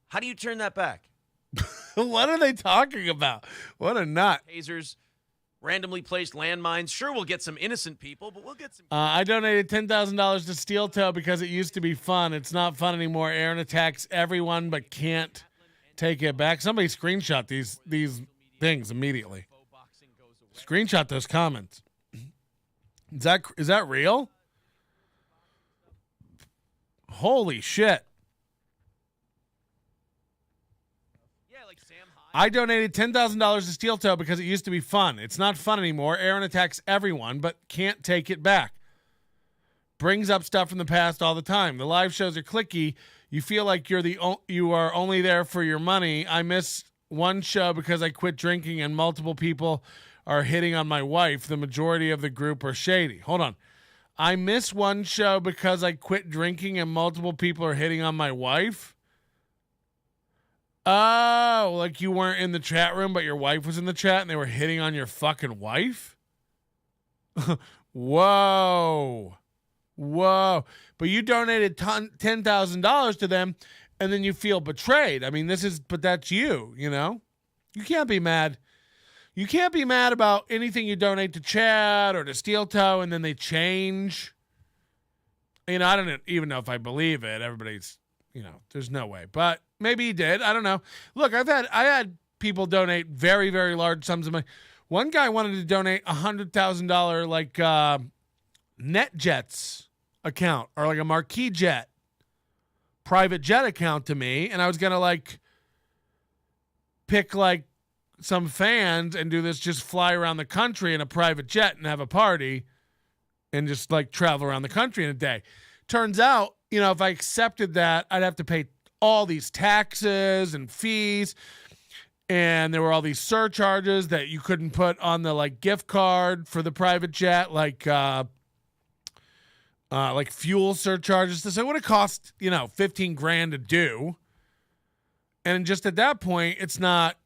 how do you turn that back? What are they talking about? What a nut. Tasers, randomly placed landmines. Sure, we'll get some innocent people, but we'll get some. I donated $10,000 to Steel Toe because it used to be fun. It's not fun anymore. Aaron attacks everyone but can't take it back. Somebody screenshot these things immediately. Screenshot those comments. Is that real? Holy shit. I donated $10,000 to Steel Toe because it used to be fun. It's not fun anymore. Aaron attacks everyone, but can't take it back. Brings up stuff from the past all the time. The live shows are clicky. You feel like you are only there for your money. I missed one show because I quit drinking and multiple people are hitting on my wife. The majority of the group are shady. Hold on. I missed one show because I quit drinking and multiple people are hitting on my wife. Oh, like you weren't in the chat room, but your wife was in the chat and they were hitting on your fucking wife? Whoa. But you donated $10,000 to them and then you feel betrayed. I mean, but that's you, you know? You can't be mad. You can't be mad about anything you donate to Chad or to Steel Toe and then they change. You know, I don't even know if I believe it. Everybody's, you know, there's no way. But maybe he did. I don't know. Look, I had people donate very, very large sums of money. One guy wanted to donate $100,000 like NetJets account or like a Marquis Jet private jet account to me, and I was gonna like pick like some fans and do this, just fly around the country in a private jet and have a party and just like travel around the country in a day. Turns out, you know, if I accepted that, I'd have to pay all these taxes and fees, and there were all these surcharges that you couldn't put on the like gift card for the private jet, like fuel surcharges. So it would have cost, you know, $15,000 to do, and just at that point, it's not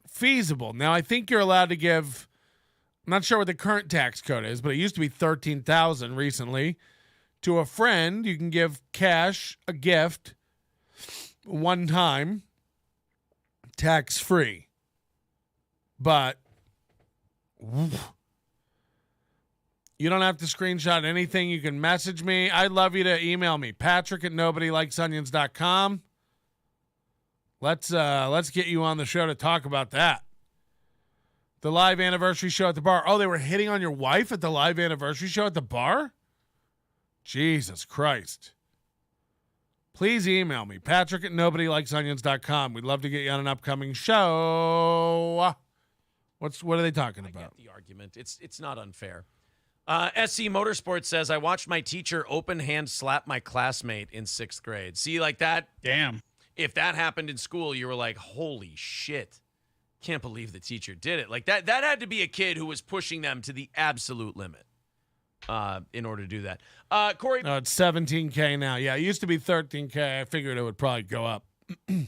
feasible. Now, I think you're allowed to give. I'm not sure what the current tax code is, but it used to be $13,000 recently. To a friend, you can give cash, a gift, one time, tax-free. But you don't have to screenshot anything. You can message me. I'd love you to email me, patrick@nobodylikesonions.com. Let's get you on the show to talk about that. The live anniversary show at the bar. Oh, they were hitting on your wife at the live anniversary show at the bar? Jesus Christ. Please email me, patrick@nobodylikesonions.com. We'd love to get you on an upcoming show. What are they talking about? I get the argument. It's not unfair. SC Motorsports says, I watched my teacher open hand slap my classmate in 6th grade. See, like that? Damn. If that happened in school, you were like, holy shit. Can't believe the teacher did it. Like that had to be a kid who was pushing them to the absolute limit in order to do that. Corey. No, it's $17K now. Yeah, it used to be $13K. I figured it would probably go up a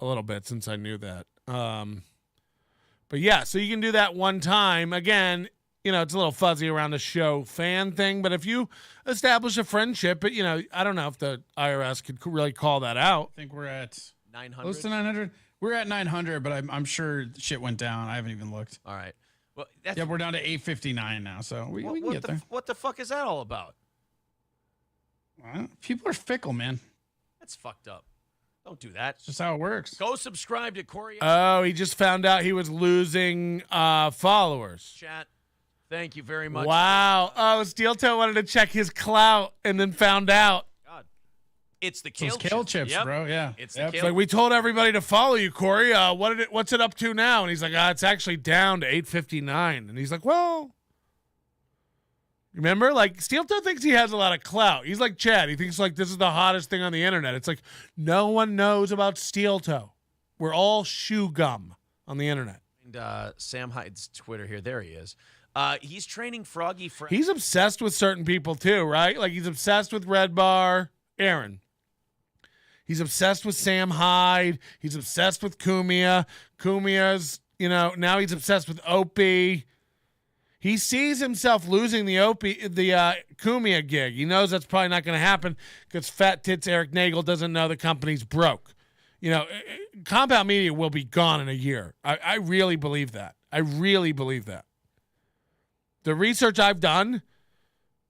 little bit since I knew that. But yeah, so you can do that one time. Again, you know, it's a little fuzzy around the show fan thing, but if you establish a friendship, but, you know, I don't know if the IRS could really call that out. I think we're at 900. Close to 900. We're at 900, but I'm sure shit went down. I haven't even looked. All right. Well, we're down to 859 now, so we can get there. What the fuck is that all about? Well, people are fickle, man. That's fucked up. Don't do that. It's just how it works. Go subscribe to Corey. Oh, he just found out he was losing followers. Chat. Thank you very much. Wow. Oh, Steel Toe wanted to check his clout and then found out. God. It's the kale chips, yep. bro. Yeah. It's the kale. It's like, we told everybody to follow you, Corey. What's it up to now? And he's like, it's actually down to 859. And he's like, well, remember? Like, Steel Toe thinks he has a lot of clout. He's like Chad. He thinks like this is the hottest thing on the internet. It's like no one knows about Steel Toe. We're all shoe gum on the internet. And Sam Hyde's Twitter here. There he is. He's training Froggy. He's obsessed with certain people too, right? Like he's obsessed with Red Bar, Aaron. He's obsessed with Sam Hyde. He's obsessed with Cumia. Cumia's, now he's obsessed with Opie. He sees himself losing the Cumia gig. He knows that's probably not going to happen because Fat Tits Eric Nagel doesn't know the company's broke. Compound Media will be gone in a year. I really believe that. I really believe that. The research I've done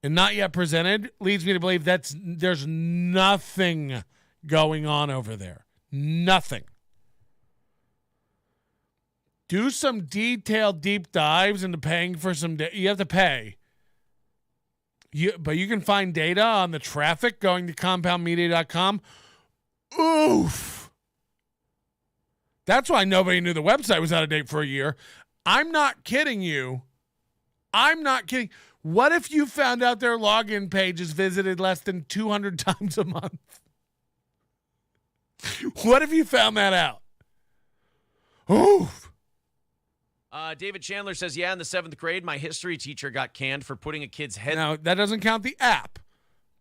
and not yet presented leads me to believe there's nothing going on over there. Nothing. Do some detailed deep dives into paying for some you have to pay. But you can find data on the traffic going to compoundmedia.com. Oof. That's why nobody knew the website was out of date for a year. I'm not kidding you. I'm not kidding. What if you found out their login page is visited less than 200 times a month? What if you found that out? Oof. David Chandler says, in the 7th grade, my history teacher got canned for putting a kid's head. Now, that doesn't count the app,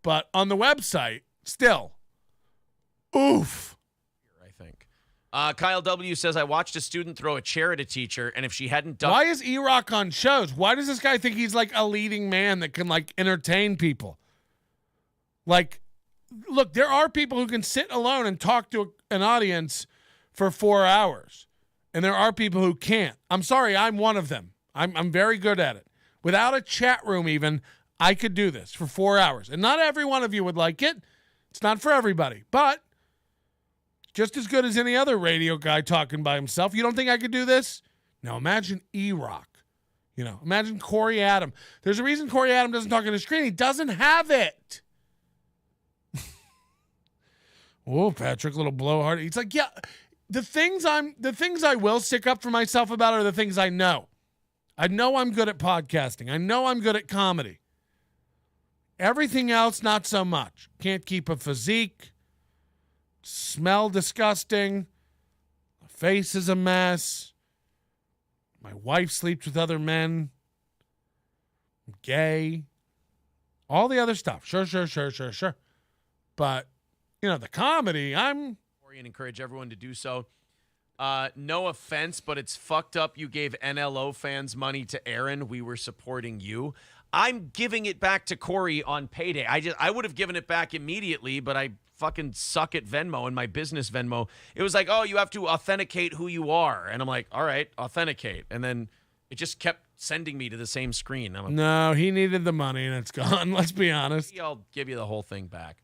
but on the website, still. Oof. I think. Kyle W. says, I watched a student throw a chair at a teacher, and if she hadn't done... Why is E-Rock on shows? Why does this guy think he's like a leading man that can like entertain people? Like, look, there are people who can sit alone and talk to an audience for 4 hours. And there are people who can't. I'm sorry, I'm one of them. I'm very good at it. Without a chat room even, I could do this for 4 hours. And not every one of you would like it. It's not for everybody. But just as good as any other radio guy talking by himself. You don't think I could do this? Now imagine E-Rock. Imagine Corey Adam. There's a reason Corey Adam doesn't talk on the screen. He doesn't have it. Oh, Patrick, little blowhard. He's like, yeah... The things I will stick up for myself about are the things I know. I know I'm good at podcasting. I know I'm good at comedy. Everything else, not so much. Can't keep a physique. Smell disgusting. My face is a mess. My wife sleeps with other men. I'm gay. All the other stuff. Sure. But, the comedy, I'm... and encourage everyone to do so. No offense, but it's fucked up you gave NLO fans money to Aaron. We were supporting you. I'm giving it back to Corey on payday. I would have given it back immediately, but I fucking suck at Venmo and my business Venmo. It was like, oh, you have to authenticate who you are. And I'm like, all right, authenticate. And then it just kept sending me to the same screen. I'm like, no, he needed the money and it's gone. Let's be honest. I'll give you the whole thing back.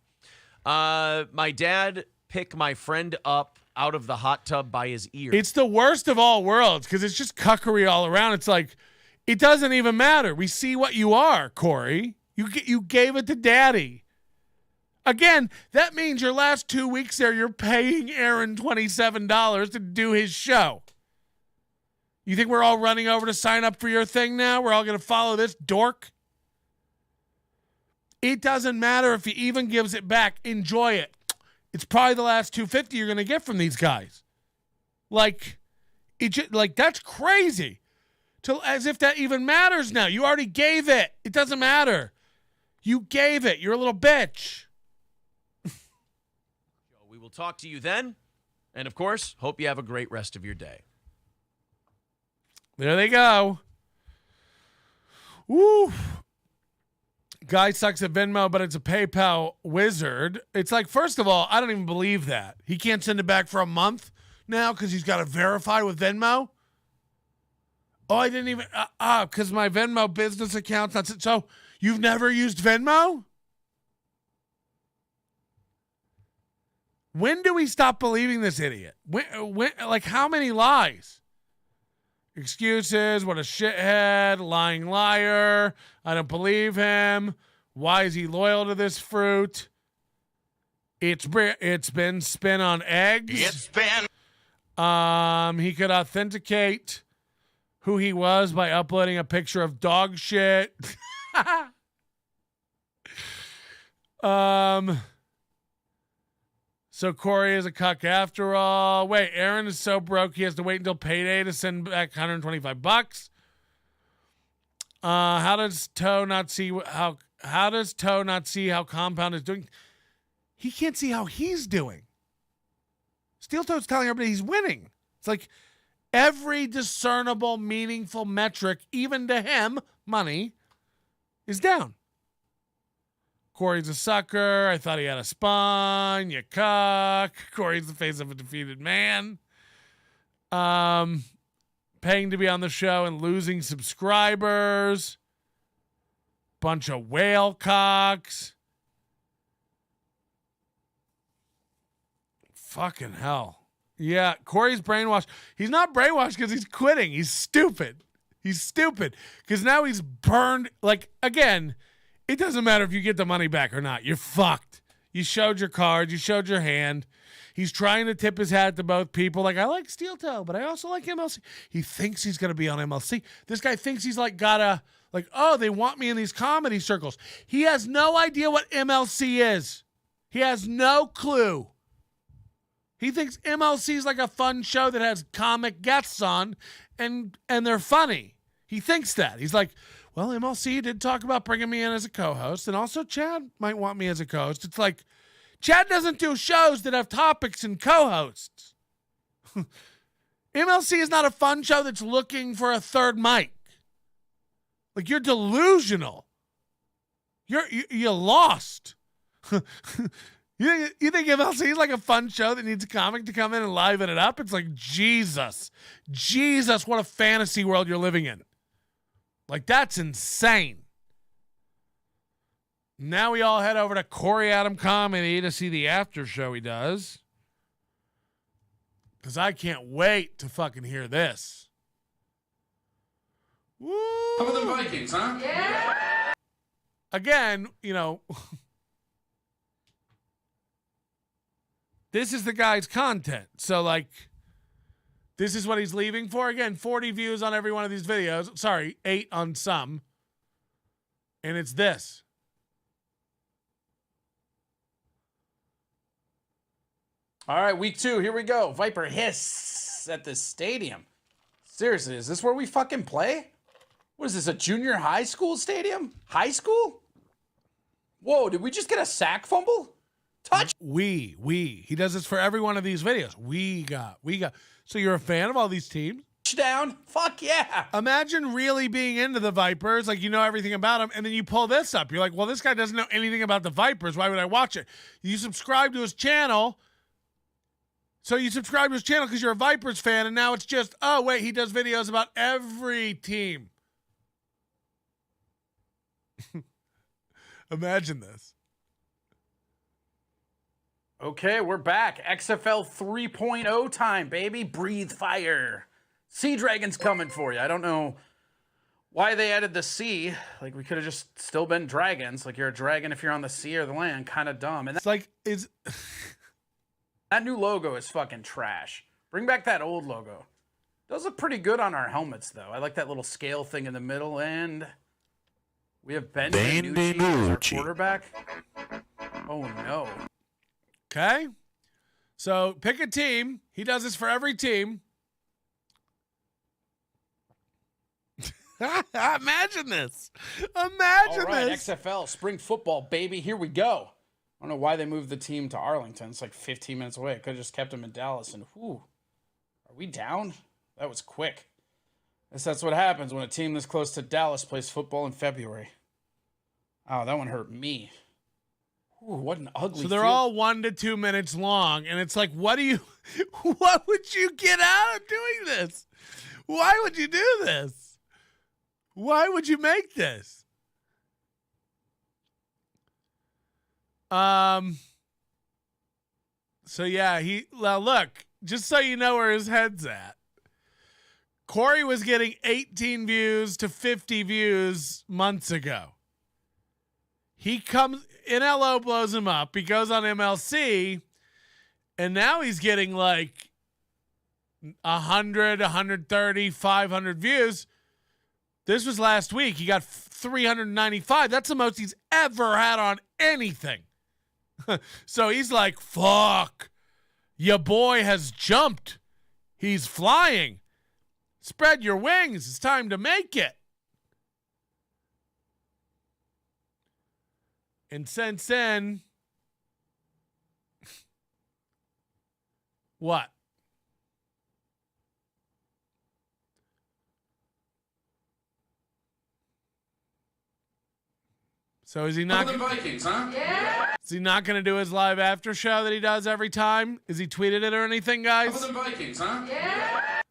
My dad... pick my friend up out of the hot tub by his ear. It's the worst of all worlds because it's just cuckery all around. It's like, it doesn't even matter. We see what you are, Corey. You gave it to daddy. Again, that means your last 2 weeks there, you're paying Aaron $27 to do his show. You think we're all running over to sign up for your thing now? We're all going to follow this dork? It doesn't matter if he even gives it back. Enjoy it. It's probably the last $250 you're going to get from these guys. That's crazy. As if that even matters now. You already gave it. It doesn't matter. You gave it. You're a little bitch. We will talk to you then. And, of course, hope you have a great rest of your day. There they go. Woo. Guy sucks at Venmo, but it's a PayPal wizard. It's like, first of all, I don't even believe that. He can't send it back for a month now because he's got to verify with Venmo. Oh, I didn't even, because my Venmo business account's not, so you've never used Venmo? When do we stop believing this idiot? When, like, how many lies? Excuses, what a shithead, lying liar, I don't believe him. Why is he loyal to this fruit? It's been spin on eggs. It's been. He could authenticate who he was by uploading a picture of dog shit. So Corey is a cuck after all. Wait, Aaron is so broke he has to wait until payday to send back $125. How does Toe not see how Compound is doing? He can't see how he's doing. Steel Toe's telling everybody he's winning. It's like every discernible, meaningful metric, even to him, money, is down. Corey's a sucker. I thought he had a spine. You cuck. Corey's the face of a defeated man. Paying to be on the show and losing subscribers. Bunch of whale cocks. Fucking hell. Yeah, Corey's brainwashed. He's not brainwashed because he's quitting. He's stupid. He's stupid because now he's burned. Like, again, it doesn't matter if you get the money back or not. You're fucked. You showed your card. You showed your hand. He's trying to tip his hat to both people. Like, I like Steel Toe, but I also like MLC. He thinks he's going to be on MLC. This guy thinks he's like oh, they want me in these comedy circles. He has no idea what MLC is. He has no clue. He thinks MLC is like a fun show that has comic guests on and they're funny. He thinks that. He's like, well, MLC did talk about bringing me in as a co-host, and also Chad might want me as a co-host. It's like, Chad doesn't do shows that have topics and co-hosts. MLC is not a fun show that's looking for a third mic. Like, you're delusional. You're lost. You think MLC is like a fun show that needs a comic to come in and liven it up? It's like, Jesus, what a fantasy world you're living in. Like, that's insane. Now we all head over to Corey Adam Comedy to see the after show he does. Because I can't wait to fucking hear this. Woo! How about the Vikings, huh? Yeah! Again, this is the guy's content. So, like, this is what he's leaving for. Again, 40 views on every one of these videos. Sorry, 8 on some. And it's this. All right, week 2. Here we go. Viper hiss at the stadium. Seriously, is this where we fucking play? What is this, a junior high school stadium? High school? Whoa, did we just get a sack fumble? Touch. We. He does this for every one of these videos. We got. So you're a fan of all these teams? Touchdown. Fuck yeah. Imagine really being into the Vipers, like you know everything about them, and then you pull this up. You're like, well, this guy doesn't know anything about the Vipers. Why would I watch it? You subscribe to his channel. So you subscribe to his channel because you're a Vipers fan, and now it's just, oh, wait, he does videos about every team. Imagine this. Okay, we're back. XFL 3.0 time, baby. Breathe fire. Sea Dragon's coming for you. I don't know why they added the sea. Like, we could have just still been dragons. Like, you're a dragon if you're on the sea or the land. Kind of dumb. And it's like, that new logo is fucking trash. Bring back that old logo. Those look pretty good on our helmets, though. I like that little scale thing in the middle, and we have Ben DiNucci as our quarterback. Oh, no. Okay. So pick a team. He does this for every team. Imagine this. Imagine All right, this. XFL, spring football, baby. Here we go. I don't know why they moved the team to Arlington. It's like 15 minutes away. I could have just kept them in Dallas. And, whew, are we down? That was quick. I guess that's what happens when a team this close to Dallas plays football in February. Oh, that one hurt me. Ooh, what an ugly So they're field. all 1 to 2 minutes long, and it's like, what would you get out of doing this? Why would you do this? Why would you make this? So yeah, look, just so you know where his head's at. Corey was getting 18 views to 50 views months ago. He comes, NLO blows him up. He goes on MLC, and now he's getting like 100, 130, 500 views. This was last week. He got 395. That's the most he's ever had on anything. So he's like, fuck, your boy has jumped. He's flying. Spread your wings. It's time to make it. And since then, what? So is he not? Other than Vikings, huh? Yeah. Is he not going to do his live after show that he does every time? Is he tweeted it or anything, guys? Other than Vikings, huh? Yeah.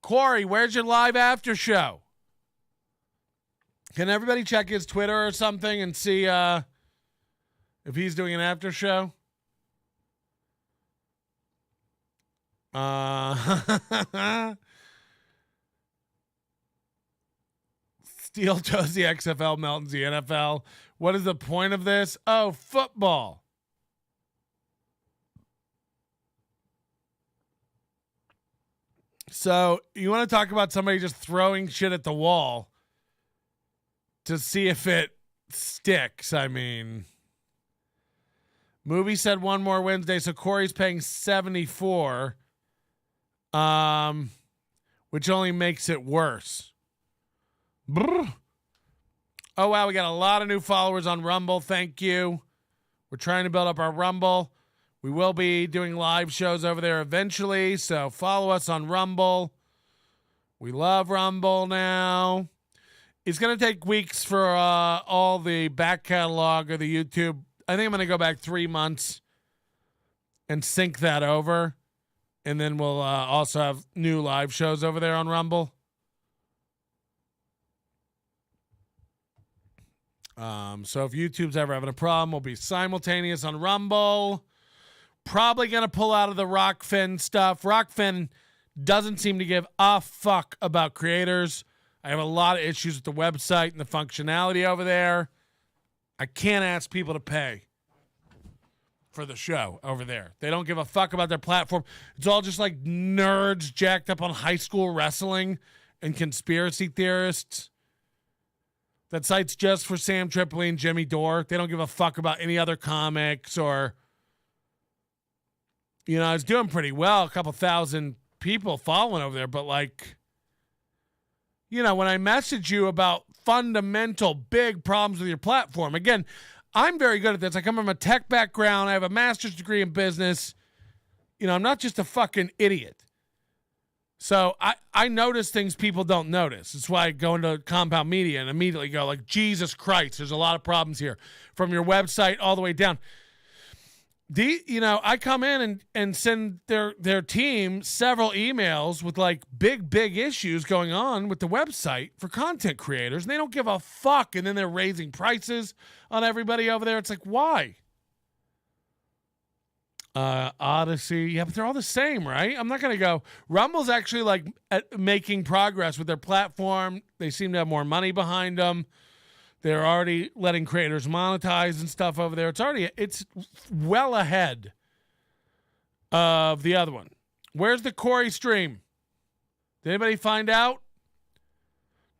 Corey, where's your live after show? Can everybody check his Twitter or something and see if he's doing an after show? Steel toes the XFL, Melton's the NFL. What is the point of this? Oh, football. So you want to talk about somebody just throwing shit at the wall to see if it sticks? I mean, Mooby said one more Wednesday, so Corey's paying $74, which only makes it worse. Brr. Oh, wow, we got a lot of new followers on Rumble. Thank you. We're trying to build up our Rumble. We will be doing live shows over there eventually, so follow us on Rumble. We love Rumble now. It's going to take weeks for all the back catalog of the YouTube. I think I'm going to go back 3 months and sync that over, and then we'll also have new live shows over there on Rumble. So if YouTube's ever having a problem, we'll be simultaneous on Rumble. Probably going to pull out of the Rockfin stuff. Rockfin doesn't seem to give a fuck about creators. I have a lot of issues with the website and the functionality over there. I can't ask people to pay for the show over there. They don't give a fuck about their platform. It's all just like nerds jacked up on high school wrestling and conspiracy theorists. That site's just for Sam Tripoli and Jimmy Dore. They don't give a fuck about any other comics or, you know, it's doing pretty well. A couple thousand people following over there. But like, you know, when I message you about fundamental big problems with your platform, again, I'm very good at this. I come from a tech background. I have a master's degree in business. You know, I'm not just a fucking idiot. So I notice things people don't notice. That's why I go into Compound Media and immediately go like, Jesus Christ, there's a lot of problems here. From your website all the way down. You know, I come in and send their team several emails with like big issues going on with the website for content creators, and they don't give a fuck, and then they're raising prices on everybody over there. It's like, why? Odyssey, yeah, but they're all the same, right? I'm not going to go. Rumble's actually like making progress with their platform. They seem to have more money behind them. They're already letting creators monetize and stuff over there. It's well ahead of the other one. Where's the Corey stream? Did anybody find out?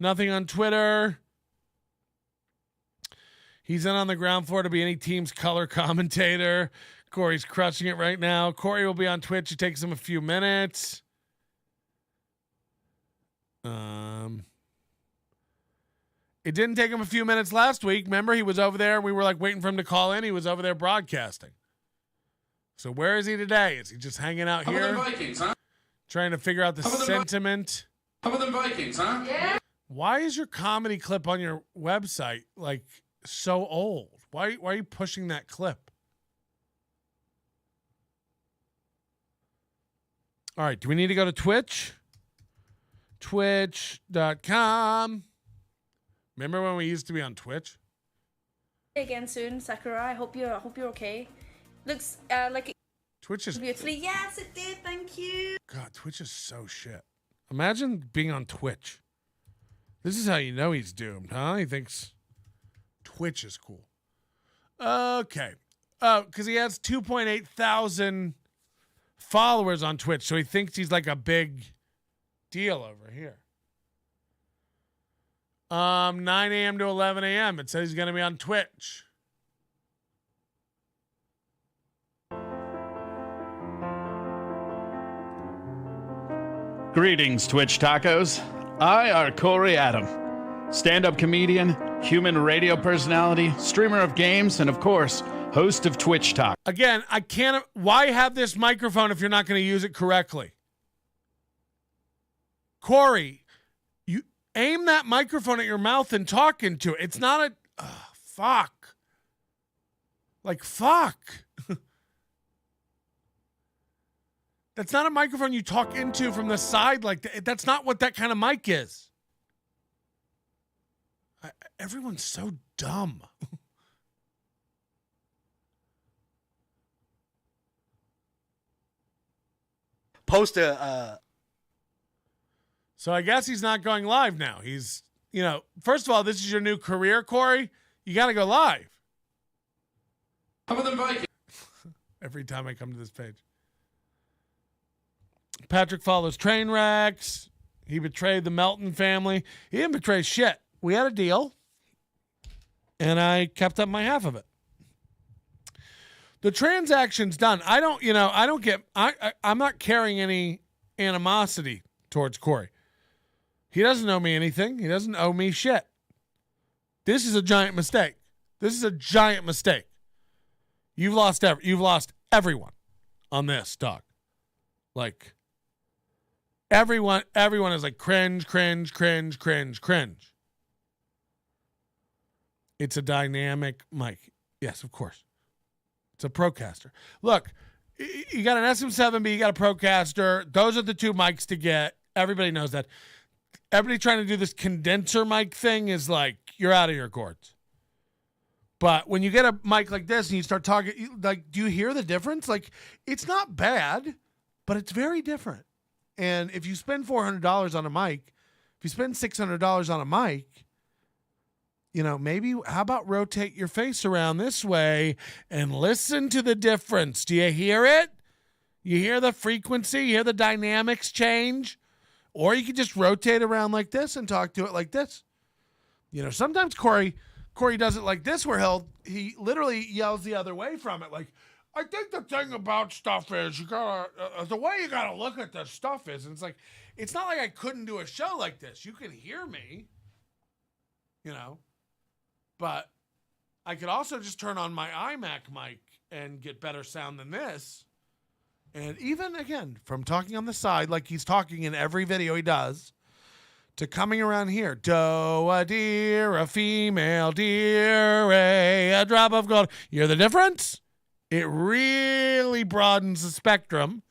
Nothing on Twitter. He's in on the ground floor to be any team's color commentator. Corey's crushing it right now. Corey will be on Twitch. It takes him a few minutes. It didn't take him a few minutes last week. Remember, he was over there. We were like waiting for him to call in. He was over there broadcasting. So where is he today? Is he just hanging out here? Other than Vikings, huh? Trying to figure out the sentiment. Other than Vikings, huh? Yeah. Why is your comedy clip on your website like so old? Why are you pushing that clip? All right, do we need to go to Twitch? Twitch.com. Remember when we used to be on Twitch? Again soon, Sakura. I hope you're okay. Looks like Twitch is beautifully. Yes, it did. Thank you. God, Twitch is so shit. Imagine being on Twitch. This is how you know he's doomed, huh? He thinks Twitch is cool. Okay. Because he has 2.8 thousand followers on Twitch, so he thinks he's like a big deal over here. 9 a.m. to 11 a.m. It says he's going to be on Twitch. Greetings, Twitch tacos. I are Corey Adam. stand-up comedian, human radio personality, streamer of games, and of course, host of Twitch Talk. Again, I can't. Why have this microphone if you're not going to use it correctly? Corey, you aim that microphone at your mouth and talk into it. It's not a fuck. Like fuck. That's not a microphone you talk into from the side like that. That's not what that kind of mic is. Everyone's so dumb. Post a. So I guess he's not going live now. He's, first of all, this is your new career, Corey. You got to go live. How about the Vikings? Every time I come to this page. Patrick follows train wrecks. He betrayed the Melton family. He didn't betray shit. We had a deal, and I kept up my half of it. The transaction's done. I'm not carrying any animosity towards Corey. He doesn't owe me anything. He doesn't owe me shit. This is a giant mistake. You've lost everyone on this, dog. Like, everyone is like cringe. It's a dynamic mic. Yes, of course. It's a Procaster. Look, you got an SM7B, you got a Procaster. Those are the two mics to get. Everybody knows that. Everybody trying to do this condenser mic thing is like, you're out of your gourds. But when you get a mic like this and you start talking, like, do you hear the difference? Like, it's not bad, but it's very different. And if you spend $400 on a mic, if you spend $600 on a mic, maybe how about rotate your face around this way and listen to the difference? Do you hear it? You hear the frequency? You hear the dynamics change? Or you can just rotate around like this and talk to it like this. Sometimes Corey does it like this where he literally yells the other way from it. Like, I think the thing about stuff is the way you gotta look at this stuff is, and it's like, it's not like I couldn't do a show like this. You can hear me, but I could also just turn on my iMac mic and get better sound than this. And even, again, from talking on the side like he's talking in every video he does, to coming around here. Doe, a deer, a female deer, a drop of gold. You hear the difference? It really broadens the spectrum.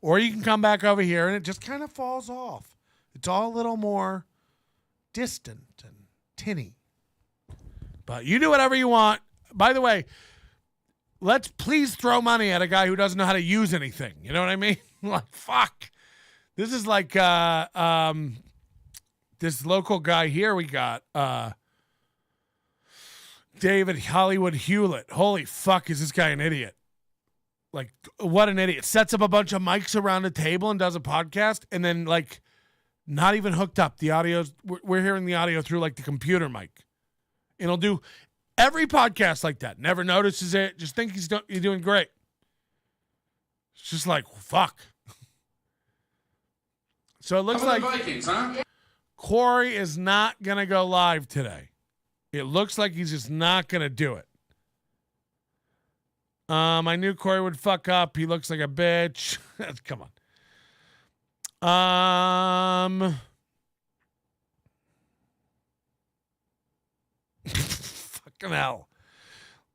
Or you can come back over here and it just kind of falls off. It's all a little more distant and tinny. But you do whatever you want. By the way, let's please throw money at a guy who doesn't know how to use anything. You know what I mean? Like, fuck. This is like this local guy here we got. David Hollywood Hewlett. Holy fuck, is this guy an idiot? Like, what an idiot. Sets up a bunch of mics around a table and does a podcast, and then, like, not even hooked up. The audio's, we're hearing the audio through, like, the computer mic. And he'll do every podcast like that. Never notices it. Just think you're doing great. It's just like, fuck. So it looks like Vikings, huh? Corey is not going to go live today. It looks like he's just not going to do it. I knew Corey would fuck up. He looks like a bitch. Come on. Fucking hell.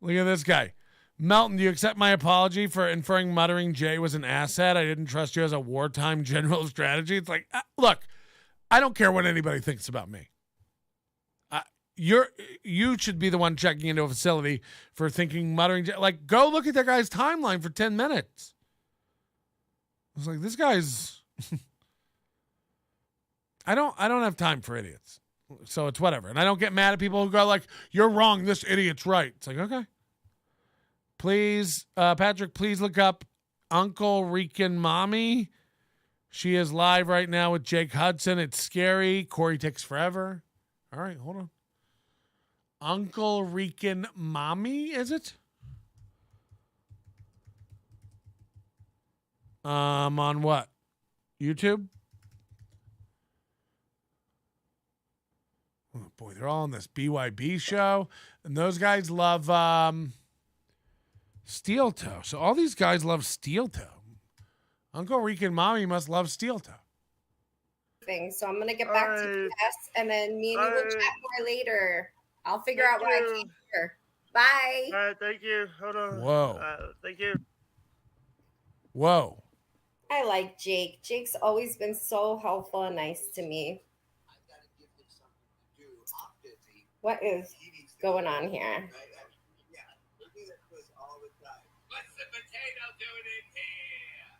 Look at this guy. Melton, do you accept my apology for inferring Muttering Jay was an asset? I didn't trust you as a wartime general of strategy. It's like, look, I don't care what anybody thinks about me. You should be the one checking into a facility for thinking Muttering Jay. Like, go look at that guy's timeline for 10 minutes. I was like, this guy's... I don't have time for idiots. So it's whatever. And I don't get mad at people who go like, you're wrong, this idiot's right. It's like, okay. Please, Patrick, please look up Uncle Rican Mommy. She is live right now with Jake Hudson. It's scary. Corey takes forever. All right, hold on. Uncle Rican Mommy, is it? On what? YouTube? Oh, boy, they're all on this BYB show, and those guys love Steel Toe. So all these guys love Steel Toe. Uncle Rick and Mommy must love Steel Toe. So I'm gonna get back to you, and then me and you will chat more later. I'll figure out what I can hear. Bye. All right, thank you. Hold on. Whoa. Thank you. Whoa. I like Jake. Jake's always been so helpful and nice to me. What is going on here? What's the potato doing in here?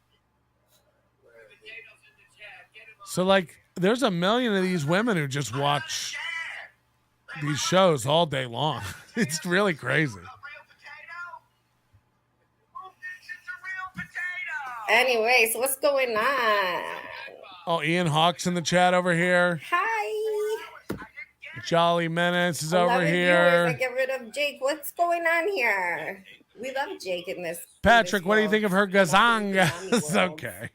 The potato's in the chat. Get him on. So, like, there's a million of these women who just watch these shows all day long. It's really crazy. Anyways, what's going on? Oh, Ian Hawk's in the chat over here. Hi. Jolly Menace is 11 over viewers. here. I get rid of Jake. What's going on here? We love Jake in this. Patrick, what do you think of her gazanga? It's okay.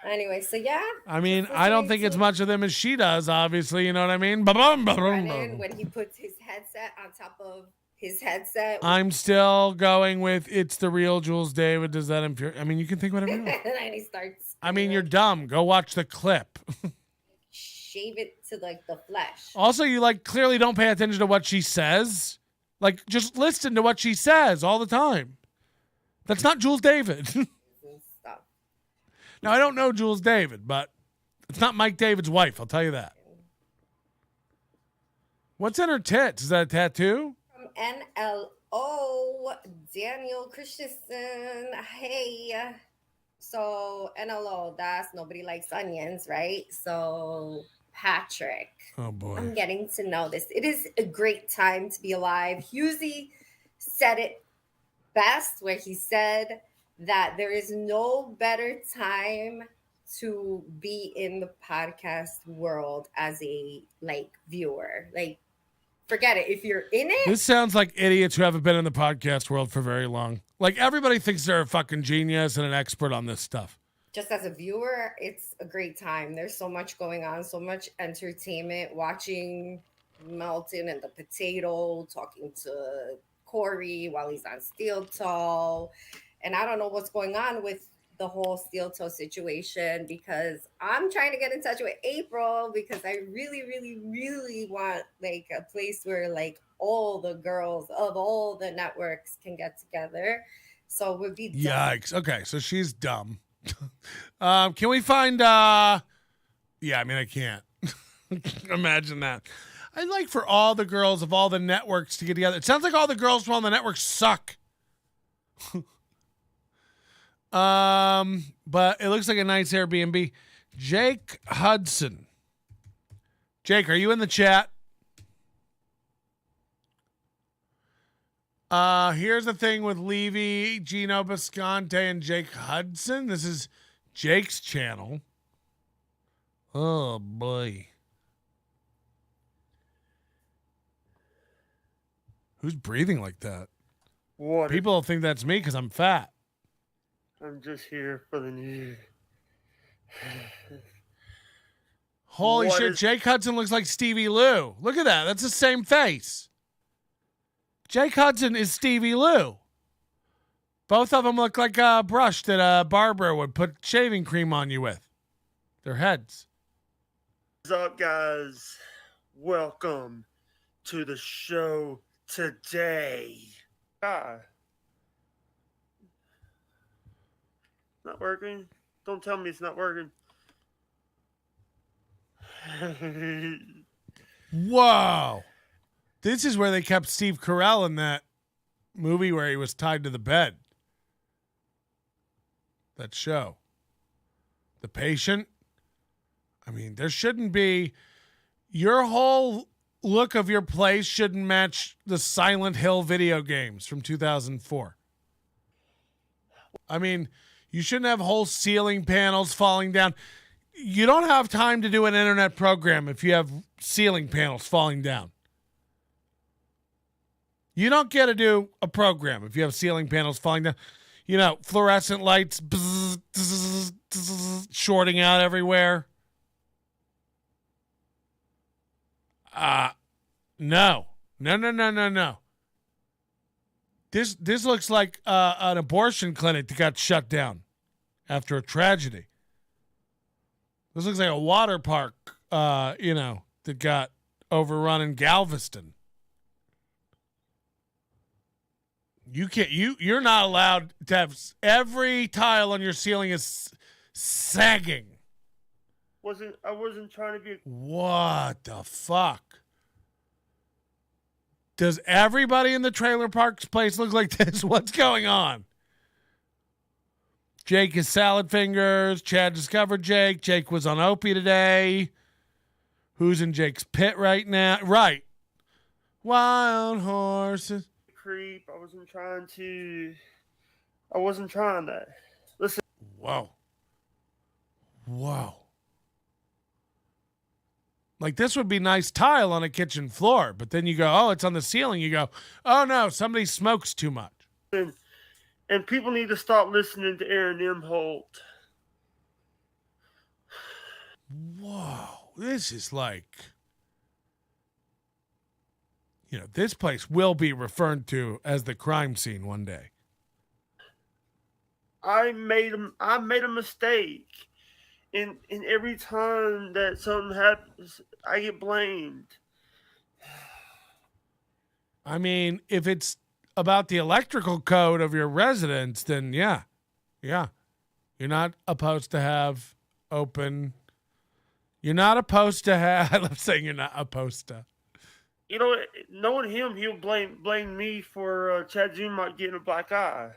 Anyway, so yeah. I mean, I don't think it's much of them as she does, obviously. You know what I mean? Ba-bum, ba-bum, Brennan, when he puts his headset on top of his headset. I'm still going with it's the real Jules David. Does that infuriate? I mean, you can think whatever you want. And then he starts. I mean, you're dumb. Go watch the clip. Shave it to like the flesh. Also, you like clearly don't pay attention to what she says. Like, just listen to what she says all the time. That's not Jules David. Now, I don't know Jules David, but it's not Mike David's wife. I'll tell you that. What's in her tits? Is that a tattoo? From NLO, Daniel Christensen. Hey. So, NLO, that's Nobody Likes Onions, right? So, Patrick. Oh, boy. I'm getting to know this. It is a great time to be alive. Husey said it best, where he said that there is no better time to be in the podcast world as a viewer. Forget it. If you're in it, This sounds like idiots who haven't been in the podcast world for very long. Like, everybody thinks they're a fucking genius and an expert on this stuff. just as a viewer, it's a great time. There's so much going on, so much entertainment, watching Melton and the potato, talking to Corey while he's on Steel Toe. And I don't know what's going on with the whole Steel Toe situation, because I'm trying to get in touch with April, because I really, really, really want a place where all the girls of all the networks can get together. So it would be dumb. Yikes. Okay, so she's dumb. Can we find I can't imagine that. I'd like for all the girls of all the networks to get together. It sounds like all the girls from all the networks suck. But it looks like a nice Airbnb. Jake Hudson. Jake, are you in the chat? Here's the thing with Levy, Gino Bisconte, and Jake Hudson. This is Jake's channel. Oh, boy. Who's breathing like that? What? People will think that's me because I'm fat. I'm just here for the news. Holy shit, Jake Hudson looks like Stevie Lou. Look at that. That's the same face. Jake Hudson is Stevie Lou. Both of them look like a brush that a barber would put shaving cream on you with. Their heads. What's up, guys? Welcome to the show today. Not working? Don't tell me it's not working. Whoa. This is where they kept Steve Carell in that movie where he was tied to the bed. That show. The Patient. I mean, there shouldn't be... Your whole look of your place shouldn't match the Silent Hill video games from 2004. I mean, you shouldn't have whole ceiling panels falling down. You don't have time to do an internet program if you have ceiling panels falling down. You don't get to do a program if you have ceiling panels falling down. You know, fluorescent lights bzz, bzz, bzz, shorting out everywhere. No. This looks like an abortion clinic that got shut down after a tragedy. This looks like a water park, that got overrun in Galveston. You're not allowed to have every tile on your ceiling is sagging. I wasn't trying to be. What the fuck? Does everybody in the trailer park's place look like this? What's going on? Jake is salad fingers. Chad discovered Jake. Jake was on Opie today. Who's in Jake's pit right now? Right. Wild horses. Creep. I wasn't trying that. Listen. Whoa. Like, this would be nice tile on a kitchen floor, but then you go, oh, it's on the ceiling. You go, oh, no, somebody smokes too much. And people need to stop listening to Aaron M. Holt. Whoa. This is like, this place will be referred to as the crime scene one day. I made a mistake. And every time that something happens, I get blamed. I mean, if it's about the electrical code of your residence, then yeah. You're not opposed to have open. You're not opposed to have. I love saying you're not opposed to. Knowing him, he'll blame me for Chad Zuma getting a black eye.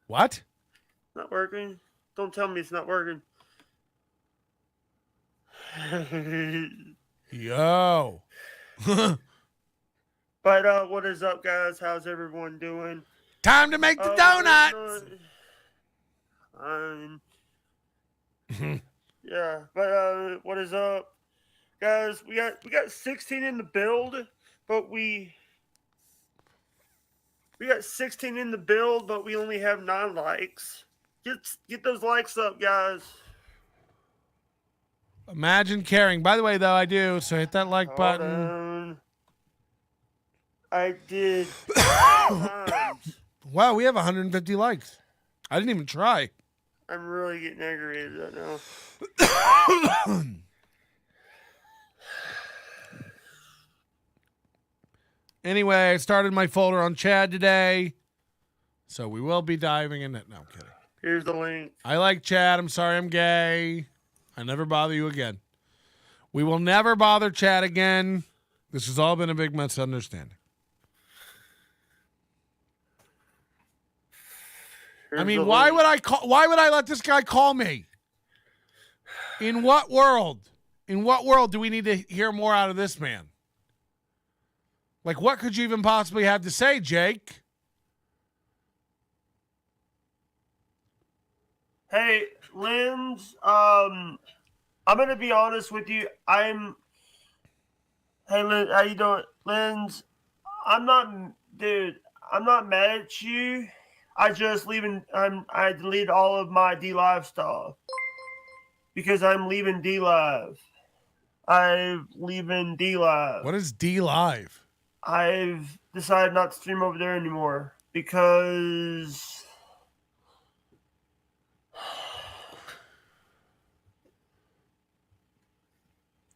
What? Not working. Don't tell me it's not working. Yo. But what is up, guys? How's everyone doing? Time to make the donuts. Yeah, but what is up, guys? We got 16 in the build, but we got 16 in the build, but we only have 9 likes. Get those likes up, guys. Imagine caring. By the way, though, I do. So hit that like button. I did. Wow, we have 150 likes. I didn't even try. I'm really getting aggravated right now. Anyway, I started my folder on Chad today. So we will be diving in it. No, I'm kidding. Here's the link. I like Chad. I'm sorry I'm gay. I never bother you again. We will never bother Chad again. This has all been a big misunderstanding. I mean, why would I let this guy call me? In what world? In what world do we need to hear more out of this man? Like, what could you even possibly have to say, Jake? Hey, Linz, I'm going to be honest with you. Hey, Linz, how you doing? Linz, I'm not mad at you. I deleted all of my D-Live stuff because I'm leaving D-Live. I'm leaving D-Live. What is D-Live? I've decided not to stream over there anymore because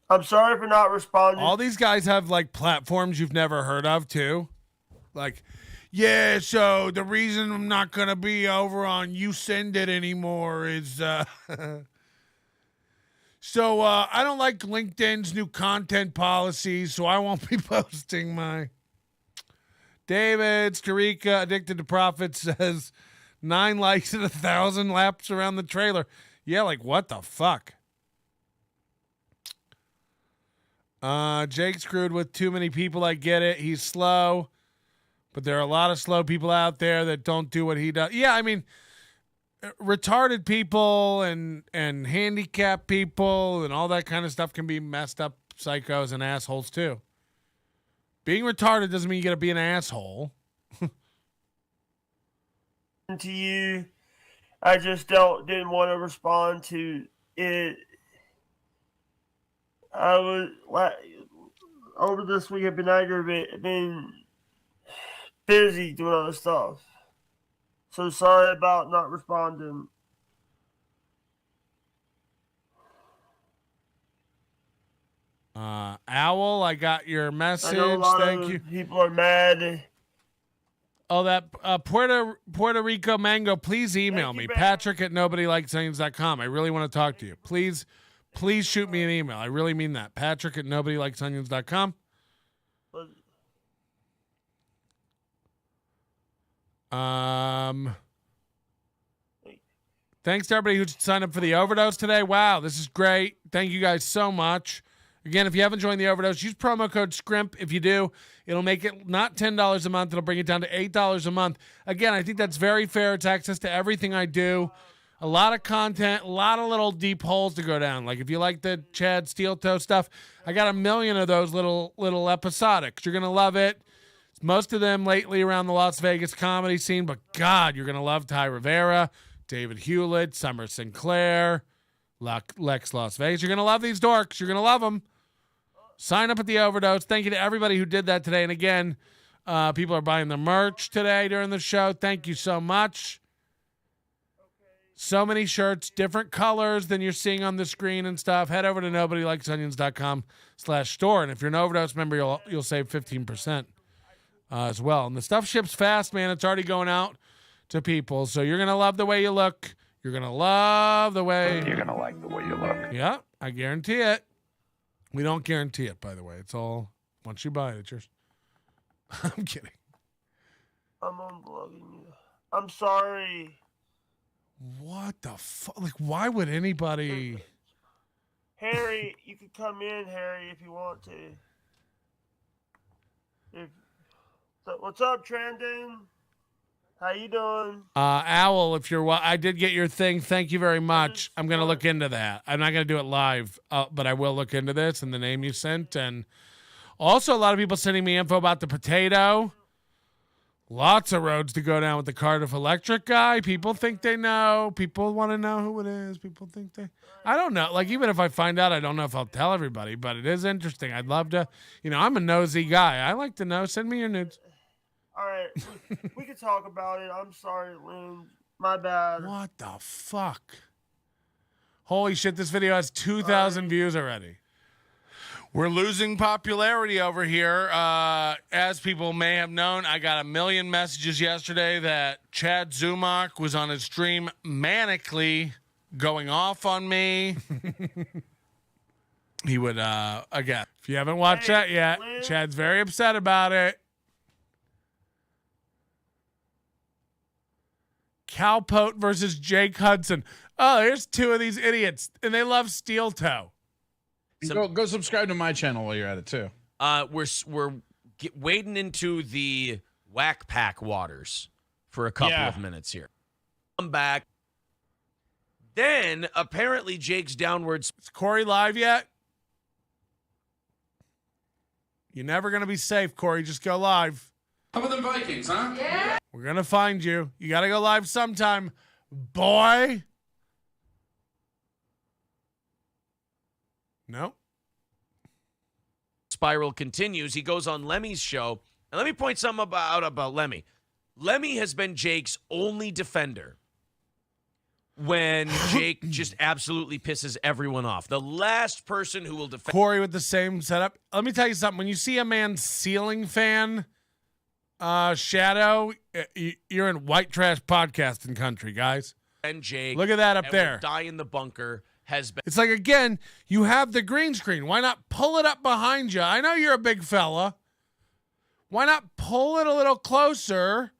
I'm sorry for not responding. All these guys have like platforms you've never heard of too. Like, yeah, so the reason I'm not going to be over on You Send It anymore is so I don't like LinkedIn's new content policies, so I won't be posting my. David Starika, Addicted to Profit, says 9 likes and 1,000 laps around the trailer. Yeah, like what the fuck? Jake screwed with too many people. I get it. He's slow. But there are a lot of slow people out there that don't do what he does. Yeah, I mean, retarded people and handicapped people and all that kind of stuff can be messed up psychos and assholes too. Being retarded doesn't mean you got to be an asshole. To you, I just didn't want to respond to it. I was over this week I've been aggravated, been busy doing other stuff. So sorry about not responding. Owl, I got your message. I know a lot Thank of you. people are mad. Oh, that Puerto Rico Mango, please email me. Patrick at nobodylikesonions.com. I really want to talk to you. Please shoot me an email. I really mean that. Patrick at nobodylikesonions.com. Thanks to everybody who signed up for the overdose today. Wow, this is great. Thank you guys so much. Again, if you haven't joined the overdose, use promo code SCRIMP. If you do, it'll make it not $10 a month. It'll bring it down to $8 a month. Again, I think that's very fair. It's access to everything I do. A lot of content, a lot of little deep holes to go down. Like if you like the Chad Steel Toe stuff, I got 1 million of those little episodics. You're going to love it. Most of them lately around the Las Vegas comedy scene, but God, you're going to love Ty Rivera, David Hewlett, Summer Sinclair, Lex Las Vegas. You're going to love these dorks. You're going to love them. Sign up at the overdose. Thank you to everybody who did that today. And again, people are buying the merch today during the show. Thank you so much. So many shirts, different colors than you're seeing on the screen and stuff. Head over to nobodylikesonions.com/store. And if you're an overdose member, you'll save 15% as well. And the stuff ships fast, man. It's already going out to people. So you're going to love the way you look. You're going to love the way. You're going to like the way you look. Yeah, I guarantee it. We don't guarantee it, by the way. It's all, once you buy it, it's yours. I'm kidding. I'm unblogging you. I'm sorry. What the fuck? Like, why would anybody... Harry, you can come in, Harry, if you want to. So, what's up, Trandon? How you doing? Owl, if you're... I did get your thing. Thank you very much. I'm going to look into that. I'm not going to do it live, but I will look into this and the name you sent. And also, a lot of people sending me info about the potato. Lots of roads to go down with the Cardiff Electric guy. People think they know. People want to know who it is. People think they... I don't know. Like, even if I find out, I don't know if I'll tell everybody, but it is interesting. I'd love to... I'm a nosy guy. I like to know. Send me your nudes. All right. We can talk about it. I'm sorry, Lynn. My bad. What the fuck? Holy shit, this video has 2,000 views already. We're losing popularity over here. As people may have known, I got 1 million messages yesterday that Chad Zumach was on his stream manically going off on me. He would, again, if you haven't watched that yet, Lynn. Chad's very upset about it. Calpote versus Jake Hudson. Oh, here's two of these idiots, and they love Steel Toe. Go subscribe to my channel while you're at it too. We're wading into the whack pack waters for a couple of minutes here. Come back. Then apparently Jake's downwards. Is Corey live yet? You're never gonna be safe, Corey. Just go live. How about the Vikings, huh? Yeah. We're gonna find you. You gotta go live sometime, boy. No. Spiral continues. He goes on Lemmy's show. And let me point something out about Lemmy. Lemmy has been Jake's only defender when Jake just absolutely pisses everyone off. The last person who will defend Corey with the same setup. Let me tell you something. When you see a man ceiling fan shadow, you're in white trash podcasting country, guys. And Jake. Look at that up there. Die in the bunker. Has been. It's like, again, you have the green screen. Why not pull it up behind you? I know you're a big fella. Why not pull it a little closer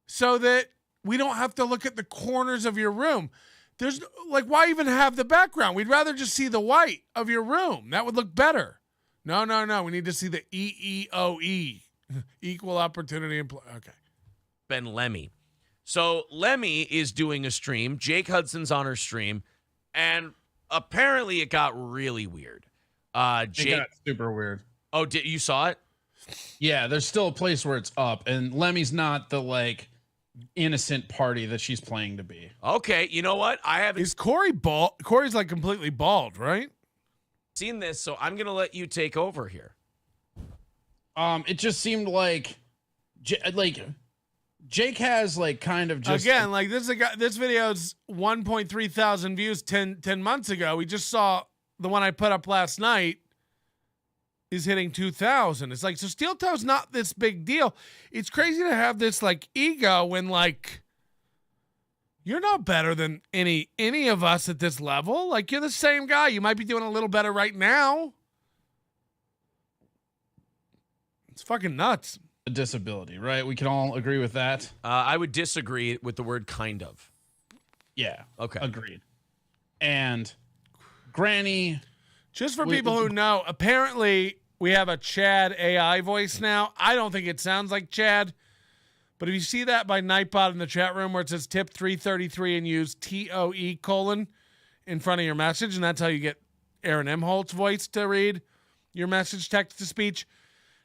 so that we don't have to look at the corners of your room? There's like, why even have the background? We'd rather just see the white of your room. That would look better. No. We need to see the EEOE, equal opportunity employee. Okay. Ben Lemmy. So Lemmy is doing a stream. Jake Hudson's on her stream. And apparently it got really weird. Jake, it got super weird. Oh, you saw it? Yeah, there's still a place where it's up, and Lemmy's not the like innocent party that she's playing to be. Okay, you know what? I haven't. Is Corey bald? Corey's like completely bald, right? seen this, so I'm gonna let you take over here. It just seemed like Jake has like kind of just again like this is a guy. This video's 1.3 thousand views 10 months ago. We just saw the one I put up last night is hitting 2,000. It's like, so steel toe's not this big deal. It's crazy to have this like ego when like you're not better than any of us at this level. Like you're the same guy. You might be doing a little better right now. It's fucking nuts. A disability, right? We can all agree with that. I would disagree with the word kind of. Yeah. Okay. Agreed. And Granny, just for people who know, apparently we have a Chad AI voice now. I don't think it sounds like Chad, but if you see that by Nightbot in the chat room where it says tip 333 and use TOE : in front of your message, and that's how you get Aaron Emholt's voice to read your message text to speech.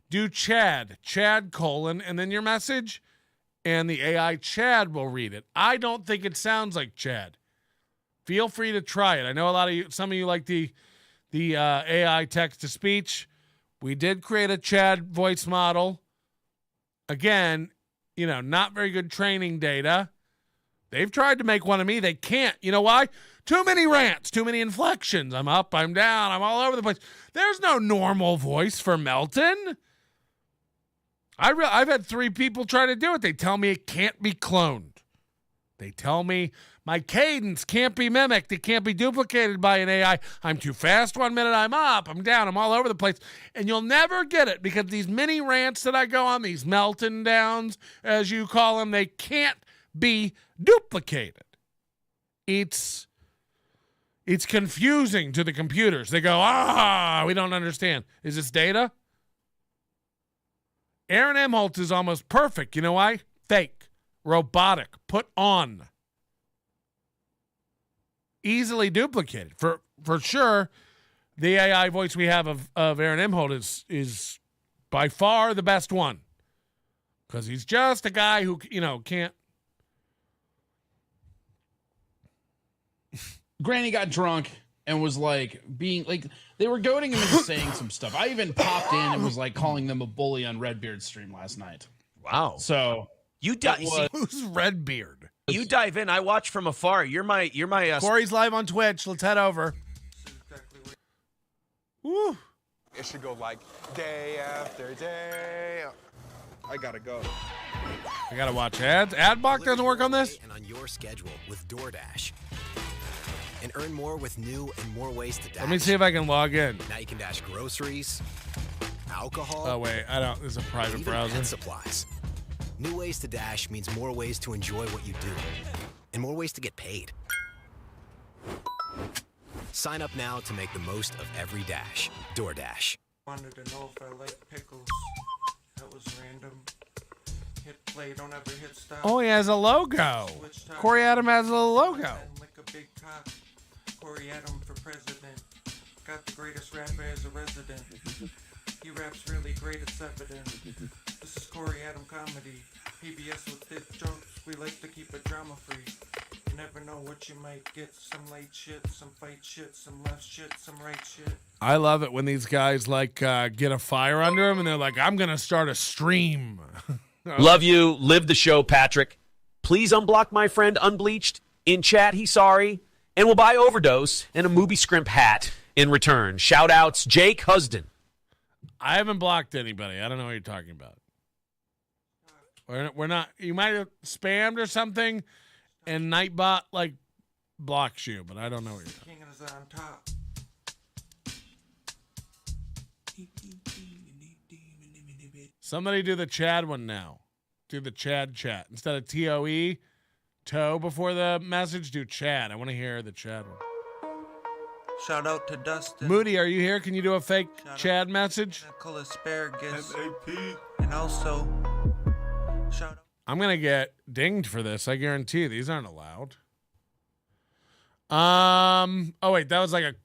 Do Chad : and then your message, and the AI Chad will read it. I don't think it sounds like Chad. Feel free to try it. I know some of you like the AI text to speech. We did create a Chad voice model. Again, not very good training data. They've tried to make one of me. They can't. You know why? Too many rants, too many inflections. I'm up, I'm down, I'm all over the place. There's no normal voice for Melton. I've had 3 people try to do it. They tell me it can't be cloned. They tell me my cadence can't be mimicked. It can't be duplicated by an AI. I'm too fast 1 minute. I'm up. I'm down. I'm all over the place. And you'll never get it because these mini rants that I go on, these Melton downs, as you call them, they can't be duplicated. It's confusing to the computers. They go, we don't understand. Is this data? Aaron Emholt is almost perfect. You know why? Fake. Robotic. Put on. Easily duplicated. For sure, the AI voice we have of Aaron Emholt is by far the best one. Because he's just a guy who, can't. Granny got drunk and was like being like, they were goading him into saying some stuff. I even popped in and was like calling them a bully on Redbeard's stream last night. Wow. So who's Redbeard? You dive in. I watch from afar. You're my. Corey's live on Twitch. Let's head over. Woo. It should go like day after day. I gotta go. I gotta watch ads. Adblock doesn't work on this. And on your schedule with DoorDash. And earn more with new and more ways to dash. Let me see if I can log in. Now you can dash groceries, alcohol. Oh wait, I don't. This is a private browser. Pet supplies. New ways to dash means more ways to enjoy what you do, and more ways to get paid. Sign up now to make the most of every dash. DoorDash. Wanted to know if I like pickles. That was random. Hit play, don't ever hit stop. Oh, he has a logo. Corey Adam has a logo. Like a big cock. Corey Adam for president. Got the greatest rapper as a resident. He raps really great, it's evident. This is Corey Adam Comedy. PBS with thick jokes. We like to keep it drama free. You never know what you might get. Some late shit, some fight shit, some left shit, some right shit. I love it when these guys like get a fire under them and they're like, I'm gonna start a stream. Love you. Live the show, Patrick. Please unblock my friend Unbleached. In chat, he's sorry. And we'll buy Overdose and a Mooby Scrimp hat in return. Shout outs, Jake Husden. I haven't blocked anybody. I don't know what you're talking about. We're not. You might have spammed or something, and Nightbot like blocks you, but I don't know what you're talking about. King is on top. Somebody do the Chad one now. Do the Chad chat. Instead of TOE, toe before the message, do Chad. I want to hear the Chad one. Shout out to Dustin. Moody, are you here? Can you do a fake Chad message? Asparagus. MAP. And also, shout out. I'm going to get dinged for this. I guarantee these aren't allowed. Oh, wait. That was like a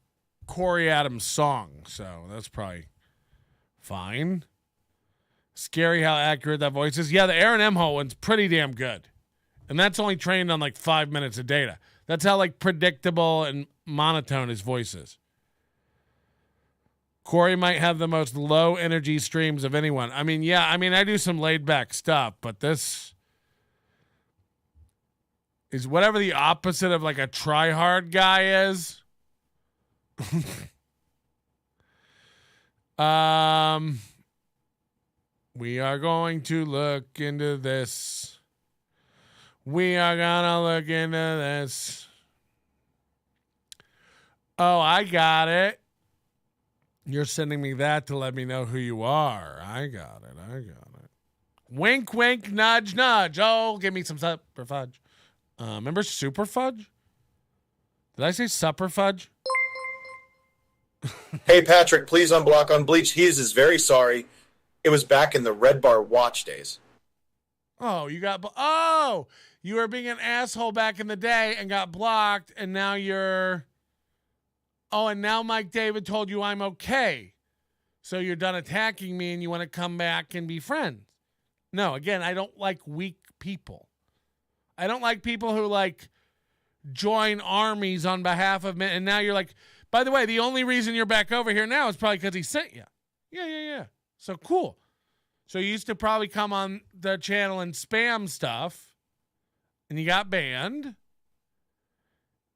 Corey Adams song, so that's probably fine. Scary how accurate that voice is. Yeah, the Aaron Emholt one's pretty damn good. And that's only trained on like 5 minutes of data. That's how like predictable and monotone his voice is. Corey might have the most low energy streams of anyone. I mean, yeah, I do some laid back stuff, but this is whatever the opposite of like a try hard guy is. We are going to look into this. We are gonna look into this. Oh, I got it. You're sending me that to let me know who you are. I got it. Wink, wink, nudge, nudge. Oh, give me some super fudge. Remember super fudge? Did I say supper fudge? Hey, Patrick, please unblock Unbleached. He is very sorry. It was back in the Red Bar watch days. Oh, you were being an asshole back in the day and got blocked, and now you're... Oh, and now Mike David told you I'm okay. So you're done attacking me and you want to come back and be friends. No, again, I don't like weak people. I don't like people who like join armies on behalf of men. And now you're like, by the way, the only reason you're back over here now is probably because he sent you. Yeah. So cool. So you used to probably come on the channel and spam stuff and you got banned.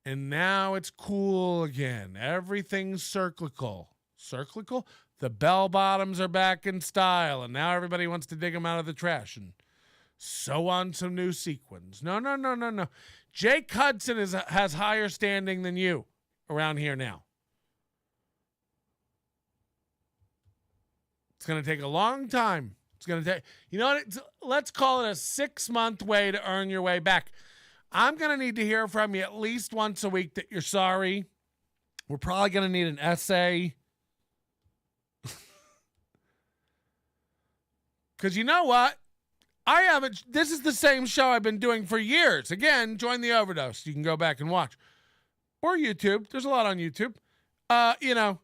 And now it's cool again. Everything's cyclical. Cyclical? The bell bottoms are back in style, and now everybody wants to dig them out of the trash and sew on some new sequins. No. Jake Hudson has higher standing than you around here now. It's going to take a long time. It's going to take, you know what? Let's call it a 6-month way to earn your way back. I'm going to need to hear from you at least once a week that you're sorry. We're probably going to need an essay. Because you know what? This is the same show I've been doing for years. Again, join the Overdose. You can go back and watch. Or YouTube. There's a lot on YouTube.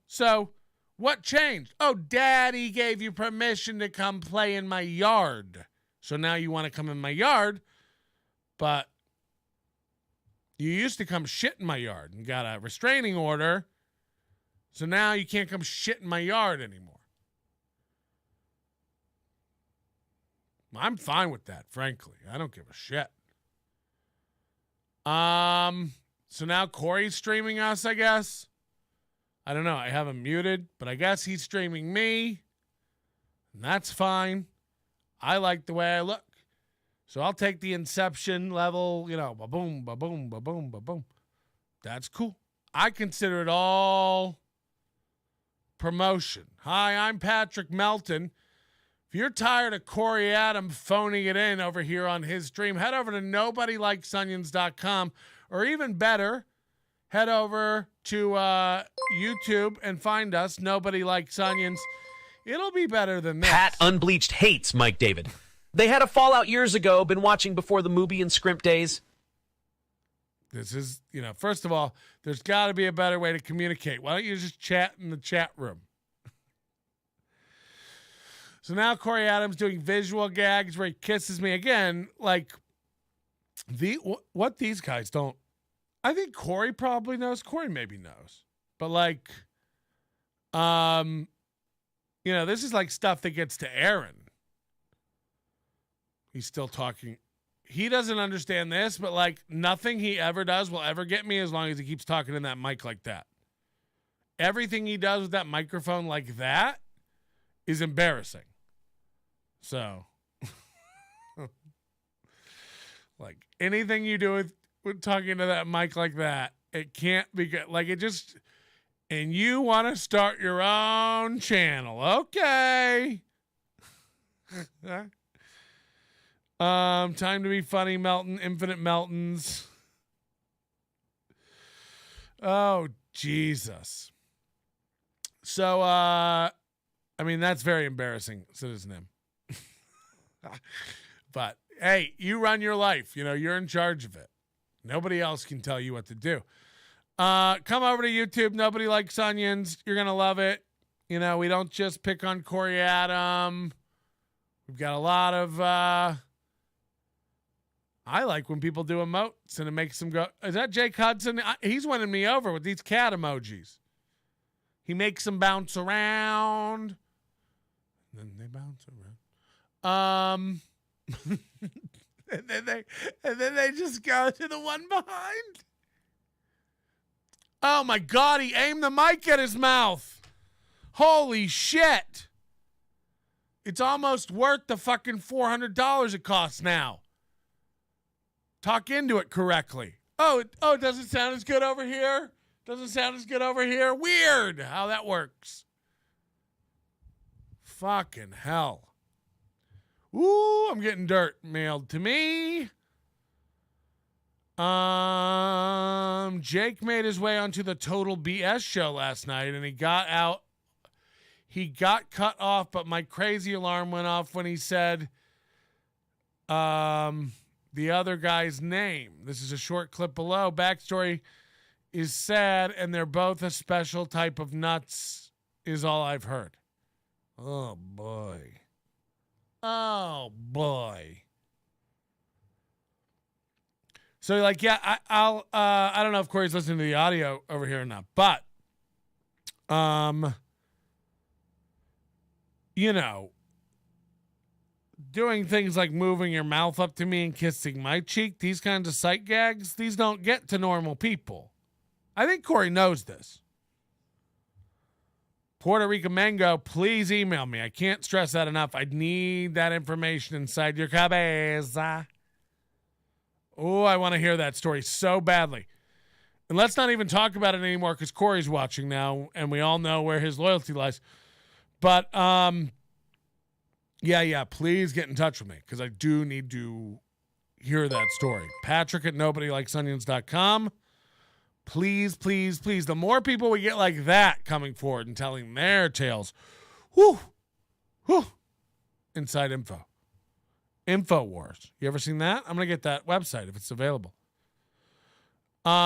So what changed? Oh, Daddy gave you permission to come play in my yard. So now you want to come in my yard, but you used to come shit in my yard and got a restraining order. So now you can't come shit in my yard anymore. I'm fine with that, frankly. I don't give a shit. So now Corey's streaming us, I guess. I don't know. I have him muted, but I guess he's streaming me. And that's fine. I like the way I look. So I'll take the Inception level, ba-boom, ba-boom, ba-boom, ba-boom. That's cool. I consider it all promotion. Hi, I'm Patrick Melton. If you're tired of Corey Adam phoning it in over here on his stream, head over to nobodylikesonions.com, or even better, head over to YouTube and find us, Nobody Likes Onions. It'll be better than this. Pat Unbleached hates Mike David. They had a fallout years ago, been watching before the Mooby and Scrimp days. This is, first of all, there's got to be a better way to communicate. Why don't you just chat in the chat room? So now Corey Adams doing visual gags where he kisses me again. Like, what these guys don't. I think Corey probably knows. Corey maybe knows. But this is like stuff that gets to Aaron. He's still talking. He doesn't understand this, but nothing he ever does will ever get me as long as he keeps talking in that mic like that. Everything he does with that microphone like that is embarrassing. So, anything you do with talking to that mic like that, it can't be good. And you want to start your own channel. Okay. Time to be funny, Melton. Infinite Meltons. Oh, Jesus. So, that's very embarrassing, Citizen M. But, hey, you run your life. You're in charge of it. Nobody else can tell you what to do. Come over to YouTube. Nobody Likes Onions. You're going to love it. We don't just pick on Corey Adam. We've got a lot of... I like when people do emotes and it makes them go, is that Jake Hudson? He's winning me over with these cat emojis. He makes them bounce around. Then they bounce around. and then they just go to the one behind. Oh my God, he aimed the mic at his mouth. Holy shit. It's almost worth the fucking $400 it costs now. Talk into it correctly. Oh, it doesn't sound as good over here. Doesn't sound as good over here. Weird how that works. Fucking hell. Ooh, I'm getting dirt mailed to me. Jake made his way onto the Total BS show last night, and he got out. He got cut off, but my crazy alarm went off when he said the other guy's name. This is a short clip below. Backstory is sad, and they're both a special type of nuts, is all I've heard. Oh, boy. Oh, boy. So, like, yeah, I don't know if Corey's listening to the audio over here or not, but, you know, doing things like moving your mouth up to me and kissing my cheek, these kinds of sight gags, these don't get to normal people. I think Corey knows this. Puerto Rico Mango, please email me. I can't stress that enough. I need that information inside your cabeza. Oh, I want to hear that story so badly. And let's not even talk about it anymore because Corey's watching now, and we all know where his loyalty lies. But, yeah, please get in touch with me because I do need to hear that story. Patrick at nobodylikesonions.com. Please, please, please. The more people we get like that coming forward and telling their tales, whoo, inside info. InfoWars. You ever seen that? I'm going to get that website if it's available. Oh,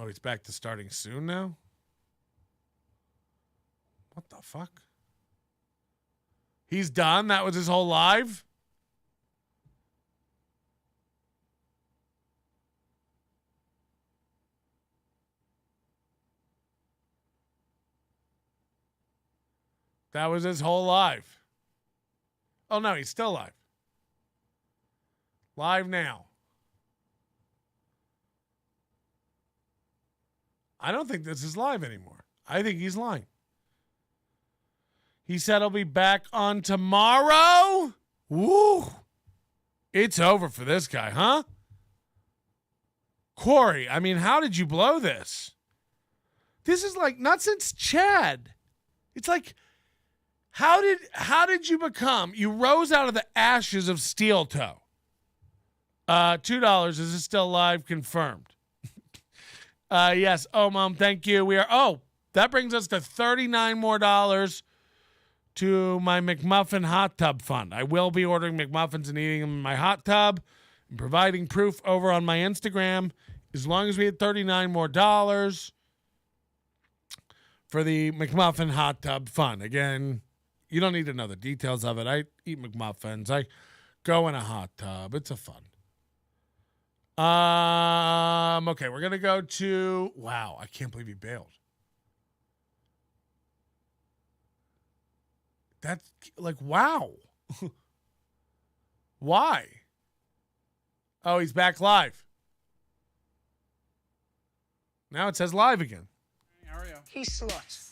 he's back to starting soon now? What the fuck? He's done? That was his whole live? That was his whole live. Oh, no, he's still live. Live now. I don't think this is live anymore. I think he's lying. He said he'll be back on tomorrow? Woo! It's over for this guy, huh? Corey, I mean, how did you blow this? This is like, not since Chad. It's like, how did you become? You rose out of the ashes of Steel Toe. $2. Is it still live? Confirmed. Yes. Oh, Mom, thank you. That brings us to $39 more to my McMuffin hot tub fund. I will be ordering McMuffins and eating them in my hot tub and providing proof over on my Instagram. As long as we hit $39 more for the McMuffin hot tub fund. Again, you don't need to know the details of it. I eat McMuffins. I go in a hot tub. It's a fun. Okay, we're going to go to... Wow, I can't believe he bailed. That's like, wow. Why? Oh, he's back live. Now it says live again. How are you? He's sluts.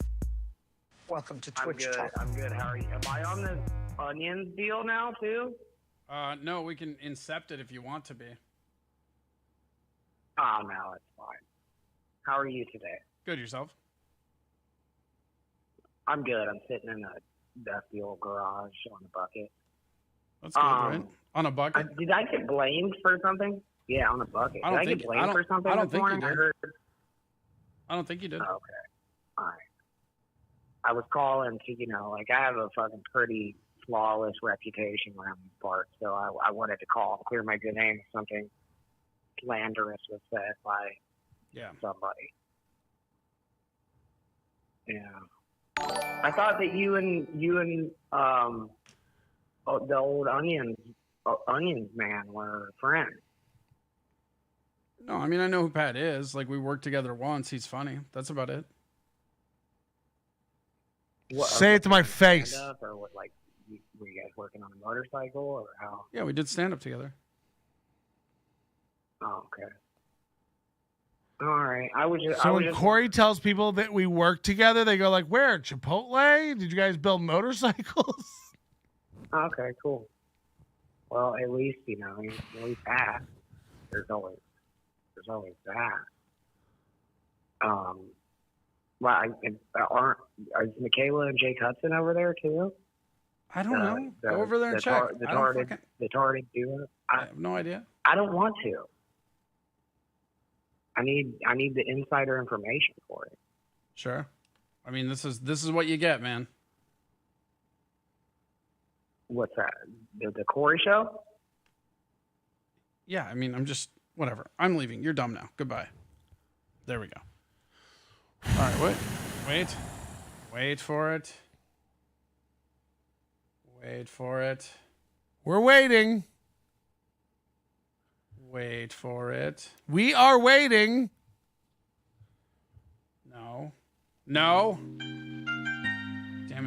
Welcome to Twitch Talk. I'm good. How are you? Am I on this onions deal now, too? No, we can incept it if you want to be. Oh, no, it's fine. How are you today? Good, yourself? I'm good. I'm sitting in a dusty old garage on a bucket. That's good, right? On a bucket? Did I get blamed for something? Yeah, on a bucket. Did I get blamed for something? I don't think you did. I don't think you did. Okay. All right. I was calling to, I have a fucking pretty flawless reputation around these parts, so I wanted to call and clear my good name if something slanderous was said by somebody. Yeah. I thought that you and the old onions man were friends. No, I mean, I know who Pat is. Like, we worked together once. He's funny. That's about it. What, Say it to my face. Or what, like, were you guys working on a motorcycle or how? Yeah, we did stand-up together. Oh, okay. All right. So when Corey tells people that we work together, they go like, where? Chipotle? Did you guys build motorcycles? Okay, cool. Well, at least, at least that. There's always that. Well, are Michaela and Jake Hudson over there too? I don't know. Go over there and check. The retarded duo. I have no idea. I don't want to. I need the insider information for it. Sure. I mean, this is what you get, man. What's that? The Corey show? Yeah, I mean, I'm just whatever. I'm leaving. You're dumb now. Goodbye. There we go. All right, wait for it. Wait for it. We're waiting. Wait for it. We are waiting. No. Damn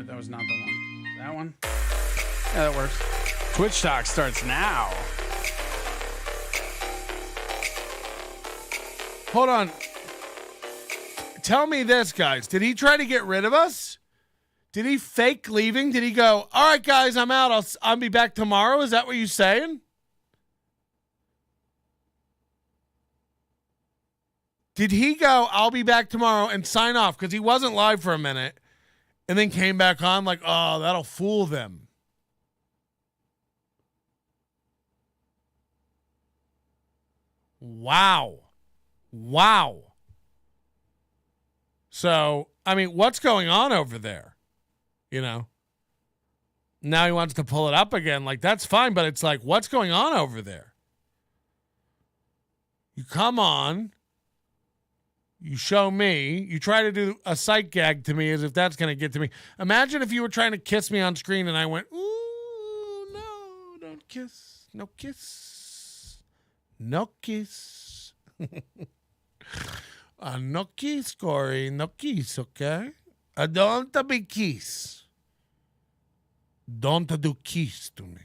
it, that was not the one. That one? Yeah, that works. Twitch Talk starts now. Hold on. Tell me this, guys. Did he try to get rid of us? Did he fake leaving? Did he go, all right, guys, I'm out. I'll be back tomorrow? Is that what you're saying? Did he go, I'll be back tomorrow and sign off? Because he wasn't live for a minute and then came back on like, oh, that'll fool them. Wow. So, I mean, what's going on over there? Now he wants to pull it up again. Like, that's fine, but it's like, what's going on over there? You come on. You show me. You try to do a sight gag to me as if that's going to get to me. Imagine if you were trying to kiss me on screen and I went, ooh, no, don't kiss. No kiss. No kiss. No kiss, Corey. No kiss, okay? Don't be kiss. Don't do kiss to me.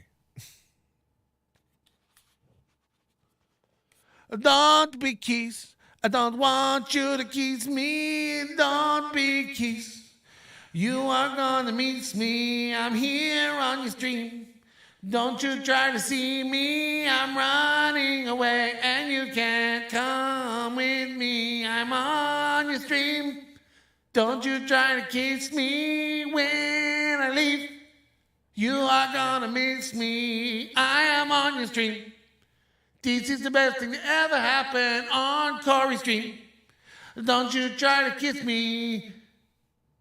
Don't be kiss. I don't want you to kiss me. Don't be kiss. You are gonna miss me. I'm here on your stream. Don't you try to see me. I'm running away and you can't come with me. I'm on your stream. Don't you try to kiss me when I leave. You are gonna miss me. I am on your stream. This is the best thing to ever happen on Corey's stream. Don't you try to kiss me.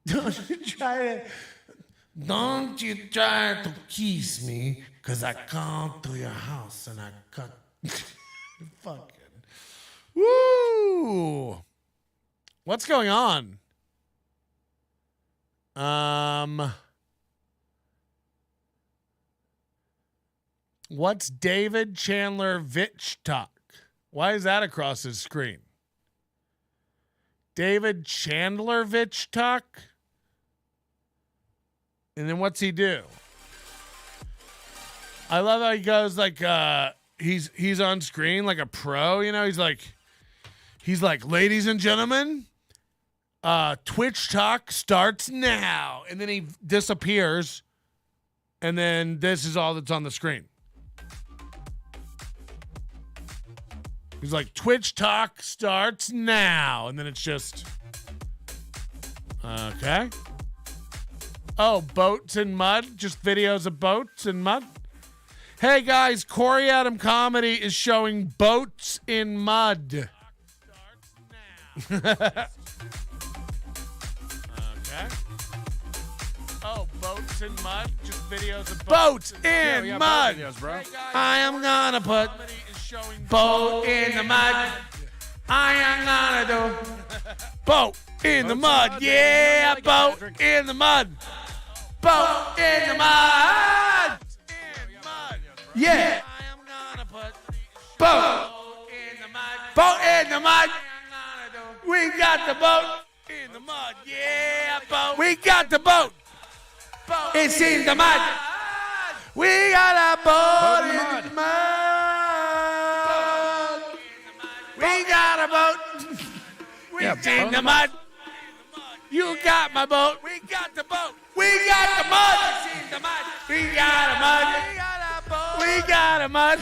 Don't you try to kiss me, because I come to your house and I cut. Fucking. Woo! What's going on? What's David Chandler Vitch talk? Why is that across his screen? David Chandler Vitch talk? And then what's he do? I love how he goes like he's on screen like a pro, he's like, ladies and gentlemen, Twitch talk starts now. And then he disappears. And then this is all that's on the screen. He's like, Twitch talk starts now. And then it's just, okay. Oh, boats and mud? Just videos of boats and mud? Hey, guys, Corey Adam Comedy is showing boats in mud. Okay. Oh, boats in mud? Just videos of boats in mud. Videos, bro. Hey, guys, I am gonna put boat in the mud. I am gonna do boat in the mud. Yeah, boat in the mud. Boat in the mud. Yeah. I am gonna put boat in the mud. Boat in the mud. We got the boat in the mud. Yeah, boat. We got the boat. It's in the mud. We got a boat in the mud. We got a boat. It's in the mud. You got my boat. We got the boat. We got the mud. It's in the mud. We got a mud. We got a mud.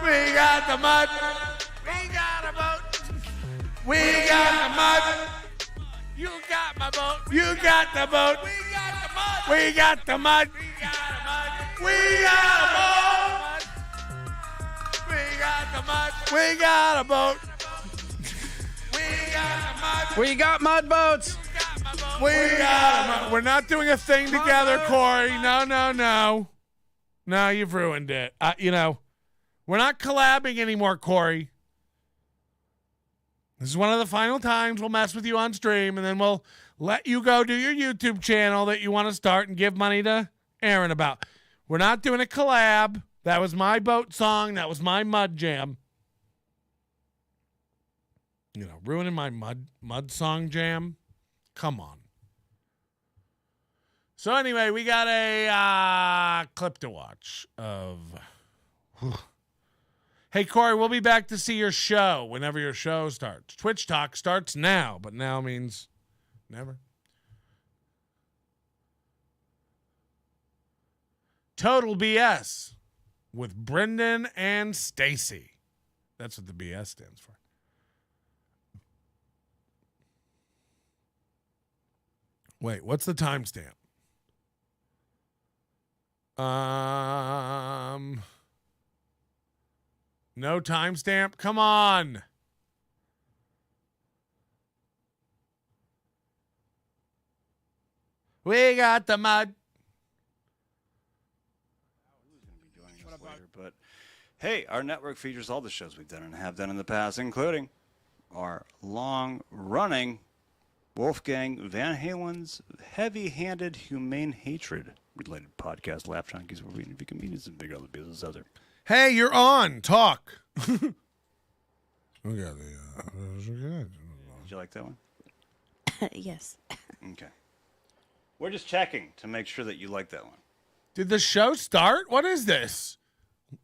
We got the mud. We got a boat. We got the mud. You got my boat. You got the boat. We got the mud. We got the mud. We got a boat. We got the mud. We got a boat. We got mud boats. We're not doing a thing together, Corey. No. No, you've ruined it. We're not collabing anymore, Corey. This is one of the final times we'll mess with you on stream, and then we'll let you go do your YouTube channel that you want to start and give money to Aaron about. We're not doing a collab. That was my boat song. That was my mud jam. Ruining my mud song jam. Come on. So anyway, we got a clip to watch of... Hey, Corey, we'll be back to see your show whenever your show starts. Twitch Talk starts now, but now means never. Total BS with Brendan and Stacy. That's what the BS stands for. Wait, what's the timestamp? No timestamp? Come on. We got the mud. But hey, our network features all the shows we've done and have done in the past, including our long-running Wolfgang Van Halen's Heavy-Handed Humane Hatred related podcast, Laugh Junkies, where we interview comedians and big other business out there. Hey, you're on. Talk. Did you like that one? Yes. Okay. We're just checking to make sure that you like that one. Did the show start? What is this?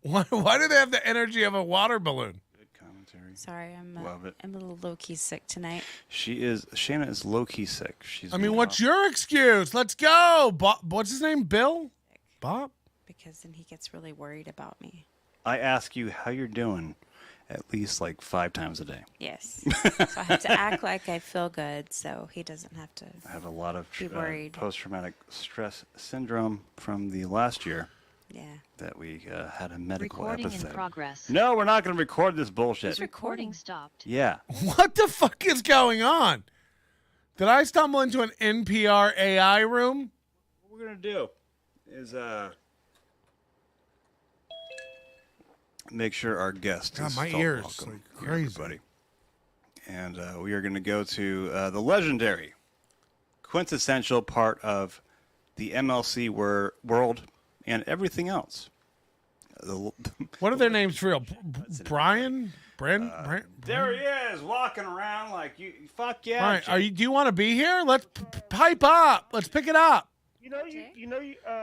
Why do they have the energy of a water balloon? Good commentary. Sorry, Love it. I'm a little low-key sick tonight. Shayna is low-key sick. What's your excuse? Let's go. What's his name? Bill? Bob? Because then he gets really worried about me. I ask you how you're doing at least like 5 times a day. Yes. So I have to act like I feel good so he doesn't have to I have a lot of be worried. Post-traumatic stress syndrome from the last year. Yeah. That we had a medical Recording episode. in progress. No, we're not going to record this bullshit. This recording stopped. Yeah. What the fuck is going on? Did I stumble into an NPR AI room? What we're going to do is make sure our guest is my felt ears welcome like here, crazy. everybody. And we are going to go to the legendary, quintessential part of the MLC world and everything else. What are their names for real? Brian? There he is, walking around like you. Fuck yeah! All right, do you want to be here? Let's pipe up. Let's pick it up.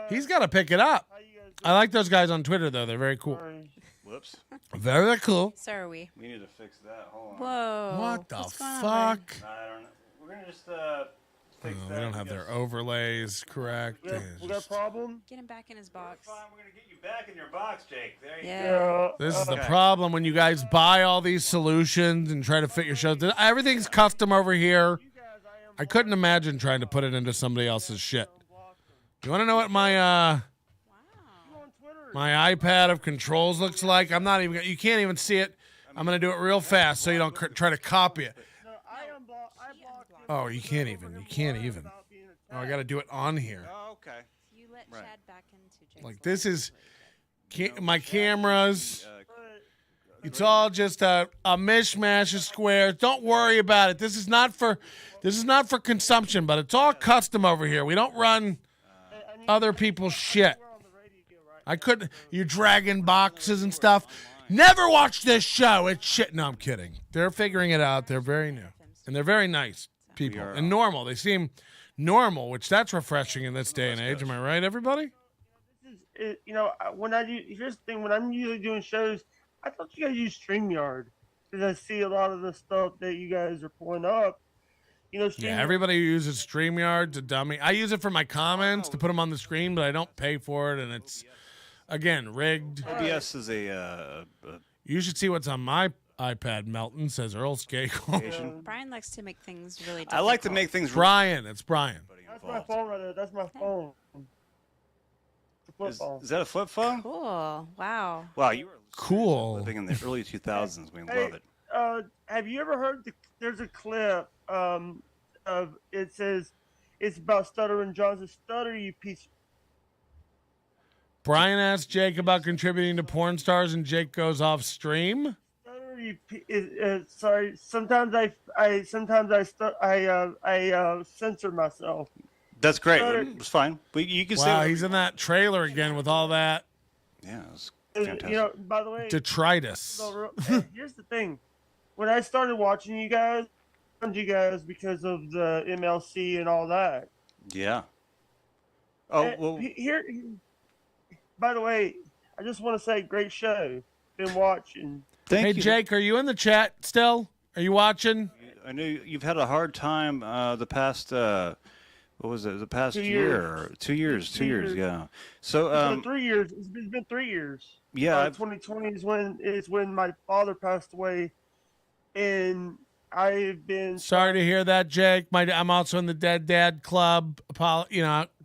He's got to pick it up. I like those guys on Twitter though. They're very cool. Whoops. Very cool. So are we. We need to fix that. Hold on. Whoa. What the What's going on, fuck? I don't know. We're gonna just fix that. They don't have their overlays correct. We got a problem? Get him back in his box. Fine, we're gonna get you back in your box, Jake. There you Yeah. go. This is the problem when you guys buy all these solutions and try to fit your shows. Everything's custom over here. I couldn't imagine trying to put it into somebody else's shit. You want to know what my my iPad of controls looks like? I'm not even. You can't even see it. I'm gonna do it real fast so you don't try to copy it. Oh, you can't even. You can't even. Oh, I got to do it on here. Oh, okay. You let Chad back into Jake's Like this is my cameras. It's all just a mishmash of squares. Don't worry about it. This is not for consumption, but it's all custom over here. We don't run other people's shit. I couldn't. You're dragging boxes and stuff. Never watch this show. It's shit. No, I'm kidding. They're figuring it out. They're very new. And they're very nice people. And normal. They seem normal, which that's refreshing in this day and age. Am I right, everybody? Here's the thing. When I'm usually doing shows, I thought you guys use StreamYard because I see a lot of the stuff that you guys are pulling up. Yeah, everybody uses StreamYard. A dummy. I use it for my comments to put them on the screen, but I don't pay for it, and it's, again, rigged. OBS is a you should see what's on my iPad, Melton, says Earl Skakel. Brian likes to make things really difficult. I like to make things... Brian. It's Brian. That's my phone right there. That's my phone. Is that a flip phone? Cool. Wow. Wow, you were cool. living in the early 2000s. We love it. Have you ever heard? There's a clip of it says it's about Stuttering John. Says, stutter, you piece. Brian asked Jake about contributing to porn stars, and Jake goes off stream. Stutter, you sorry. Sometimes I censor myself. That's great. It's fine. You can wow, say he's in that trailer again with all that. Yeah, it's fantastic. By the way, detritus. Here's the thing. When I started watching you guys, I found you guys because of the MLC and all that. Yeah. Oh, well. Here, by the way, I just want to say, great show. Been watching. Hey, Jake, are you in the chat still? Are you watching? I know you've had a hard time the past, what was it, the past year? 2 years. 2 years, yeah. So, 3 years. It's been 3 years. Yeah. 2020 is when my father passed away. And I've been sorry to hear that, Jake. I'm also in the Dead Dad Club.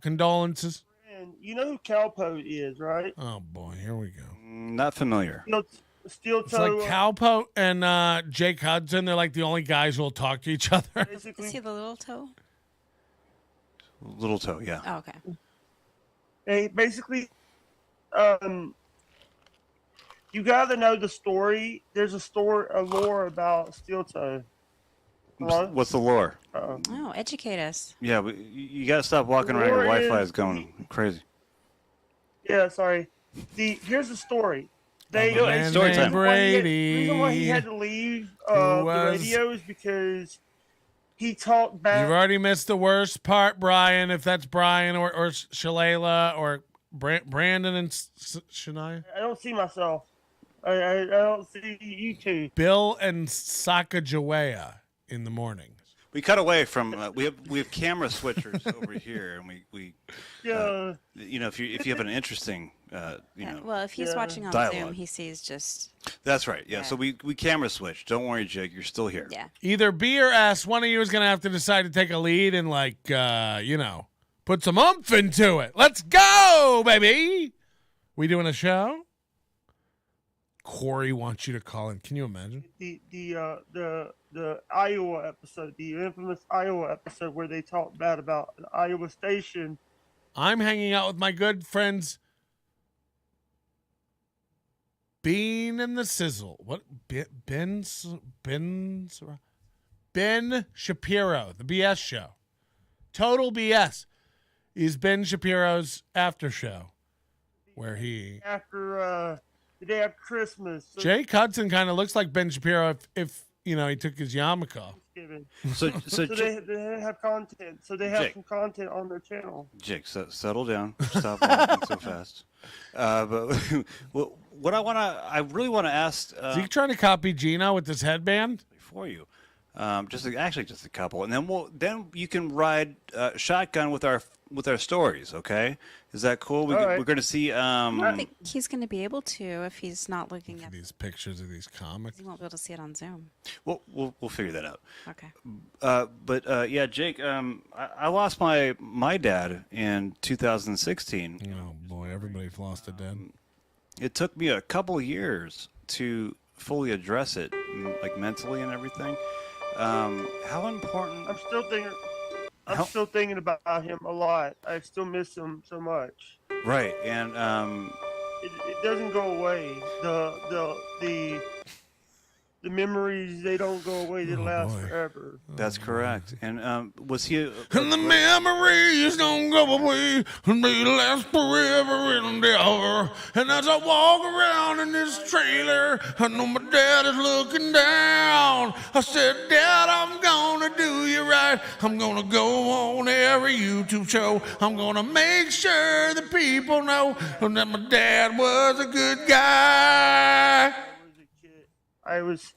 Condolences. And you know who Cowpote is, right? Oh boy, here we go. Not familiar. Steel It's toe. like Cowpote and Jake Hudson. They're like the only guys who will talk to each other. Is he the little toe? Little toe, yeah. Oh, okay. Hey, basically, you gotta know the story. There's a lore about Steel Toe. What's the lore? Oh, educate us. Yeah, but you gotta stop walking around. Your Wi-Fi is going crazy. Yeah, sorry. Here's the story. Story time. The reason why he had to leave the radio is because he talked back. You've already missed the worst part, Brian. If that's Brian or Shalala or Brandon and Shania. I don't see myself. I don't see you two. Bill and Sacagawea in the morning. We cut away from we have camera switchers over here, and we if you have an interesting well, if he's watching on dialogue. Zoom, he sees just. That's right. Yeah. So we camera switch. Don't worry, Jake. You're still here. Yeah. Either B or S. One of you is gonna have to decide to take a lead and put some oomph into it. Let's go, baby. We doing a show? Corey wants you to call in. Can you imagine? The Iowa episode, the infamous Iowa episode where they talk bad about an Iowa station. I'm hanging out with my good friends Bean and the Sizzle. What? Ben Shapiro, the BS show. Total BS is Ben Shapiro's after show where he after the day after Christmas. So Jake Hudson kind of looks like Ben Shapiro if he took his yarmulke off. So they have content. So they have Jake, some content on their channel. Jake, settle down. Stop walking so fast. But what I really want to ask. Is he trying to copy Gino with this headband? For you, just a couple, and then you can ride shotgun with our stories. Okay, is that cool? We're going to see. I don't think he's going to be able to if he's not looking at these pictures of these comics. He won't be able to see it on Zoom. Well, we'll figure that out. Okay. But Jake, I lost my dad in 2016. Oh boy, everybody's lost a dad. It took me a couple of years to fully address it, like mentally and everything. How important? I'm still thinking about him a lot. I still miss him so much. Right, and it doesn't go away. the memories, they don't go away. They last forever. That's correct. And was he? And the memories don't go away, and they last forever and ever. And as I walk around in this trailer, I know my dad is looking down. I said, Dad, I'm gonna do you right. I'm gonna go on every YouTube show. I'm gonna make sure the people know that my dad was a good guy. I lost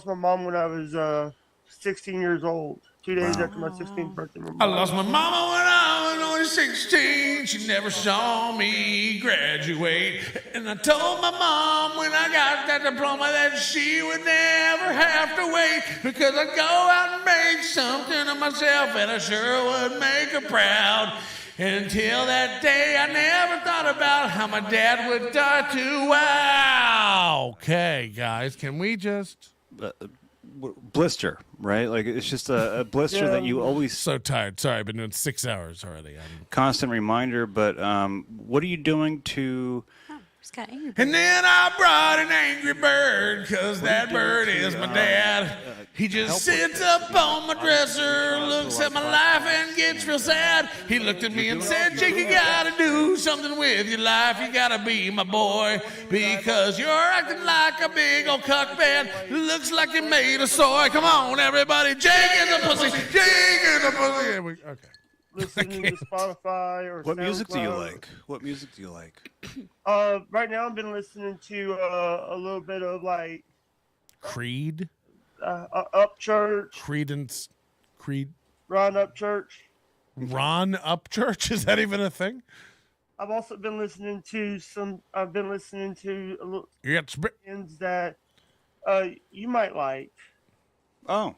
my mom when I was 16 years old. 2 days after my 16th birthday. I lost my mama when I was only 16. She never saw me graduate. And I told my mom when I got that diploma that she would never have to wait, because I'd go out and make something of myself, and I sure would make her proud. Until that day, I never thought about how my dad would die too. Wow. Okay, guys, can we just... blister, right? Like, it's just a blister that you always... So tired. Sorry, I've been doing 6 hours already. Constant reminder, but what are you doing to... And then I brought an angry bird, because that bird is my dad. He just sits up on my dresser, looks at my life, and gets real sad. He looked at me and said, Jake, you gotta do something with your life. You gotta be my boy, because you're acting like a big old cuck band. Looks like you made a soy. Come on, everybody. Jake is a pussy. Jake is a pussy. Okay. Listening to Spotify or What music do you SoundCloud. like? What music do you like? Right now I've been listening to a little bit of like Creed? Upchurch. Creed? Ron Upchurch. Ron Upchurch? Is that even a thing? I've also been listening to a little bands that you might like. Oh.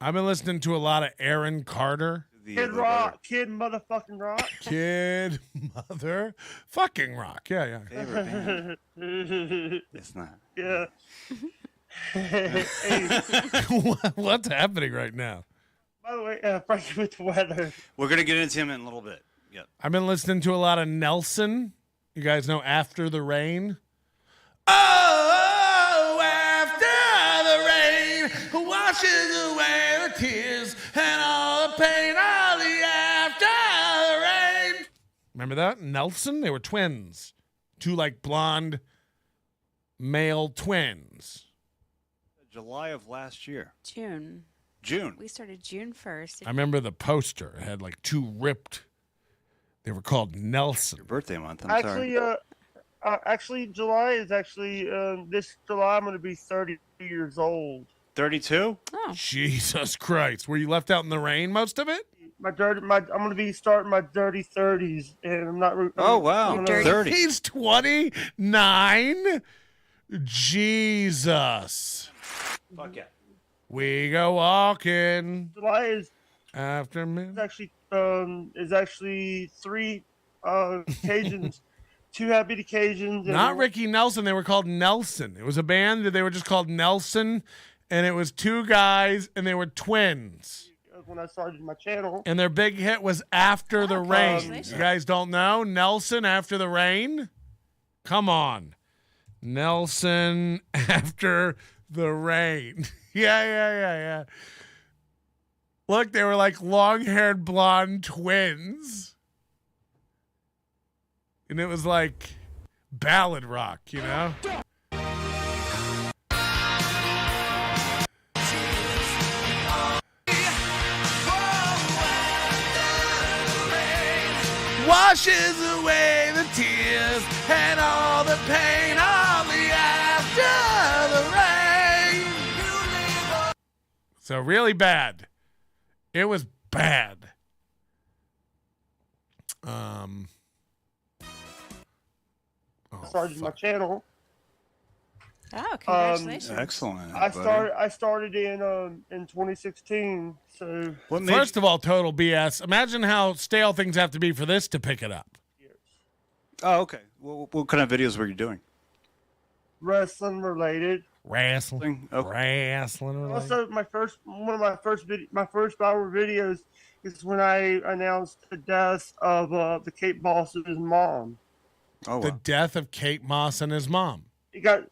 I've been listening to a lot of Aaron Carter. Kid Rock. Kid motherfucking Rock. Kid motherfucking Rock. Yeah. Favorite band? It's not. Yeah. What's happening right now? By the way, Frankie with the weather. We're going to get into him in a little bit. Yep. I've been listening to a lot of Nelson. You guys know After the Rain? Oh, after the rain washes away the tears and all the pain, all the after the rain. Remember that? Nelson? They were twins. Two like blonde male twins. July of last year. June. We started June 1st. I remember the poster. It had like two ripped. They were called Nelson. Your birthday month. I'm sorry. Actually, July is actually this July. I'm going to be 30 years old. 32? Oh, Jesus Christ! Were you left out in the rain most of it? I'm going to be starting my dirty 30s, and I'm not. Oh wow, 30. He's 29. Jesus. Fuck yeah. We go walking. July is after me. Is actually three occasions. Two happy occasions. Not Ricky Nelson. They were called Nelson. It was a band that they were just called Nelson, and it was two guys, and they were twins. When I started my channel. And their big hit was After the Rain. You guys don't know? Nelson, After the Rain? Come on. Nelson, After the Rain. Yeah. Look, they were like long-haired blonde twins. And it was like ballad rock, you know? Washes away the tears and all the pain, all the after the rain. So really bad. It was bad. Started my channel. Oh, congratulations! Excellent. I started in 2016. So first of all, total BS. Imagine how stale things have to be for this to pick it up. Oh, okay. What kind of videos were you doing? Wrestling related. Wrestling. Okay. Wrestling related. Also, my first viral videos is when I announced the death of the Kate Boss's mom. Oh, wow. The death of Kate Moss and his mom. He got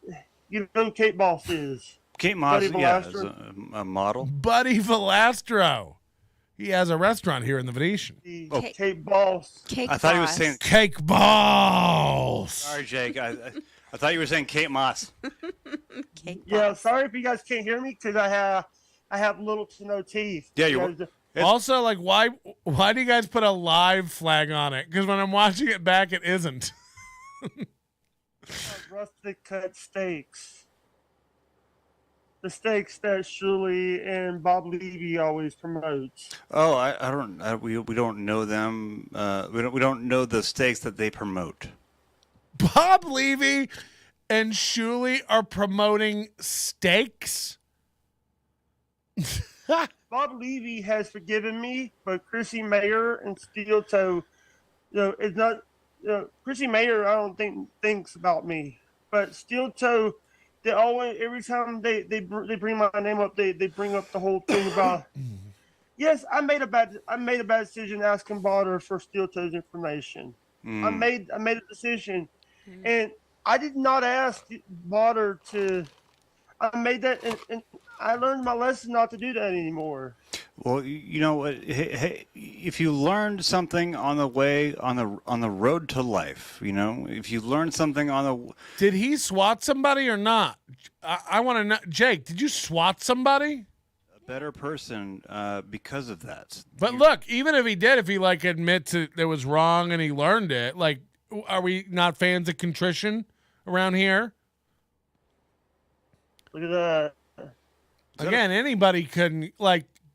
You know who Kate Moss is? Kate Moss, Buddy yeah, is Valastro. a model. Buddy Valastro. He has a restaurant here in the Venetian. Kate Boss. I thought he was saying Cake Balls. Sorry, Jake. I thought you were saying Kate Moss. Yeah, sorry if you guys can't hear me because I have little to no teeth. Yeah, you're. Also, like, why do you guys put a live flag on it? Because when I'm watching it back, it isn't. Rustic cut steaks. The steaks that Shirley and Bob Levy always promotes. Oh, I don't. We don't know them. We don't know the steaks that they promote. Bob Levy and Shuley are promoting steaks. Bob Levy has forgiven me, but Chrissy Mayer and Steel Toe, it's not. Chrissy Mayer, I don't think thinks about me, but Steel Toe, they always every time they bring my name up, they bring up the whole thing about. Yes, I made a bad decision asking Botter for Steel Toe's information. I made a decision, and I did not ask Botter to. I made that, and I learned my lesson not to do that anymore. Well, you know what? Hey, if you learned something on the way on the road to life, if you learned something on the. Did he swat somebody or not? I want to know, Jake. Did you swat somebody? A better person because of that. But look, even if he did, if he admits it was wrong and he learned it, are we not fans of contrition around here? Look at that. Again, anybody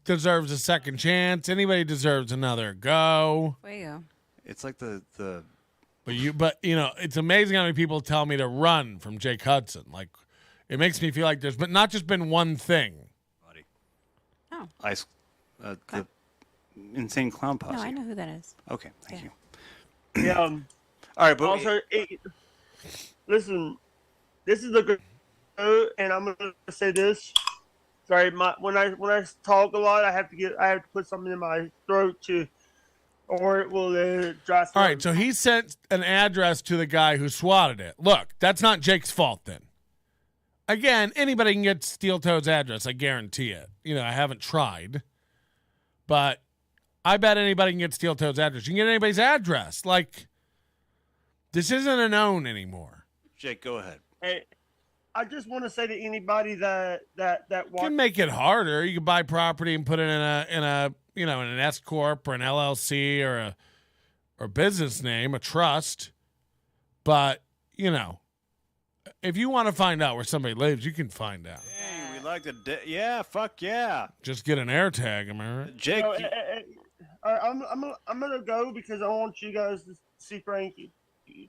deserves a second chance. Anybody deserves another go. There you go. It's like the. But it's amazing how many people tell me to run from Jake Hudson. It makes me feel like there's not just been one thing. Buddy. Oh. The Insane Clown Posse. No, I know who that is. Okay, thank you. Yeah. All right, but also, listen, this is the good, and I'm gonna say this. Sorry, when I talk a lot, I have to put something in my throat or it will dry. All right, so he sent an address to the guy who swatted it. Look, that's not Jake's fault then. Again, anybody can get Steel Toe's address. I guarantee it. I haven't tried, but I bet anybody can get Steel Toe's address. You can get anybody's address. This isn't a known anymore. Jake, go ahead. Hey, I just want to say to anybody that You can make it harder. You can buy property and put it in an S corp or an LLC or a business name, a trust. But if you want to find out where somebody lives, you can find out. Dang, we like to. Yeah, fuck yeah. Just get an air tag, am I right? Jake, I'm gonna go because I want you guys to see Frankie.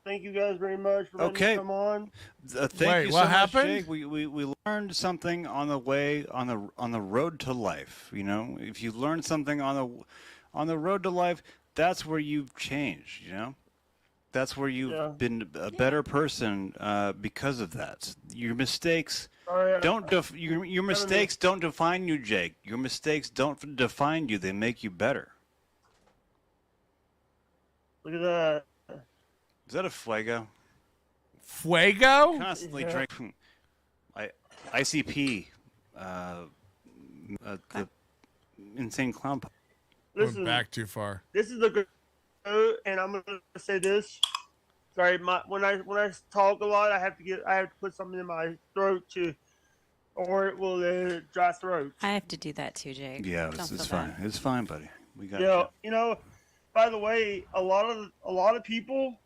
Thank you guys very much for letting me come on. Thank you so what much, happened? Jake. We learned something on the way on the road to life. If you learn something on the road to life, that's where you've changed. That's where you've been a better person because of that. Your mistakes your mistakes don't define you, Jake. Your mistakes don't define you. They make you better. Look at that. Is that a Fuego? Fuego? Constantly drinking ICP, the Insane Clown Posse. We're back too far. This is the good, and I'm gonna say this. Sorry, when I talk a lot, I have to put something in my throat or it will dry throat. I have to do that too, Jake. Yeah, it's fine. Bad. It's fine, buddy. We got you. By the way, a lot of people.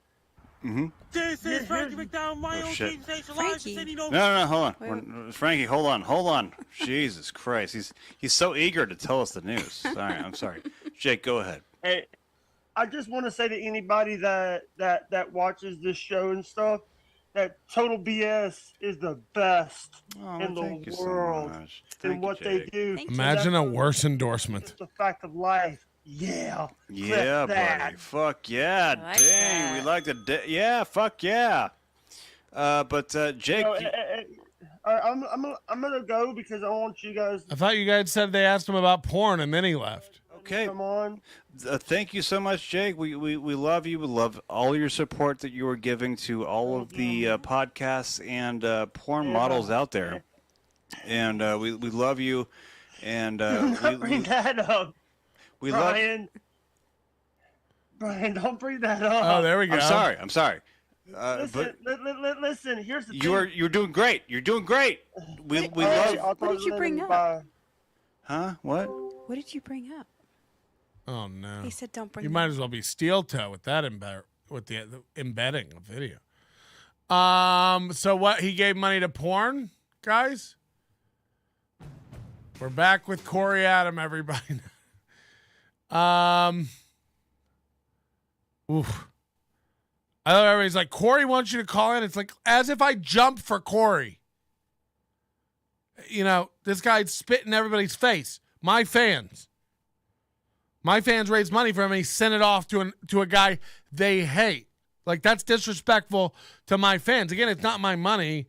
Mm-hmm. This is Frankie McDowell, my own shit. team station live. Frankie. No, hold on. Frankie, hold on. Jesus Christ. He's so eager to tell us the news. Sorry, I'm sorry. Jake, go ahead. Hey, I just want to say to anybody that watches this show and stuff, that Total BS is the best in the world in what they do. Imagine a worse endorsement. It's the fact of life. Yeah. Yeah, buddy. Fuck yeah. Dang, we like to. Yeah, fuck yeah. But Jake, I'm gonna go because I want you guys. I thought you guys said they asked him about porn and then he left. Okay. Come on. Thank you so much, Jake. We love you. We love all your support that you are giving to all of the podcasts and porn models out there. And we love you. And Don't bring that up. We Brian. Brian, don't bring that up. Oh, there we go. I'm sorry. Listen. Here's the thing. You're doing great. You're doing great. We love. What did you bring up? Huh? What? What did you bring up? Oh no. He said don't bring. You that might up. as well be steel toe with that with the embedding of video. So what? He gave money to porn, guys. We're back with Corey Adam, everybody. Oof. I know everybody's like, Corey wants you to call in. It's like as if I jumped for Corey. You know, this guy's spitting in everybody's face. My fans raised money for him, and he sent it off to a guy they hate. Like, that's disrespectful to my fans. Again, it's not my money,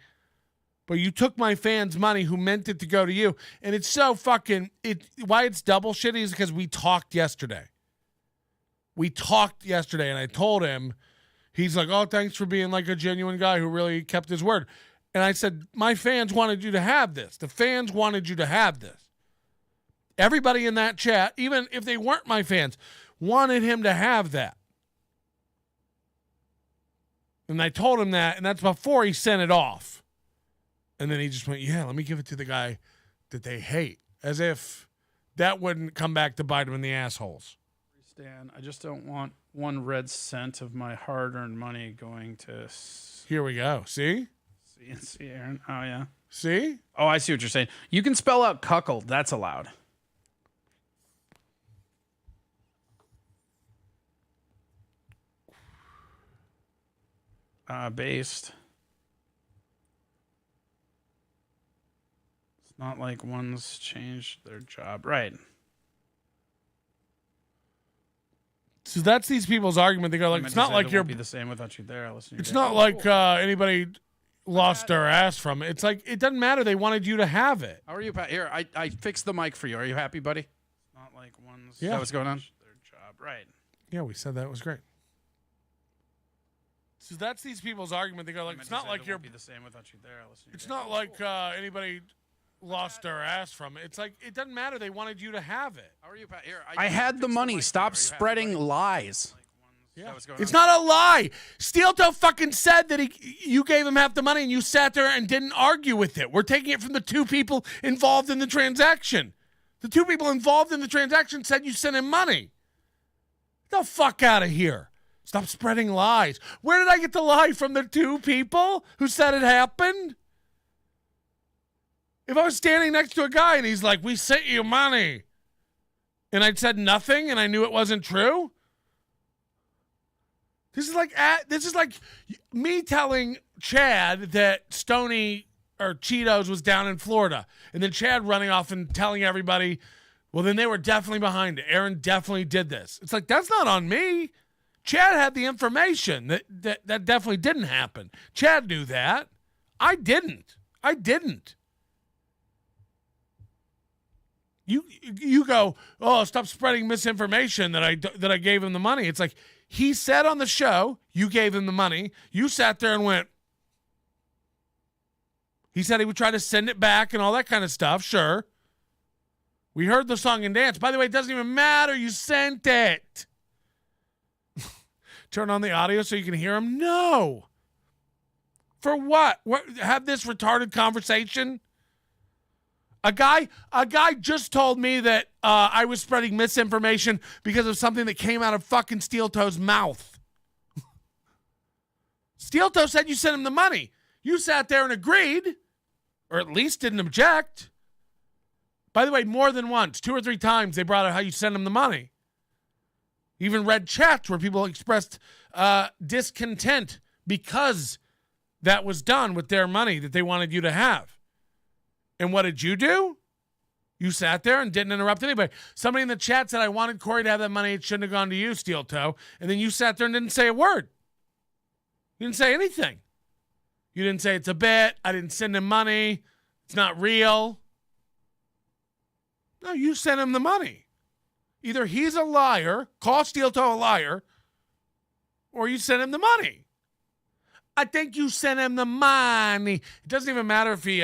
but you took my fans' money who meant it to go to you. And it's so fucking why it's double shitty is because we talked yesterday. And I told him, he's like, oh, thanks for being like a genuine guy who really kept his word. And I said, my fans wanted you to have this. The fans wanted you to have this. Everybody in that chat, even if they weren't my fans, wanted him to have that. And I told him that, and that's before he sent it off. And then he just went, yeah, let me give it to the guy that they hate. As if that wouldn't come back to bite him in the assholes. Stan, I just don't want 1 red cent of my hard-earned money going to... Here we go. See, Aaron. Oh, yeah. See? Oh, I see what you're saying. You can spell out cuckold. That's allowed. Based. It's not like one's changed their job. Right. So that's these people's argument. They go like, it's not like you're... be the same without you there. It's not like anybody lost their ass from it. It's like, it doesn't matter. They wanted you to have it. How are you, Pat? Here, I fixed the mic for you. Are you happy, buddy? It's not like one's... Yeah. Is that what's going on? Their job. Right. Yeah, we said that was great. So that's these people's argument. They go like, it's not like you're... be the same without you there. It's not like anybody lost their ass from it. It's like, it doesn't matter. They wanted you to have it. How are you, Pat? Here, I had the money. Stop spreading lies. Yeah. It's not a lie. Steel Toe fucking said that you gave him half the money and you sat there and didn't argue with it. We're taking it from the 2 people involved in the transaction. The 2 people involved in the transaction said you sent him money. Get the fuck out of here. Stop spreading lies. Where did I get the lie from? The 2 people who said it happened? If I was standing next to a guy and he's like, we sent you money, and I said nothing and I knew it wasn't true, this is like me telling Chad that Stoney or Cheetos was down in Florida, and then Chad running off and telling everybody, well, then they were definitely behind it. Aaron definitely did this. It's like, that's not on me. Chad had the information that definitely didn't happen. Chad knew that. I didn't. You go, oh, stop spreading misinformation that I gave him the money. It's like, he said on the show, you gave him the money. You sat there and went, he said he would try to send it back and all that kind of stuff. Sure. We heard the song and dance. By the way, it doesn't even matter. You sent it. Turn on the audio so you can hear him? No. For what? Have this retarded conversation? A guy just told me that I was spreading misinformation because of something that came out of fucking Steel Toe's mouth. Steel Toe said you sent him the money. You sat there and agreed, or at least didn't object. By the way, more than once, 2 or 3 times, they brought out how you sent him the money. Even read chats where people expressed discontent because that was done with their money that they wanted you to have. And what did you do? You sat there and didn't interrupt anybody. Somebody in the chat said, I wanted Corey to have that money. It shouldn't have gone to you, Steel Toe. And then you sat there and didn't say a word. You didn't say anything. You didn't say it's a bet. I didn't send him money. It's not real. No, you sent him the money. Either he's a liar, call Steel Toe a liar, or you send him the money. I think you sent him the money. It doesn't even matter if he,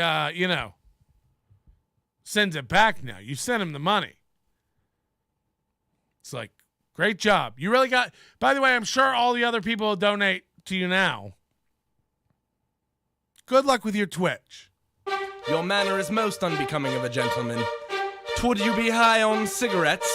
sends it back now. You sent him the money. It's like, great job. You really got, by the way, I'm sure all the other people will donate to you now. Good luck with your Twitch. Your manner is most unbecoming of a gentleman. Would you be high on cigarettes?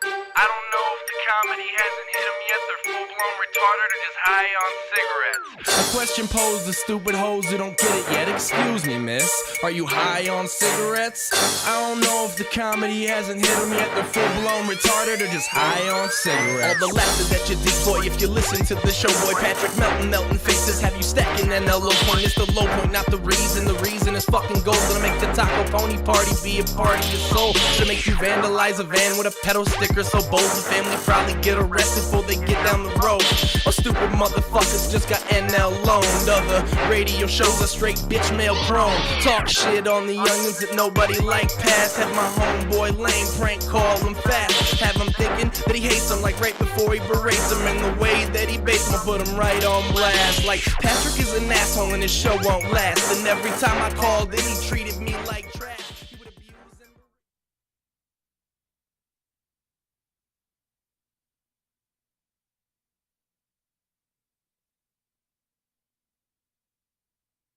I don't know if the comedy hasn't hit them yet. They're full-blown retarded or just high on cigarettes. A question posed to stupid hoes who don't get it yet. Excuse me, miss. Are you high on cigarettes? I don't know if the comedy hasn't hit them yet. They're full-blown retarded or just high on cigarettes. All the laughter that you deploy if you listen to the show, boy. Patrick Melton faces have you stacking an low point. It's the low point, not the reason. The reason is fucking gold. Gonna make the Taco Pony party be a party of soul. To make you vandalize a van with a pedal sticker so bold the family probably get arrested before they get down the road. Or stupid motherfuckers just got NL loaned. Other radio shows are straight bitch mail prone. Talk shit on the youngins that nobody like past. Have my homeboy lame prank call him fast. Have him thinking that he hates him like right before he berates him. And the way that he baits him, put him right on blast. Like Patrick is an asshole and his show won't last. And every time I called in he treated me like